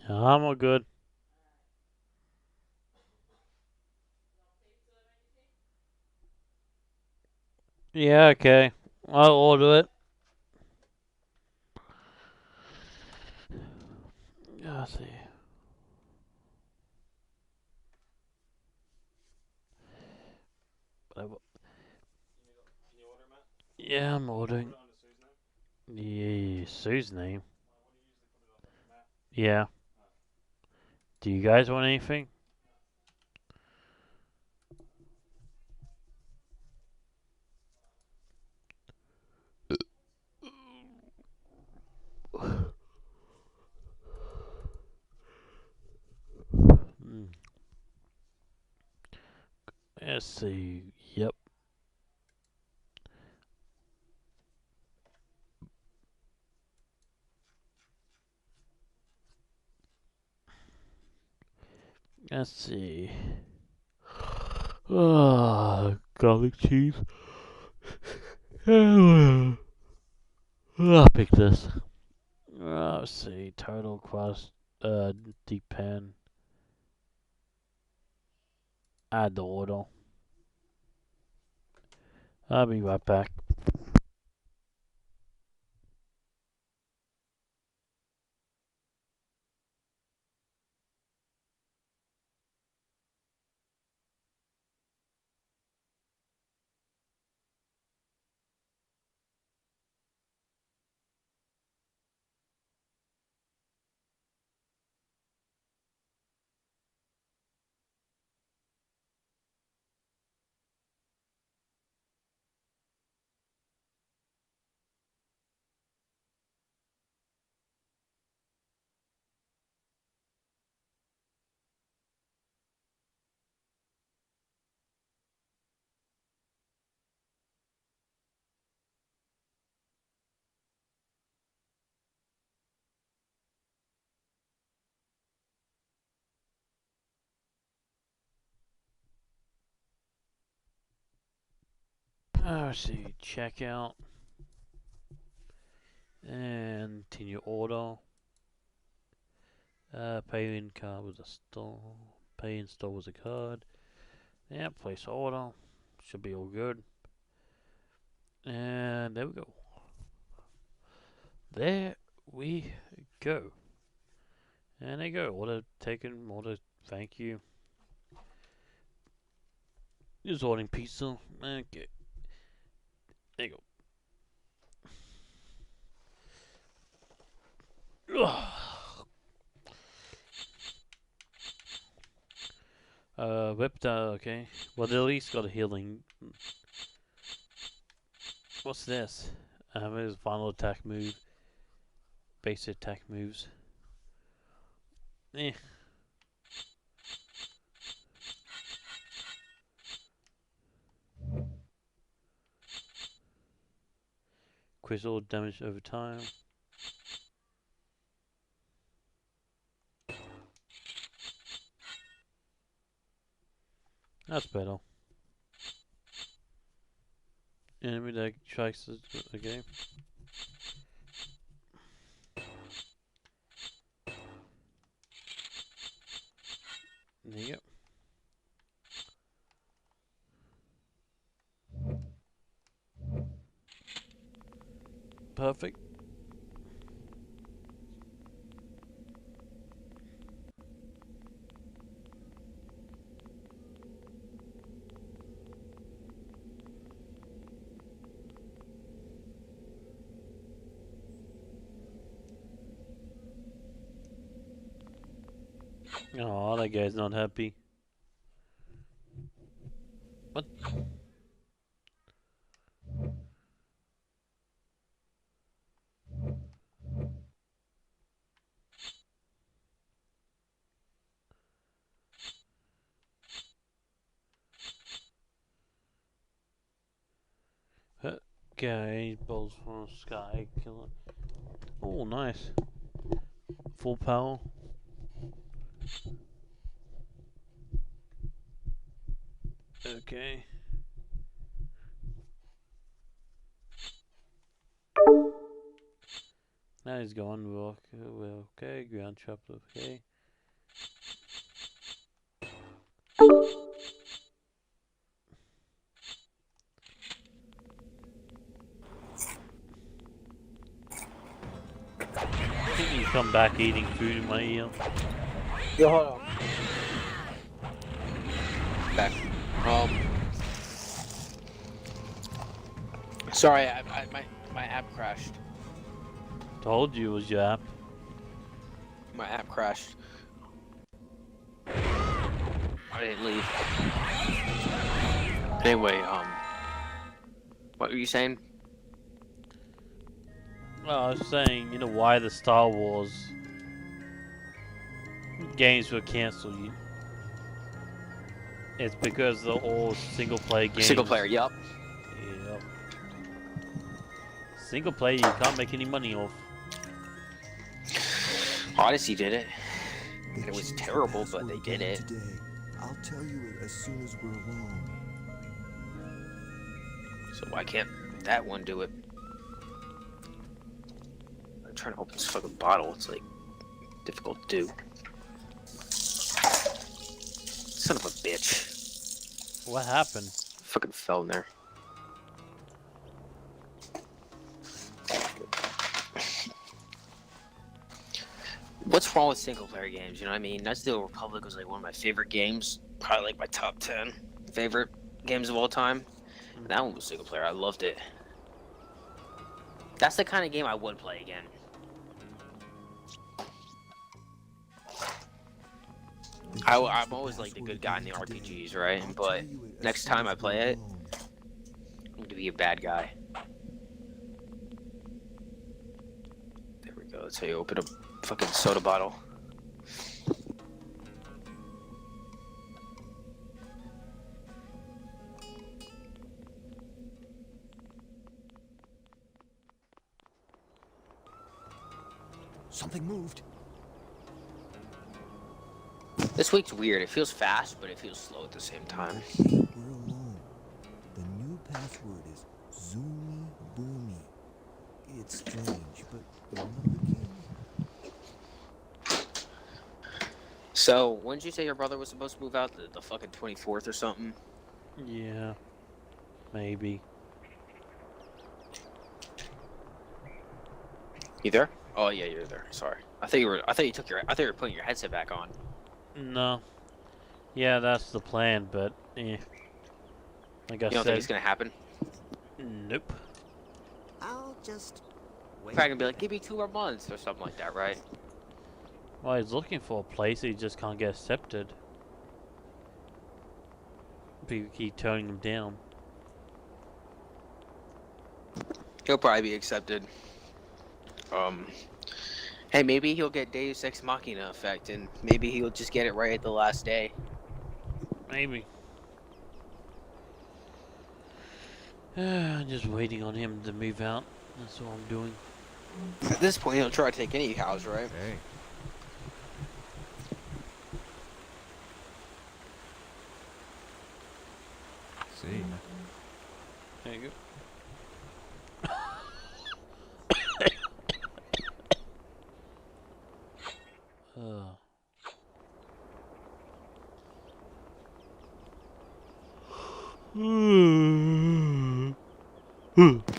I'm all good. Yeah, okay. I'll order it. Let's see. Yeah, I'm ordering. Yeah, Sue's name. Yeah. Do you guys want anything? Mm. Let's see. Yep. Let's see. Garlic cheese. I'll pick this. Let's see. Turtle crust. Deep pan. Add the order. I'll be right back. Let's see. Checkout. And continue order. Pay in card was a store. Pay in store was a card. Yeah, place order. Should be all good. And there we go. There we go. And there you go. Order taken. Order. Thank you. Just ordering pizza. Okay. There you go. Whipped okay. Well, they at least got a healing. What's this? His final attack move. Basic attack moves. Eh. Crystal damage over time. That's better. Enemy that strikes the game. There you go. Perfect. Oh, that guy's not happy. What? Okay, balls from sky killer. Oh, nice. Full power. Okay. Now he's gone. We're okay. Ground trap, okay. I think you come back eating food in my ear. Yo, hold on. Back. Sorry, my app crashed. Told you it was your app. My app crashed. I didn't leave. Anyway, what were you saying? Well, I was saying, you know why the Star Wars games were cancelled? It's because they're all single-player games. Single player, yup. Yep. Single player, you can't make any money off. Odyssey did it. And it was terrible, but they did it. Today. I'll tell you it as soon as we're alone. So why can't that one do it? I'm trying to open this fucking bottle. It's like difficult to do. Son of a bitch. What happened? Fucking fell in there. What's wrong with single player games? You know what I mean? Knights of the Old Republic was like one of my favorite games. Probably like my top 10 favorite games of all time. And that one was single player. I loved it. That's the kind of game I would play again. I'm always like the good guy in the RPGs, right? But next time I play it, I'm going to be a bad guy. There we go. That's how you open a fucking soda bottle. Something moved. This week's weird. It feels fast, but it feels slow at the same time. We're alone. The new password is Zoomy Boomy. It's strange, but remember, kid? So, when did you say your brother was supposed to move out? The fucking 24th or something? Yeah. Maybe. You there? Oh yeah, you're there. Sorry. I thought you were putting your headset back on. No. Yeah, that's the plan, but like I You don't said, think it's gonna happen? nope. I'll just wait. Probably gonna be like, give me 2 more months or something like that, right? Well, he's looking for a place he just can't get accepted. People keep turning him down. He'll probably be accepted. Hey, maybe he'll get Deus Ex Machina effect, and maybe he'll just get it right at the last day. Maybe. I'm just waiting on him to move out. That's all I'm doing. At this point, he'll try to take any house, right? Hey. See. There you go.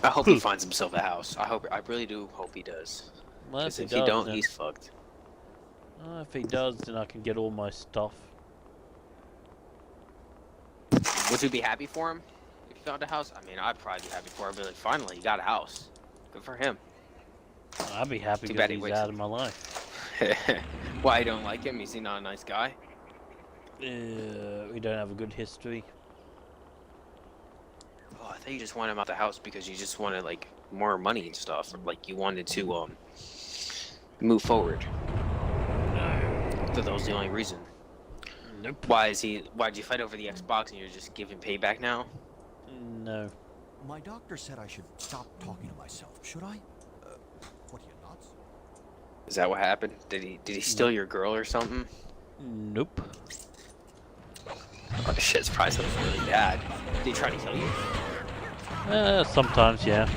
I hope he finds himself a house. I really do hope he does. Well, Because if he he does, don't, then- he's fucked. If he does, then I can get all my stuff. Would you be happy for him if he found a house? I mean, I'd probably be happy for him. I'd be like, finally, he got a house. Good for him. I'd be happy Too because bad he he's wasted- out of my life. Why, you don't like him? Is he not a nice guy? We don't have a good history. Oh, I thought you just wanted him out the house because you just wanted, like, more money and stuff. Or, like, you wanted to, move forward. I thought that was the only reason. Nope. Why'd you fight over the Xbox and you're just giving payback now? No. My doctor said I should stop talking to myself. Should I? What are you, nuts? Is that what happened? Did he steal your girl or something? Nope. Oh shit, it's probably something really bad. Did he try to kill you? Sometimes, yeah.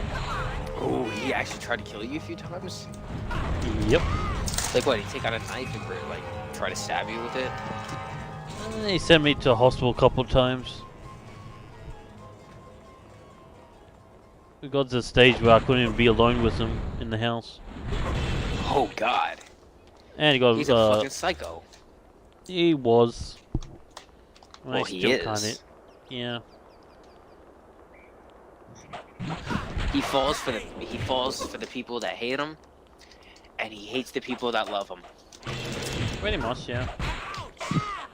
Oh, he actually tried to kill you a few times? Yep. Like what, he take out a knife and like try to stab you with it? He sent me to hospital a couple of times. We got to the stage where I couldn't even be alone with him in the house. Oh god. And he got He's a fucking psycho. He was. Well, he is. Yeah. He falls for the people that hate him, and he hates the people that love him. Pretty much, yeah.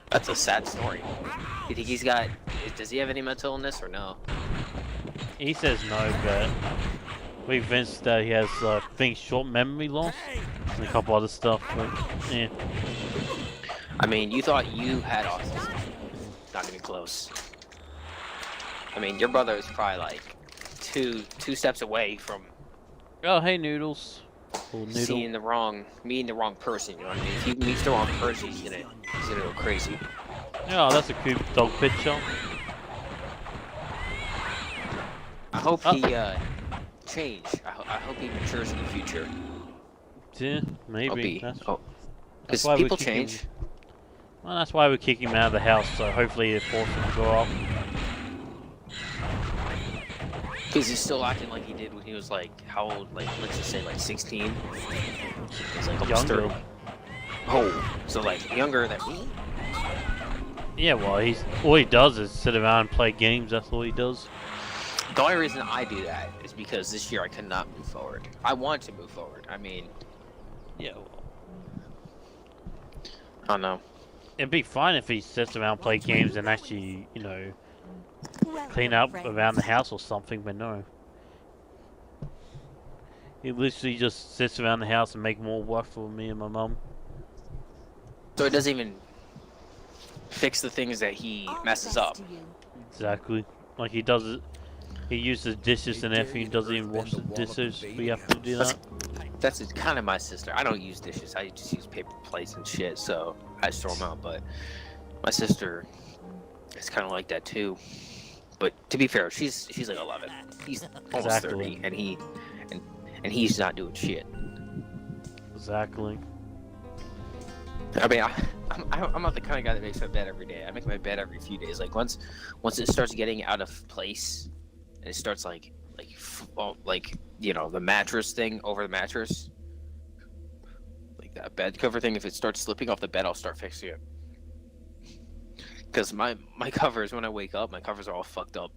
That's a sad story. You think he's got? Does he have any mental illness or no? He says no, but we convinced that he has things short memory loss and a couple other stuff. But yeah. I mean, you thought you had autism. Not even close. I mean, your brother is probably like two steps away from. Oh, hey, Noodles. Meeting the wrong person. You know what I mean? If he meets the wrong person, he's gonna go crazy. Yeah, that's a cute dog picture. I hope he change. I hope he matures in the future. Yeah, maybe. Because people change. Well, that's why we kick him out of the house. So hopefully it forces him to grow up. Because he's still acting like he did when he was like, how old? Like, let's just say like 16. He's like almost 30. Oh, so like younger than me? Yeah, well, all he does is sit around and play games. That's all he does. The only reason I do that is because this year I cannot move forward. I want to move forward. I mean, yeah. Well, I don't know. It'd be fine if he sits around and play games and actually, you know, clean up around the house or something, but no. He literally just sits around the house and make more work for me and my mum. So it doesn't even fix the things that he messes up. Exactly. Like he does it. He uses dishes and everything. He doesn't even wash the dishes. We have to do that. That's kind of my sister. I don't use dishes. I just use paper plates and shit. So I just throw them out. But my sister is kind of like that too. But to be fair, she's like 11. He's almost 30, and he's not doing shit. Exactly. I mean, I'm not the kind of guy that makes my bed every day. I make my bed every few days. Like once it starts getting out of place, and it starts like you know, the mattress thing over the mattress, like that bed cover thing. If it starts slipping off the bed, I'll start fixing it. Because my covers, when I wake up, my covers are all fucked up.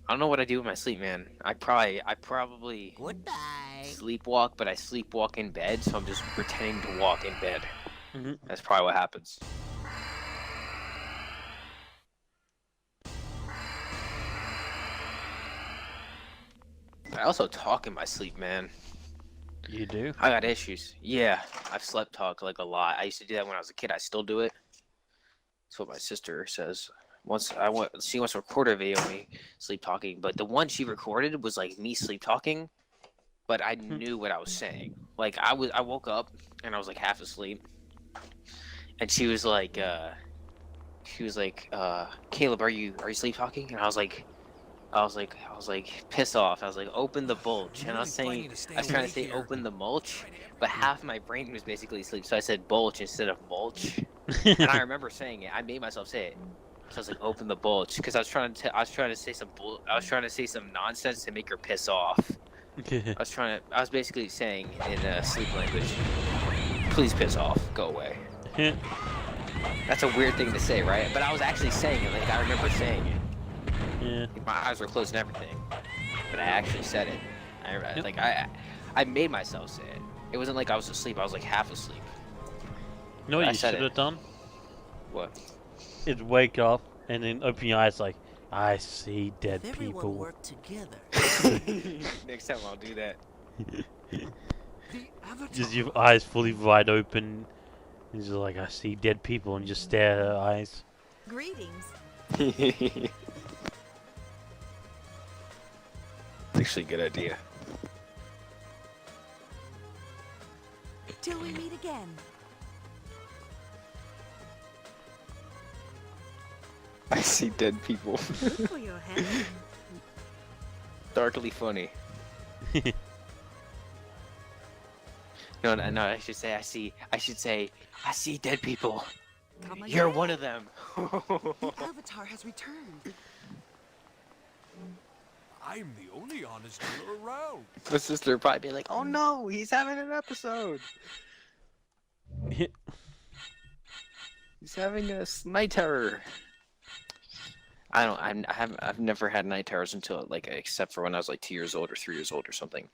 I don't know what I do with my sleep, man. I probably sleepwalk, but I sleepwalk in bed, so I'm just pretending to walk in bed. That's probably what happens. I also talk in my sleep, man. You do? I got issues. Yeah, I've slept talk like a lot. I used to do that when I was a kid. I still do it. That's what my sister says. She wants to record a video of me sleep talking, but the one she recorded was like me sleep talking, but I knew what I was saying. Like I woke up and I was like half asleep, and she was like, Caleb, are you sleep talking? And I was like, pissed off. I was like, open the bulge, and I was trying to say open the mulch, but half my brain was basically asleep, so I said bulge instead of mulch. And I remember saying it. I made myself say it. So I was like, open the bulge, because I was trying to say some nonsense to make her piss off. I was basically saying in sleep language, please piss off, go away. That's a weird thing to say, right? But I was actually saying it. Like I remember saying it. Yeah. My eyes were closed and everything, but I actually said it. I made myself say it. It wasn't like I was asleep. I was like half asleep. You know what you should have done? What? Is wake up and then open your eyes like, I see dead people. Work together. Next time I'll do that. Just your eyes fully wide open. And just like, I see dead people, and just stare at her eyes. Greetings. Actually, a good idea. Till we meet again. I see dead people. For your head. Darkly funny. No, no, no. I should say I see dead people. Come You're again. one of them. The Avatar has returned. I'm the only honest killer around. My sister would probably be like, "Oh no, he's having an episode. He's having a night terror." I don't. I've never had night terrors until like except for when I was like 2 years old or 3 years old or something.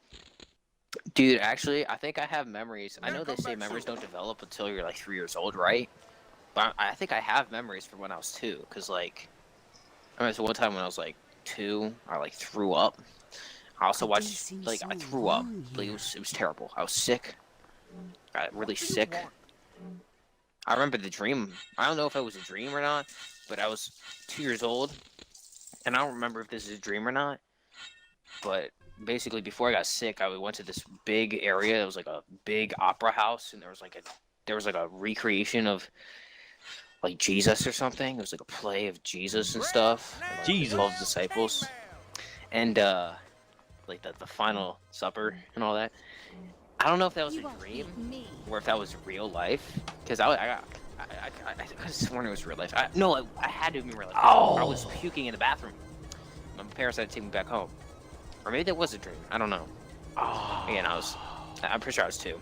Dude, actually, I think I have memories. I know they say memories don't develop until you're like 3 years old, right? But I think I have memories from when I was 2, cause like, I remember one time when I was like 2, I like threw up. I also watched like I threw up. Like, it was terrible. I was sick. Got really sick. I remember the dream. I don't know if it was a dream or not, but I was 2 years old, and I don't remember if this is a dream or not. But basically, before I got sick, I went to this big area. It was like a big opera house, and there was like a recreation of like Jesus or something. It was like a play of Jesus and stuff. And, like, Jesus. 12 disciples, and like the final supper and all that. I don't know if that was a dream or if that was real life, because I could have sworn it was real life. No, I had to be real life. I was puking in the bathroom. My parents had to take me back home, or maybe that was a dream. I don't know. Again, I'm pretty sure I was 2.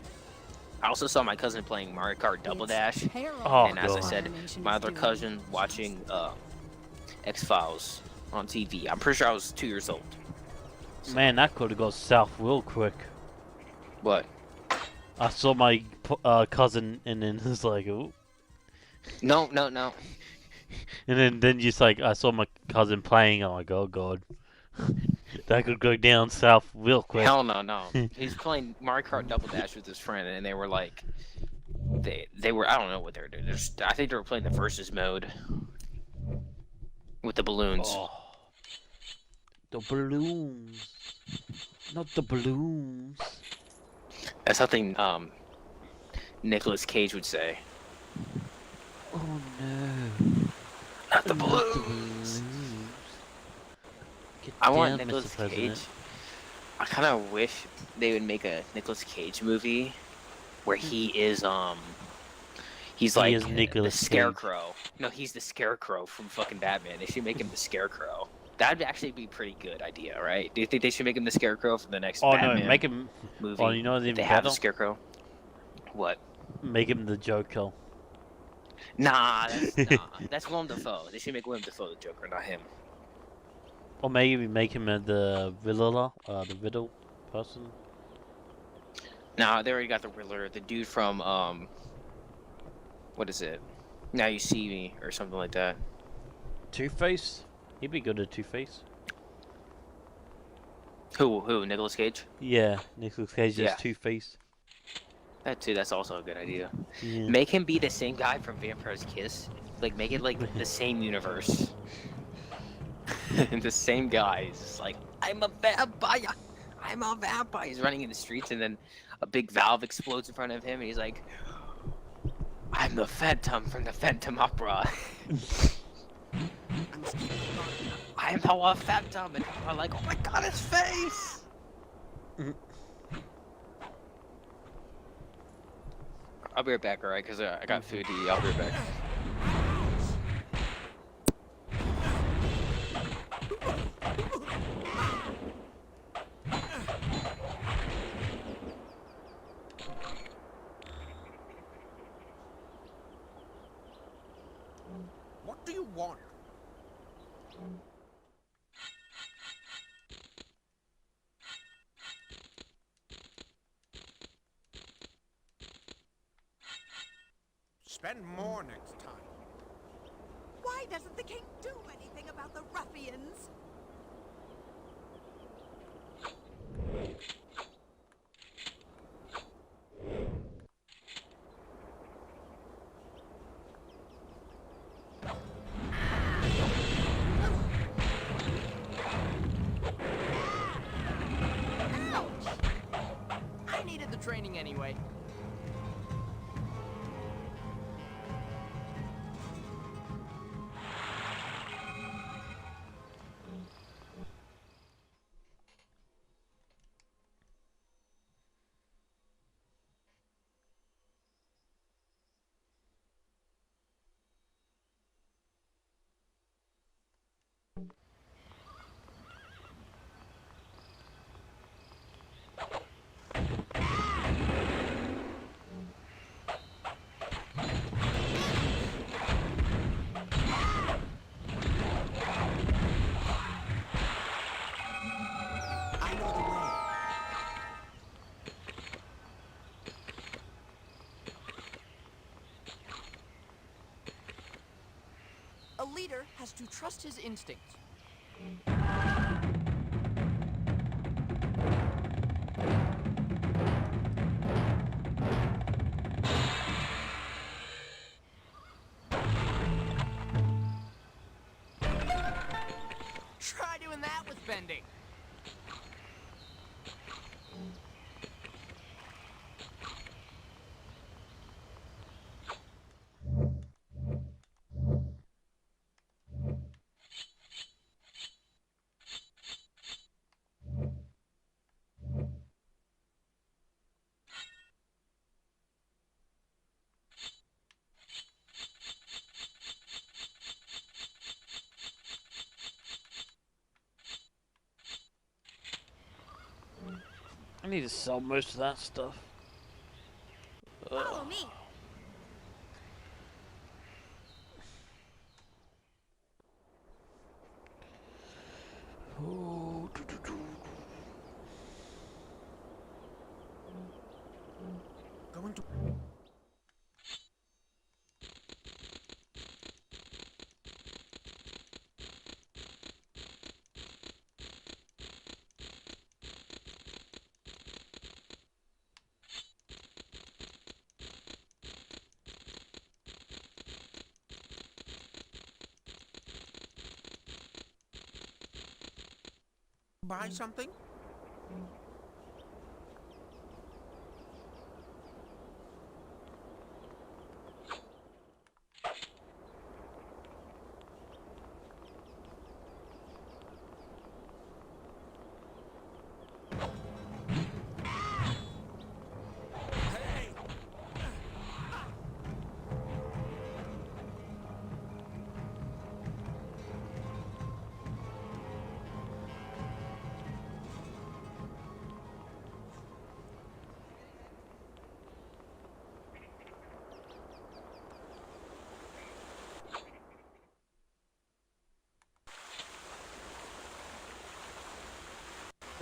I also saw my cousin playing Mario Kart Double Dash, and as I said, my other cousin watching X-Files on TV. I'm pretty sure I was 2 years old. Man, that could have gone south real quick. What? I saw my cousin, and then it's like, ooh. No. And then just like I saw my cousin playing. I'm like, oh god, that could go down south real quick. Hell no. He's playing Mario Kart Double Dash with his friend, and they were like, they were, I don't know what they were doing. I think they were playing the versus mode with the balloons. Oh. The balloons, not the balloons. That's something Nicolas Cage would say. Oh no. Not the balloons. I want Nicolas Cage. I kind of wish they would make a Nicolas Cage movie where he is he's like the Scarecrow. No, he's the Scarecrow from fucking Batman. They should make him the Scarecrow. That'd actually be a pretty good idea, right? Do you think they should make him the Scarecrow for the next Batman no, make him movie? Oh, you know what's even they have the better? Scarecrow. What? Make him the Joker. Nah, that's Willem Dafoe. They should make Willem Dafoe the Joker, not him. Or maybe make him the Riddle person. Nah, they already got the Riddler, the dude from what is it? Now You See Me or something like that. Two-Face? He'd be good at Two-Face. Who? Nicolas Cage? Yeah, Nicolas Cage is Two-Face. That too. That's also a good idea. Yeah. Make him be the same guy from Vampire's Kiss. Like, make it like the same universe. The same guy. He's just like, I'm a vampire. I'm a vampire. He's running in the streets, and then a big valve explodes in front of him, and he's like, I'm the Phantom from the Phantom Opera. I'm the Phantom, and I'm like, oh my god, his face! I'll be right back, alright? Because I got food to eat. I'll be right back. What do you want? Spend more next time. Why doesn't the king do anything about the ruffians? I needed the training anyway. Airbender has to trust his instincts. Try doing that with bending. I need to sell most of that stuff. Follow me. Oh, Going to... Buy something?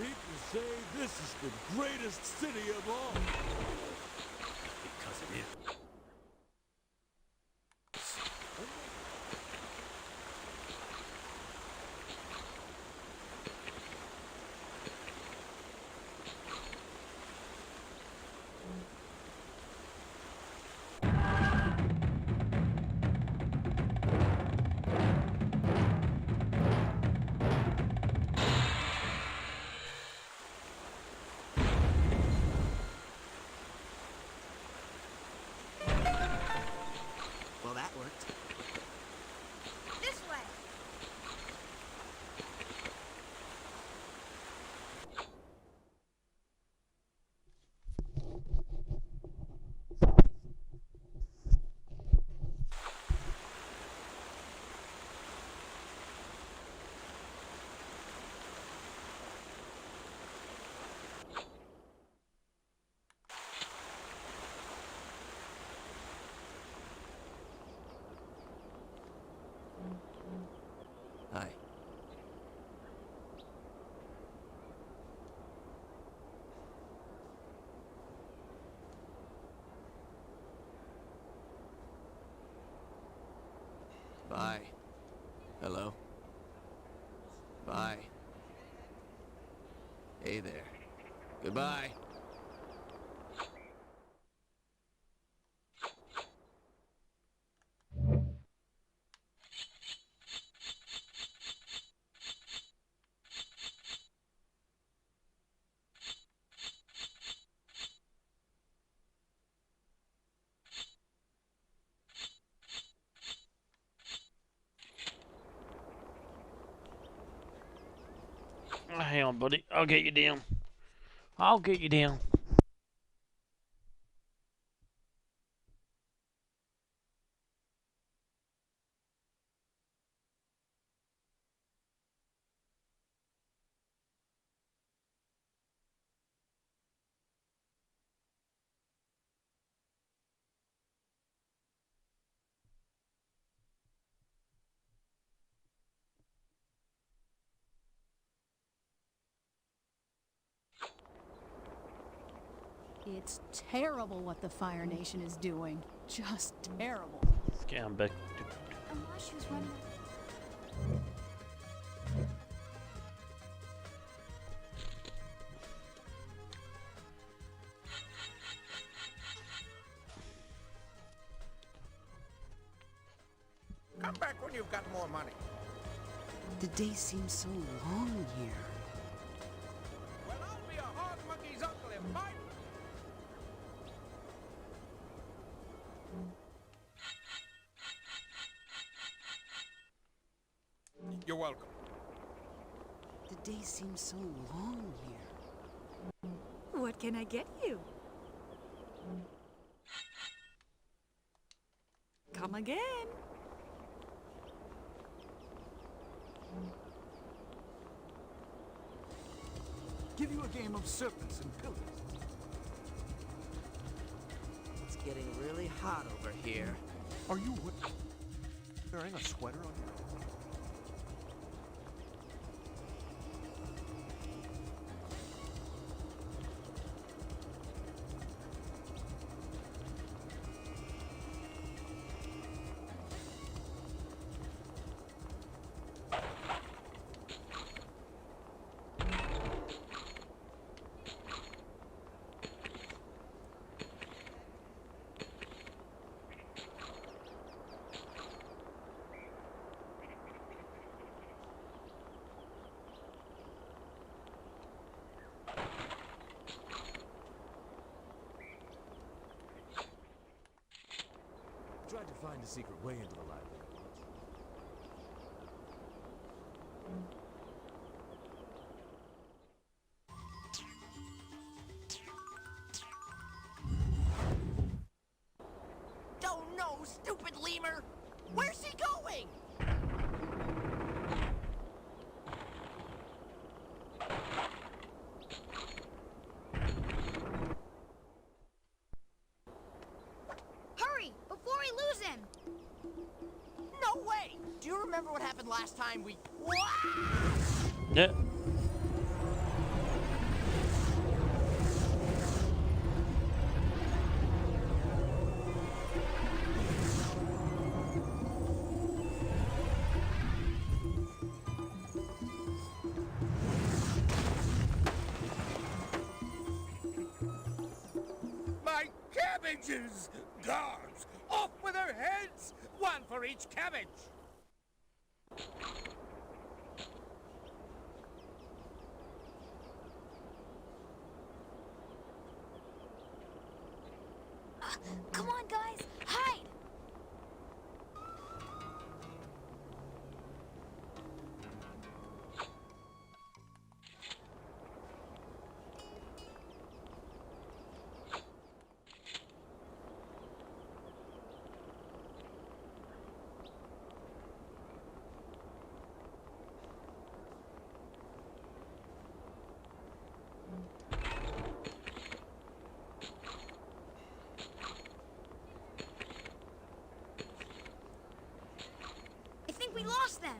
People say this is the greatest city of all. Because it is. Well, that worked. This way. Hi. Bye. Hello. Bye. Hey there. Goodbye. hang on, buddy. I'll get you down. I'll get you down. It's terrible what the Fire Nation is doing. Just terrible. Let's get him back. And while she was running, Come back when you've got more money. The day seems so long here. Well, I'll be a hog monkey's uncle if I... You're welcome. The day seems so long here. What can I get you? Come again. Give you a game of serpents and pillars. It's getting really hot over here. Are you wearing a sweater on your head? Tried to find a secret way into the library once. Don't know, stupid lemur! Where's he going? Hurry, before we lose him! No way! Do you remember what happened last time we... Yeah. My cabbages! Guards, off with their heads! One for each cabbage! Come on, guys, hide! I think we lost them.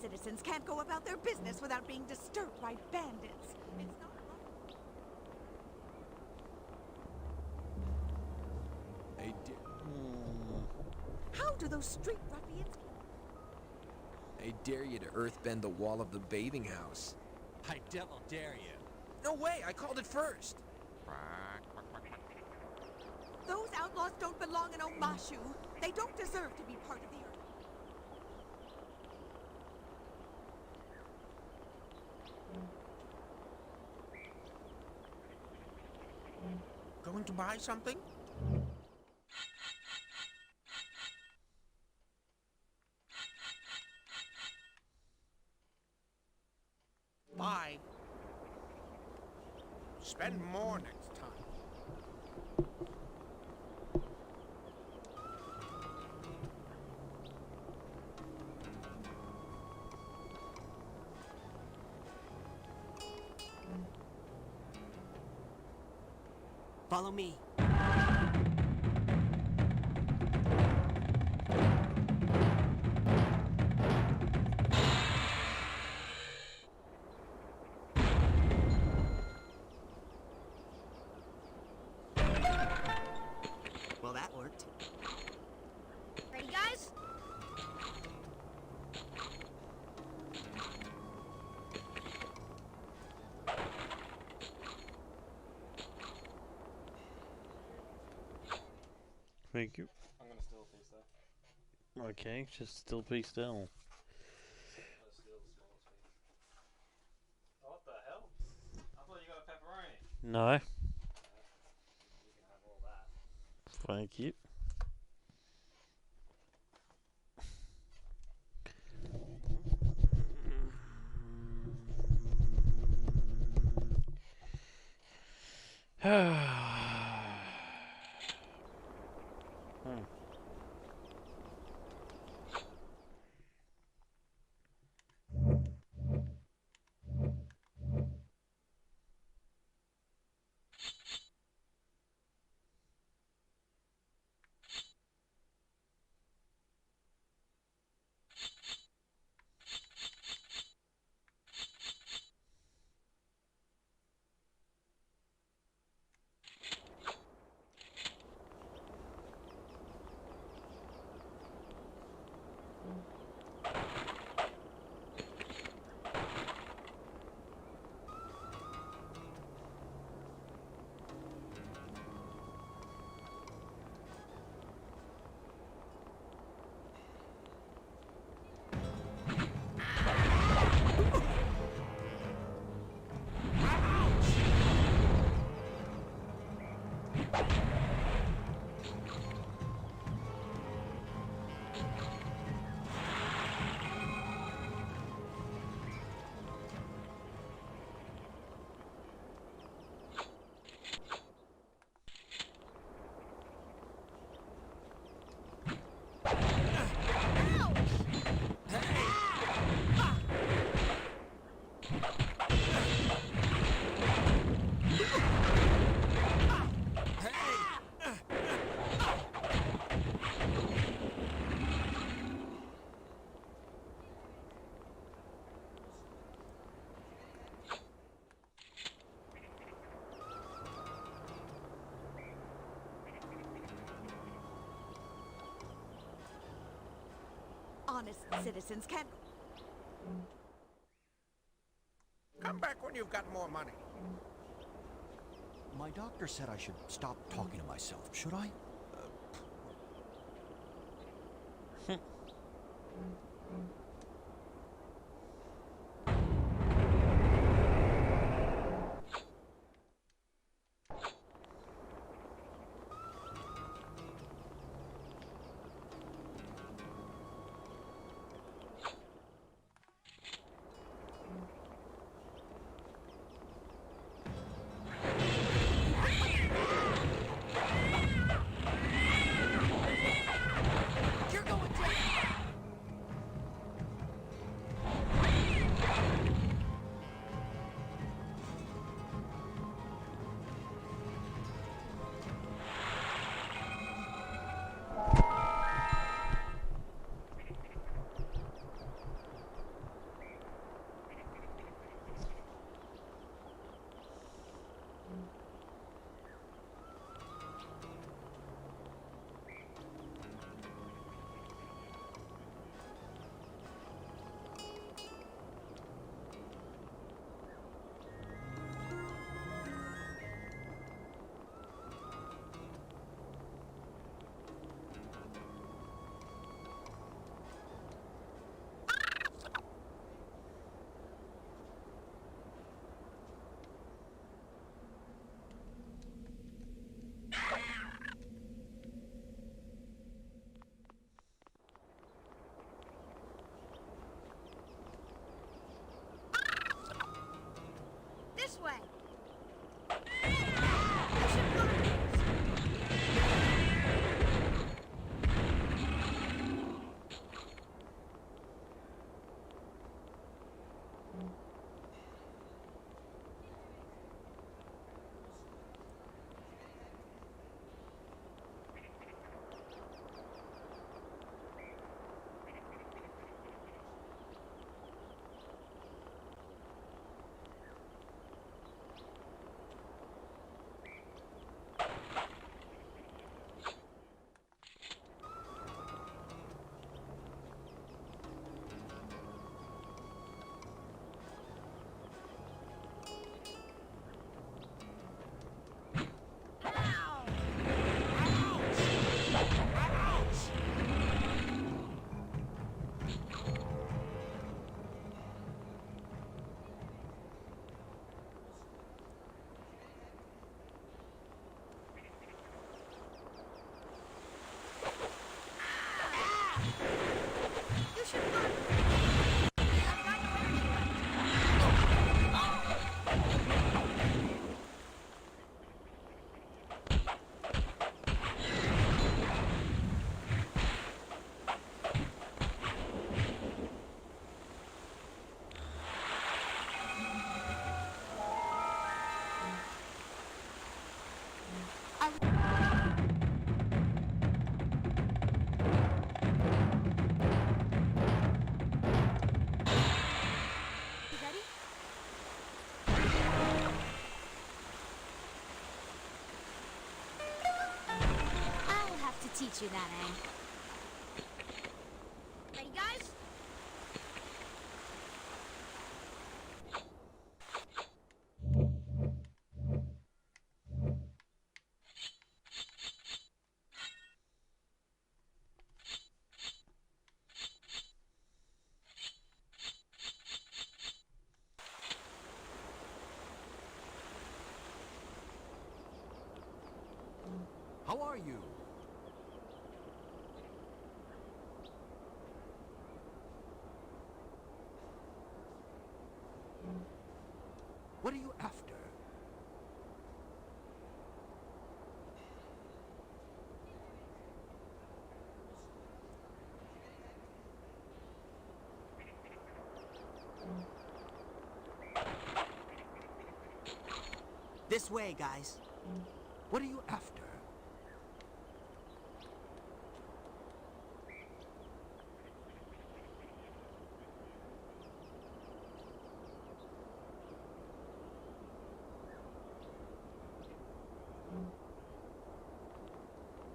Citizens can't go about their business without being disturbed by bandits. It's not Hey, How do those street ruffians... I dare you to earthbend the wall of the bathing house. I devil dare you. No way, I called it first. Those outlaws don't belong in Omashu. They don't deserve to be part of the earth. Going to buy something? Bye. Spend more next time. Follow me. Well, that worked. Ready, guys? Thank you. I'm gonna steal a piece though. Okay, just still be still. I'm gonna steal the smallest piece. Oh, what the hell? I thought you got a pepperoni. No. You can have all that. Thank you. Honest citizens can't... Come back when you've got more money. My doctor said I should stop talking to myself. Should I? You're going down! teach you that, Aang. Ready, guys? How are you? What are you after? This way, guys. What are you after?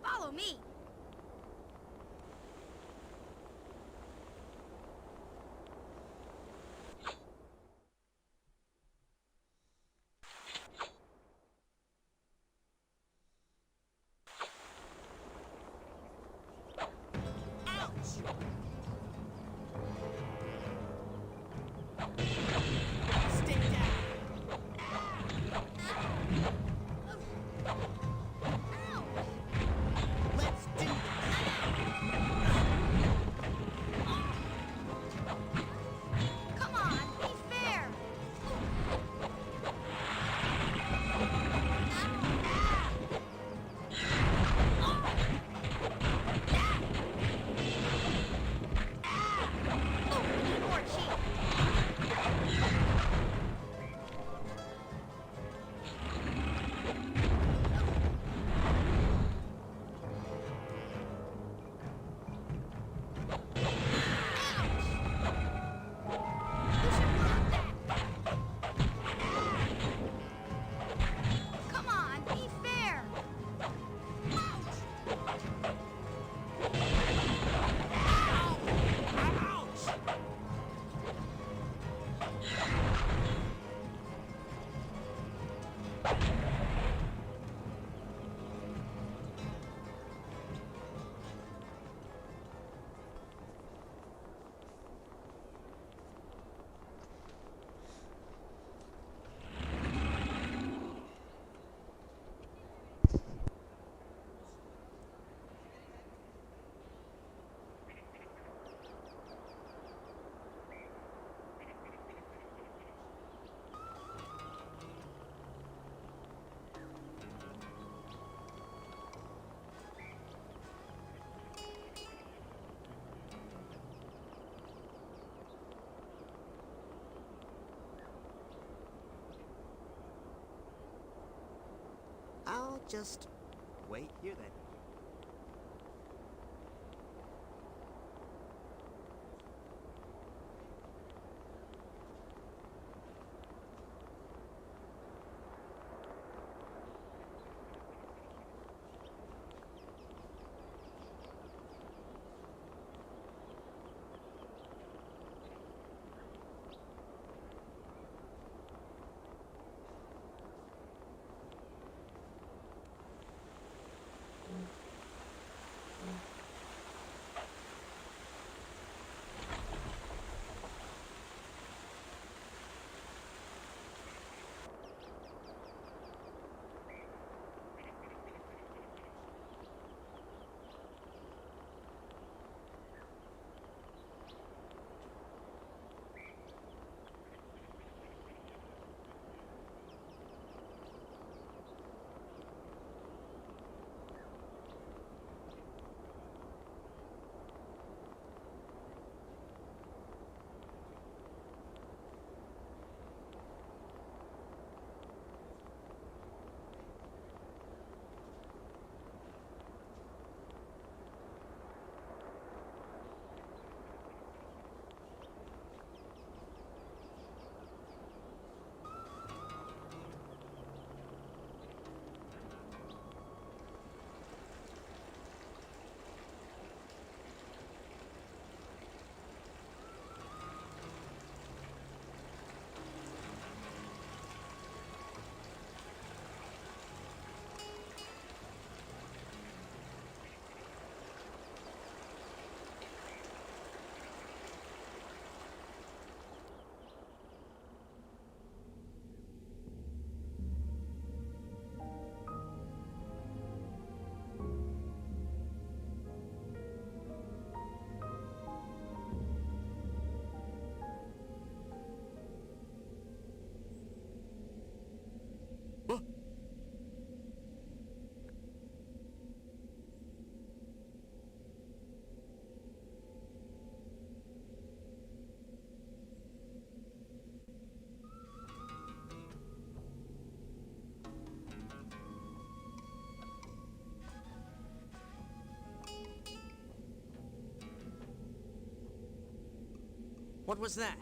Follow me. Stay down. Let's do this. Come on, be fair. More cheap. Come on, be fair. I'll just wait here then. What was that?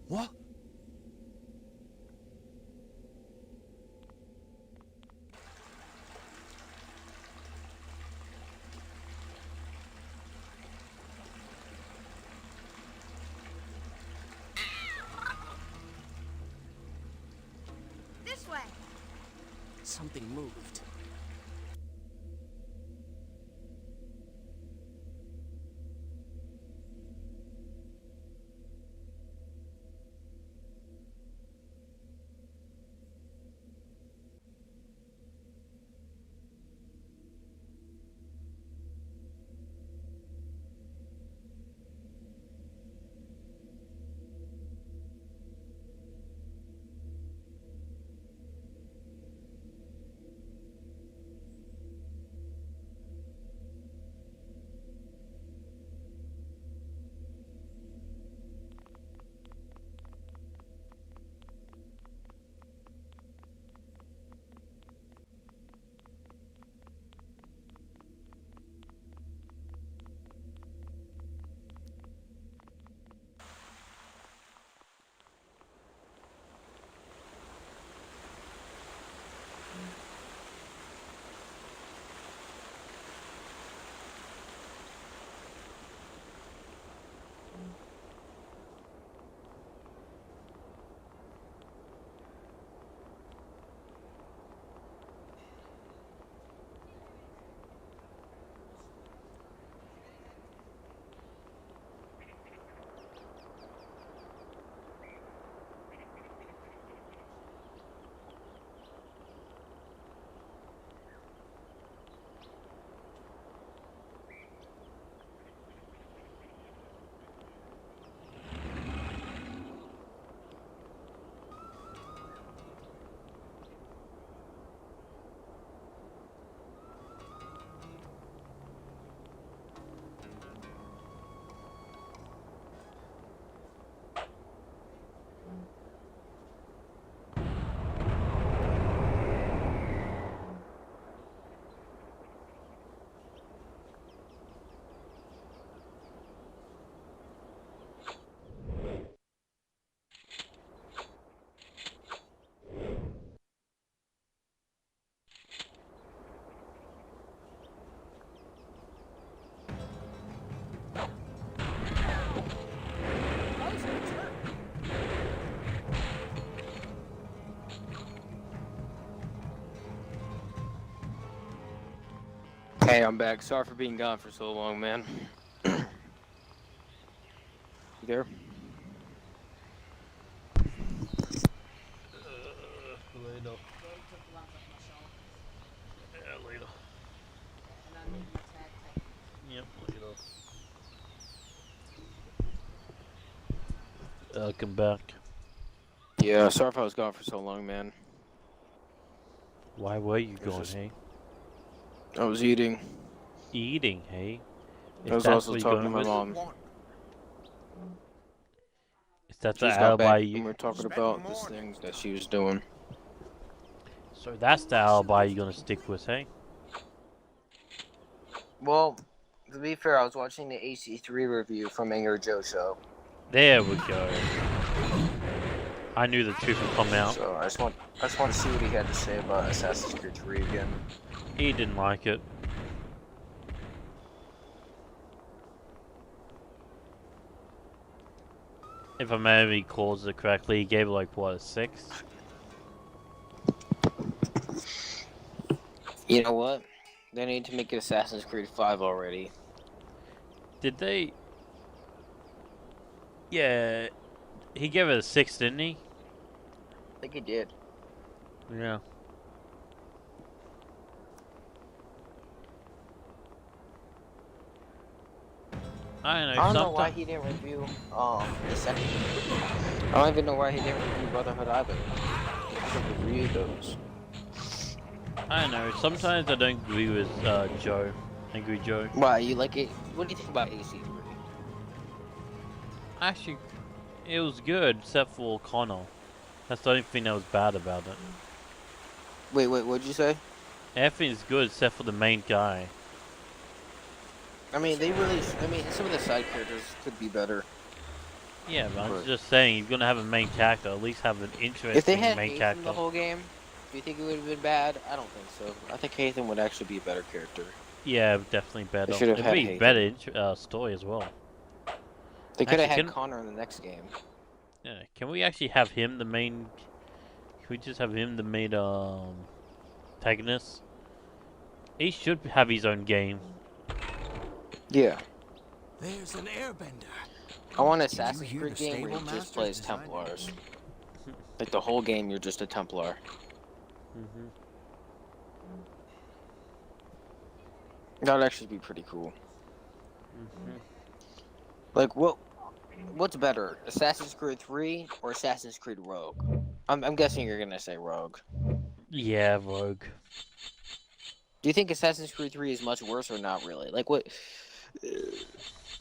What? This way. Something moved. Hey, I'm back. Sorry for being gone for so long, man. You there? Later. Yeah, later. Yep, later. Welcome back. Yeah, sorry if I was gone for so long, man. Why were you gone, hey? I was eating. Eating, hey? I was also talking to my mom. Is that She the just got back, alibi and you... we were talking about this thing that she was doing. So that's the alibi you're gonna stick with, hey? Well, to be fair, I was watching the AC3 review from Anger Joe show. There we go. I knew the truth would come out. So I just want to see what he had to say about Assassin's Creed 3 again. He didn't like it. If I memory calls it correctly, he gave it like what, a 6? You know what? They need to make it Assassin's Creed 5 already. Did they? Yeah, he gave it a 6, didn't he? I think he did. Yeah. I don't know why he didn't review the second. I don't even know why he didn't review Brotherhood either. He should review those. I don't know. Sometimes I don't agree with Joe. Angry Joe. Why, you like it? What do you think about AC3? Actually, it was good, except for Connor. That's the only thing that was bad about it. Wait, what'd you say? Everything's good except for the main guy. I mean, some of the side characters could be better. Yeah, but I'm just saying, you're gonna have a main character. At least have an interesting If they had main Nathan character. the whole game, do you think it would have been bad? I don't think so. I think Nathan would actually be a better character. Yeah, definitely better. They should have It'd had be Nathan. better story as well. They could have Actually, had Connor in the next game. Yeah, can we actually have him the main? Can we just have him the main antagonist? He should have his own game. Yeah. There's an airbender. I want an Did you Assassin's hear Creed the game where you stable just play as masters designed Templars. Like the whole game, you're just a Templar. That would actually be pretty cool. Like, what's better, Assassin's Creed 3 or Assassin's Creed Rogue? I'm guessing you're gonna say Rogue. Yeah, Rogue. Do you think Assassin's Creed 3 is much worse or not really? Like, what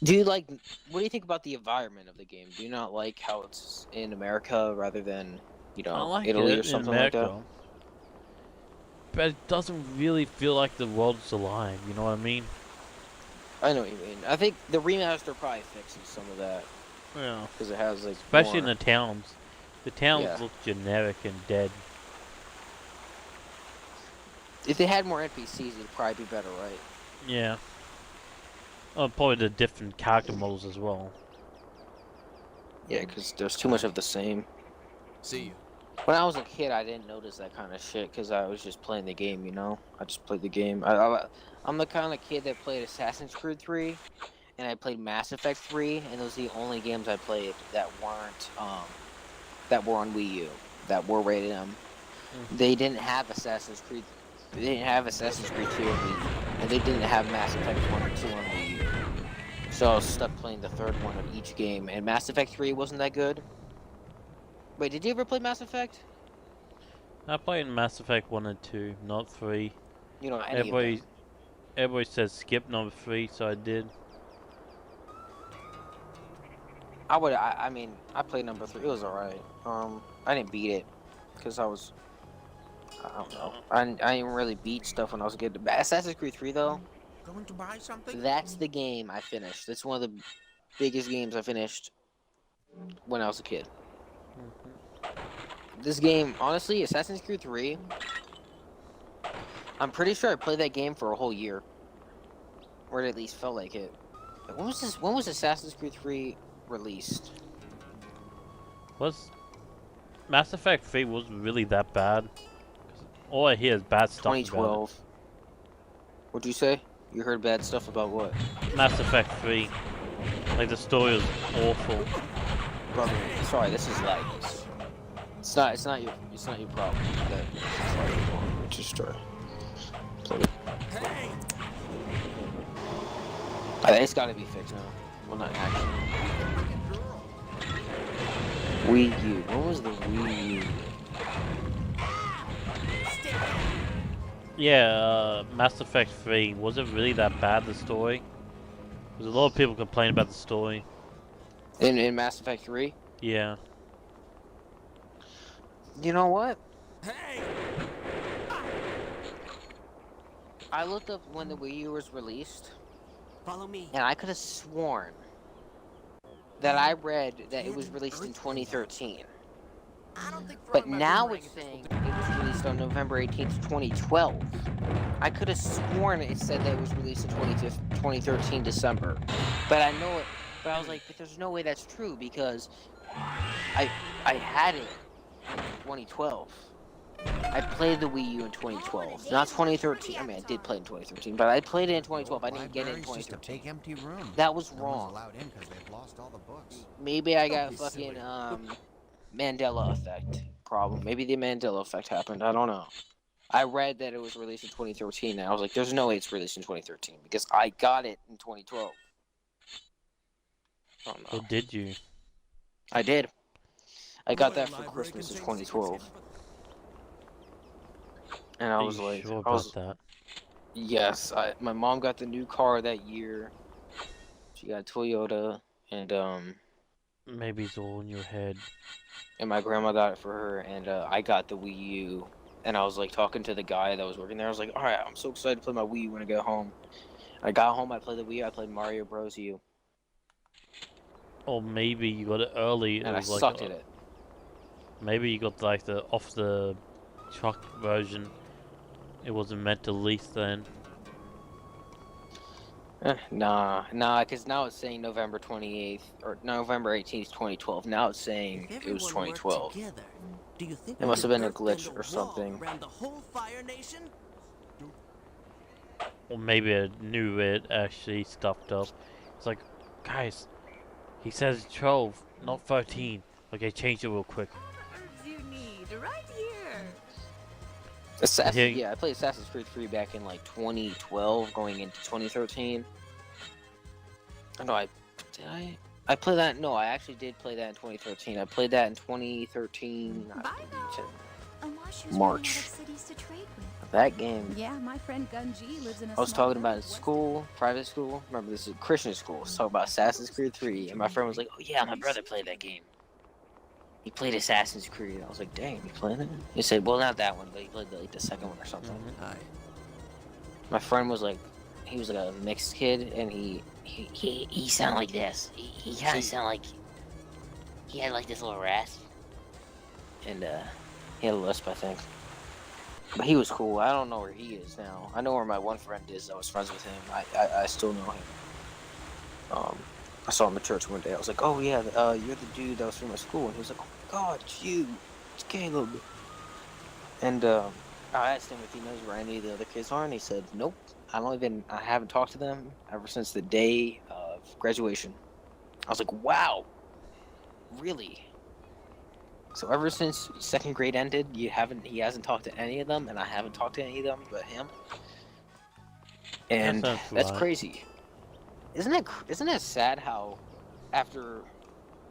do you like? What do you think about the environment of the game? Do you not like how it's in America rather than, you I know, like Italy it or something in like America, that? but it doesn't really feel like the world's alive. You know what I mean? I know what you mean. I think the remaster probably fixes some of that. Yeah. Because it has like Especially more... in the towns. The towns Yeah. look generic and dead. If they had more NPCs, it'd probably be better, right? Yeah. Oh, probably the different character models as well. Yeah, because there's too much of the same. See you. When I was a kid, I didn't notice that kind of shit because I was just playing the game, you know? I just played the game. I'm the kind of kid that played Assassin's Creed 3, and I played Mass Effect 3, and those are the only games I played that weren't, that were on Wii U, that were rated M. They didn't have Assassin's Creed. They didn't have Assassin's Creed 2 on Wii U, and they didn't have Mass Effect 1 or 2 on Wii U. So I was stuck playing the third one of each game, and Mass Effect 3 wasn't that good. Wait, did you ever play Mass Effect? I played Mass Effect 1 and 2, not 3. You know, any of them. Everybody says skip number 3, so I did. I mean, I played number 3. It was alright. I didn't beat it because I don't know. I didn't really beat stuff when I was a kid. Assassin's Creed 3 though. Going to buy something? That's the game I finished. That's one of the biggest games I finished when I was a kid. This game, honestly, Assassin's Creed 3. I'm pretty sure I played that game for a whole year, or it at least felt like it. When was Assassin's Creed 3 released? Was Mass Effect 3 wasn't really that bad? 'Cause all I hear is bad stuff. 2012. What'd you say? You heard bad stuff about what? Mass Effect 3. Like, the story was awful. Brother, sorry, this is lag. It's not your problem. Just Hey! It's gotta be fixed now. Well, not actually. Wii U. What was the Wii U? Yeah, Mass Effect 3. Was it really that bad, the story? There's a lot of people complain about the story. In Mass Effect 3? Yeah. You know what? Hey! I looked up when the Wii U was released. Follow me. And I could have sworn that I read that it was released in 2013. But now it's saying it was released on November 18th, 2012. I could have sworn it said that it was released in 2013 December. But I know it. But I was like, but there's no way that's true because I had it in 2012. I played the Wii U in 2012, not 2013. I mean, I did play it in 2013, but I played it in 2012. I didn't get it in 2013. Big empty room. That was No one's wrong. allowed in because they've lost all the books. Maybe I got fucking Mandela effect problem. Maybe the Mandela effect happened. I don't know. I read that it was released in 2013, and I was like, "There's no way it's released in 2013 because I got it in 2012." I don't know. Or did you? I did. I got that for Christmas in 2012. And I was like, sure about that? Yes, my mom got the new car that year. She got a Toyota, and Maybe it's all in your head. and my grandma got it for her, and I got the Wii U. And I was like talking to the guy that was working there. I was like, all right, I'm so excited to play my Wii U when I get home. I got home, I played the Wii U, I played Mario Bros. U. Or maybe you got it early. And I was like, sucked at it. Maybe you got like the off the truck version. It wasn't meant to release then. Nah, because now it's saying November 28th, or November 18th, 2012. Now it's saying it was 2012. Together, do you think It must have been a we could glitch earthbend or something. around the whole Fire Nation? Or maybe I knew it actually stuffed up. It's like, guys, he says 12, not 13. Okay, change it real quick. You need right here. Yeah, I played Assassin's Creed 3 back in like 2012, going into 2013. I played that. No, I actually did play that in 2013. I played that in 2013. March. That game. Yeah, my friend Gunji lives in a I was talking about school, private school. Remember, this is Christian school. I was talking about Assassin's Creed 3, and my friend was like, "Oh yeah, my brother played that game. He played Assassin's Creed." I was like, "Dang, you playing it?" He said, "Well, not that one, but he played like the second one or something." My friend was like, he was like a mixed kid, and he sounded like this. He kind of sounded like he had like this little rasp, and he had a lisp, I think. But he was cool. I don't know where he is now. I know where my one friend is. I was friends with him. I still know him. I saw him at church one day. I was like, "Oh yeah, you're the dude that was from my school." And he was like, "Oh my God, it's you. It's Caleb." And I asked him if he knows where any of the other kids are, and he said, "Nope. I haven't talked to them ever since the day of graduation." I was like, "Wow, really?" So ever since second grade ended, he hasn't talked to any of them, and I haven't talked to any of them but him. And that's crazy. Isn't that sad how after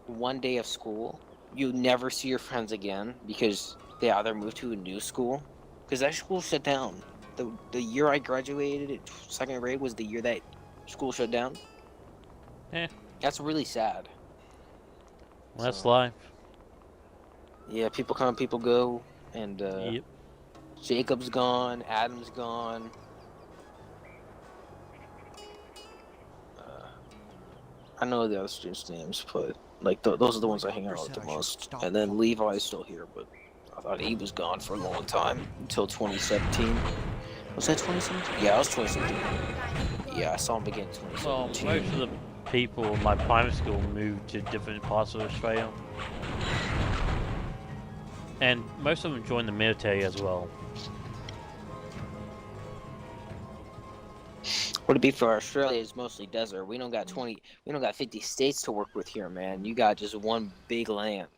one day of school, you never see your friends again because they either moved to a new school? Because that school shut down. The year I graduated at second grade was the year that school shut down. That's really sad. That's life. Yeah, people come, people go, and Jacob's gone, Adam's gone. I know the other students' names, but like those are the ones I hang out with the most. And then Levi's still here, but I thought he was gone for a long time until 2017. Was that 2017? Yeah, it was 2017. Yeah, I saw him again in 2017. Well, most of the people in my primary school moved to different parts of Australia. And most of them joined the military as well. Would it be for Australia? It's mostly desert. We don't got 50 states to work with here, man. You got just one big land.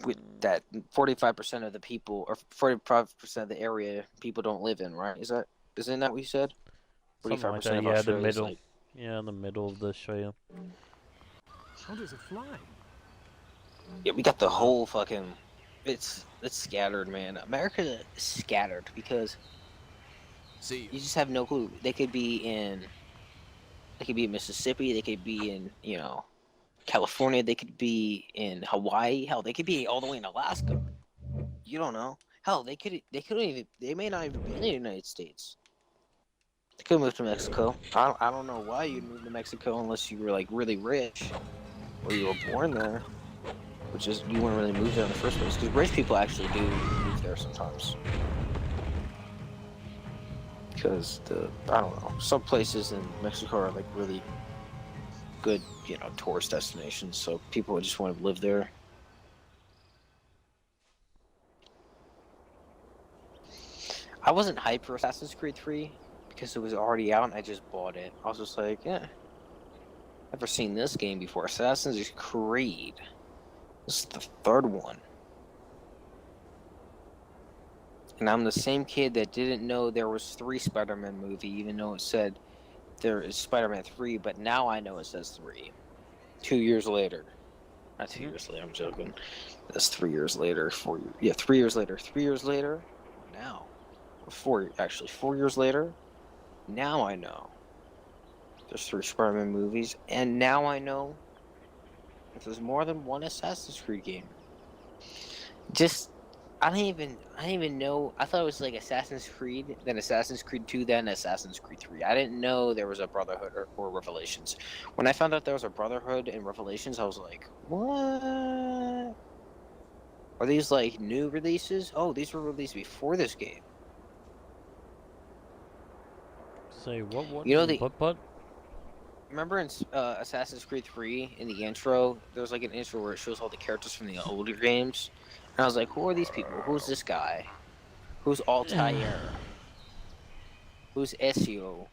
With that 45% of the people, or 45% of the area people don't live in, right? Isn't that what you said? Something like that, of yeah, the Australia's middle. like, Yeah, in the middle of the Australia. How does it fly? yeah, we got the whole fucking. It's scattered, man. America is scattered because you just have no clue. They could be in Mississippi. They could be in California. They could be in Hawaii. Hell, they could be all the way in Alaska. You don't know. Hell, they may not even be in the United States. They could move to Mexico. I don't know why you'd move to Mexico unless you were like really rich or you were born there, which is you wouldn't really move there in the first place because rich people actually do move there sometimes. Because I don't know, some places in Mexico are like really good, tourist destinations, so people would just want to live there. I wasn't hyped for Assassin's Creed 3 because it was already out and I just bought it. I was just like, yeah, never seen this game before. Assassin's Creed. This is the third one. And I'm the same kid that didn't know there was 3 Spider-Man movie, even though it said there is Spider-Man 3, but now I know it says 3. 2 years later. Not 2 years later, I'm joking. That's 3 years later. 4 years. Yeah, 3 years later. 3 years later, now. 4 years later, now I know there's 3 Spider-Man movies, and now I know if there's more than one Assassin's Creed game. I didn't even know. I thought it was like Assassin's Creed, then Assassin's Creed 2, then Assassin's Creed 3. I didn't know there was a Brotherhood or Revelations. When I found out there was a Brotherhood and Revelations, I was like, what? Are these like new releases? Oh, these were released before this game. Say what? What? Remember in Assassin's Creed 3, in the intro, there's like an intro where it shows all the characters from the older games. And I was like, who are these people? Who's this guy? Who's Altair? Who's Ezio?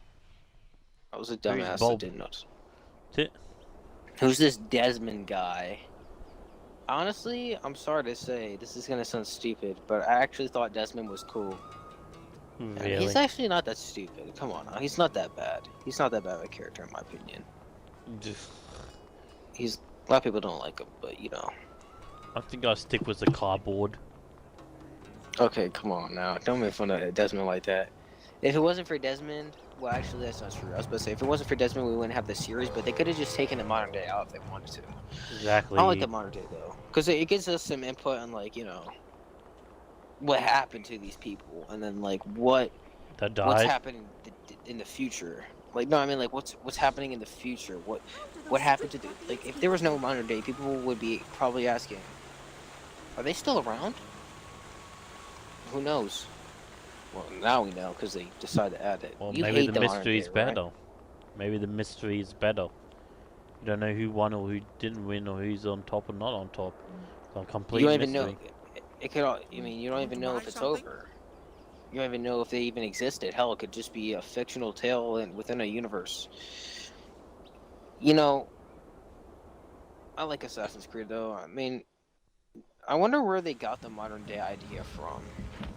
I was a dumbass that didn't know. Who's this Desmond guy? Honestly, I'm sorry to say, this is gonna sound stupid, but I actually thought Desmond was cool. Really? He's actually not that stupid. Come on now. He's not that bad. He's not that bad of a character in my opinion. A lot of people don't like him, but I think I'll stick with the cardboard. Okay, come on now. Don't make fun of Desmond like that. If it wasn't for Desmond, well actually that's not true. I was about to say, if it wasn't for Desmond we wouldn't have the series, but they could have just taken the modern day out if they wanted to. Exactly. I like the modern day though. Because it gives us some input on like, what happened to these people, and then like what's happening in the future. Like no, I mean like what's happening in the future. What happened to like if there was no modern day, people would be probably asking, are they still around? Who knows? Well, now we know because they decided to add it. Well, maybe the mystery is better. Right? Maybe the mystery is better. You don't know who won or who didn't win or who's on top or not on top. It's a complete mystery. You don't even know. It could. I mean, you don't even know if it's over. You don't even know if they even existed. Hell, it could just be a fictional tale within a universe. I like Assassin's Creed though. I mean, I wonder where they got the modern day idea from.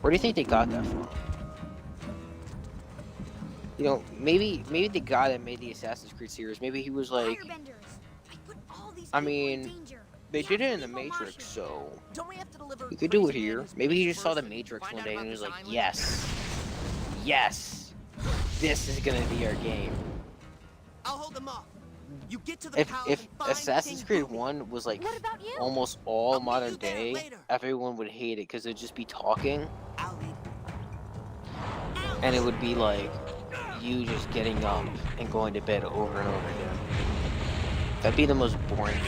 Where do you think they got that from? Maybe the guy that made the Assassin's Creed series, maybe he was like, I mean, they did it in the Matrix, so you could do it here. Maybe he just saw the Matrix one day and he was like, yes, this is gonna be our game. I'll hold them off. You get to the if Assassin's Creed 1 was like almost all modern day, everyone would hate it because it'd just be talking. And it would be like you just getting up and going to bed over and over again. That'd be the most boring game.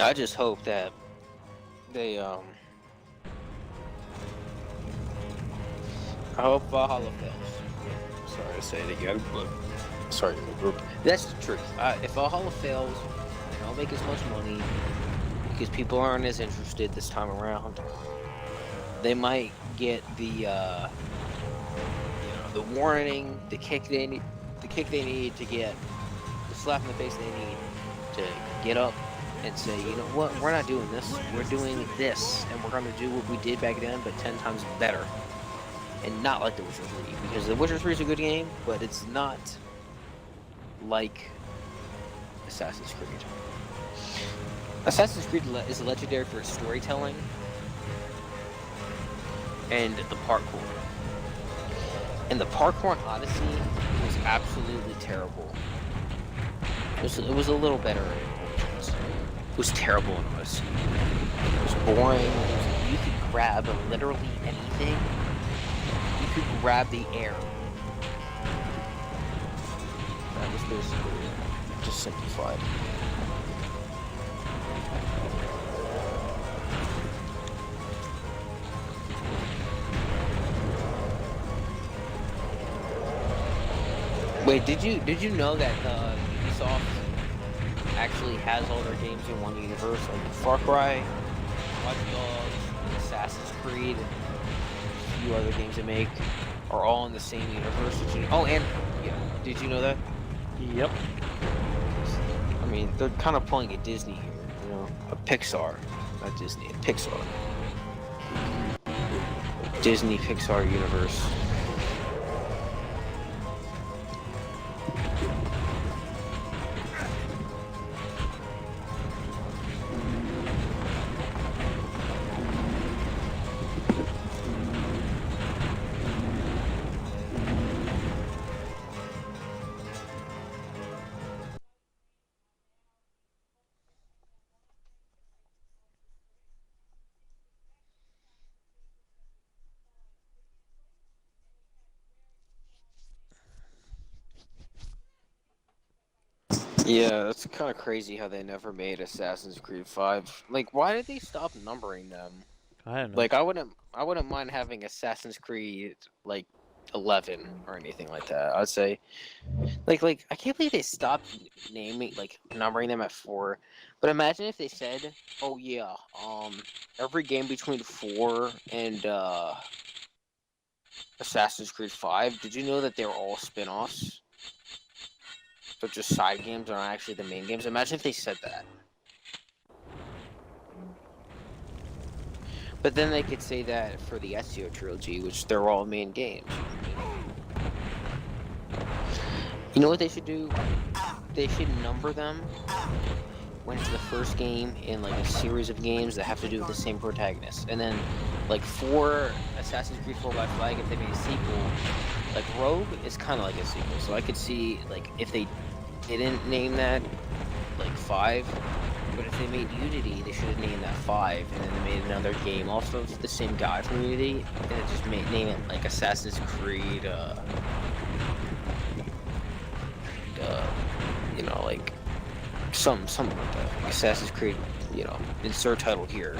I just hope that they, I hope Valhalla fails. sorry to say it again, but sorry to the group. That's the truth. If Valhalla fails, they don't make as much money because people aren't as interested this time around. They might get the warning, the kick they need to get, the slap in the face they need to get up and say, you know what, we're not doing this. We're doing this, and we're going to do what we did back then, but 10 times better. And not like The Witcher 3, because The Witcher 3 is a good game, but it's not like Assassin's Creed. Assassin's Creed is legendary for its storytelling and the parkour. And the parkour in Odyssey was absolutely terrible. It was a little better in Origins. It was terrible in Odyssey. It was boring. You could grab literally anything. You could grab the air. That was basically just simplified. Wait, did you know that Ubisoft actually has all their games in one universe? Like Far Cry, Watch Dogs, Assassin's Creed, and a few other games they make are all in the same universe. Did you know that? Yep. I mean, they're kind of pulling a Disney here, you know, a Pixar, not Disney, a Pixar. Disney Pixar universe. Yeah, it's kind of crazy how they never made Assassin's Creed 5. Like, why did they stop numbering them? I don't know. Like, I wouldn't mind having Assassin's Creed like 11 or anything like that. I'd say, like I can't believe they stopped numbering them at 4. But imagine if they said, oh yeah, every game between 4 and Assassin's Creed 5. Did you know that they're all spin-offs? But just side games are not actually the main games. Imagine if they said that. But then they could say that for the Ezio trilogy, which they're all main games. You know what they should do? They should number them when it's the first game in like a series of games that have to do with the same protagonist. And then like for Assassin's Creed 4 by Flag, if they made a sequel, like Rogue is kind of like a sequel. So I could see like if they didn't name that like 5, but if they made Unity, they should have named that 5, and then they made another game off of the same guy from Unity, and it just name it like Assassin's Creed, you know, like something like that. Like Assassin's Creed, you know, insert title here.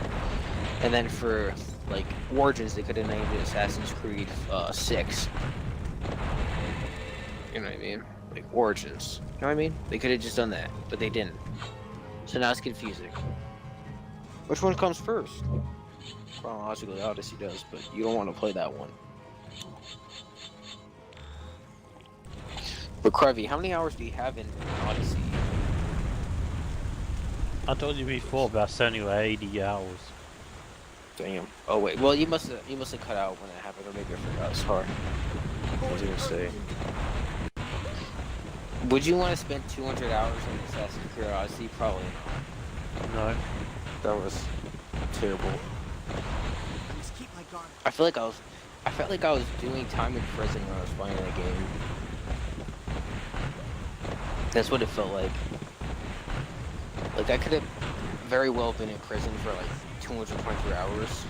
And then for like Origins, they could have named it Assassin's Creed 6. You know what I mean? Like Origins. You know what I mean? They could have just done that, but they didn't. So now it's confusing. Which one comes first? Chronologically, Odyssey does, but you don't want to play that one. But Krevy, how many hours do you have in Odyssey? I told you before, about 70 or 80 hours. Damn. Oh wait. Well, you must have cut out when it happened, or maybe I forgot. Sorry. What was I gonna say? Would you want to spend 200 hours on Assassin's Creed Odyssey? Probably not. No. That was terrible. I felt like I was doing time in prison when I was playing that game. That's what it felt like. Like I could have very well been in prison for like 223 hours.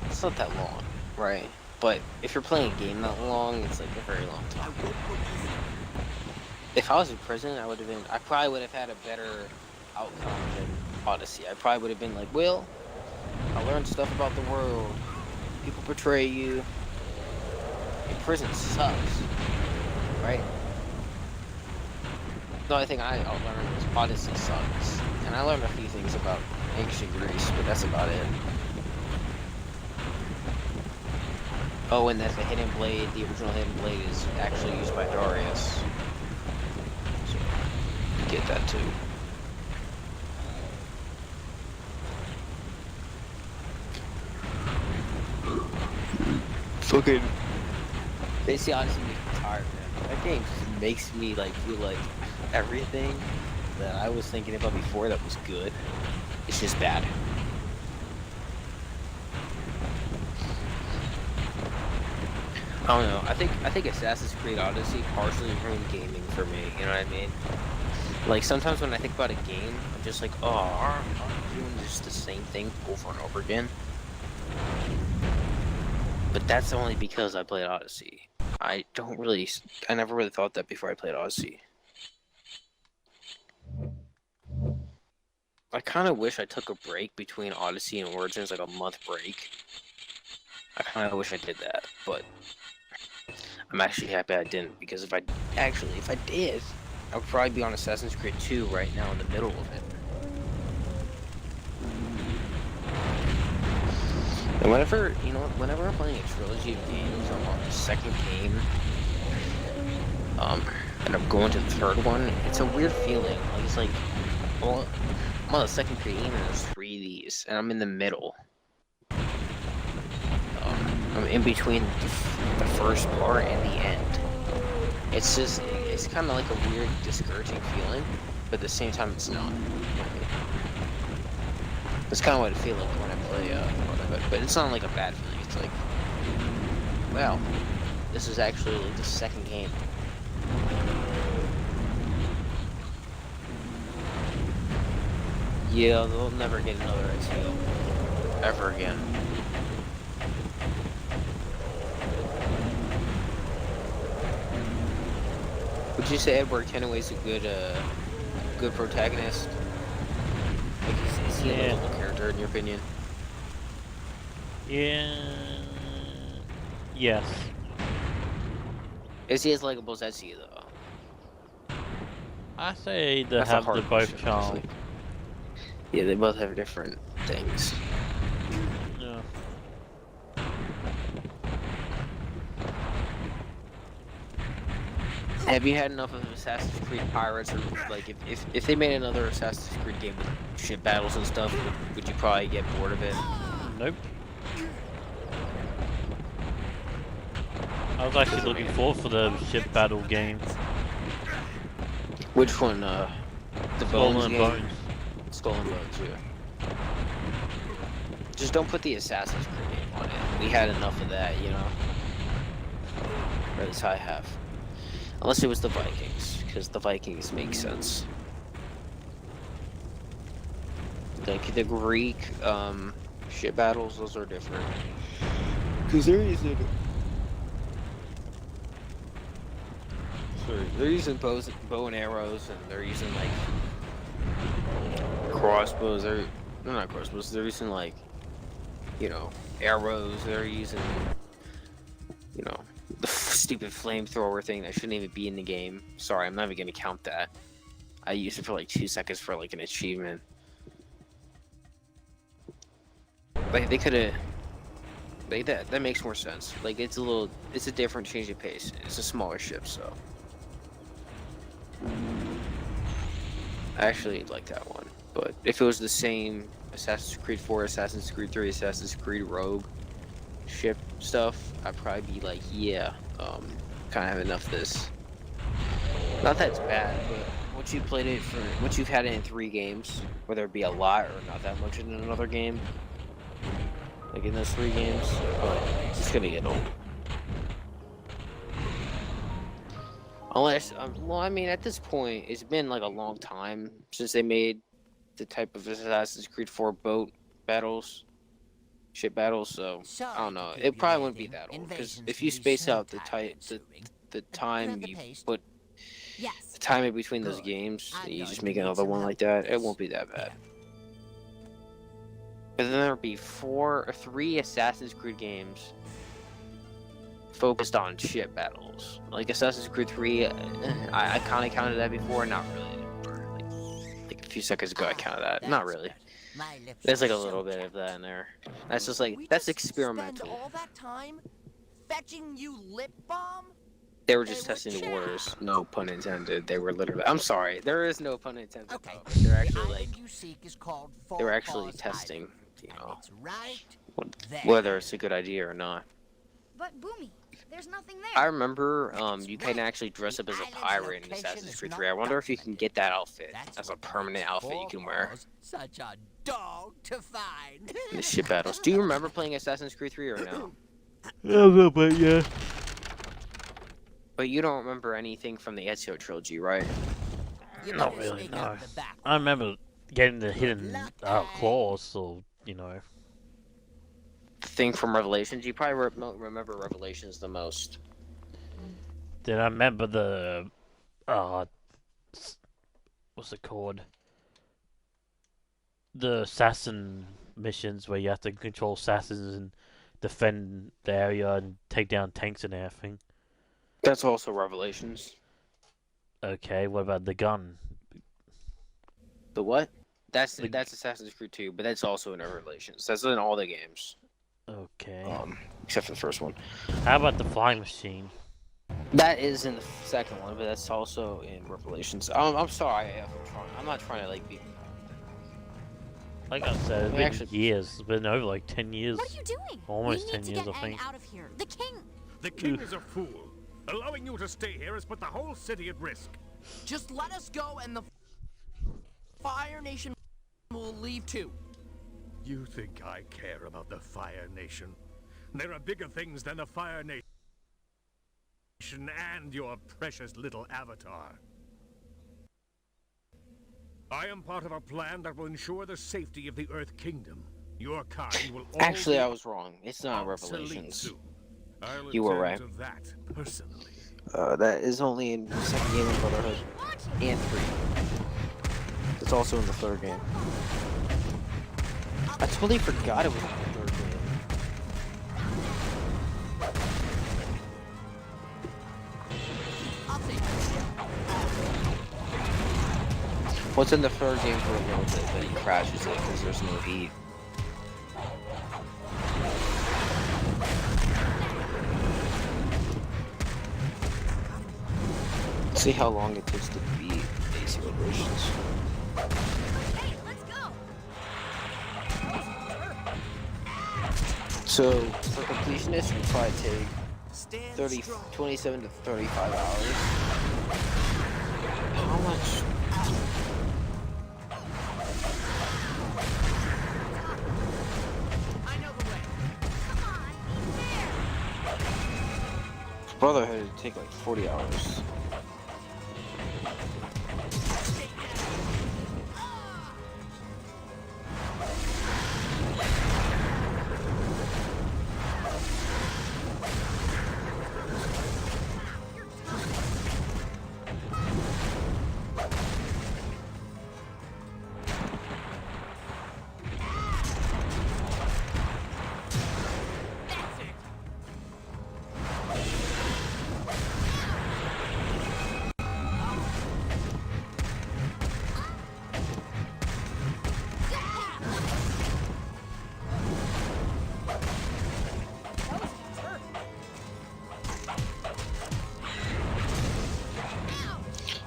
It's not that long, right? But if you're playing a game that long, it's like a very long time. If I was in prison, I probably would have had a better outcome than Odyssey. I probably would have been like, well, I learned stuff about the world. People betray you. prison sucks, right? The only thing I learned was Odyssey sucks. And I learned a few things about ancient Greece, but that's about it. Oh, and that the hidden blade, the original hidden blade, is actually used by Darius. So, you get that too. Fucking... Basically, Odyssey makes me tired, man. That game just makes me, like, feel like everything that I was thinking about before that was good, it's just bad. I don't know. I think Assassin's Creed Odyssey partially ruined gaming for me. You know what I mean? Like sometimes when I think about a game, I'm just like, oh, aren't we doing just the same thing over and over again? But that's only because I played Odyssey. I never really thought that before I played Odyssey. I kind of wish I took a break between Odyssey and Origins, like a month break. I kind of wish I did that, but I'm actually happy I didn't, because if I did, I would probably be on Assassin's Creed 2 right now in the middle of it. And whenever I'm playing a trilogy of games, I'm on the second game, and I'm going to the third one, it's a weird feeling. Like, it's like, well, I'm on the second game and there's 3 of these, and I'm in the middle. I'm in between the first part and the end. It's kind of like a weird, discouraging feeling, but at the same time, it's not. That's kind of what I feel like when I play, but it's not like a bad feeling. It's like, wow, this is actually like the second game. Yeah, they'll never get another SEO ever again. Would you say Edward Kenway's a good protagonist? Like, is he a lovable character in your opinion? Yeah. Yes. Is he as likable as Ezio though? I say they have the both charm. Yeah, they both have different things. Yeah. Have you had enough of Assassin's Creed Pirates, or like if they made another Assassin's Creed game with ship battles and stuff, would you probably get bored of it? Nope. I was actually looking forward for the ship battle game. Which one? The Skull and Bones. Skull and Bones, yeah. Just don't put the Assassin's Creed name on it. We had enough of that, you know? Or at least I have. Unless it was the Vikings, because the Vikings make sense. Like the Greek ship battles, those are different. Because they're using bow and arrows, and they're using like crossbows. They're not crossbows. They're using like, you know, arrows. They're using, you know, the stupid flamethrower thing that shouldn't even be in the game. Sorry, I'm not even gonna count that. I used it for like 2 seconds for like an achievement. Like they could have. Like that makes more sense. Like it's a different change of pace. It's a smaller ship, so. I actually like that one. But if it was the same Assassin's Creed 4, Assassin's Creed 3, Assassin's Creed Rogue ship stuff, I'd probably be like, yeah, kind of have enough of this. Not that it's bad, but once you've had it in 3 games, whether it be a lot or not that much in another game, like in those 3 games, it's gonna get old. Unless, well, I mean, at this point, it's been like a long time since they made the type of Assassin's Creed 4 boat battles, ship battles, so I don't know. It probably wouldn't be that old, because if you space out the time you put, the time in between those games, and you just make another one like that, it won't be that bad. But then there'll be 3 Assassin's Creed games, focused on ship battles. Like Assassin's Creed 3, I kind of counted that before, not really anymore. Like a few seconds ago, I counted that. Not really. There's like a little bit of that in there. That's just like, that's experimental. Spend all that time fetching you lip balm? They were just testing the waters. No pun intended. They were literally. I'm sorry. There is no pun intended. Okay. They're actually like. You seek is called They were actually testing, you know, right whether it's a good idea or not. But Boomy, there's nothing there. I remember you can actually dress up as a pirate in Assassin's Creed 3. I wonder if you can get that outfit as a permanent outfit you can wear Such a dog to find. in the ship battles. Do you remember playing Assassin's Creed 3 or no? A little bit, yeah. But you don't remember anything from the Ezio trilogy, right? Not really, no. I remember getting the hidden claws, so, you know. Thing from Revelations? You probably remember Revelations the most. Then I remember the, what's it called? The assassin missions where you have to control assassins and defend the area and take down tanks and everything. That's also Revelations. Okay, what about the gun? The what? That's Assassin's Creed 2, but that's also in Revelations. That's in all the games. Okay. Except for the first one. How about the flying machine? That is in the second one, but that's also in Revelations. I'm sorry, I'm not trying to like be. Like I said, it's been years. It's been over like 10 years. What are you doing? Almost we 10 need to years, get I think. Aang out of here. The king. The king is a fool. Allowing you to stay here has put the whole city at risk. Just let us go and the Fire Nation will leave too. You think I care about the Fire Nation? There are bigger things than the Fire Nation and your precious little avatar. I am part of a plan that will ensure the safety of the Earth Kingdom. Your kind will all Actually, be I was wrong. It's not Revelations. soon. I'll You were right. attend to that personally. That is only in the second game of Brotherhood and 3. It's also in the third game. I totally forgot it was in the third game. What's in the third game for a little bit, but he crashes it because there's no heat. Let's see how long it takes to beat AC Liberations. Hey, let's go. So, for completionists, it would probably take 27 to 35 hours. How much? I know the way. Brotherhood would take like 40 hours.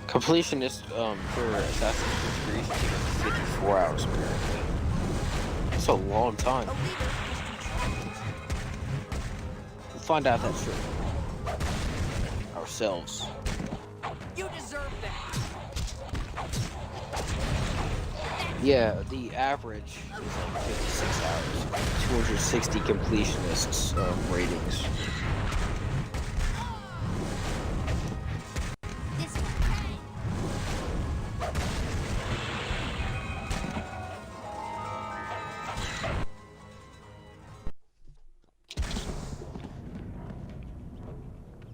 Completionist for Assassin's Creed 3 should take like 54 hours apparently. That's a long time. We'll find out if that's true. Ourselves. You deserve that. Yeah, the average is like 56 hours. 260 completionists ratings.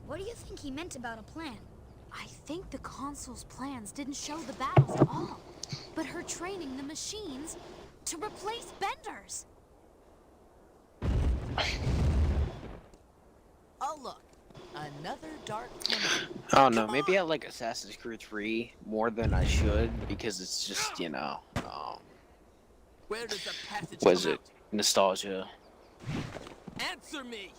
What do you think he meant about a plan? I think the consul's plans didn't show the battles at all, but her training the machines to replace benders. Oh look, another dark tunnel. I don't know. Maybe I like Assassin's Creed 3 more than I should because it's just, you know, Where does the passage was come it nostalgia? out? Answer me!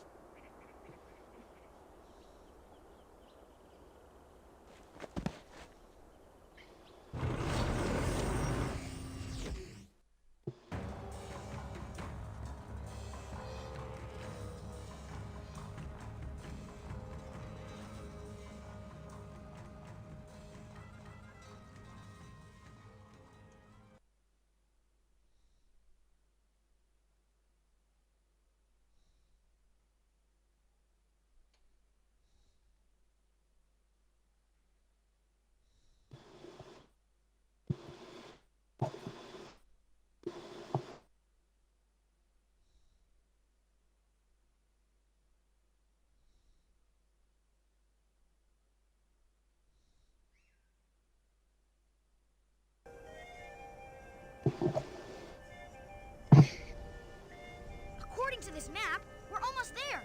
According to this map, we're almost there.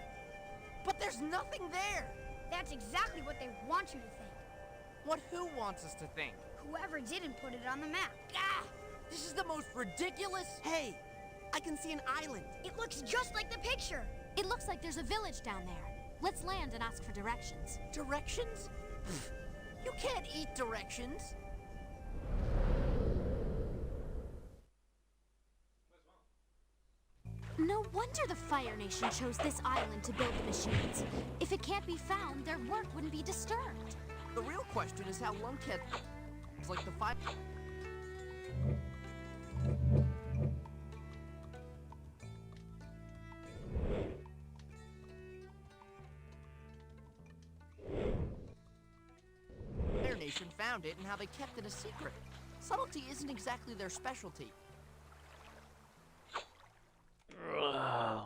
But there's nothing there! That's exactly what they want you to think. What who wants us to think? Whoever didn't put it on the map. Ah! This is the most ridiculous... Hey, I can see an island. It looks just like the picture. It looks like there's a village down there. Let's land and ask for directions. Directions? You can't eat directions. No wonder the Fire Nation chose this island to build the machines. If it can't be found, their work wouldn't be disturbed. The real question is how lunkheads like the fire... Fire Nation found it and how they kept it a secret. Subtlety isn't exactly their specialty.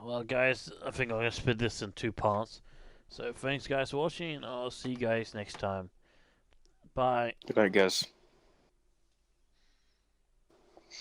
Well, guys, I think I'm gonna split this in 2 parts. So thanks, guys, for watching. I'll see you guys next time. Bye. Good night, guys.